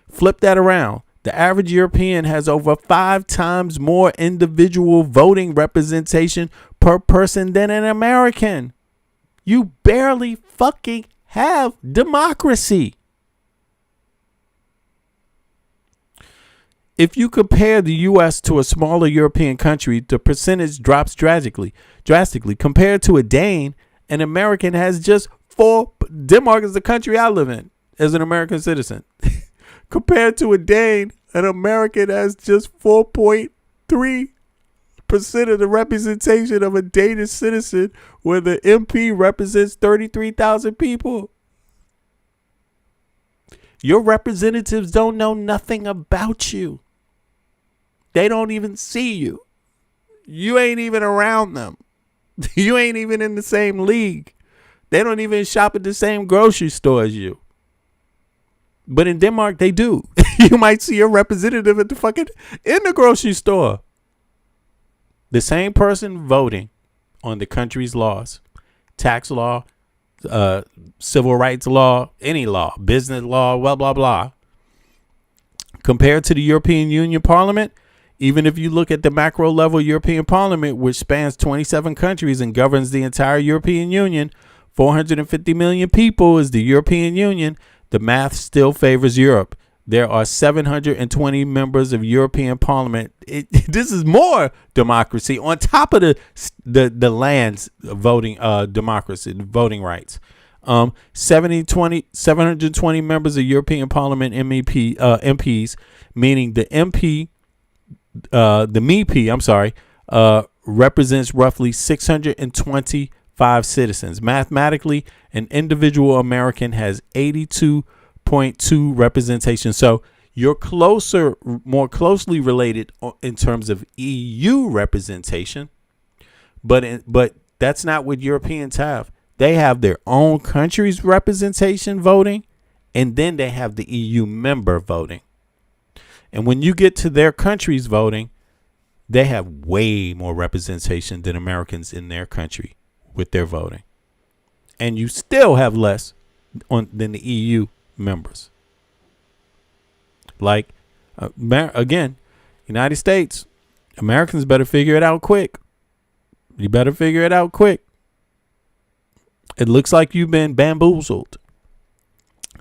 Flip that around. The average European has over 5 times more individual voting representation per person than an American. You barely fucking have democracy. If you compare the U.S. to a smaller European country, the percentage drops drastically. Compared to a Dane, an American has just 4. Denmark is the country I live in as an American citizen. Compared to a Dane, an American has just 4.3% of the representation of a Danish citizen, where the MP represents 33,000 people. Your representatives don't know nothing about you. They don't even see you. You ain't even around them. You ain't even in the same league. They don't even shop at the same grocery store as you. But in Denmark, they do. You might see a representative at in the grocery store. The same person voting on the country's laws, tax law, civil rights law, any law, business law, blah, blah, blah. Compared to the European Union Parliament, even if you look at the macro level European Parliament, which spans 27 countries and governs the entire European Union, 450 million people is the European Union, the math still favors Europe. There are 720 members of European Parliament. This is more democracy on top of the land's voting democracy, voting rights. 720 members of European Parliament MPs, meaning the MEP, represents roughly 625 citizens. Mathematically, an individual American has 82.2 representation. So you're more closely related in terms of EU representation, but that's not what Europeans have. They have their own country's representation voting, and then they have the EU member voting. And when you get to their country's voting, they have way more representation than Americans in their country with their voting. And you still have less than the EU members. Like, again, United States, Americans better figure it out quick. You better figure it out quick. It looks like you've been bamboozled.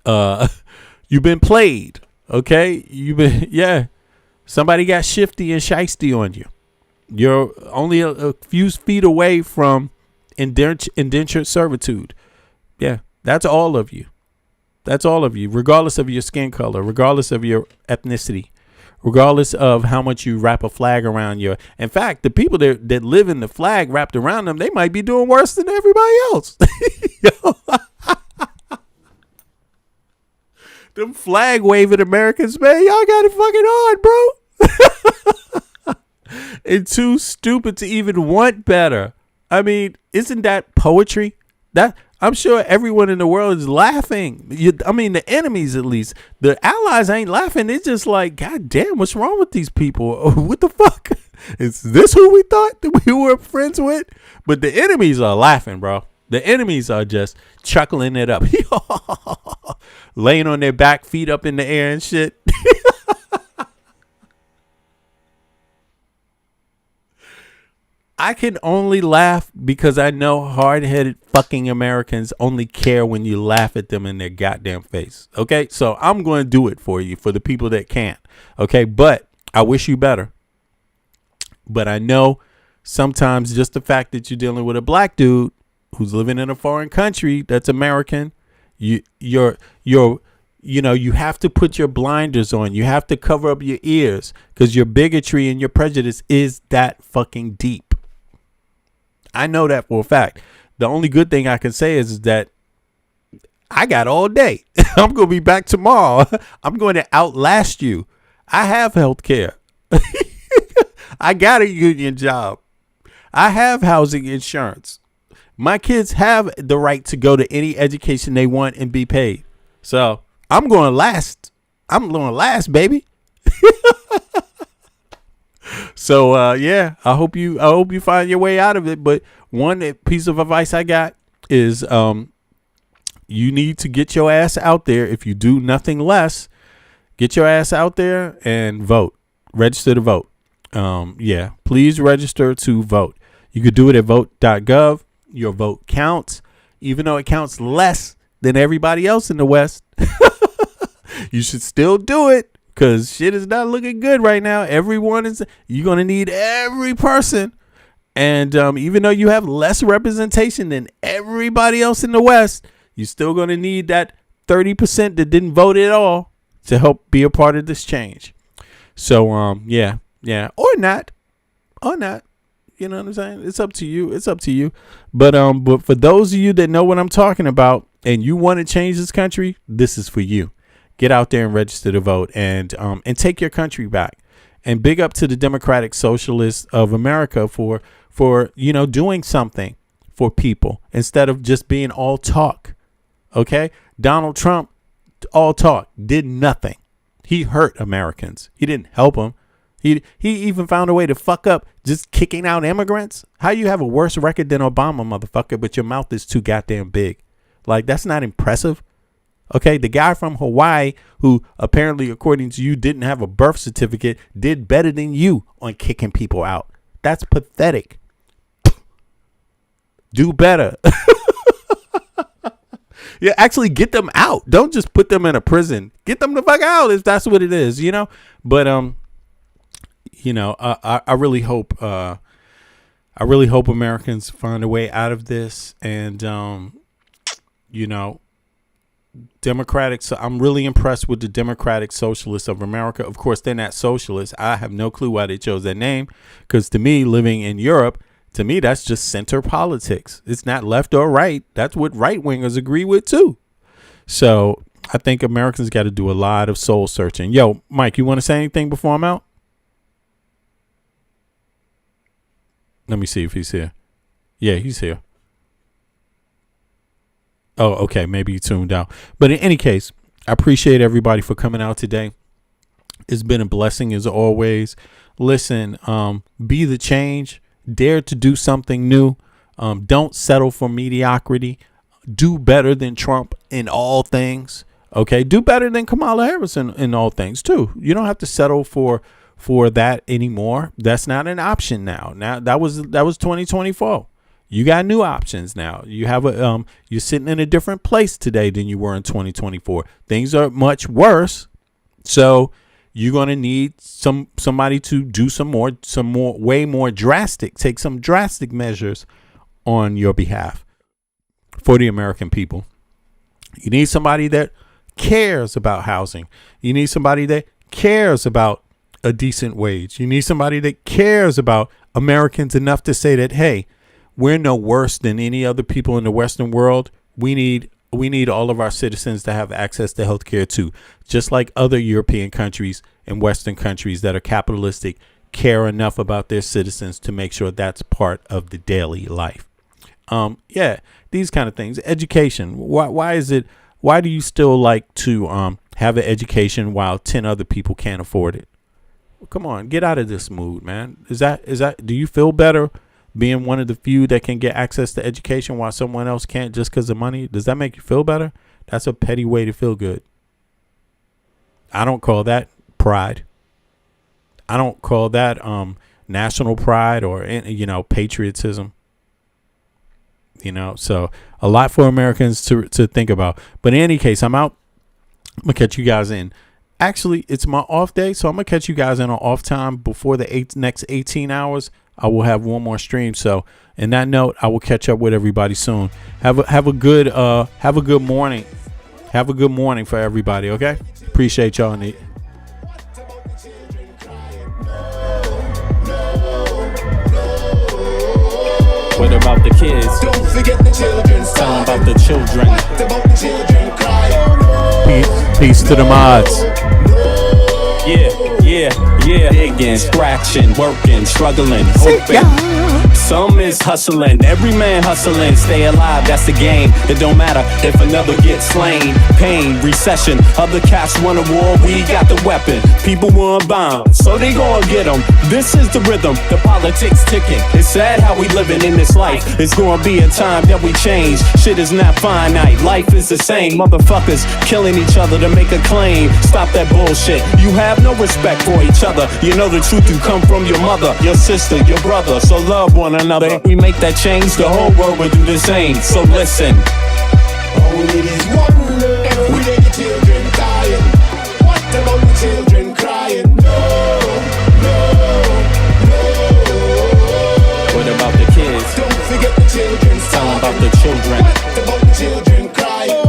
You've been played. Okay? Somebody got shifty and shiesty on you. You're only a few feet away from indentured servitude. Yeah, that's all of you. That's all of you, regardless of your skin color, regardless of your ethnicity, regardless of how much you wrap a flag around your. In fact, the people that live in the flag wrapped around them, they might be doing worse than everybody else. Them flag waving Americans, man, y'all got it fucking hard, bro. and too stupid to even want better. I mean, isn't that poetry? That I'm sure everyone in the world is laughing. The enemies at least. The allies ain't laughing. It's just like, God damn, what's wrong with these people? What the fuck? Is this who we thought that we were friends with? But the enemies are laughing, bro. The enemies are just chuckling it up. Laying on their back, feet up in the air and shit. I can only laugh because I know hard-headed fucking Americans only care when you laugh at them in their goddamn face. Okay? So I'm going to do it for you, for the people that can't. Okay? But I wish you better. But I know sometimes just the fact that you're dealing with a black dude who's living in a foreign country that's American, you have to put your blinders on. You have to cover up your ears because your bigotry and your prejudice is that fucking deep. I know that for a fact. The only good thing I can say is that I got all day. I'm going to be back tomorrow. I'm going to outlast you. I have health care. I got a union job. I have housing insurance. My kids have the right to go to any education they want and be paid. So I'm going to last. I'm going to last, baby. So I hope you find your way out of it. But one piece of advice I got is you need to get your ass out there. If you do nothing less, get your ass out there and vote. Register to vote. Please register to vote. You could do it at vote.gov. Your vote counts, even though it counts less than everybody else in the West. You should still do it. Because shit is not looking good right now. You're going to need every person. And even though you have less representation than everybody else in the West, you're still going to need that 30% that didn't vote at all to help be a part of this change. So, or not. You know what I'm saying? It's up to you. But for those of you that know what I'm talking about and you want to change this country, this is for you. Get out there and register to vote and take your country back. And big up to the Democratic Socialists of America for doing something for people instead of just being all talk. Okay? Donald Trump, all talk, did nothing. He hurt Americans. He didn't help them. He even found a way to fuck up just kicking out immigrants. How you have a worse record than Obama, motherfucker, but your mouth is too goddamn big? Like, that's not impressive. Okay, the guy from Hawaii who apparently, according to you, didn't have a birth certificate did better than you on kicking people out. That's pathetic. Do better. Yeah, actually get them out. Don't just put them in a prison. Get them the fuck out if that's what it is, But I really hope Americans find a way out of this, and Democratic. So I'm really impressed with the Democratic Socialists of America. Of course, they're not socialists. I have no clue why they chose that name, because to me, living in Europe, to me, that's just center politics. It's not left or right. That's what right wingers agree with too. So I think Americans got to do a lot of soul searching. Yo, Mike, you want to say anything before I'm out? Let me see if he's here. Yeah, he's here. Oh, okay. Maybe you tuned out. But in any case, I appreciate everybody for coming out today. It's been a blessing as always. Listen, be the change. Dare to do something new. Don't settle for mediocrity. Do better than Trump in all things. Okay. Do better than Kamala Harris in all things too. You don't have to settle for that anymore. That's not an option now. Now that was 2024. You got new options now. You have you're sitting in a different place today than you were in 2024. Things are much worse. So you're going to need somebody to do take some drastic measures on your behalf for the American people. You need somebody that cares about housing. You need somebody that cares about a decent wage. You need somebody that cares about Americans enough to say that, hey, we're no worse than any other people in the Western world. We need all of our citizens to have access to health care too. Just like other European countries and Western countries that are capitalistic care enough about their citizens to make sure that's part of the daily life. Yeah, these kind of things. Education. Why do you still like to have an education while 10 other people can't afford it? Come on, get out of this mood, man. Is that do you feel better being one of the few that can get access to education while someone else can't just because of money? Does that make you feel better? That's a petty way to feel good. I don't call that pride. I don't call that national pride or, patriotism. So a lot for Americans to think about. But in any case, I'm out. I'm going to catch you guys in. Actually, it's my off day, so I'm going to catch you guys in on off time before the next 18 hours. I will have one more stream. So in that note, I will catch up with everybody soon. Have a good morning. Have a good morning for everybody, okay? Appreciate y'all.
What about the kids?
Don't forget the children.
Tell them about the children.
What about the children crying?
Peace to the mods.
Yeah. Digging, scratching, working, struggling, hoping. Some is hustling, every man hustling. Stay alive, that's the game. It don't matter if another gets slain. Pain, recession, other cats want a war. We got the weapon. People want bombs, so they gonna get them. This is the rhythm, the politics ticking. It's sad how we living in this life. It's gonna be a time that we change. Shit is not finite, life is the same. Motherfuckers killing each other to make a claim. Stop that bullshit. You have no respect for each other. You know the truth, you come from your mother, your sister, your brother. So love one another. If we make that change, the whole world will do the same. So listen.
All we need is one love. Every day the children dying. What about the children crying? No.
What about the kids?
Don't forget the children.
Tell them about the children.
What about the children crying?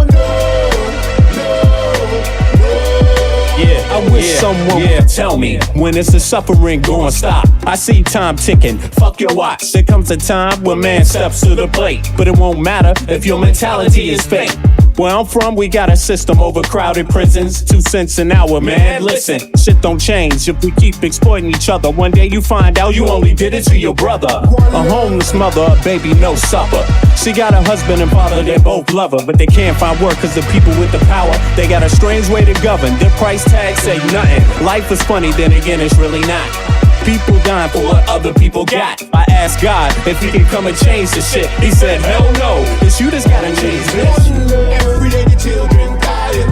I wish someone would tell me when is the suffering gonna stop. I see time ticking, fuck your watch. There comes a time when man steps to the plate, but it won't matter if your mentality is fake. Where I'm from, we got a system, overcrowded prisons, 2 cents an hour, man. Listen, shit don't change if we keep exploiting each other. One day you find out you only did it to your brother. A homeless mother, a baby, no supper. She got a husband and father, they both love her, but they can't find work cause the people with the power, they got a strange way to govern. Their price tags say nothing. Life is funny, then again it's really not. People dying for what other people got. I asked God if he can come and change the shit. He said, hell no, it's you that's gotta change this.
Every day the children dying.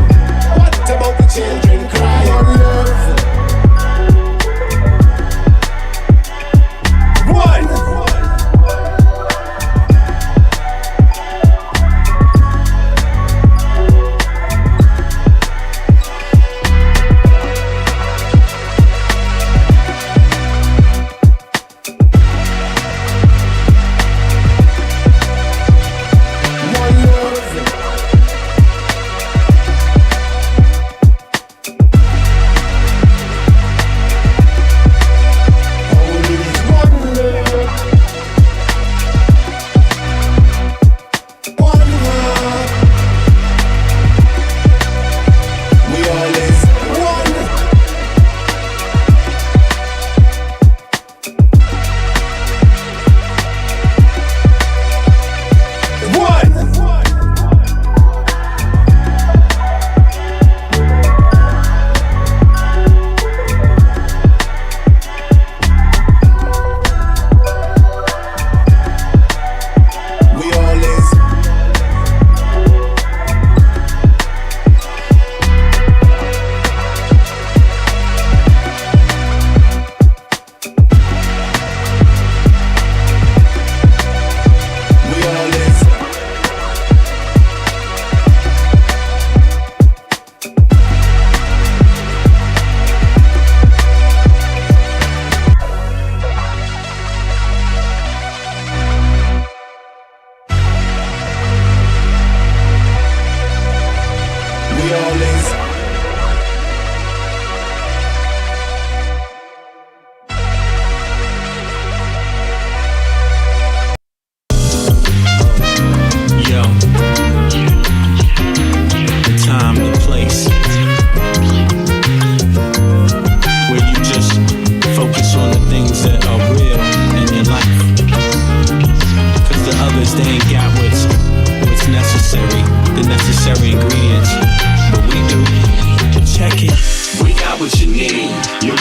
What about the children crying?
One.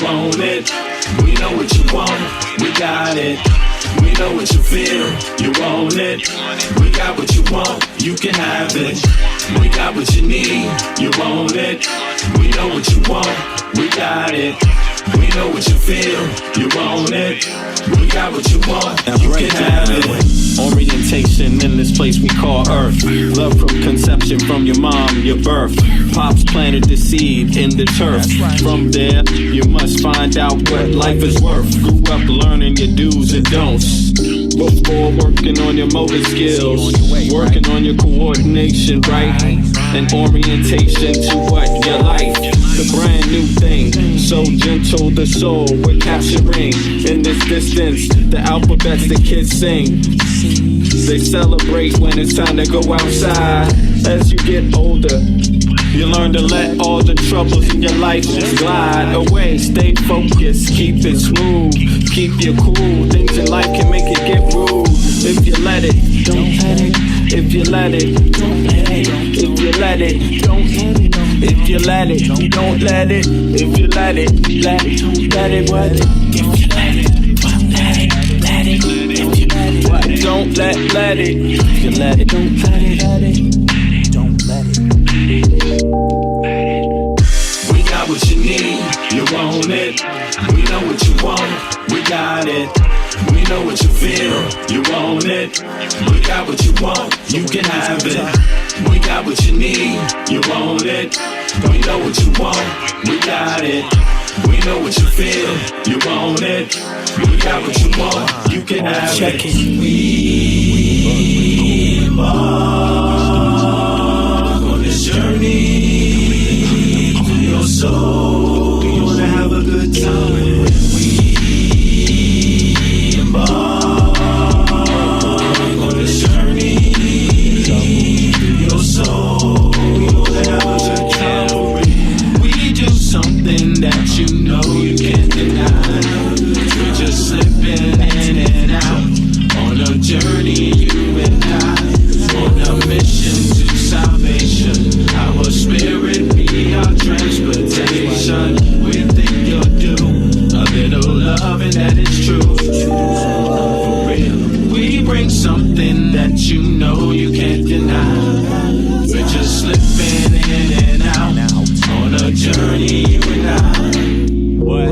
want it. We know what you want, we got it. We know what you feel, you want it. We got what you want, you can have it. We got what you need, you want it. We know what you want, we got it. We know what you feel, you want it. We got what you want, you can have it. Orientation in this place we call Earth. Love from conception, from your mom, your birth. Pops planted the seed in the turf. From there, you must find out what life is worth. Grew up learning your do's and don'ts. Before working on your motor skills, working on your coordination, right? And orientation to what? Your life. The brand new thing. So gentle the soul we're capturing. In this distance, the alphabets the kids sing. They celebrate when it's time to go outside. As you get older, you learn to let all the troubles in your life just glide away. Stay focused, keep it smooth, keep you cool. Things in life can make it get rude. If you let it, don't let it. If you let it, don't let it. If you let it, don't let it. If you let it, don't let it. If you let it, let it, let it, what? If you let it, don't let it, let it. If you let it, what? Don't let it. If you let it, don't let it, let it. Don't let it. We got what you need, you want it. We know what you want, we got it. We know what you feel, you want it. We got what you want, you can have it. We got what you need, you want it. We know what you want, we got it. We know what you feel, you want it. We got what you want, you can have it. We embark on this journey to your soul. We wanna have a good time. We embark on this journey to your soul. We wanna have a good time. We do something that you know you can't deny. We're just slipping in and out on a journey, you and I, on a mission to salvation. Our spirit be our transportation. We think you'll do a little love and that is true. For real, we bring something that you know you can't deny. We're just slipping in and out on a journey, you and I. What?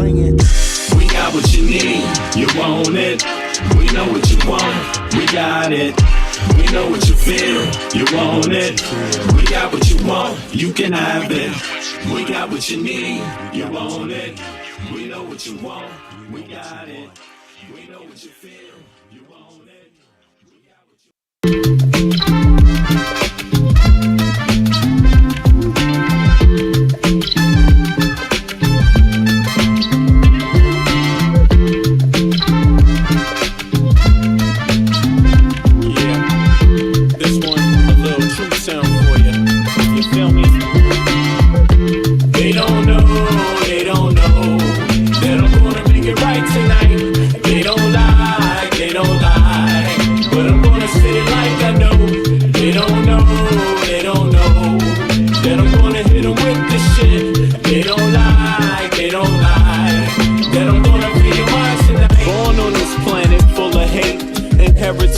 We got what you need, you want it. We know what you want, we got it. We know what you feel, you want it. We got what you want, you can have it. We got what you need, you want it. We know what you want, we got it. We know what you feel, you want it.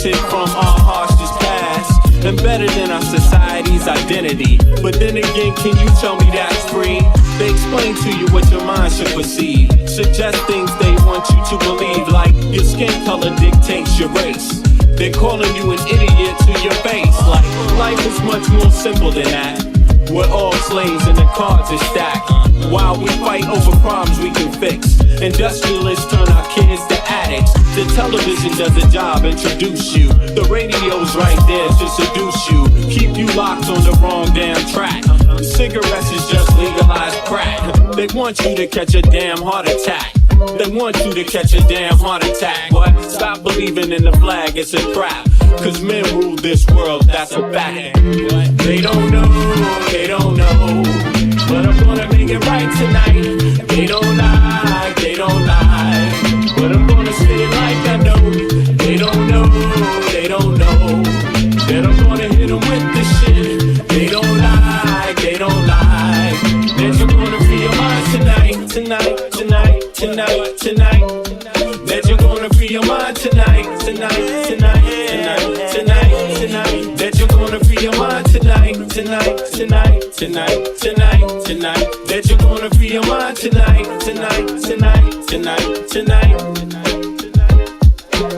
From our harshest past, embedded in our society's identity. But then again, can you tell me that's free? They explain to you what your mind should perceive, suggest things they want you to believe, like your skin color dictates your race. They're calling you an idiot to your face, like life is much more simple than that. We're all slaves and the cards are stacked, while we fight over problems we can fix. Industrialists turn our kids to addicts. The television does a job, introduce you. The radio's right there to seduce you, keep you locked on the wrong damn track. Cigarettes is just legalized crack. They want you to catch a damn heart attack. They want you to catch a damn heart attack. What? Stop believing in the flag, it's a trap. Cause men rule this world, that's a fact. They don't know, but I'm gonna make it right tonight. They don't lie, but I'm gonna say it like I know. They don't know, that I'm gonna hit them with this shit. They don't lie, that you're gonna feel mine tonight. tonight, tonight. That you're gonna free your mind tonight, tonight, tonight, tonight, tonight, tonight. That you're gonna free your mind tonight, tonight, tonight, tonight, tonight, tonight. That you're gonna free your mind tonight, tonight, tonight, tonight, tonight.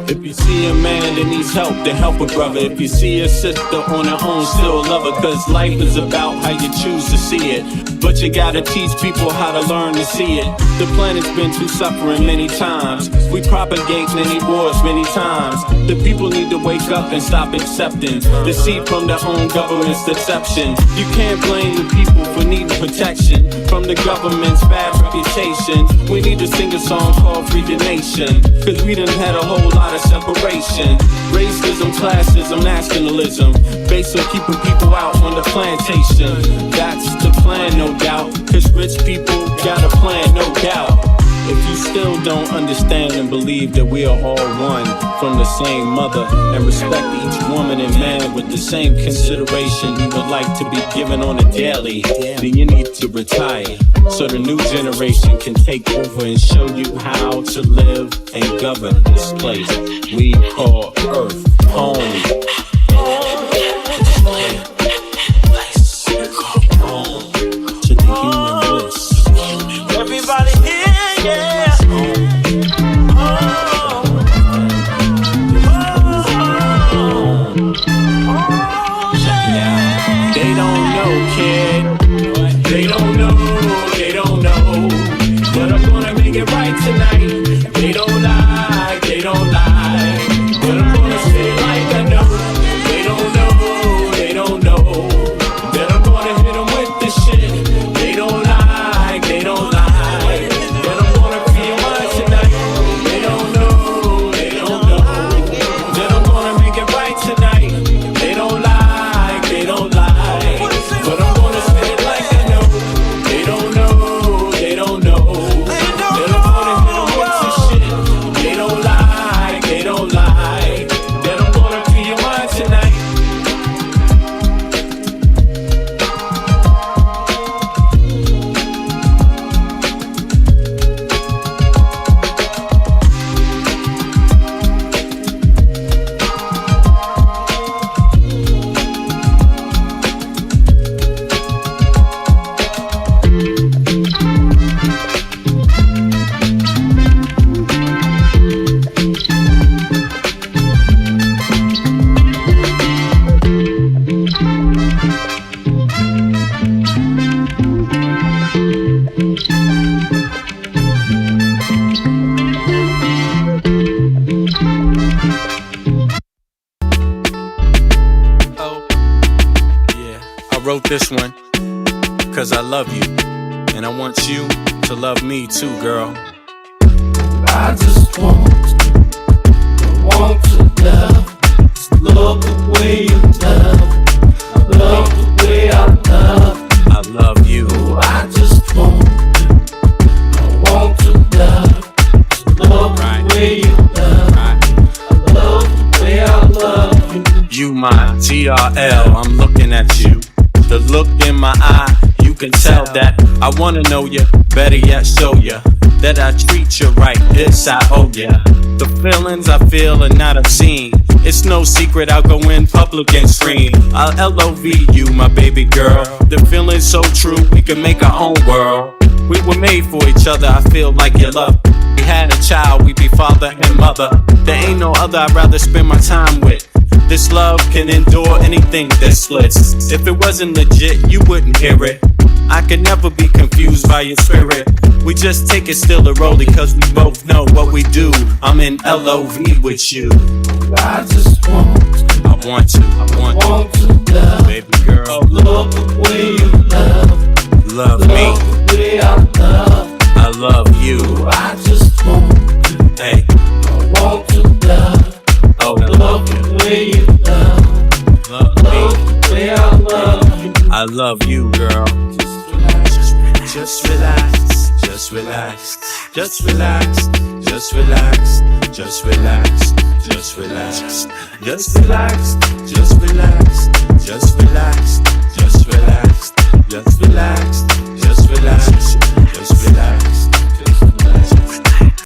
If you see a man that needs help, then help a brother. If you see a sister on her own, still love her. Cause life is about how you choose to see it. But you gotta teach people how to learn to see it. The planet's been through suffering many times. We propagate many wars many times. The people need to wake up and stop accepting deceit from their own government's deception. You can't blame the people for needing protection from the government's bad reputation. We need to sing a song called Free the Nation. Cause we done had a whole lot of separation. Racism, classism, nationalism, based on keeping people out on the plantation. That's the plan, no doubt. Cause rich people got a plan, no doubt. If you still don't understand and believe that we are all one from the same mother, and respect each woman and man with the same consideration you would like to be given on a daily, then you need to retire so the new generation can take over and show you how to live and govern this place we call Earth home. To the human bliss. Everybody here, yeah. They don't know, kid. They don't know. But I'm gonna make it right tonight. They don't lie. But I'm gonna say it like I know. They don't know. That I'm gonna hit them with this shit. They don't lie. That I'm gonna free your mind tonight. They don't know. That I'm gonna make it right tonight. They don't lie. But I'm gonna say it like I know. They don't know. That I'm gonna hit them with this shit. They don't lie. That I'm gonna free your mind tonight. I wrote this one cause I love you, and I want you to love me too, girl.
I just want to love the way you love the way I love.
I love you.
I just want to love the way you love. I love the way I love you.
You my TRL, I'm looking at you. The look in my eye, you can tell that I wanna know you, better yet show you that I treat you right, this I owe ya. The feelings I feel are not obscene. It's no secret I'll go in public and scream. I'll LOV you, my baby girl. The feeling's so true, we can make our own world. We were made for each other, I feel like you love. We had a child, we be father and mother. There ain't no other I'd rather spend my time with. This love can endure anything that splits. If it wasn't legit, you wouldn't hear it. I could never be confused by your spirit. We just take it still a rollie cause we both know what we do. I'm in LOV with you.
I just want to love,
baby girl.
Love the way you love
me.
Love the way I love.
I love you.
I just want to,
hey.
I want to love.
Oh,
love the way you love.
Love me.
The way I love you.
I love you, girl. Just relax. Just relax. Just relax. Just relax. Just relax. Just relax. Just relax. Just relax. Just relax.